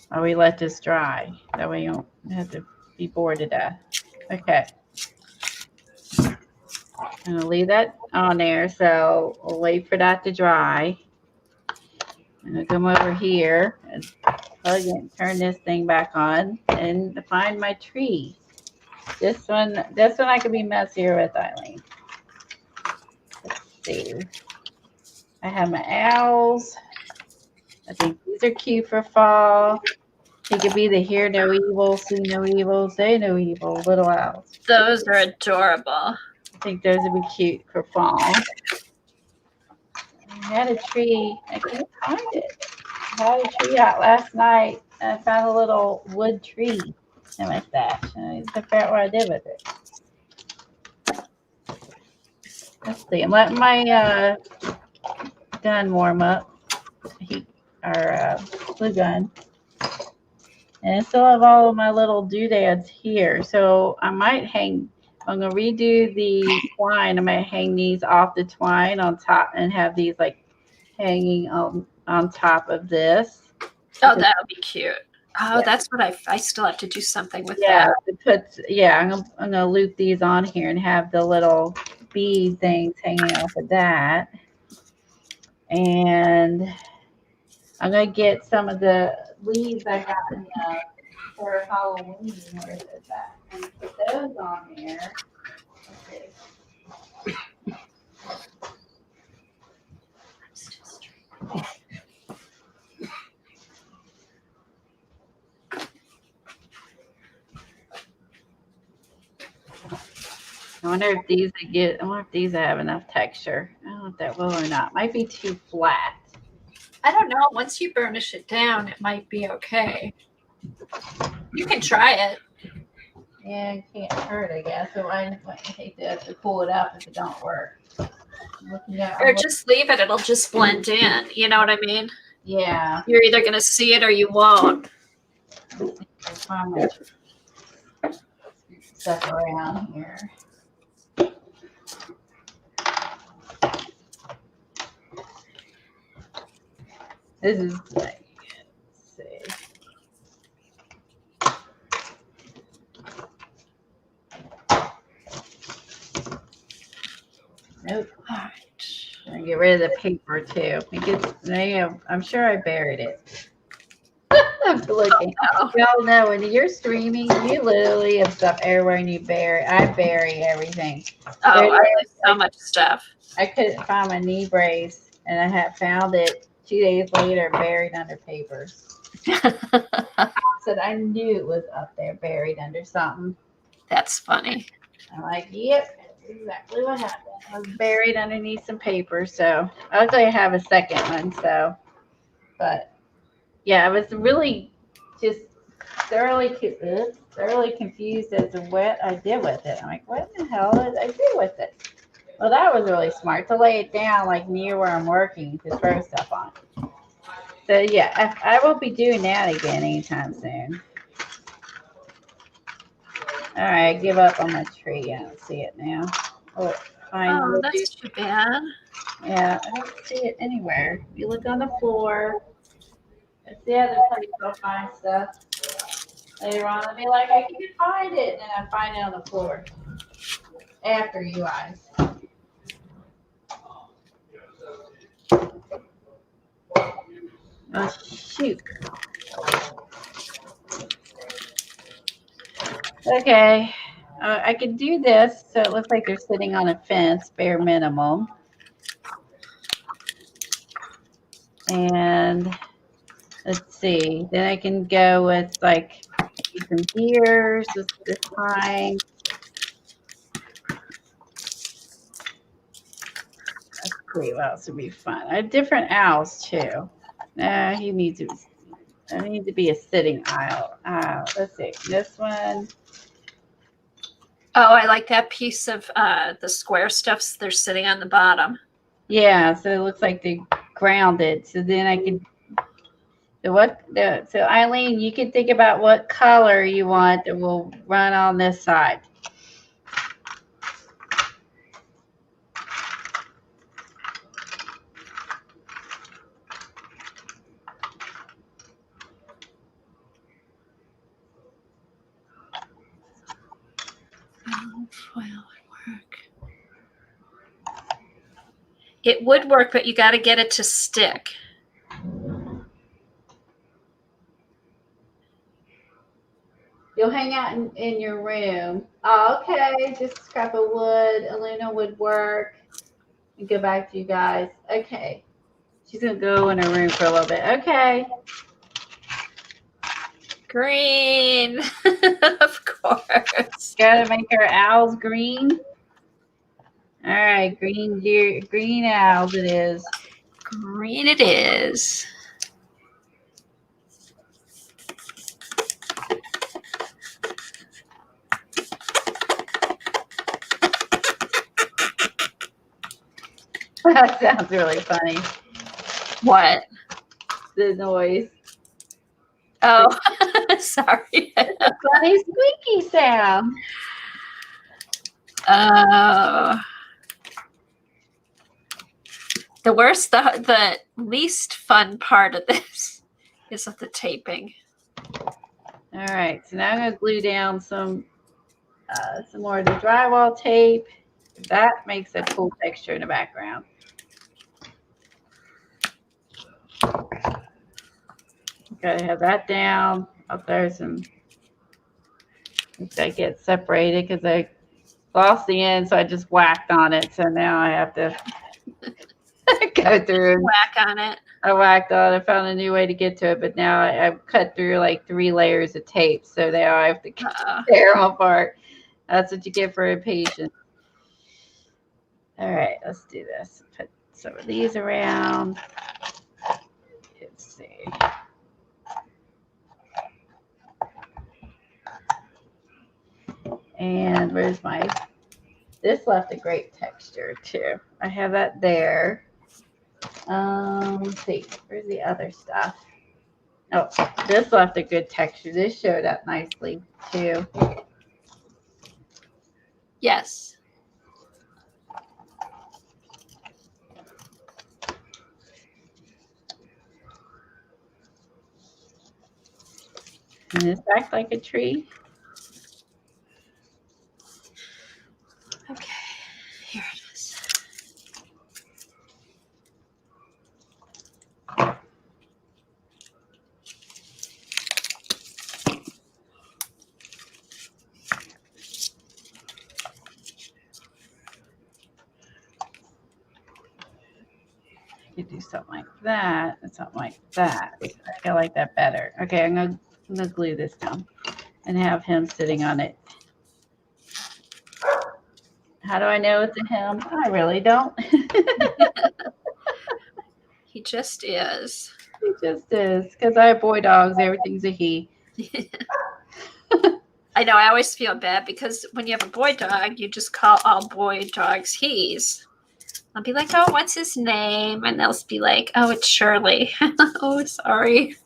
While we let this dry. That way you don't have to be bored to death. Okay. I'm going to leave that on there, so we'll wait for that to dry. I'm going to come over here and plug it, turn this thing back on, and find my tree. This one I could be messier with, Eileen. Let's see. I have my owls. I think these are cute for fall. He could be the hear no evil, see no evil, say no evil, little owls. Those are adorable. I think those would be cute for fall. I had a tree. I couldn't find it. I had a tree out last night, and I found a little wood tree in my stash. And I just figured out what I did with it. Let's see. I'm letting my gun warm up. Our glue gun. And I still have all of my little doodads here. So I might I'm going to redo the twine. I might hang these off the twine on top and have these like hanging on top of this. Oh, that would be cute. Oh, yeah. That's what I still have to do something with that. I'm gonna loop these on here and have the little bead things hanging off of that. And I'm gonna get some of the leaves I got for Halloween. Where is that? And put those on there. Okay. I wonder if these have enough texture. I don't know if that will or not. Might be too flat. I don't know. Once you burnish it down, it might be okay. You can try it. Yeah, it can't hurt, I guess. So I hate to pull it up if it don't work. Or just leave it. It'll just blend in. You know what I mean? Yeah. You're either going to see it or you won't. Stuff around here. This is like, let's see. Nope. All right. I'm gonna get rid of the paper too. I'm sure I buried it. I'm looking. Oh, Y'all know when you're streaming, you literally have stuff everywhere and I bury everything. I have so much stuff. I couldn't find my knee brace and I had found it 2 days later buried under papers. Said I knew it was up there buried under something. That's funny. I'm like, yep, that's exactly what happened. I was buried underneath some paper. So luckily I have a second one. So, but yeah, I was really just thoroughly confused as to what I did with it. I'm like, what the hell did I do with it? Well, that was really smart to lay it down like near where I'm working to throw stuff on. So yeah, I will be doing that again anytime soon. All right, I give up on my tree. I don't see it now. Oh, That's too bad. Yeah, I don't see it anywhere. If you look on the floor, I Yeah, there's plenty of find stuff. Later on, I'll be like, I can't find it, and then I find it on the floor. After you guys. Oh, shoot. Okay. I can do this so it looks like they're sitting on a fence, bare minimum. And let's see. Then I can go with like some deers this time. Let's see what else would be fun. I have different owls too. No, he needs to. I need to be a sitting owl. Let's see. This one. Oh, I like that piece of the square stuffs. They're sitting on the bottom. Yeah, so it looks like they're grounded. So then I can. So Eileen, you can think about what color you want that will run on this side. It would work, but you got to get it to stick. You'll hang out in your room. Oh, okay, just scrap of wood. Aluna would work. And go back to you guys. Okay. She's going to go in her room for a little bit. Okay. Green, of course. Got to make our owls green. All right, green owls it is. Green it is. That sounds really funny. What? The noise. Oh, sorry. Funny squeaky sound. The least fun part of this is the taping. All right, so now I'm going to glue down some more of the drywall tape. That makes a cool texture in the background. Got to have that down. I'll throw some. I get separated because I lost the end, so I just whacked on it. So now I have to go through. Whack on it. I whacked on it. I found a new way to get to it, but now I've cut through like 3 layers of tape. So now I have to tear them apart. That's what you get for impatience. All right, let's do this. Put some of these around. Let's see. And where's this left a great texture too. I have that there. Let's see, where's the other stuff? Oh, this left a good texture. This showed up nicely too. Yes. And this acts like a tree. Okay, here it is. You do something like that and something like that. I like that better. Okay, I'm gonna glue this down and have him sitting on it. How do I know it's a him? I really don't. He just is. He just is. Because I have boy dogs, everything's a he. I know, I always feel bad because when you have a boy dog, you just call all boy dogs he's. I'll be like, oh, what's his name? And they'll be like, oh, it's Shirley. Oh, sorry.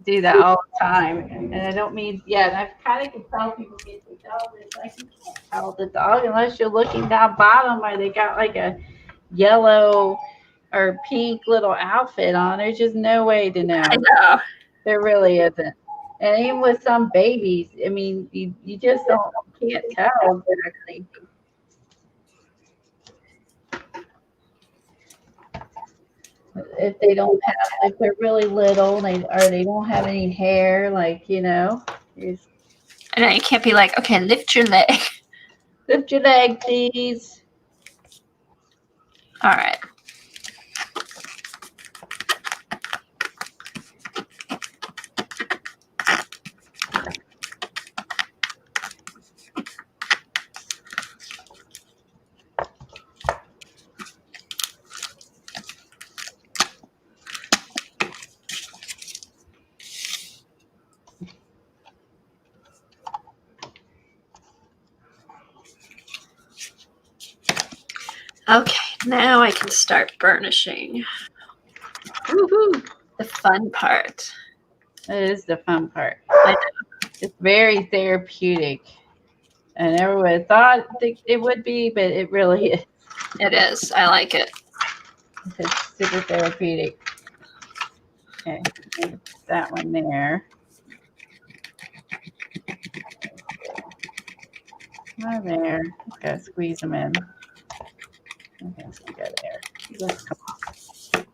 Do that all the time. And I don't mean, and I kind of can tell people get the dog. It's like you can't tell the dog unless you're looking down bottom where they got like a yellow or pink little outfit on. There's just no way to know. I know. There really isn't. And even with some babies, I mean, you just can't tell exactly. If they don't have, if they're really little, they don't have any hair, like, just I know you can't be like, okay, lift your leg. lift your leg, please. All right. Okay, now I can start burnishing. Woohoo! The fun part. That is the fun part. I know. It's very therapeutic. I never would have thought it would be, but it really is. It is. I like it. It's super therapeutic. Okay, put that one there. Right there. Gotta squeeze them in. Okay, so we go there. Let's come on.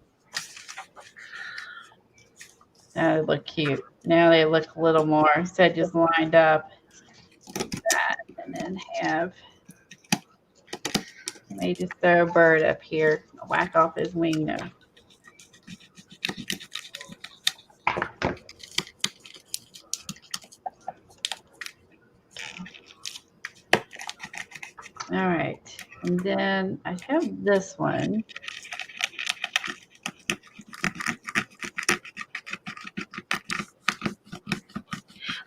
Now they look cute. Now they look a little more. So I just lined up that and then have, I may just throw a bird up here, whack off his wing though. All right, and then I have this one.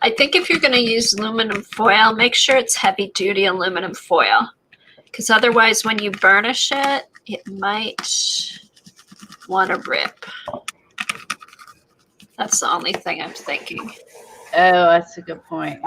I think if you're going to use aluminum foil, make sure it's heavy duty aluminum foil, because otherwise when you burnish it, it might want to rip. That's the only thing I'm thinking. Oh, that's a good point.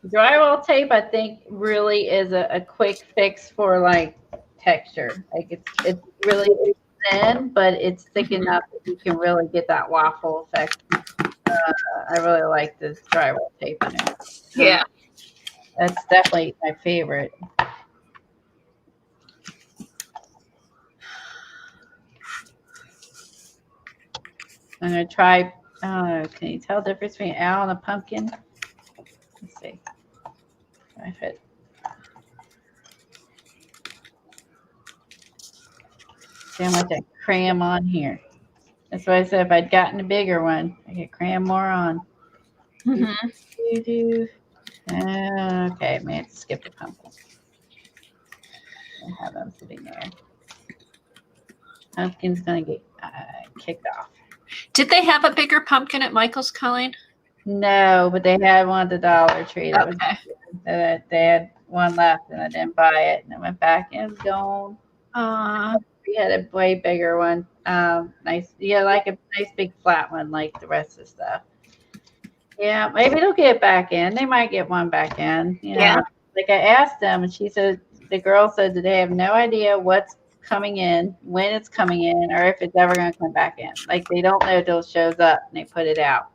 Drywall tape, I think, really is a quick fix for like texture. Like it's really thin, but it's thick enough that you can really get that waffle effect. I really like this drywall tape in it. Yeah. That's definitely my favorite. I'm gonna try. Can you tell the difference between owl and a pumpkin? Let's see. I fit. See how much I cram on here. That's why I said if I'd gotten a bigger one, I could cram more on. Mm-hmm. Okay, I may have to skip the pumpkin. I have them sitting there. Pumpkin's gonna get kicked off. Did they have a bigger pumpkin at Michael's, Colleen? No, but they had one at the Dollar Tree. That was they had one left, and I didn't buy it, and I went back and it was gone. We had a way bigger one. Nice, like a nice big flat one, like the rest of the stuff. Yeah, maybe they'll get it back in. They might get one back in. Yeah. Like I asked them, and she said the girl said that they have no idea what's coming in, when it's coming in, or if it's ever going to come back in. Like they don't know until it shows up and they put it out.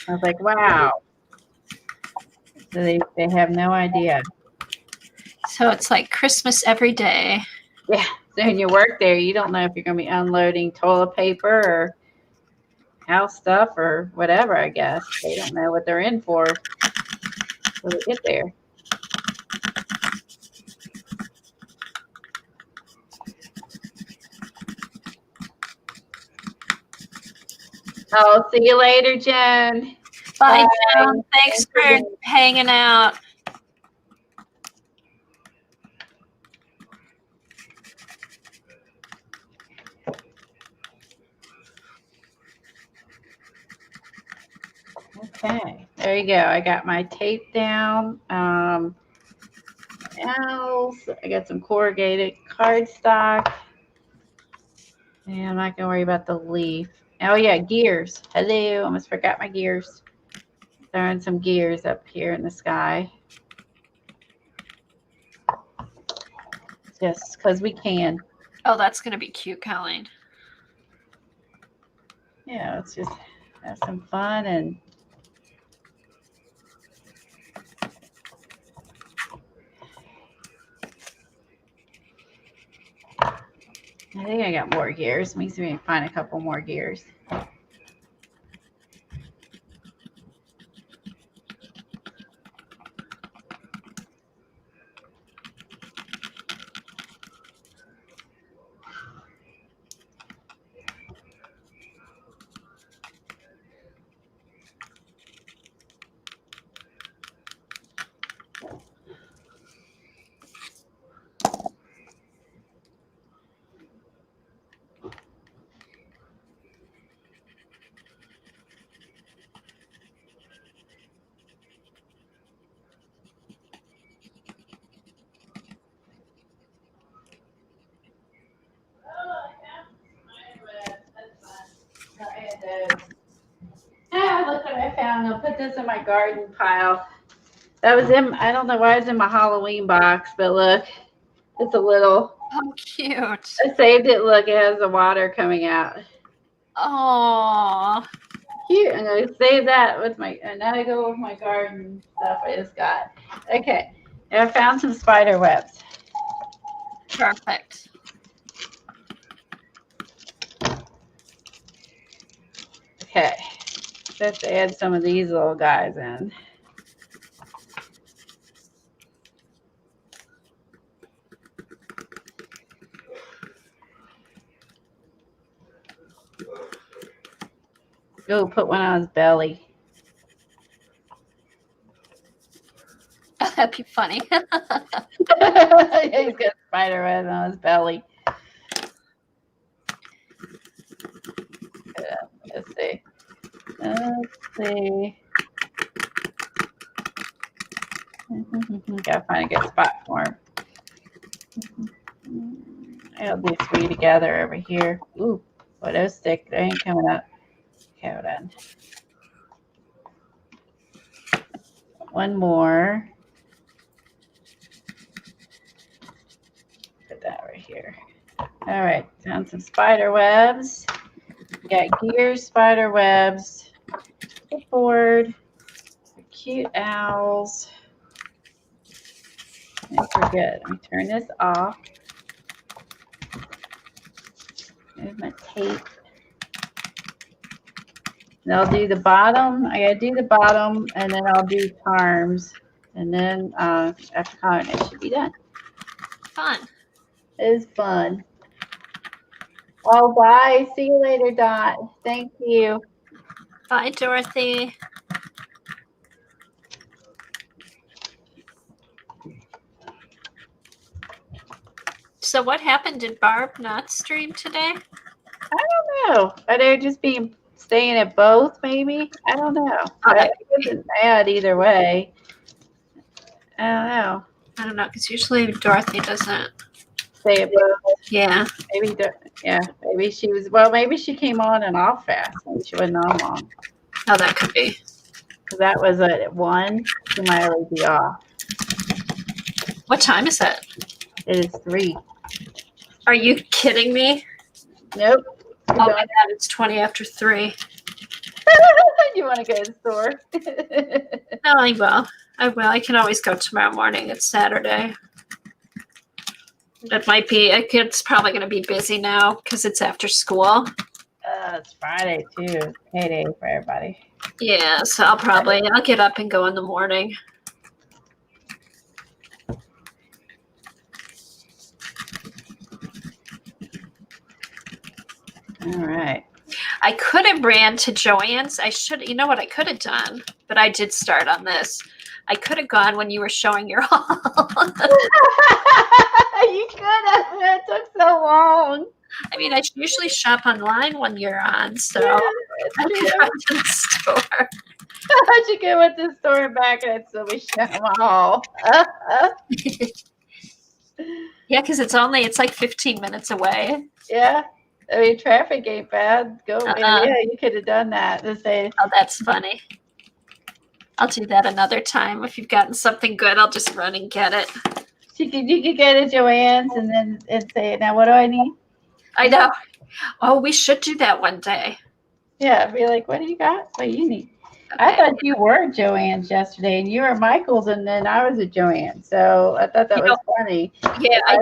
I was like, wow. So they have no idea. So it's like Christmas every day. Yeah. So when you work there, you don't know if you're going to be unloading toilet paper or house stuff or whatever, I guess. They don't know what they're in for when they get there. Oh, see you later, Jen. Bye, Joan. Thanks for hanging out. Okay, there you go. I got my tape down. Else, I got some corrugated cardstock. And I'm not going to worry about the leaf. Oh yeah, gears. Hello, almost forgot my gears. Throwing some gears up here in the sky. Just because we can. Oh, that's going to be cute, Colleen. Yeah, let's just have some fun and I think I got more gears. Let me see if I can find a couple more gears. Look what I found. I'll put this in my garden pile. That was in, I don't know why it's in my Halloween box, but look, it's a little, Oh, cute. I saved it. Look, it has the water coming out. Oh, Cute. I'm going to save that with my, and now I go with my garden stuff I just got. Okay. And I found some spider webs. perfect. Okay. Let's add some of these little guys in. Go put one on his belly. That'd be funny. He's got spider webs on his belly. Let's see. Gotta find a good spot for him. I'll do three together over here. Ooh, well, those stick. They ain't coming up. Okay, hold on. One more. Put that right here. All right, found some spider webs. Got gears, spider webs, board, cute owls. I think we're good. Let me turn this off. There's my tape. And I'll do the bottom. I gotta do the bottom, and then I'll do charms, and then after calling, it should be done. Fun. It is fun. Oh, bye. See you later, Dot. Thank you. Bye, Dorothy. So what happened? Did Barb not stream today? I don't know. Are they just staying at both, maybe? I don't know. Oh, It wasn't bad either way. I don't know. I don't know, because usually Dorothy doesn't. Stay at both. Yeah. Maybe, yeah. Maybe she was, well, maybe she came on and off fast. Maybe she wasn't on long. Oh, that could be. Because that was at 1. She might already be off. What time is it? It is 3. Are you kidding me? Nope. Oh my God, it's 20 after 3. You want to go to the store? No, I will. I will. I can always go tomorrow morning. It's Saturday. It might be. It's probably going to be busy now because it's after school. It's Friday too. It's payday for everybody. Yeah, so I'll get up and go in the morning. All right. I could have ran to Joann's. You know what I could have done, but I did start on this. I could have gone when you were showing your haul. You could have. It took so long. I mean, I usually shop online when you're on, so Yeah, I could have gone to the store. I should go with the store and back and so we show them all. Yeah, because it's like 15 minutes away. Yeah, I mean, traffic ain't bad. Go, Uh-uh. yeah, you could have done that. To say, Oh, that's funny. I'll do that another time. If you've gotten something good, I'll just run and get it. you could get at Joann's and say, now what do I need? I know. Oh, we should do that one day. Yeah, be like, what do you got? What do you need? Okay. I thought you were at Joann's yesterday, and you were at Michael's, and then I was at Joann's. So I thought that You was funny. Yeah, I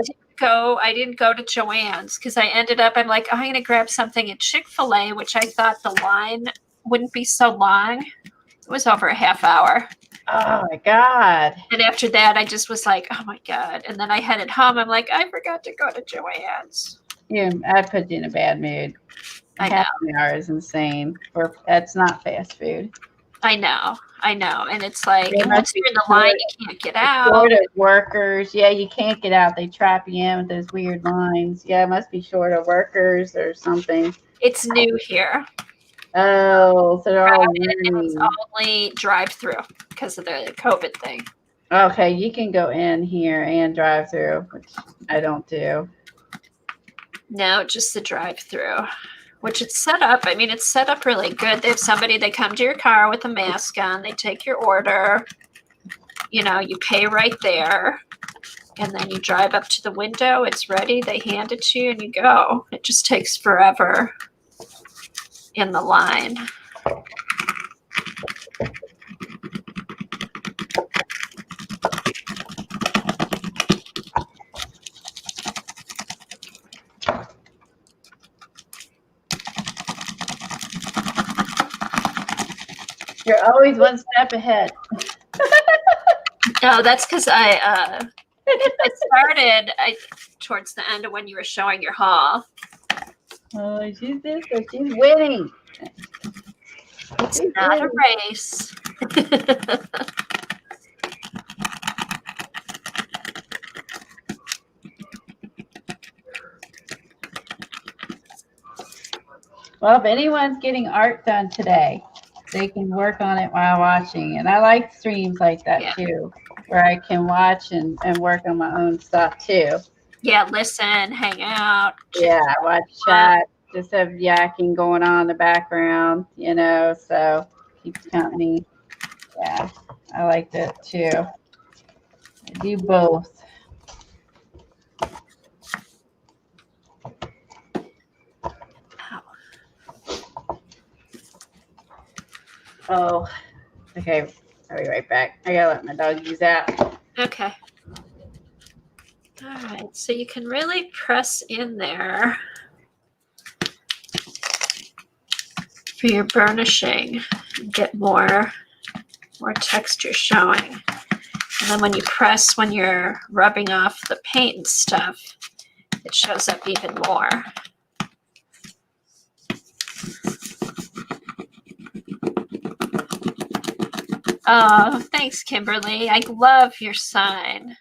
didn't go to Joann's because I ended up, I'm like, I'm going to grab something at Chick-fil-A, which I thought the line wouldn't be so long. It was over a half hour. Oh my God. And after that, I just was like, oh my God. And then I headed home. I'm like, I forgot to go to Joann's. Yeah, I put you in a bad mood. I know. Half an hour is insane. That's not fast food. I know. And it's like, They and must once be you're in the line, you can't get out. Short of workers. Yeah, you can't get out. They trap you in with those weird lines. Yeah, it must be short of workers or something. It's new here. Oh, so they're all It's only drive-through because of the COVID thing. okay. You can go in here and drive through, which I don't do. No, just the drive-through, which it's set up. I mean, it's set up really good. They have somebody, they come to your car with a mask on, they take your order, you pay right there, and then you drive up to the window, it's ready, they hand it to you, and you go. It just takes forever in the line. You're always one step ahead. No, that's because I started towards the end of when you were showing your haul. Oh, she's this, or she's winning. It's not a race. Well, if anyone's getting art done today, they can work on it while watching. And I like streams like that too, where I can watch and work on my own stuff too. Yeah, listen, hang out. Yeah, watch chat, just have yakking going on in the background, so keeps company. Yeah, I like that too. I do both. Oh, okay. I'll be right back. I gotta let my doggies out. Okay. All right. So you can really press in there for your burnishing and get more texture showing. And then when you press, when you're rubbing off the paint and stuff, it shows up even more. Oh, thanks, Kimberly. I love your sign.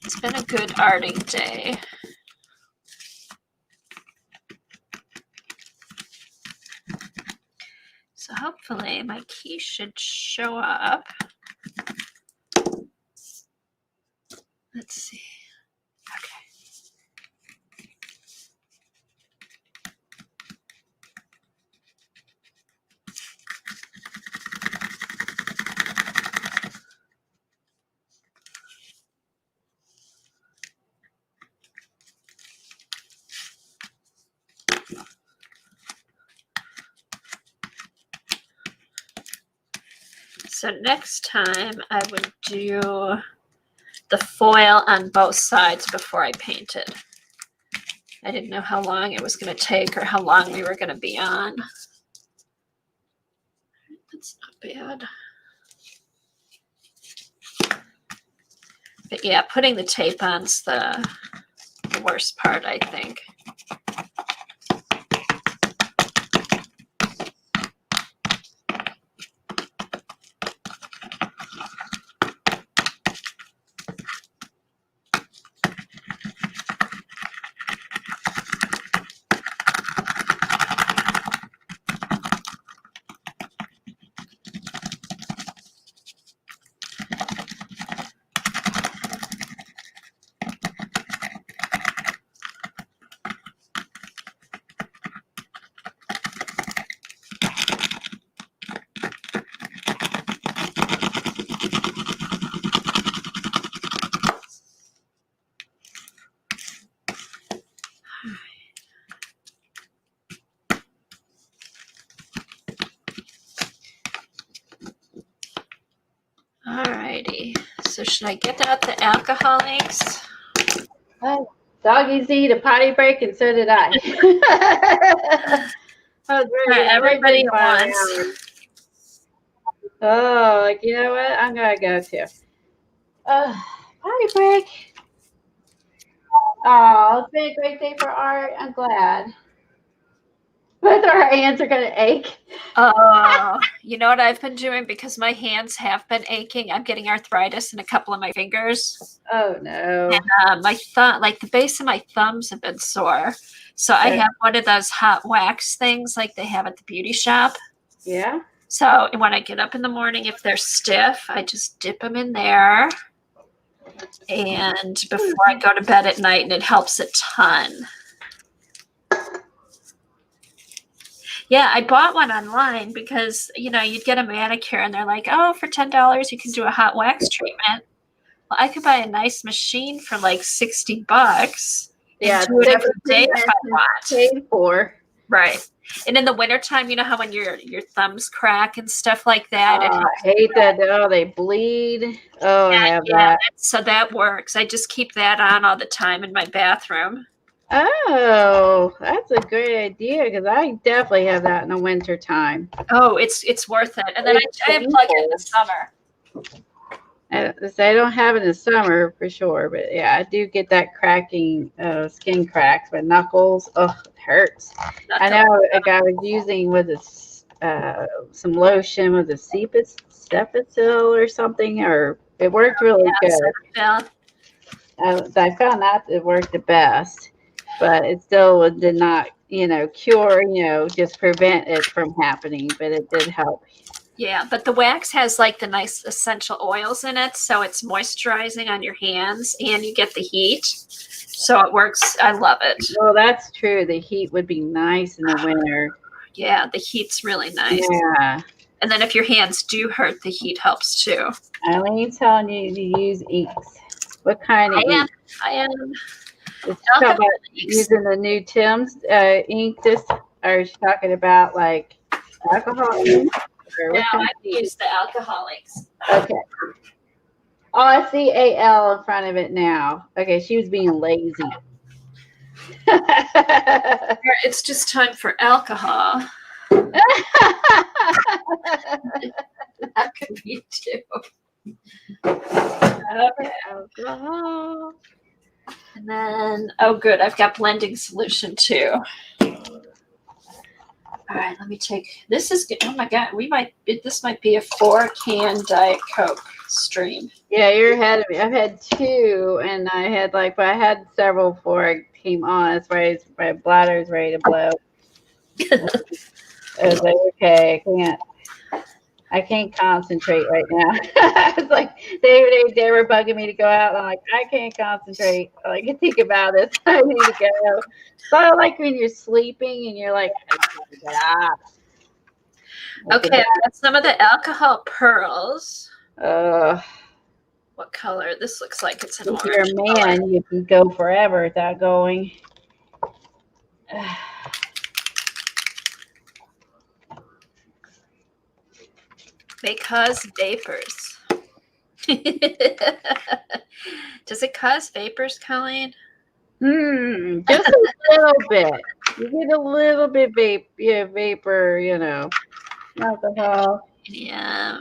It's been a good arting day. So hopefully my key should show up. Let's see. Okay. So next time I would do the foil on both sides before I painted. I didn't know how long it was going to take or how long we were going to be on. That's not bad. But yeah, putting the tape on's the worst part, I think. So should I get out the alcoholics? Doggies need a potty break, and so did I. I was ready. Everybody wants. Oh, like, you know what? I'm gonna go too. Potty break. Oh, it's been a great day for art. I'm glad. Both our hands are gonna ache. Oh, you know what I've been doing because my hands have been aching? I'm getting arthritis in a couple of my fingers. Oh no. And my thumb, like the base of my thumbs have been sore. So I have one of those hot wax things like they have at the beauty shop. Yeah. So when I get up in the morning, if they're stiff, I just dip them in there. And before I go to bed at night, and it helps a ton. Yeah, I bought one online because, you know, you'd get a manicure and they're like, oh, for $10, you can do a hot wax treatment. Well, I could buy a nice machine for like $60. Yeah, and do it every day if I want. Paid for. Right. And in the wintertime, you know how when your thumbs crack and stuff like that? I hate that. Oh, they bleed. Oh, I have that. So that works. I just keep that on all the time in my bathroom. Oh, that's a great idea because I definitely have that in the winter time. Oh, it's worth it. And then I unplug it in the summer. I don't have it in the summer for sure, but yeah, I do get that cracking skin cracks, my knuckles. Oh, it hurts. I know a guy was using some lotion with a Cetaphil or something, or it worked really good. I found out it worked the best, but it still did not, cure, just prevent it from happening, but it did help. Yeah, but the wax has like the nice essential oils in it, so it's moisturizing on your hands and you get the heat. So it works. I love it. Well, that's true. The heat would be nice in the winter. Yeah, the heat's really nice. Yeah. And then if your hands do hurt, the heat helps too. Eileen's telling you to use inks. What kind of ink? I am. It's talking about using the new Tim's ink. Or is she talking about like alcohol ink? No, I use the alcoholics. Okay. Oh, I see AL in front of it now. Okay, she was being lazy. It's just time for alcohol. That could be too. Okay. Alcohol. And then, oh, good. I've got blending solution too. All right, let me take, this is good. Oh my God, this might be a 4-can Diet Coke stream. Yeah, you're ahead of me. I've had 2 and I had several before I came on. That's why my bladder's ready to blow. I was like, okay, I can't concentrate right now. It's like they were bugging me to go out. And I'm like, I can't concentrate. I can think about this. I need to go. So I like when you're sleeping and you're like, I gotta get up. Okay, I've got some of the alcohol pearls. What color? This looks like it's an orange. If you're a man, you can go forever without going. They cause vapors. Does it cause vapors, Colleen? Just a little bit. You get a little bit vapor, alcohol. Yeah.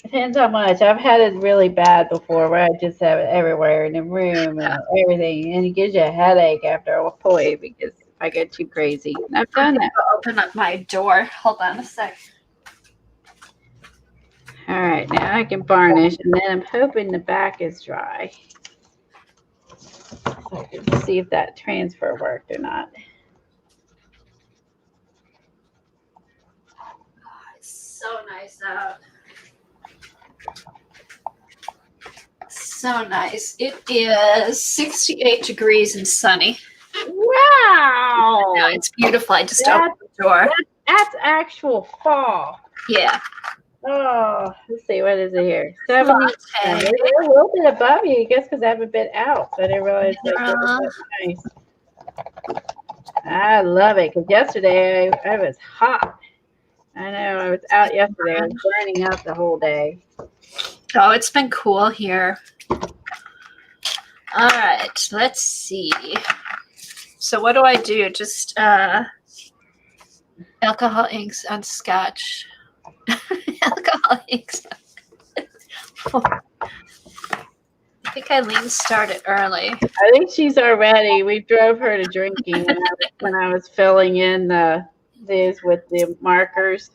Depends how much. I've had it really bad before where I just have it everywhere in the room and everything. And it gives you a headache after a point because I get too crazy. And I've done that. I'll open up my door. Hold on a sec. All right, now I can varnish, and then I'm hoping the back is dry. So I can see if that transfer worked or not. Oh, it's so nice out. So nice. It is 68 degrees and sunny. Wow! No, it's beautiful. I just opened the door. That's actual fall. Yeah. Oh, let's see. What is it here? 70. They're a little bit above you, I guess, because I haven't been out. So I didn't realize that was nice. I love it because yesterday I was hot. I know. I was out yesterday. I was burning up the whole day. Oh, it's been cool here. All right, let's see. So what do I do? Just alcohol inks on scotch. Alcohol inks. I think Eileen started early. I think she's already. We drove her to drinking when I was filling in these with the markers.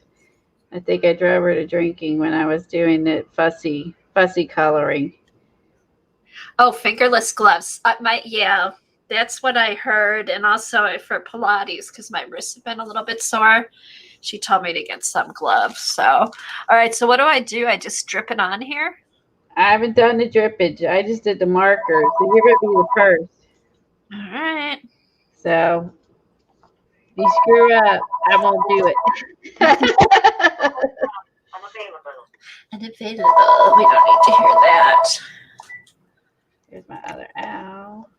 I think I drove her to drinking when I was doing the fussy coloring. Oh, fingerless gloves. Yeah, that's what I heard. And also for Pilates, because my wrists have been a little bit sore, she told me to get some gloves. So, all right. So what do? I just drip it on here? I haven't done the drippage. I just did the markers. So you're going to be the first. All right. So if you screw up, I won't do it. Unavailable. We don't need to hear that. Here's my other owl.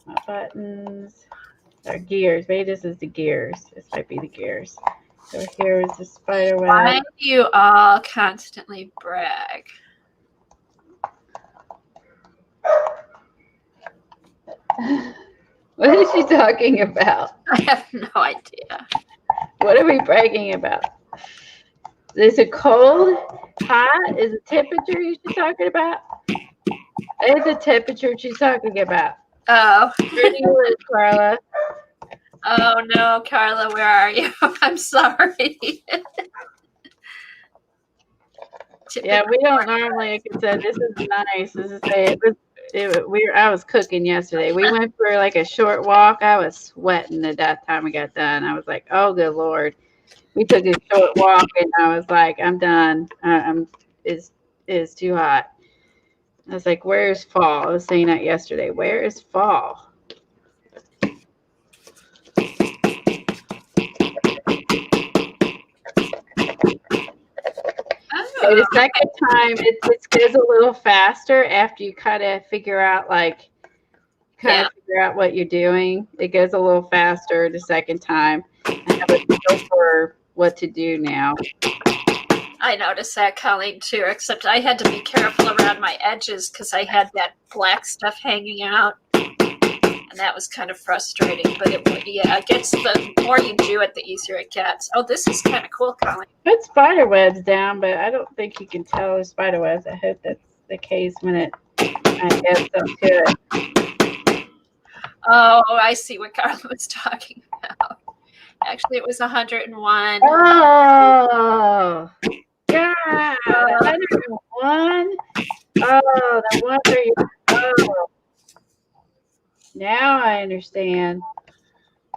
My buttons. Our gears. Maybe this is the gears. This might be the gears. So here is the spider web. Why do you all constantly brag? What is she talking about? I have no idea. What are we bragging about? Is it cold? Hot? Is it temperature she's talking about? It's the temperature she's talking about. Oh. Where do you live, Carla? Oh no, Carla, where are you? I'm sorry. Yeah, we don't normally. Like I said, this is nice. This is I was cooking yesterday. We went for like a short walk. I was sweating to death time we got done. I was like, oh good Lord. We took a short walk and I was like, I'm done. It's too hot. I was like, where's fall? I was saying that yesterday. Where is fall? So the second time, it goes a little faster after you kind of figure out figure out what you're doing. It goes a little faster the second time. I have a feel for what to do now. I noticed that, Colleen, too, except I had to be careful around my edges because I had that black stuff hanging out. And that was kind of frustrating. But it gets, the more you do it, the easier it gets. Oh, this is kind of cool, Colleen. Put spider webs down, but I don't think you can tell the spider webs. I hope that's the case when I get some to it. Oh, I see what Carla was talking about. Actually, it was 101. Oh, yeah, 101. Oh, the one where you. Oh, now I understand.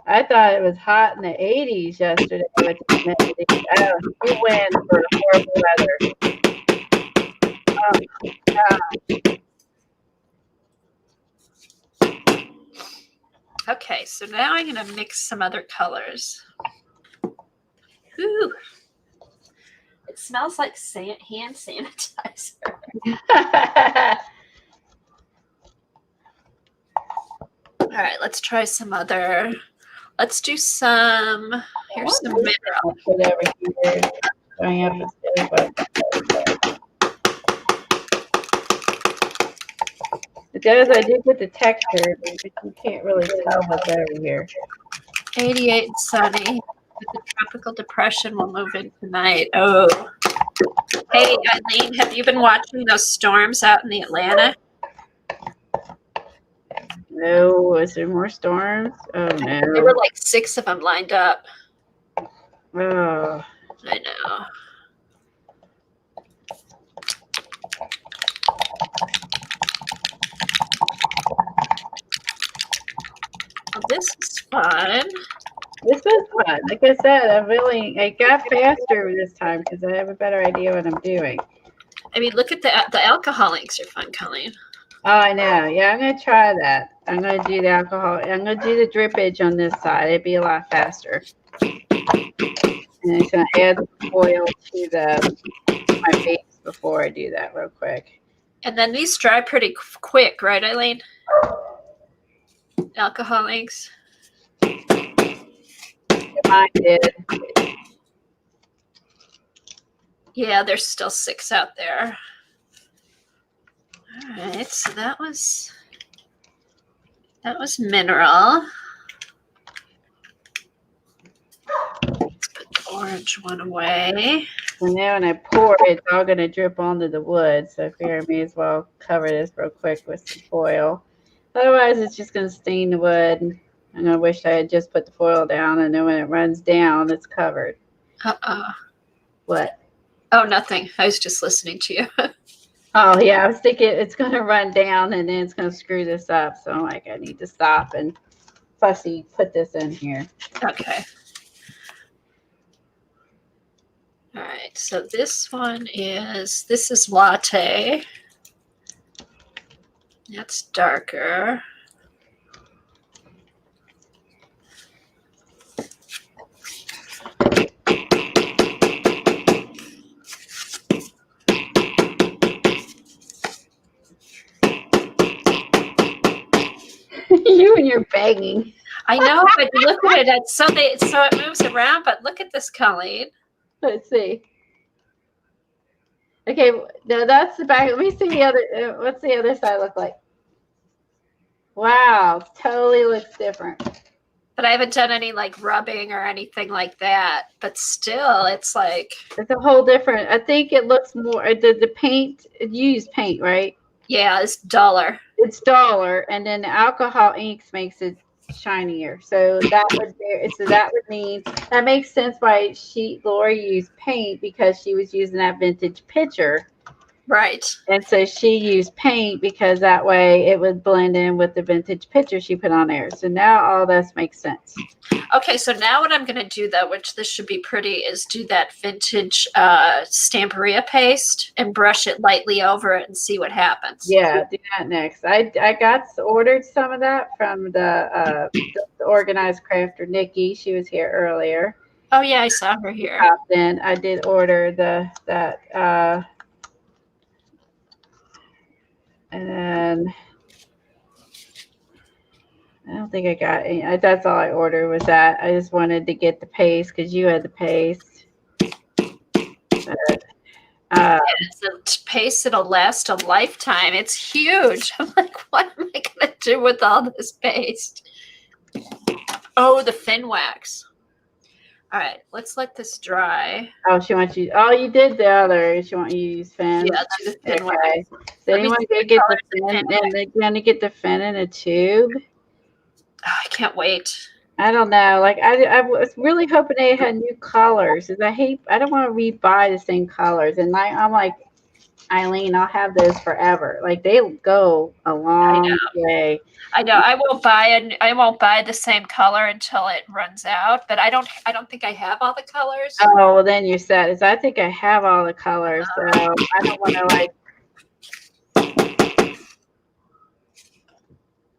I thought it was hot in the 80s yesterday with the humidity. Oh, you win for horrible weather. Oh, God. Okay, so now I'm going to mix some other colors. Ooh. It smells like hand sanitizer. All right, let's try some other. Let's do some. Here's some mineral. Whatever here. Going up it does. I do put the texture, but you can't really tell what's over here. 88 sunny. The tropical depression will move in tonight. Oh. Hey, Eileen, have you been watching those storms out in the Atlantic? No, is there more storms? Oh no. There were like 6 of them lined up. Oh. I know. Well, this is fun. This was fun. Like I said, I got faster this time because I have a better idea what I'm doing. I mean, look at the alcohol inks are fun, Colleen. Oh, I know. Yeah, I'm going to try that. I'm going to do the alcohol. I'm going to do the drippage on this side. It'd be a lot faster. And I'm going to add the foil to my base before I do that real quick. And then these dry pretty quick, right, Eileen? Alcohol inks. Mine did. Yeah, there's still 6 out there. All right, so that was mineral. Let's put the orange one away. And then when I pour it, it's all going to drip onto the wood. So I figure I may as well cover this real quick with some foil. Otherwise, it's just going to stain the wood. And I wish I had just put the foil down, and then when it runs down, it's covered. What? Oh, nothing. I was just listening to you. Oh, yeah. I was thinking it's going to run down, and then it's going to screw this up. So I'm like, I need to stop and fussy put this in here. Okay. All right. So this is latte. That's darker. You and your banging. I know, but look at it. So it moves around. But look at this, Colleen. Let's see. Okay, now that's the back. Let me see the other. What's the other side look like? Wow, totally looks different. But I haven't done any like rubbing or anything like that. But still, it's like It's a whole different. I think it looks more. The paint. You use paint, right? yeah, it's duller. It's duller, and then the alcohol inks makes it shinier. So that would mean that makes sense why Lori used paint, because she was using that vintage picture. Right. And so she used paint because that way it would blend in with the vintage picture she put on there. So now all this makes sense. Okay, so now what I'm going to do, though, which this should be pretty, is do that vintage Stamperia paste and brush it lightly over it and see what happens. Yeah, do that next. I ordered some of that from the organized crafter, Nikki. She was here earlier. Oh, yeah, I saw her here. Then I did order that. And I don't think I got any. That's all I ordered was that. I just wanted to get the paste because you had the paste. It's a paste that'll last a lifetime. It's huge. I'm like, what am I going to do with all this paste? Oh, the fin wax. All right, let's let this dry. Oh, she wants you. Oh, you did the other. She want you to use fin. Yeah, do the fin wax. Does anyone get the fin? And they're going to get the fin in a tube. Oh, I can't wait. I don't know. Like I was really hoping they had new colors. Cause I don't want to rebuy the same colors. And I'm like, Eileen, I'll have those forever. Like they go a long way. I know. I won't buy the same color until it runs out. But I don't think I have all the colors. Oh, well then you're set. I think I have all the colors, so I don't want to like.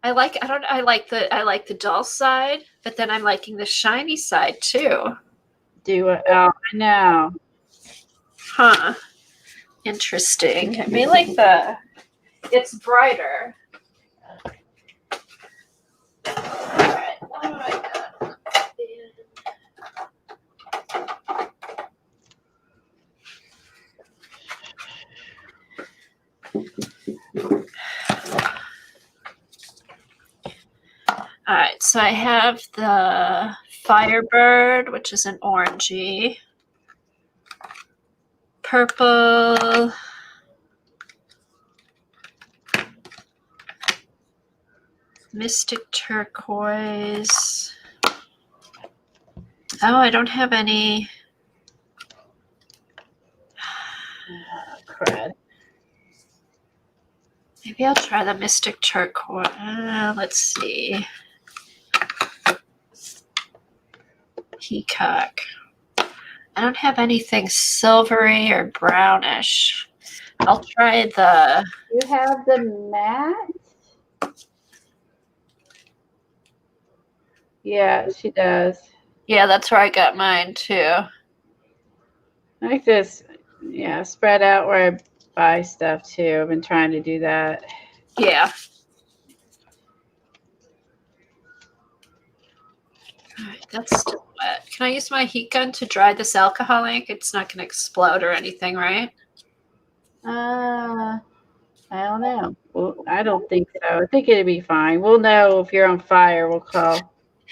I like the dull side, but then I'm liking the shiny side too. Do it. Oh, I know. Huh. Interesting. I may like it's brighter. All right. What do I got? All right, so I have the Firebird, which is an orangey. Purple. Mystic turquoise. Oh, I don't have any. Crud. Maybe I'll try the Mystic turquoise. Let's see. Peacock. I don't have anything silvery or brownish. I'll try the. You have the matte? Yeah, she does. Yeah, that's where I got mine too. I like this. Yeah, spread out where I buy stuff too. I've been trying to do that. Yeah. All right, that's still wet. Can I use my heat gun to dry this alcohol ink? It's not going to explode or anything, right? I don't know. Well, I don't think so. I think it'd be fine. We'll know if you're on fire. We'll call.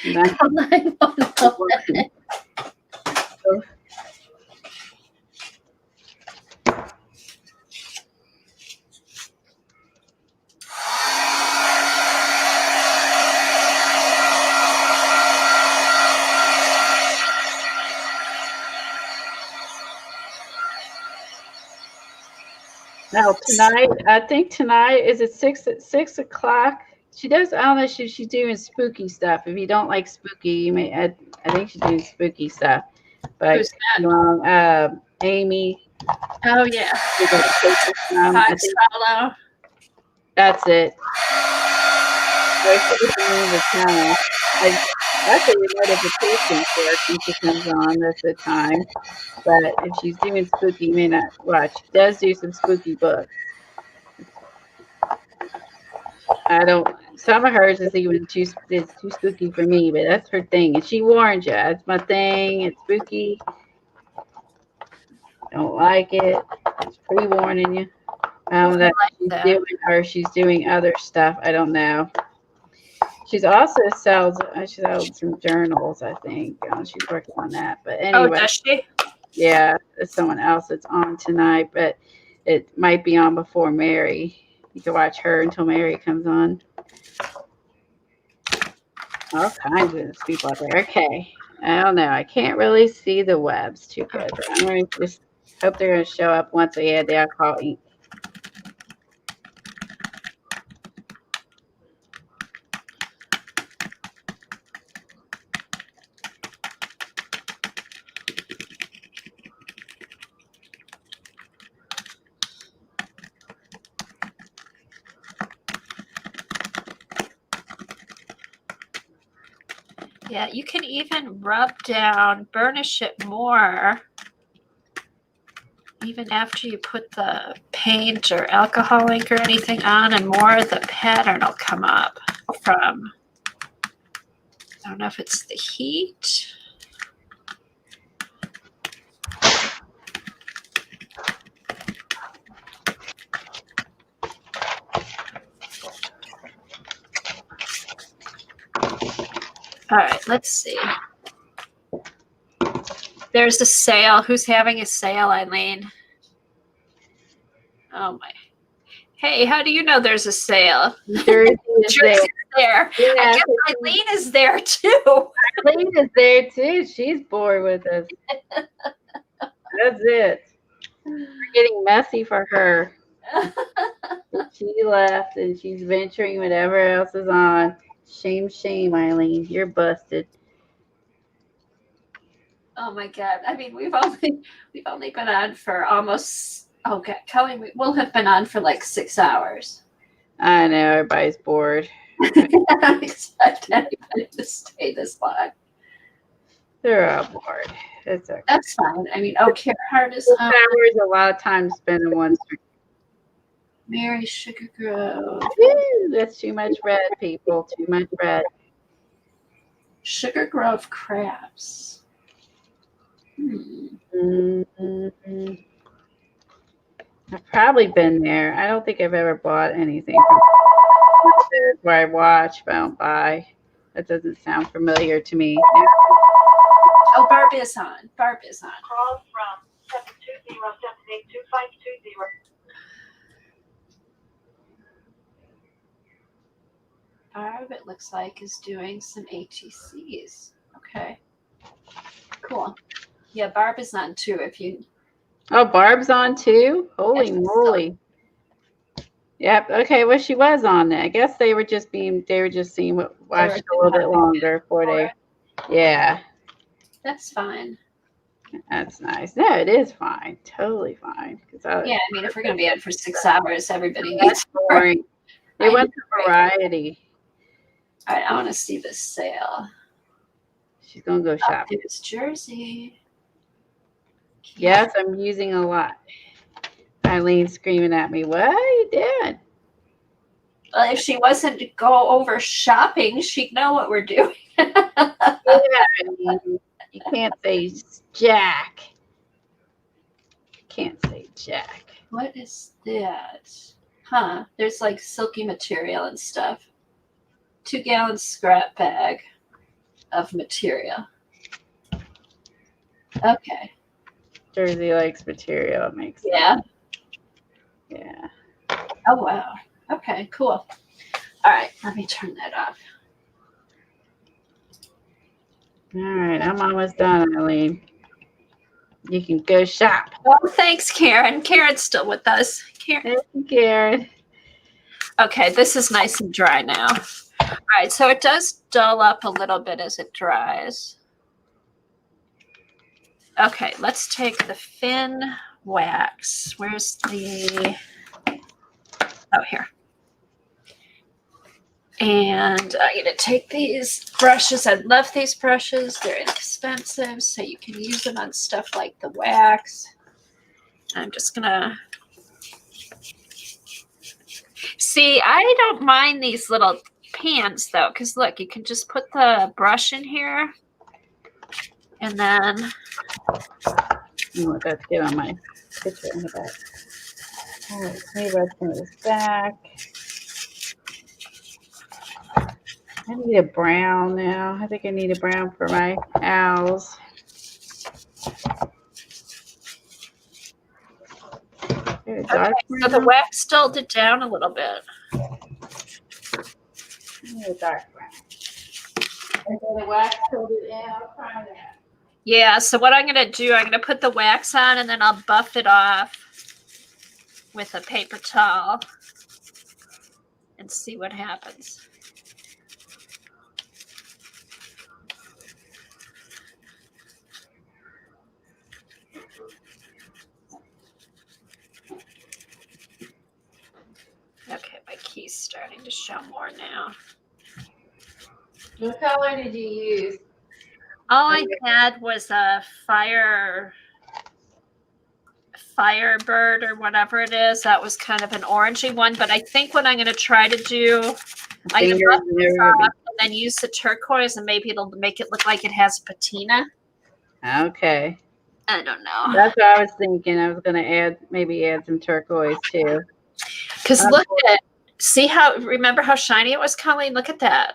911. Now tonight, I think tonight is it 6 o'clock. She does. I don't know. She's doing spooky stuff. If you don't like spooky, you may. I think she's doing spooky stuff. But Who's that? Amy. Oh yeah. Fox Hollow. That's it. That's a notification for her when she comes on. That's the time. But if she's doing spooky, you may not watch. She does do some spooky books. I don't. Some of hers is even too spooky for me, but that's her thing. And she warned you. That's my thing. It's spooky. Don't like it. It's pre-warning you. That she's doing other stuff. I don't know. She's also sells some journals, I think. She's working on that. But anyway. Oh, does she? Yeah, there's someone else that's on tonight, but it might be on before Mary. You can watch her until Mary comes on. All kinds of people out there. Okay. I don't know. I can't really see the webs too good. But I'm going to just hope they're going to show up once I add the alcohol ink. Yeah, you can even rub down, burnish it more, even after you put the paint or alcohol ink or anything on, and more of the pattern will come up from, I don't know if it's the heat. All right, let's see. There's a sale. Who's having a sale, Eileen? Oh my. Hey, how do you know there's a sale? Jersey is there. Yeah, I guess Eileen is there too. Eileen is there too. She's bored with us. That's it. We're getting messy for her. She left and she's venturing whatever else is on. Shame, Eileen. You're busted. Oh my God. I mean, we've only been on for almost, okay, Kelly, we'll have been on for like 6 hours. I know, everybody's bored. I don't expect anybody to stay this long. They're all bored. It's okay. That's fine. I mean, okay, heart is 6 hours, a lot of time spent in one street. Mary Sugar Grove. Woo, that's too much red, people. Too much red. Sugar Grove crabs. Mm-hmm. I've probably been there. I don't think I've ever bought anything from where I watch, but I don't buy. That doesn't sound familiar to me. Oh, Barb is on. Barb is on. Call from 720-782-520. Barb, it looks like, is doing some ATCs. Okay. Cool. Yeah, Barb is on too. If you. Oh, Barb's on too? Holy moly. Yep. Okay. Well, she was on there. I guess they were just watching a little bit longer before they. Yeah. That's fine. That's nice. No, it is fine. Totally fine. Yeah, I mean, if we're going to be on for 6 hours, everybody needs boring. They want the variety. All right, I want to see this sale. She's going to go shop. It's Jersey. Yes, I'm using a lot. Eileen's screaming at me. What are you doing? Well, if she wasn't to go over shopping, she'd know what we're doing. Yeah, I mean, you can't say Jack. Can't say Jack. What is that? Huh. There's like silky material and stuff. 2-gallon scrap bag of material. Okay. Jersey likes material. It makes sense. Yeah. Yeah. Oh, wow. Okay, cool. All right, let me turn that off. All right, I'm almost done, Eileen. You can go shop. Oh, thanks, Karen. Karen's still with us. Karen. Thank you, Karen. Okay, this is nice and dry now. All right, so it does dull up a little bit as it dries. Okay, let's take the Fin wax. Where's the... Oh, here. And I'm going to take these brushes. I love these brushes. They're inexpensive, so you can use them on stuff like the wax. I'm just going to... See, I don't mind these little pans, though, because, look, you can just put the brush in here. And then... Look, that's good on my picture in the back. All right, let me rub some of this back. I need a brown now. I think I need a brown for my owls. Okay, so the wax dulled it down a little bit. I need a dark brown. And then the wax filled it in. I'll try that. Yeah, so what I'm going to do, I'm going to put the wax on and then I'll buff it off with a paper towel and see what happens. Okay, my key's starting to show more now. What color did you use? All I had was a Firebird or whatever it is. That was kind of an orangey one, but I think what I'm going to try to do, I'm going to buff this off and then use the turquoise and maybe it'll make it look like it has patina. Okay. I don't know. That's what I was thinking. I was going to maybe add some turquoise too. Because look at, see how, remember how shiny it was, Colleen? Look at that.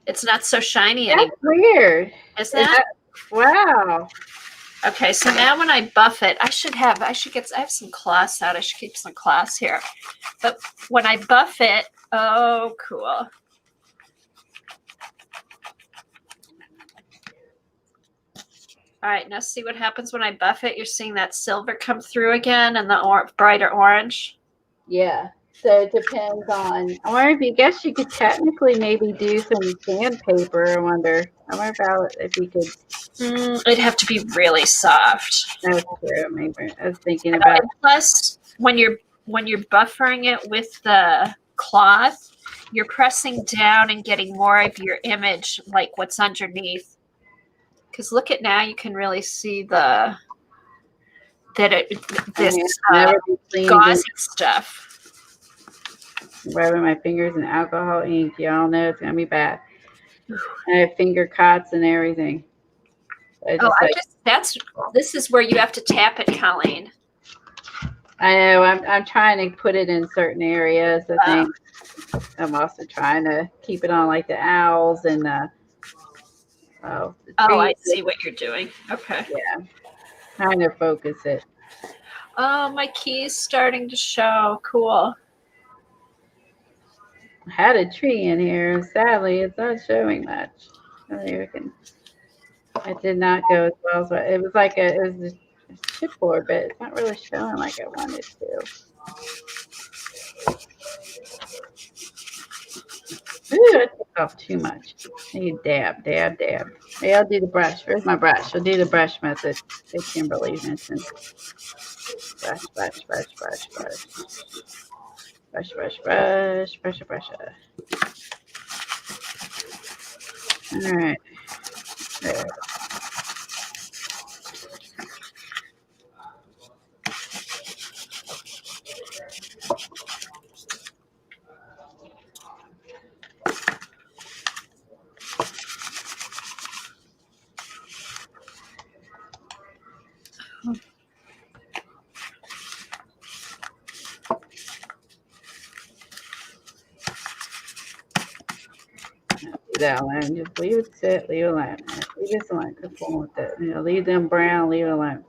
It's not so shiny anymore. That's weird. Is that? Wow. Okay, so now when I buff it, I have some cloths out. I should keep some cloths here. But when I buff it, oh, cool. All right, now see what happens when I buff it. You're seeing that silver come through again and the brighter orange. Yeah. So it depends on, I wonder if you could technically maybe do some sandpaper. I wonder if you could. It'd have to be really soft. That's true. Maybe I was thinking about. Plus, when you're buffering it with the cloth, you're pressing down and getting more of your image, like what's underneath. Because look at now, you can really see this gauzy stuff. Rubbing my fingers in alcohol ink. Y'all know it's gonna be bad. I have finger cuts and everything. This is where you have to tap it, Colleen. I know. I'm trying to put it in certain areas. I think I'm also trying to keep it on like the owls and I see what you're doing. Okay. Yeah. Trying to focus it. Oh, my key is starting to show. Cool. I had a tree in here. Sadly, it's not showing much. It did not go as well. So it was like it was a chipboard, but it's not really showing like I wanted to. Ooh, I took off too much. I need dab. Hey, I'll do the brush. Where's my brush? I'll do the brush method that Kimberly mentioned. Brush. All right. There. it alone. Just leave it sit, leave it alone. Leave this alone. Quit fooling with it. Leave them brown, leave it alone.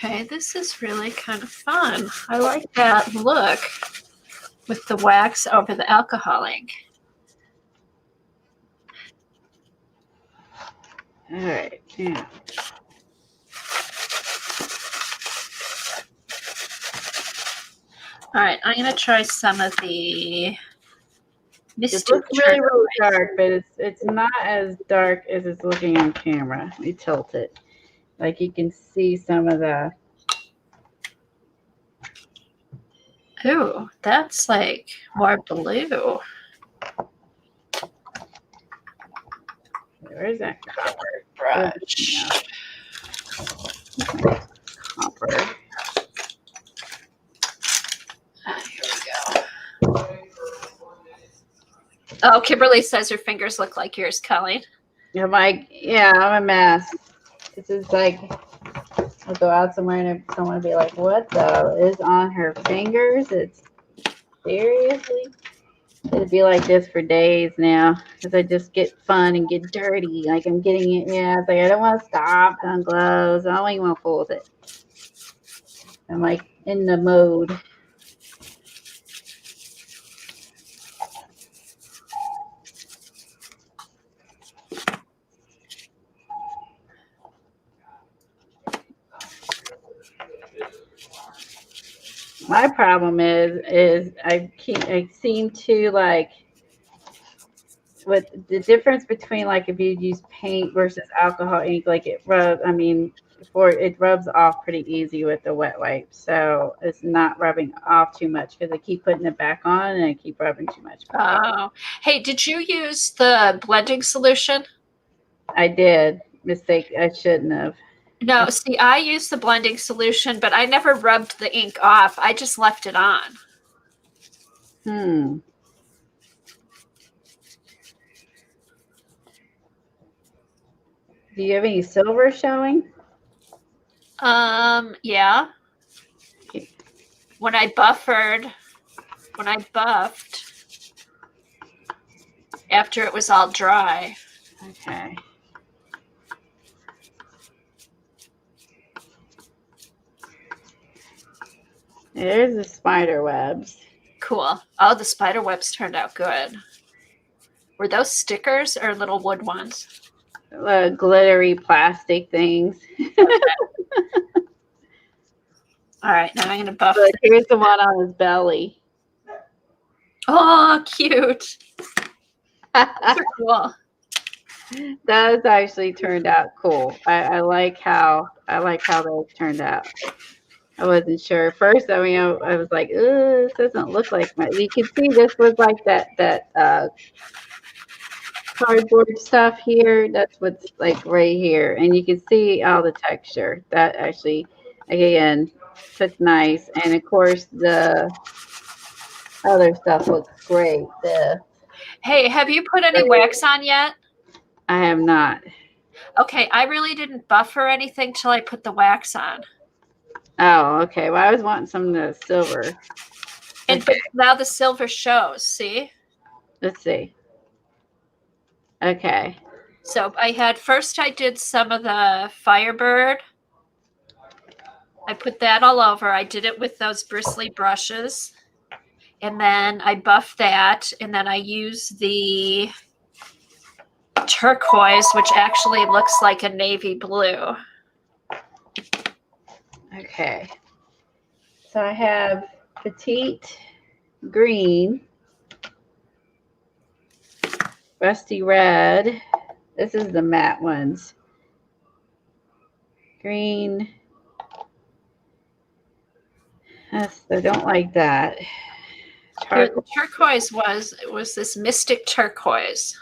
Okay, this is really kind of fun. I like that look with the wax over the alcohol ink. All right, yeah. All right, I'm gonna try some of the It Mystic looks really, really Turquoise. dark, but it's not as dark as it's looking on camera. Let me tilt it. Like you can see some of the. Ooh, that's like more blue. Where is that copper? Brush. Copper. Here we go. Oh, Kimberly says her fingers look like yours, Colleen. I'm like, yeah, I'm a mess. This is like, I'll go out somewhere and someone will be like, what the is on her fingers? It's seriously? It'd be like this for days now because I just get fun and get dirty. Like I'm getting it. Yeah, it's like I don't want to stop on gloves. I don't even want to fool with it. I'm like in the mode. My problem is I seem to like what the difference between like if you use paint versus alcohol ink, like it rubs. I mean, it rubs off pretty easy with the wet wipe, so it's not rubbing off too much because I keep putting it back on and I keep rubbing too much. Oh, hey, did you use the blending solution? I did. Mistake. I shouldn't have. No, see, I used the blending solution, but I never rubbed the ink off. I just left it on. Do you have any silver showing? Yeah. When I buffed, after it was all dry. Okay. There's the spider webs. Cool. Oh, the spider webs turned out good. Were those stickers or little wood ones? Glittery plastic things. All right, now I'm going to buff. But here's the one on his belly. Oh, cute. Those are cool. Those actually turned out cool. I like how those turned out. I wasn't sure at first. I mean, I was like, "Ooh, this doesn't look like my." You can see this was like that cardboard stuff here. That's what's like right here, and you can see all the texture. That actually, again, took nice. And of course, the other stuff looks great. Hey, have you put any wax on yet? I have not. Okay, I really didn't buff or anything till I put the wax on. Oh, okay. Well, I was wanting some of the silver. And Okay. now the silver shows, see? Let's see. Okay. So I did some of the Firebird. I put that all over. I did it with those bristly brushes. And then I buffed that. And then I used the turquoise, which actually looks like a navy blue. Okay. So I have petite green, rusty red. This is the matte ones. Green. I don't like that. Here, the turquoise was this Mystic Turquoise.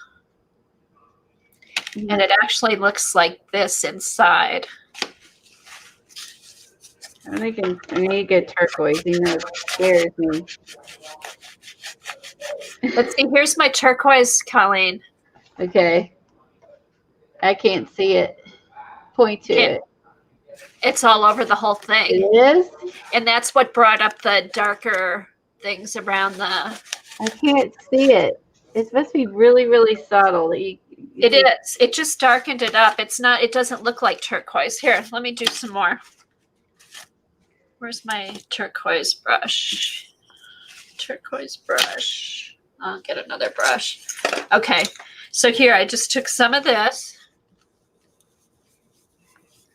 And it actually looks like this inside. I need to get turquoise. You know, it scares me. Let's see. Here's my turquoise, Colleen. Okay. I can't see it. Point to Can't- it. It's all over the whole It thing. is? And that's what brought up the darker things around the. I can't see it. It's supposed to be really, really subtle. It is. It just darkened it up. It's not, it doesn't look like turquoise. Here, let me do some more. Where's my turquoise brush? Turquoise brush. I'll get another brush. Okay. So here, I just took some of this.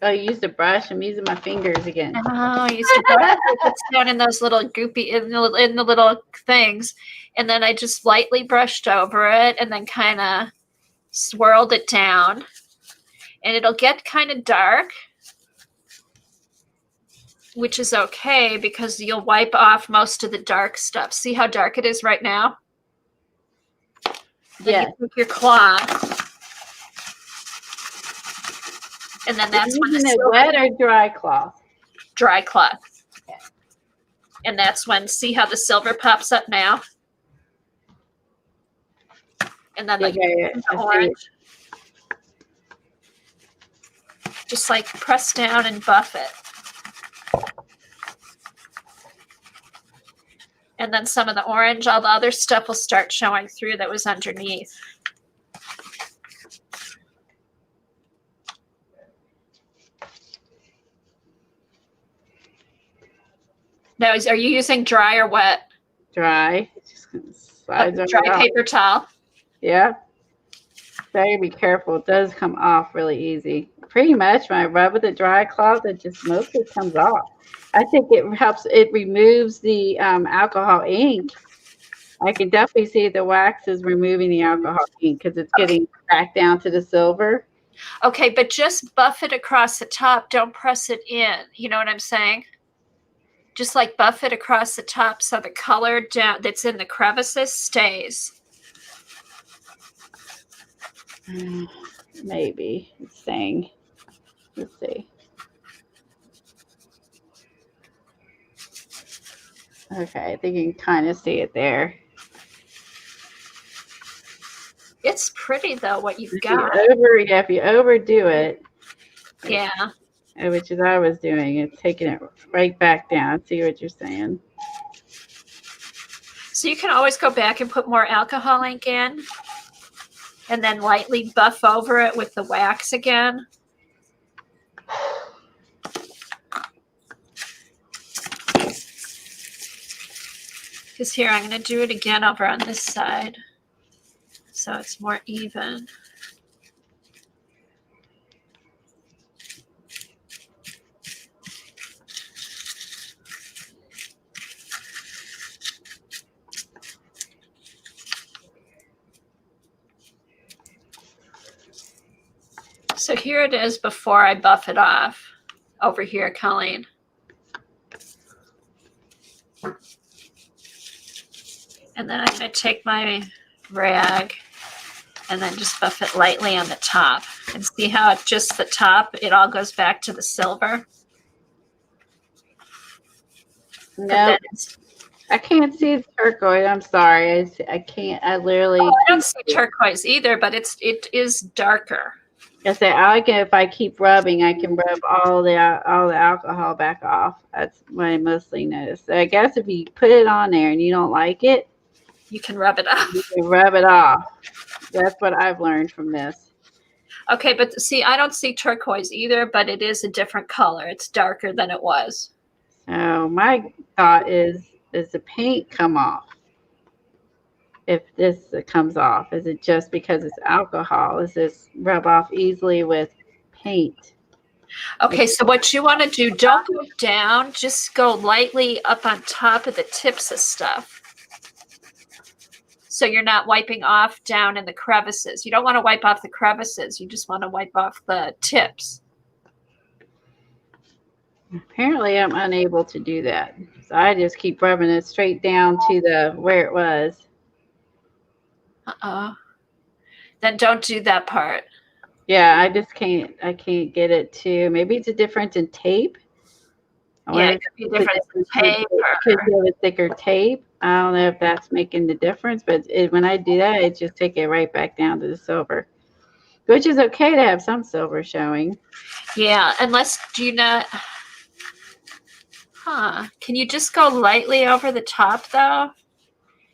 Oh, you used a brush. I'm using my fingers again. Oh, I used to brush it. It's down in those little goopy, in the little things. And then I just lightly brushed over it and then kind of swirled it down. And it'll get kind of dark, which is okay because you'll wipe off most of the dark stuff. See how dark it is right now? Then Yeah. you take your cloth. And then that's when the Using it silver, wet or dry cloth? dry cloth. And that's when, see how the silver pops up now? And then Okay, the I see orange. Just like press down and buff it. And then some of the orange, all the other stuff will start showing through that was underneath. Now, are you using dry or wet? Dry. It just slides over Dry off. paper towel. Yeah. Better be careful. It does come off really easy. Pretty much when I rub with a dry cloth, it just mostly comes off. I think it helps. It removes the alcohol ink. I can definitely see the wax is removing the alcohol ink because it's getting back down to the silver. Okay, but just buff it across the top. Don't press it in. You know what I'm saying? Just like buff it across the top so the color down that's in the crevices stays. Maybe it's saying. Let's see. Okay, I think you can kind of see it there. It's pretty though, what you've If got. if you overdo it, Yeah. which is what I was doing, it's taking it right back down. See what you're saying? So you can always go back and put more alcohol ink in and then lightly buff over it with the wax again. Because here, I'm going to do it again over on this side so it's more even. So here it is before I buff it off over here, Colleen. And then I'm going to take my rag and then just buff it lightly on the top. And see how it just the top, it all goes back to the silver? No, I can't see the turquoise. I'm sorry. I can't. I literally. Oh, I don't see turquoise either, but it is darker. I say I like it if I keep rubbing, I can rub all the alcohol back off. That's what I mostly notice. So I guess if you put it on there and you don't like it, You can rub it off. you can rub it off. That's what I've learned from this. Okay, but see, I don't see turquoise either, but it is a different color. It's darker than it was. So my thought is, does the paint come off? If this comes off, is it just because it's alcohol? Is this rub off easily with paint? Okay, so what you want to do, don't go down, just go lightly up on top of the tips of stuff. So you're not wiping off down in the crevices. You don't want to wipe off the crevices. You just want to wipe off the tips. Apparently I'm unable to do that. So I just keep rubbing it straight down to the where it was. Uh-oh. Then don't do that part. Yeah, I can't get it to, maybe it's a difference in tape. Yeah, it could be different tape. Could be a thicker tape. I don't know if that's making the difference, but when I do that, it just take it right back down to the silver. which is okay to have some silver showing. Yeah, unless, do you not? Can you just go lightly over the top though?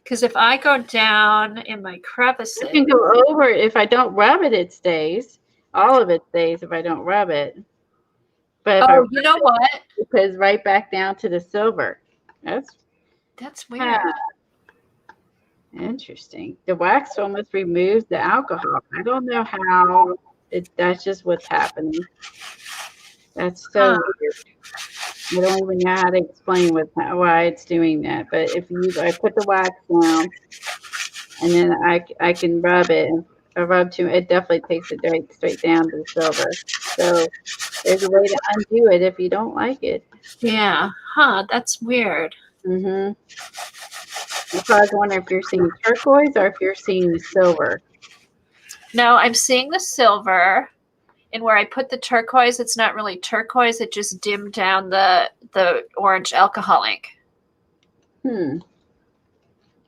Because if I go down in my crevices, I can go over it. If I don't rub it, it stays. All of it stays if I don't rub it. But if I oh, you know what? it goes right back down to the silver. That's weird. Interesting. The wax almost removes the alcohol. I don't know how. That's just what's happening. That's so weird. I don't even know how to explain why it's doing that. But if I put the wax down, and then I can rub it, and I rub to it definitely takes it straight down to the silver. So there's a way to undo it if you don't like it. Yeah. That's weird. Mm-hmm. So I was wondering if you're seeing turquoise or if you're seeing the silver. No, I'm seeing the silver. And where I put the turquoise, it's not really turquoise. It just dimmed down the orange alcohol ink.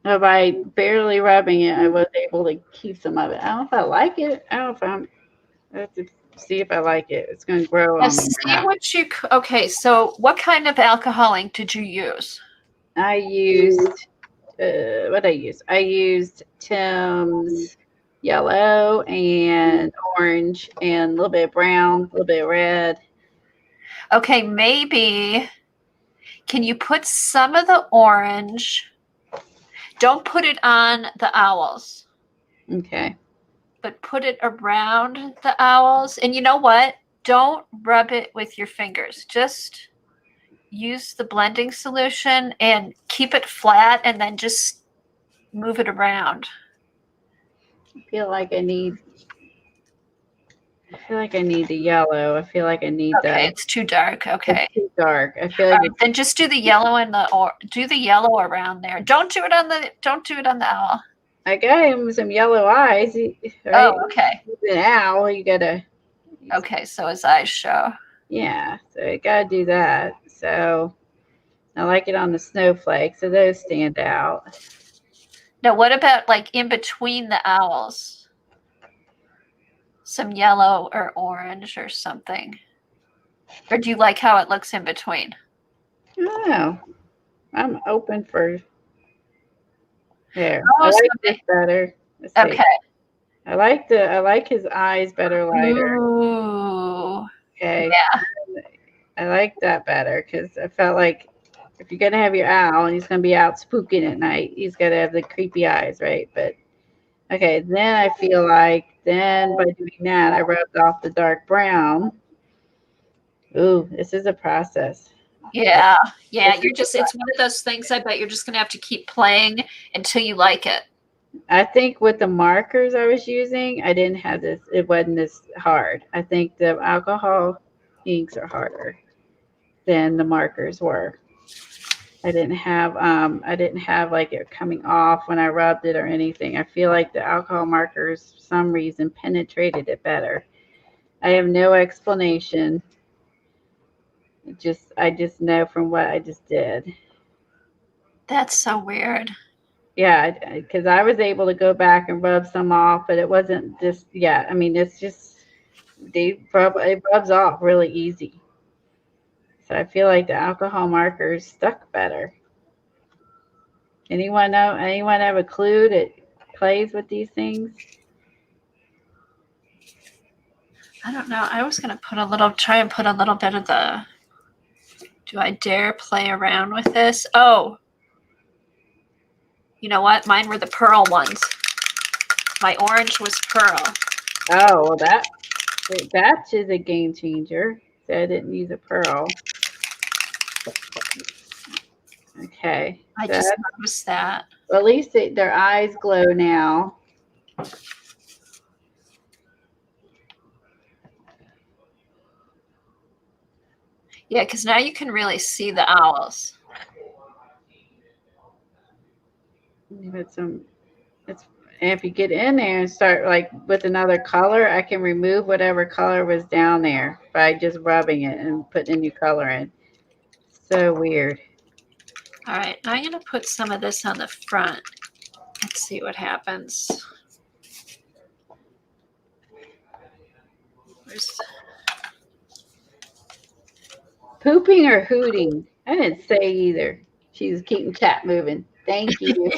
By barely rubbing it, I was able to keep some of it. I don't know if I like it. I have to see if I like it. It's going to grow on me. Okay, so what kind of alcohol ink did you use? I used, what I used? I used Tim's yellow and orange and a little bit of brown, a little bit of red. Okay, maybe can you put some of the orange? Don't put it on the owls. Okay. But put it around the owls. And you know what? Don't rub it with your fingers. Just use the blending solution and keep it flat and then just move it around. I feel like I need the yellow. I feel like I need Okay, it's too dark. Okay. It's too dark. I feel like then just do the yellow do the yellow around there. Don't do it on the owl. I got him some yellow eyes. Right? Oh, okay. He's an owl. You gotta. Okay, so his eyes show. Yeah, so you gotta do that. So I like it on the snowflake, so those stand out. Now, what about like in between the owls? Some yellow or orange or something. Or do you like how it looks in between? I don't know. I'm open for there. Oh, I like this better. Okay. I like his eyes better lighter. Ooh. Okay. Yeah. I like that better because I felt like if you're gonna have your owl and he's gonna be out spooking at night, he's gotta have the creepy eyes, right? But okay, then I feel like by doing that, I rubbed off the dark brown. Ooh, this is a process. Yeah. It's one of those things I bet you're just going to have to keep playing until you like it. I think with the markers I was using, I didn't have this, it wasn't this hard. I think the alcohol inks are harder than the markers were. I didn't have like it coming off when I rubbed it or anything. I feel like the alcohol markers, for some reason, penetrated it better. I have no explanation. I just know from what I just did. That's so weird. Yeah, because I was able to go back and rub some off, but it wasn't just, yeah, I mean, it's just, it rubs off really easy. So I feel like the alcohol markers stuck better. Anyone have a clue that plays with these things? I don't know. I was going to try and put a little bit of do I dare play around with this? Oh, you know what? Mine were the pearl ones. My orange was pearl. Oh, well, that is a game changer. So I didn't use a pearl. Okay. I just noticed that. Well, at least their eyes glow now. Yeah, because now you can really see the owls. If you get in there and start like with another color, I can remove whatever color was down there by just rubbing it and putting a new color in. So weird. All right, I'm going to put some of this on the front. Let's see what happens. Pooping or hooting? I didn't say either. She's keeping chat moving. Thank you.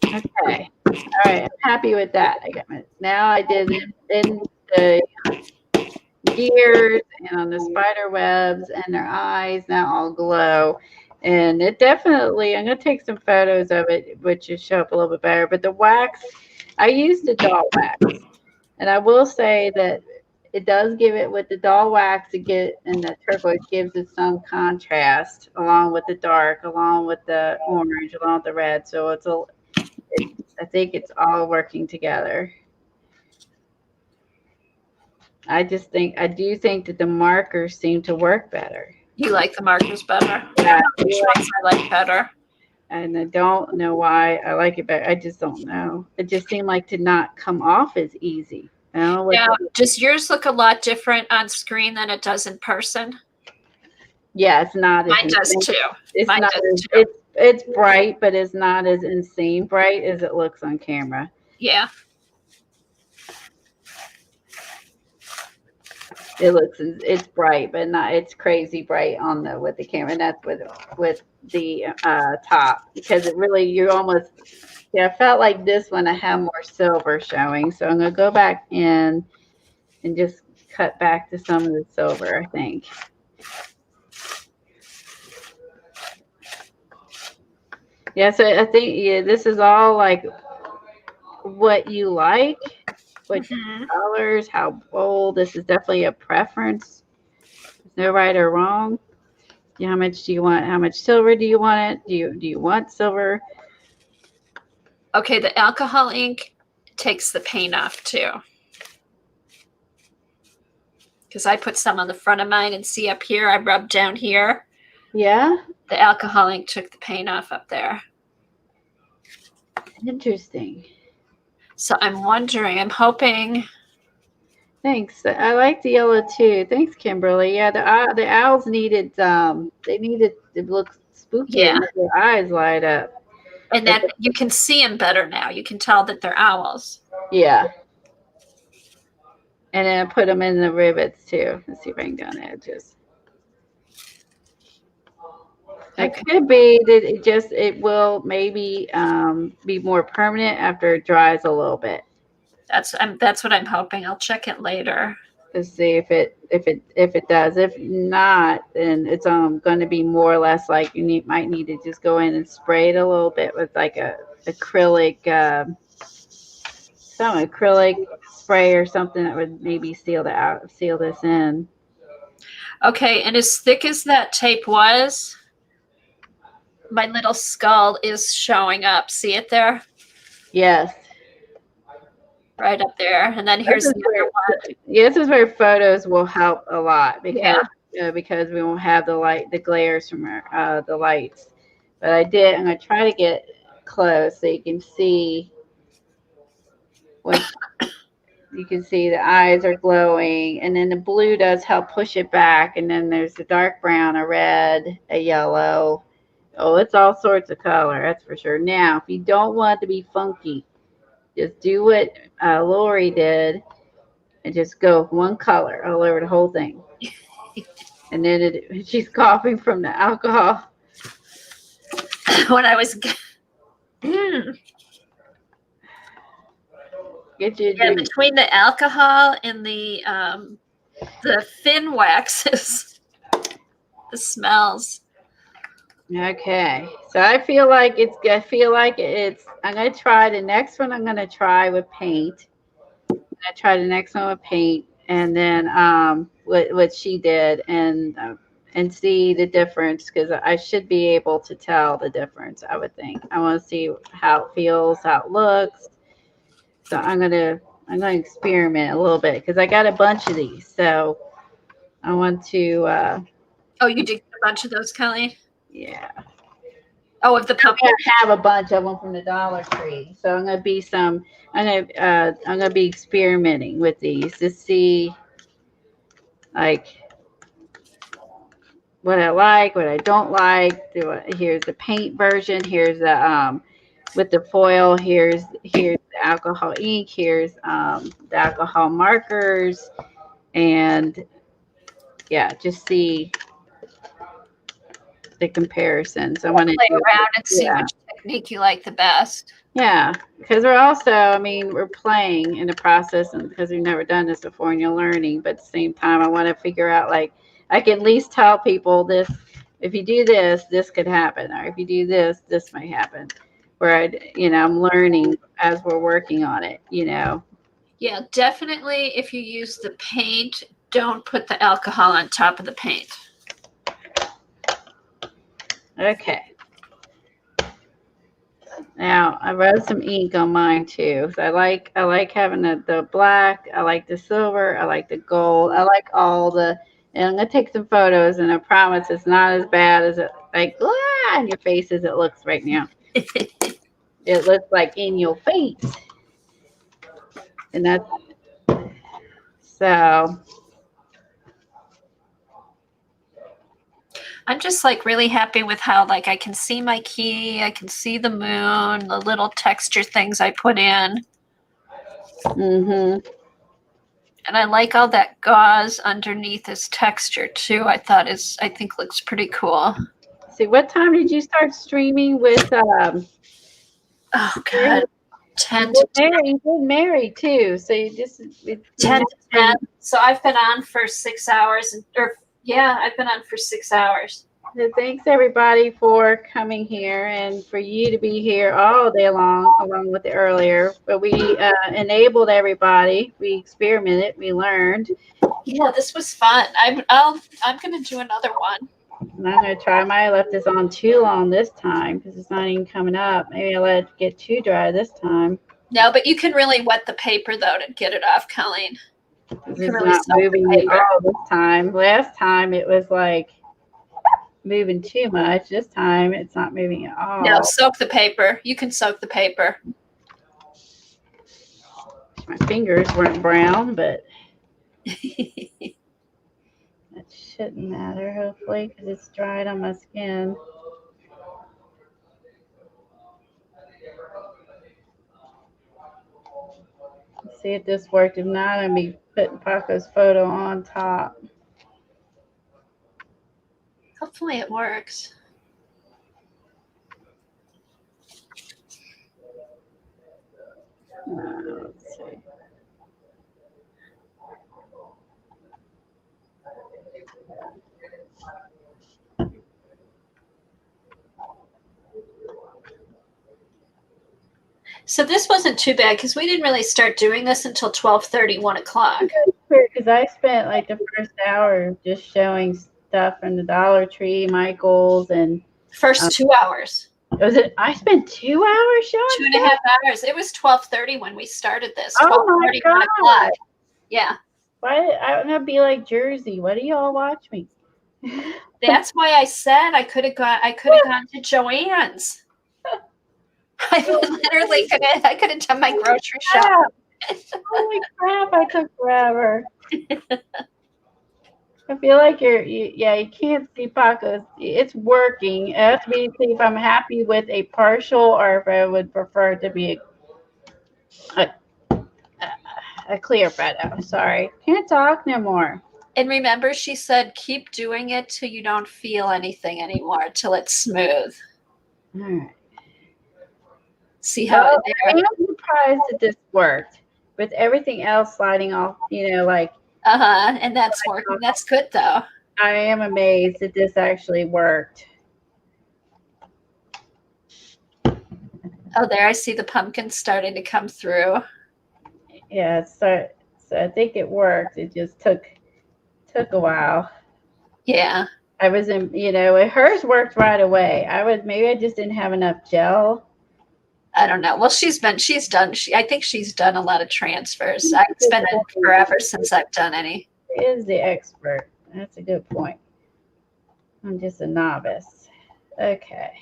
Okay. All right. I'm happy with that. Now I did in the gears and on the spider webs and their eyes now all glow. And it definitely, I'm going to take some photos of it, which will show up a little bit better. But the wax, I used the doll wax. And I will say that it does give it with the doll wax and the turquoise gives it some contrast along with the dark, along with the orange, along with the red. So I think it's all working together. I do think that the markers seem to work better. You like the markers better? Yeah. Which ones I like better? And I don't know why I like it better. I just don't know. It just seemed like to not come off as easy. Now, does yours look a lot different on screen than it does in person? Yeah, it's not. Mine does too. Mine not. does too. It's bright, but it's not as insane bright as it looks on camera. Yeah. It's bright, but not. It's crazy bright with the camera. And that's with the top, because it really I felt like this one I have more silver showing. So I'm gonna go back in and just cut back to some of the silver, I think. Yeah, so I think this is all like what you like, what colors, how bold. This is definitely a preference. There's no right or wrong. Yeah, how much do you want? How much silver do you want it? Do you want silver? Okay, the alcohol ink takes the paint off too. Because I put some on the front of mine and see up here, I rubbed down here. Yeah. The alcohol ink took the paint off up there. Interesting. So I'm hoping. Thanks. I like the yellow too. Thanks, Kimberly. Yeah, the owls needed they needed to look spooky. Yeah. And their eyes light up. And that you can see them better now. You can tell that they're owls. Yeah. And then I put them in the rivets too. Let's see if I can go on the edges. It could be that it will maybe be more permanent after it dries a little bit. That's what I'm hoping. I'll check it later to see if it does. If not, then it's going to be more or less like might need to just go in and spray it a little bit with like a acrylic some acrylic spray or something that would maybe seal this in. Okay, and as thick as that tape was, my little skull is showing up. See it there? Yes. Right up there. And then here's the other one. Yeah, this is where photos will help a lot because we won't have the glares from the lights. But I'm going to try to get close so you can see you can see the eyes are glowing, and then the blue does help push it back, and then there's a dark brown, a red, a yellow. Oh, it's all sorts of color, that's for sure. Now, if you don't want it to be funky, just do what Lori did and just go one color all over the whole thing. And then she's coughing from the alcohol. When I was between the alcohol and the thin waxes, the smells. Okay, so I feel like it's. I'm gonna try the next one. I'm gonna try with paint. I'm gonna try the next one with paint, and then what she did, and see the difference, because I should be able to tell the difference. I would think. I want to see how it feels, how it looks. So I'm gonna experiment a little bit because I got a bunch of these. So I want to. Oh, you did a bunch of those, Kelly? Yeah. Oh, of the pumpkin. I have a bunch of them from the Dollar Tree, so I'm gonna be experimenting with these to see like what I like, what I don't like. Here's the paint version. Here's the with the foil. Here's the alcohol ink. Here's the alcohol markers, and yeah, just see the comparisons. I want to play do around and see yeah. which technique you like the best. Yeah, because we're also, I mean, we're playing in the process, and because we've never done this before, and you're learning. But at the same time, I want to figure out like I can at least tell people this: if you do this, this could happen, or if you do this, this might happen. Where I'm learning as we're working on it. Yeah, definitely. If you use the paint, don't put the alcohol on top of the paint. Okay. Now I wrote some ink on mine too. So I like having the black. I like the silver. I like the gold. I like all the. And I'm gonna take some photos, and I promise it's not as bad as it like on your face as it looks right now. It looks like in your face, and that's so. I'm just like really happy with how like I can see my key, I can see the moon, the little texture things I put in. Mm-hmm. And I like all that gauze underneath this texture too. I think looks pretty cool. See, what time did you start streaming with Oh God. 10 to 10. You did Mary too. So you just 10 to 10. So I've been on for 6 hours I've been on for 6 hours. So thanks everybody for coming here and for you to be here all day long, along with the earlier. But we enabled everybody. We experimented. We learned. Yeah, this was fun. I'm gonna do another one. And I'm gonna try. I might have left this on too long this time because it's not even coming up. Maybe I let it get too dry this time. No, but you can really wet the paper though to get it off, Colleen. This is not moving at all this time. Last time it was like moving too much. This time it's not moving at all. No, soak the paper. You can soak the paper. My fingers weren't brown, but that shouldn't matter, hopefully, because it's dried on my skin. Let's see if this worked. If not, I'm going to be putting Paco's photo on top. Hopefully it works. Let's see. So this wasn't too bad because we didn't really start doing this until 12:30, 1 o'clock. Because I spent like the first hour just showing stuff from the Dollar Tree, Michael's, and first 2 hours. Was it? I spent 2 hours showing. 2.5 hours. It was 12:30 when we started this. Oh my God! Yeah. Why? I'm gonna be like Jersey. Why do y'all watch me? That's why I said I could have gone to Joann's. I could have done my grocery shop. Holy crap! I took forever. I feel like you can't see Paco's. It's working. It has to be see if I'm happy with a partial or if I would prefer it to be a clear photo. Sorry. Can't talk no more. And remember, she said, keep doing it till you don't feel anything anymore, till it's smooth. All right. See how I'm surprised that this worked with everything else sliding off, like. And that's working. That's good though. I am amazed that this actually worked. Oh, there I see the pumpkin starting to come through. Yeah, so I think it worked. It just took a while. Yeah. I was in, hers worked right away. Maybe I just didn't have enough gel. I don't know. Well, I think she's done a lot of transfers. It's been forever since I've done any. She is the expert. That's a good point. I'm just a novice. Okay.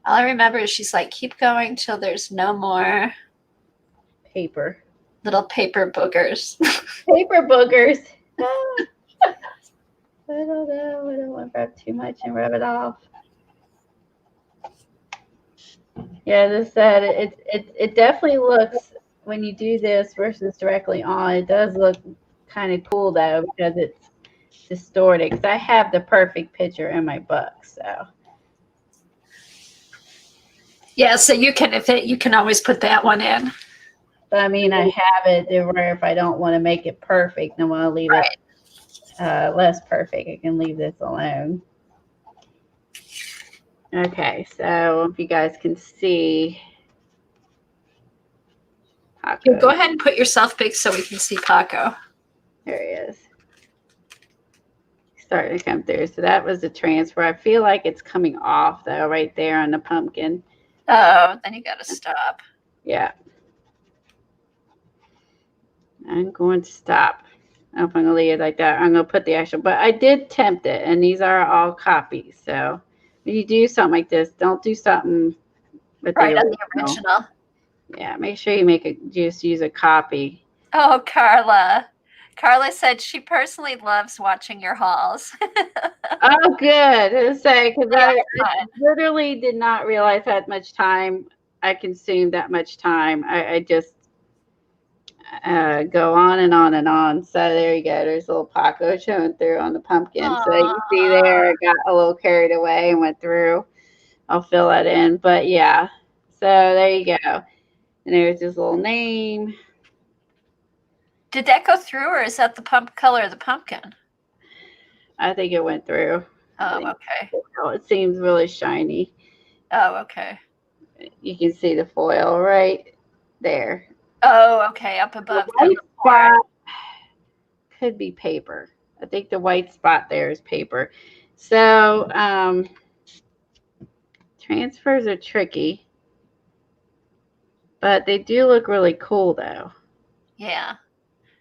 All I remember is she's like, keep going till there's no more Paper. little paper boogers. Paper boogers. I don't know. I don't want to rub too much and rub it off. Yeah, this said it definitely looks, when you do this versus directly on, it does look kind of cool though, because it's distorted. Because I have the perfect picture in my book, so. Yeah, so you can always put that one in. But I mean, I have it where if I don't want to make it perfect, I want to leave it less perfect, I can leave this alone. Okay, so if you guys can see. Paco. Go ahead and put yourself big so we can see Paco. There he is. Starting to come through. So that was the transfer. I feel like it's coming off though, right there on the pumpkin. Oh, then you got to stop. Yeah. I'm going to stop. I don't know if I'm going to leave it like that. I'm going to put the actual, but I did tempt it, and these are all copies. So when you do something like this, don't do something with Right the on the original. Yeah, make sure you just use a copy. Oh, Carla. Carla said she personally loves watching your hauls. Oh, good. I was saying, because Yeah, I literally did not realize how much time I consumed, that much time. I just go on and on and on. So there you go. There's a little Paco showing through on the pumpkin. Aww. So you see there, I got a little carried away and went through. I'll fill that in. But yeah, so there you go. And there's his little name. Did that go through, or is that the color of the pumpkin? I think it went through. Oh, okay. It seems really shiny. Oh, okay. You can see the foil right there. Oh, okay. Up above. The white spot could be paper. I think the white spot there is paper. So transfers are tricky, but they do look really cool though. Yeah.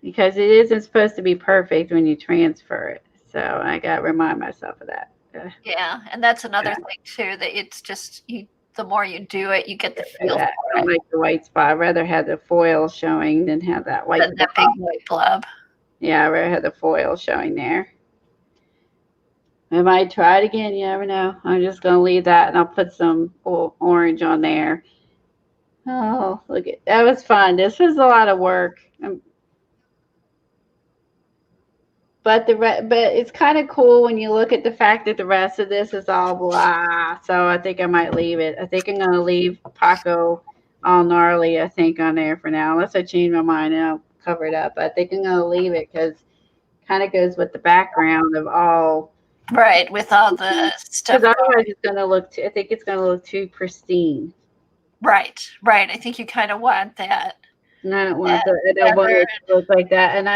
Because it isn't supposed to be perfect when you transfer it. So I got to remind myself of that. Yeah, and that's another thing too, that it's just the more you do it, you get the feel for I don't like the white spot. I'd rather have the foil showing than have that white than that big white blob. Yeah, I'd rather have the foil showing there. I might try it again. You never know. I'm just going to leave that, and I'll put some orange on there. Oh, look at that. Was fun. This was a lot of work. But it's kind of cool when you look at the fact that the rest of this is all blah. So I think I might leave it. I think I'm going to leave Paco all gnarly, I think, on there for now. Unless I change my mind and I'll cover it up. I think I'm going to leave it because it kind of goes with the background of all. Right, with all the stuff. Because otherwise it's going to look, I think it's going to look too pristine. Right. I think you kind of want that. And I don't want it to look like that. And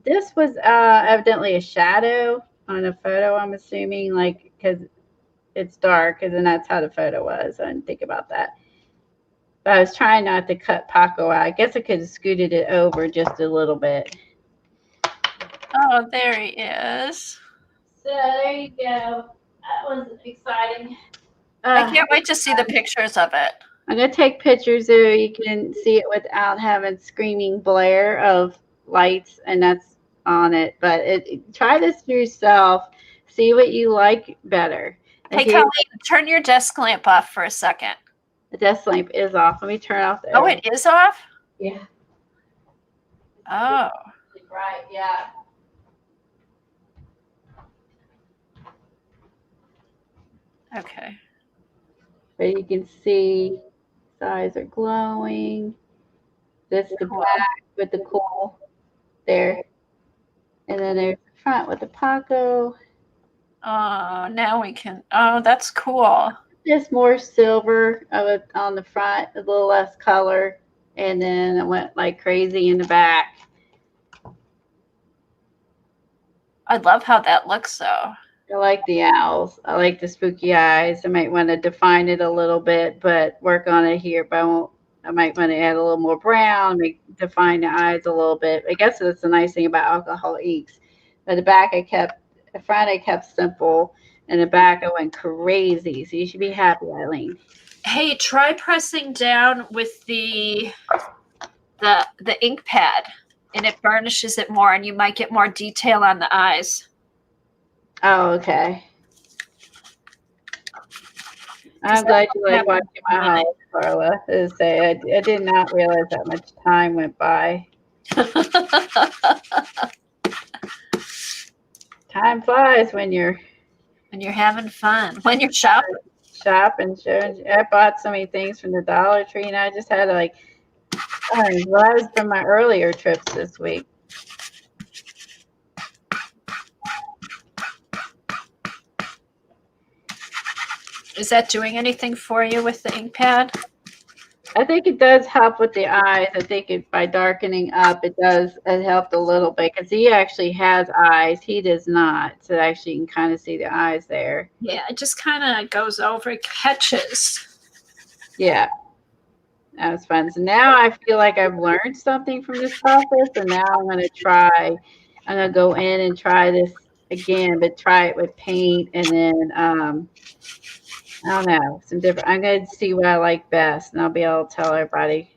this was evidently a shadow on a photo, I'm assuming, like, because it's dark, and then that's how the photo was. I didn't think about that. But I was trying not to cut Paco out. I guess I could have scooted it over just a little bit. Oh, there he is. So there you go. That was exciting. I can't wait to see the pictures of it. I'm going to take pictures so you can see it without having screaming blare of lights, and that's on it. But try this for yourself. See what you like better. Hey, Colleen, turn your desk lamp off for a second. The desk lamp is off. Let me turn off the. Oh, it is off? Yeah. Oh. Right, yeah. Okay. But you can see the eyes are glowing. This is the back with the cool there. And then there's the front with the Paco. Oh, now we can. Oh, that's cool. Just more silver on the front, a little less color. And then it went like crazy in the back. I love how that looks, though. I like the owls. I like the spooky eyes. I might want to define it a little bit, but work on it here. But I might want to add a little more brown, define the eyes a little bit. I guess that's the nice thing about alcohol inks. But the front I kept simple, and the back I went crazy. So you should be happy, Eileen. Hey, try pressing down with the ink pad, and it burnishes it more, and you might get more detail on the eyes. Oh, okay. I'm glad you like watching my house, Carla. As I did not realize that much time went by. Time flies when you're having fun, when you're shopping. Shopping. I bought so many things from the Dollar Tree, and I just had to that was from my earlier trips this week. Is that doing anything for you with the ink pad? I think it does help with the eyes. I think by darkening up, it helped a little bit because he actually has eyes. He does not. So actually you can kind of see the eyes there. Yeah, it just kind of goes over, it catches. Yeah. That was fun. So now I feel like I've learned something from this process. And now I'm going to go in and try this again, but try it with paint and then, I don't know, I'm going to see what I like best, and I'll be able to tell everybody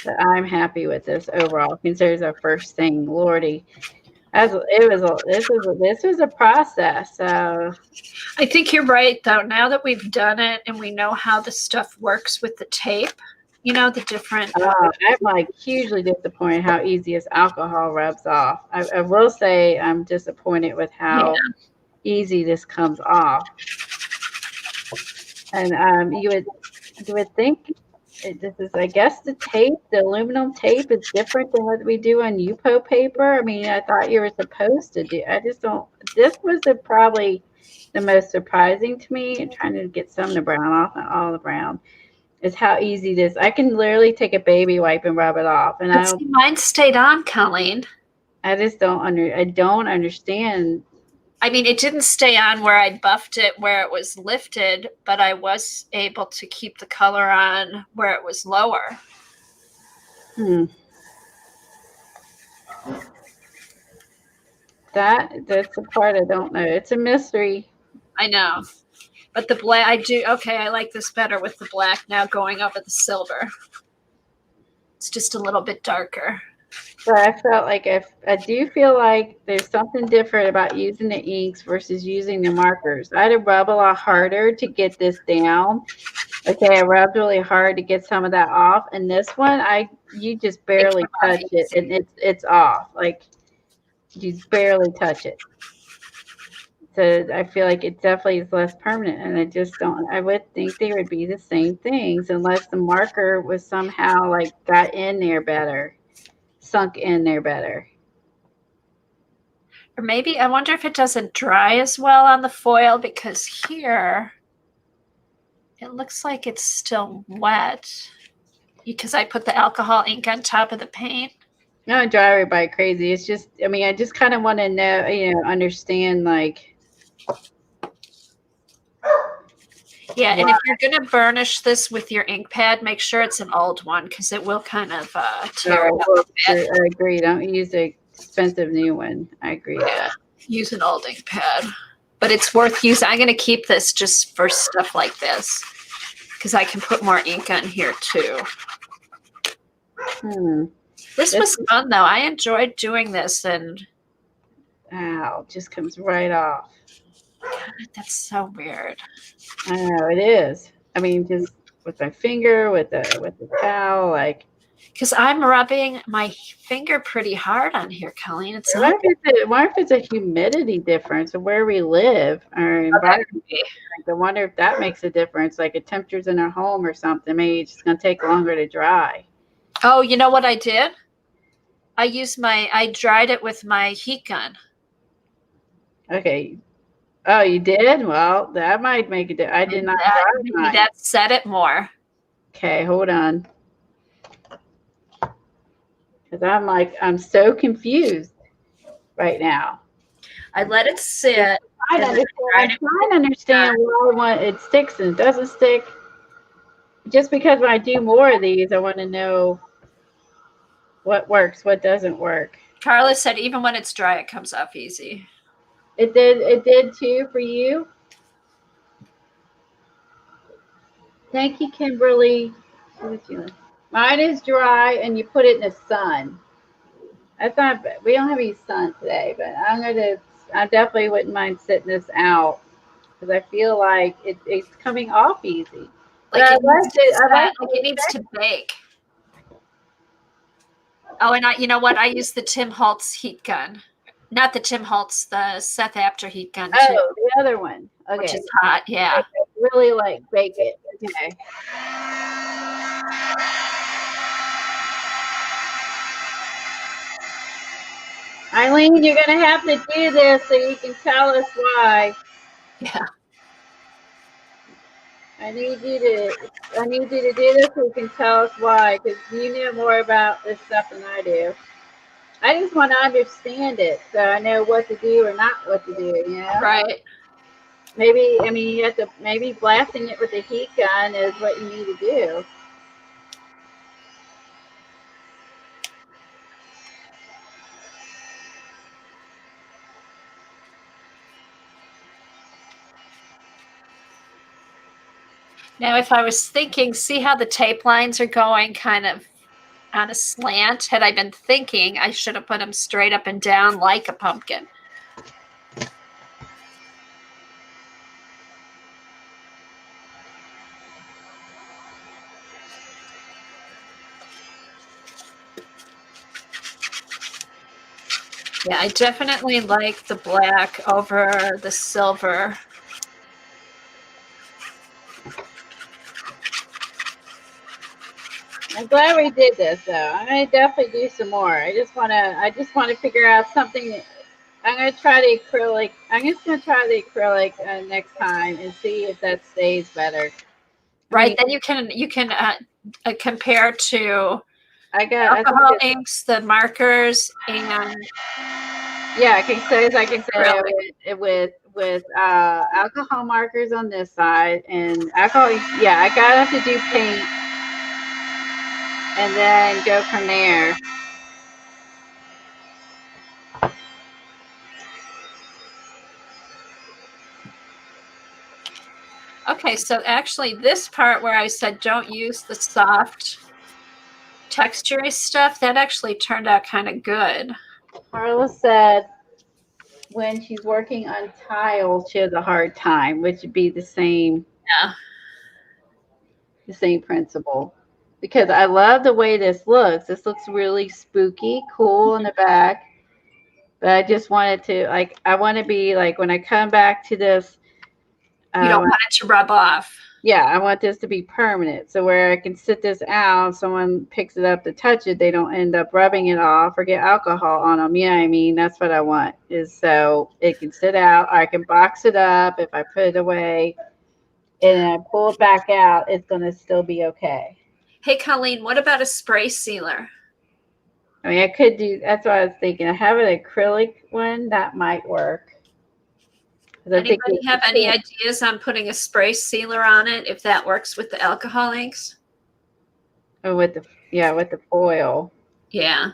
that I'm happy with this overall. Considers our first thing, Lordy. This was a process. So I think you're right, though. Now that we've done it and we know how the stuff works with the tape, the different. I'm hugely disappointed how easy this alcohol rubs off. I will say I'm disappointed with how easy this comes off. And you would think this is, I guess, the aluminum tape is different than what we do on UPO paper. I mean, I thought you were supposed to do. I just don't. This was probably the most surprising to me. I'm trying to get some of the brown off, not all the brown. Is how easy this. I can literally take a baby wipe and rub it off, and mine stayed on, Colleen. I just don't I don't understand. I mean, it didn't stay on where I buffed it where it was lifted, but I was able to keep the color on where it was lower. That's the part I don't know. It's a mystery. I know. But the black, I like this better with the black now going over the silver. It's just a little bit darker. But I felt like I do feel like there's something different about using the inks versus using the markers. I had to rub a lot harder to get this down. Okay, I rubbed really hard to get some of that off. And this one, you just barely touch it, and it's off. Like you barely touch it. So I feel like it definitely is less permanent, and I would think they would be the same things unless the marker was somehow got in there better. Sunk in there better. Or maybe I wonder if it doesn't dry as well on the foil, because here it looks like it's still wet because I put the alcohol ink on top of the paint. No, I drive everybody crazy. It's just, I just kind of want to know, understand Yeah, and if you're going to burnish this with your ink pad, make sure it's an old one because it will kind of tear it up a bit. I agree. Don't use an expensive new one. I agree. Yeah, use an old ink pad. But it's worth using. I'm going to keep this just for stuff like this because I can put more ink on here too. This was fun, though. I enjoyed doing this. And ow, it just comes right off. God, that's so weird. I know it is. Just with my finger, with the towel, because I'm rubbing my finger pretty hard on here, Colleen. I wonder if it's a humidity difference of where we live or environment. I wonder if that makes a difference, like temperatures in our home or something. Maybe it's just gonna take longer to dry. Oh, you know what I did? I dried it with my heat gun. Okay. Oh, you did? Well, that might make it. I did not. That set it more. Okay, hold on. Because I'm so confused right now. I let it sit. I'm trying to understand why it sticks and it doesn't stick. Just because when I do more of these, I want to know what works, what doesn't work. Carla said even when it's dry, it comes off easy. It did too for you? Thank you, Kimberly. Mine is dry, and you put it in the sun. That's not. We don't have any sun today, but I definitely wouldn't mind sitting this out because I feel like it's coming off easy. But Like I it like needs to it. I set, like like it needs to bake. Oh, and you know what? I use the Tim Holtz heat gun. Not the Tim Holtz, the Seth Apter heat gun too, Oh, the other one. Okay. which is hot. Yeah. I really like bake it. Okay. Eileen, you're gonna have to do this so you can tell us why. Yeah. I need you to do this so you can tell us why, because you know more about this stuff than I do. I just want to understand it so I know what to do or not what to do, you know? Right. Maybe, I mean, you have to, maybe blasting it with a heat gun is what you need to do. Now, if I was thinking, see how the tape lines are going kind of on a slant? Had I been thinking, I should have put them straight up and down like a pumpkin. Yeah, I definitely like the black over the silver. I'm glad we did this though. I'm gonna definitely do some more. I just wanna figure out something. I'm gonna try the acrylic. I'm just gonna try the acrylic next time and see if that stays better. Right, then you can compare to alcohol inks, the markers, and yeah, I can say it with alcohol markers on this side and alcohol. Yeah, I gotta have to do paint and then go from there. Okay, so actually this part where I said don't use the soft textury stuff, that actually turned out kind of good. Carla said when she's working on tiles, she has a hard time, which would be the same. Yeah. The same principle. Because I love the way this looks. This looks really spooky, cool in the back. But I just wanted to, like, I want to be like, when I come back to this. You don't want it to rub off. Yeah, I want this to be permanent. So where I can sit this out, someone picks it up to touch it, they don't end up rubbing it off or get alcohol on them. You know what I mean? That's what I want, is so it can sit out. Or I can box it up if I put it away. And I pull it back out, it's going to still be okay. Hey, Colleen, what about a spray sealer? I mean, I could do, that's what I was thinking. I have an acrylic one that might work. Anybody have any ideas on putting a spray sealer on it if that works with the alcohol inks? Oh, with the foil. Yeah.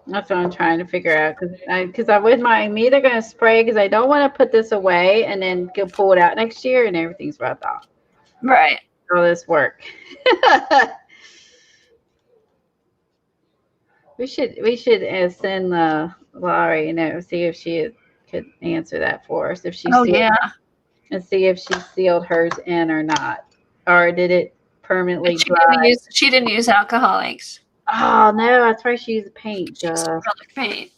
That's what I'm trying to figure out because I with my I'm either going to spray because I don't want to put this away and then go pull it out next year and everything's rubbed off. Right. All this work. we should send Laurie, see if she could answer that for us if she. Oh yeah. And see if she sealed hers in or not, or did it permanently dry? She didn't use alcohol inks. Oh no, that's right. She used paint. She used acrylic paint.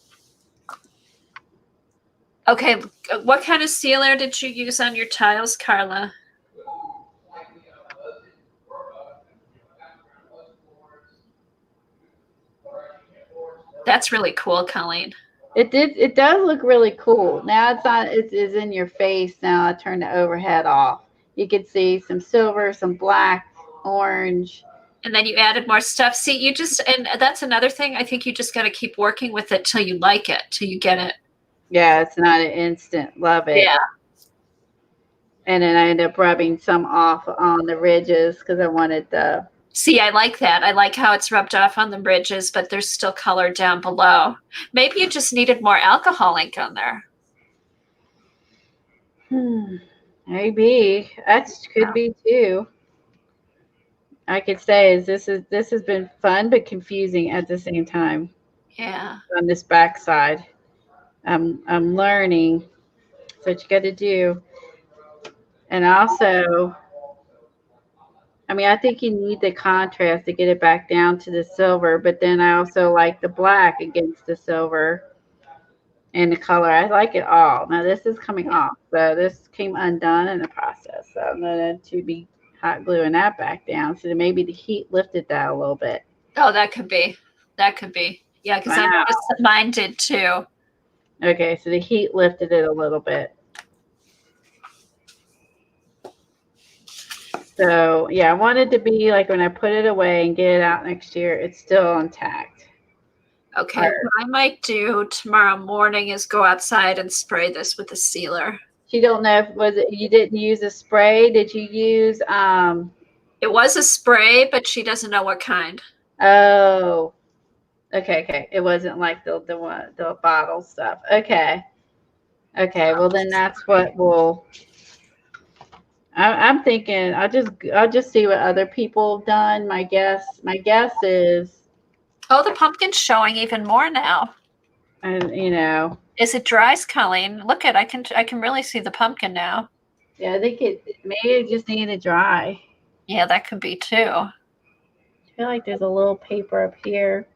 Okay, what kind of sealer did you use on your tiles, Carla? That's really cool, Colleen. It does look really cool. Now it's on. It is in your face now. I turned the overhead off. You can see some silver, some black, orange. And then you added more stuff. See, and that's another thing. I think you just got to keep working with it till you like it, till you get it. Yeah, it's not an instant. Love it. Yeah. And then I ended up rubbing some off on the ridges because I wanted the. See, I like that. I like how it's rubbed off on the ridges, but there's still color down below. Maybe you just needed more alcohol ink on there. Maybe that could be too. I could say is this has been fun but confusing at the same time Yeah. on this backside. I'm learning. That's what you got to do. And also, I mean, I think you need the contrast to get it back down to the silver, but then I also like the black against the silver and the color. I like it all. Now this is coming off, so this came undone in the process. So I'm going to be hot gluing that back down. So maybe the heat lifted that a little bit. Oh, that could be. That could be. Yeah, because I noticed that mine did too. Okay, so the heat lifted it a little bit. So yeah, I wanted to be like when I put it away and get it out next year, it's still intact. Okay, what I might do tomorrow morning is go outside and spray this with a sealer. You don't know if you didn't use a spray? Did you use It was a spray, but she doesn't know what kind. Oh. Okay. It wasn't like the bottle stuff. Okay. Well then that's what we'll I'm thinking I'll just see what other people have done. My guess is Oh, the pumpkin's showing even more now. and you know. Is it dry, Colleen? Look at I can really see the pumpkin now. Yeah, I think maybe it just needed to dry. Yeah, that could be too. I feel like there's a little paper up here.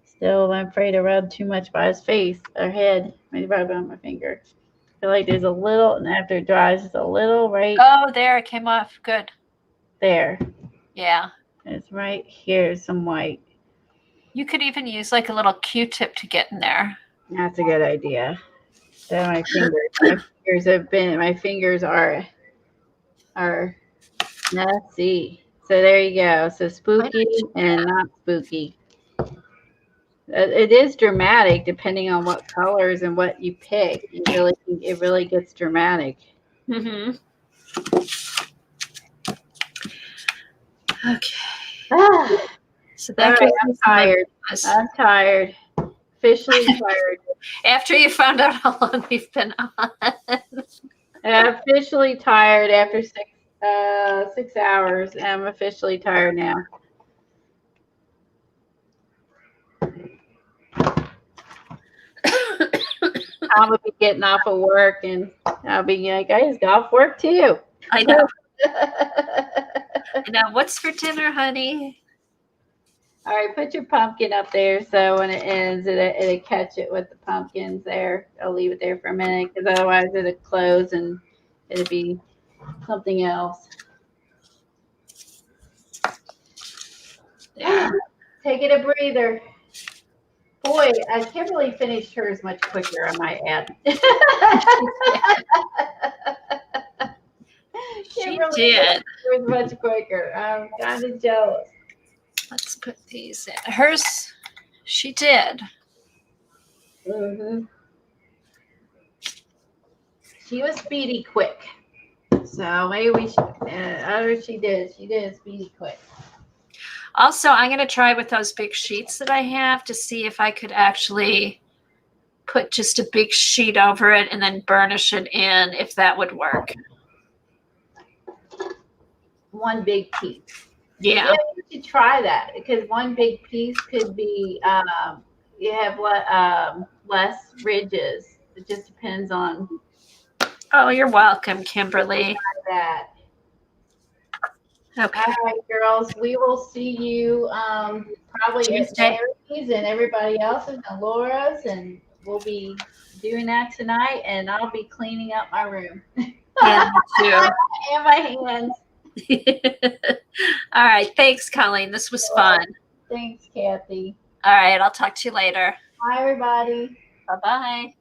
Still, I'm afraid to rub too much by his face or head. Maybe rub it on my finger. I feel like there's a little, and after it dries, it's a little right. Oh, there it came off. Good. There. Yeah. It's right here, some white. You could even use like a little Q-tip to get in there. That's a good idea. So my fingers are let's see. So there you go. So spooky and not spooky. It is dramatic depending on what colors and what you pick. It really gets dramatic. Mm-hmm. Okay. So that Right, I'm tired. I'm tired. Officially tired. After you found out how long we've been on. I'm officially tired after 6 hours. I'm officially tired now. I'm gonna be getting off of work and I'll be like, I just got off work too. I know. Now, what's for dinner, honey? All right, put your pumpkin up there so when it ends, it'll catch it with the pumpkins there. I'll leave it there for a minute because otherwise it'll close and it'll be something else. Yeah. Take it a breather. Boy, Kimberly finished hers much quicker, I might add. She did. Hers much quicker. I'm kind of jealous. Let's put these in. Hers, she did. Mm-hmm. She was speedy quick. So maybe we should, she did speedy quick. Also, I'm going to try with those big sheets that I have to see if I could actually put just a big sheet over it and then burnish it in, if that would work. One big piece. Yeah. You should try that because one big piece could be, you have less ridges. It just depends on. Oh, you're welcome, Kimberly. That. Okay. All right, girls. We will see you probably Tuesday. at Mary's and everybody else's and Laura's, and we'll be doing that tonight. And I'll be cleaning up my room. Yeah, me too. And my hands. All right. Thanks, Colleen. This was fun. Thanks, Kathy. All right. I'll talk to you later. Bye, everybody. Bye-bye.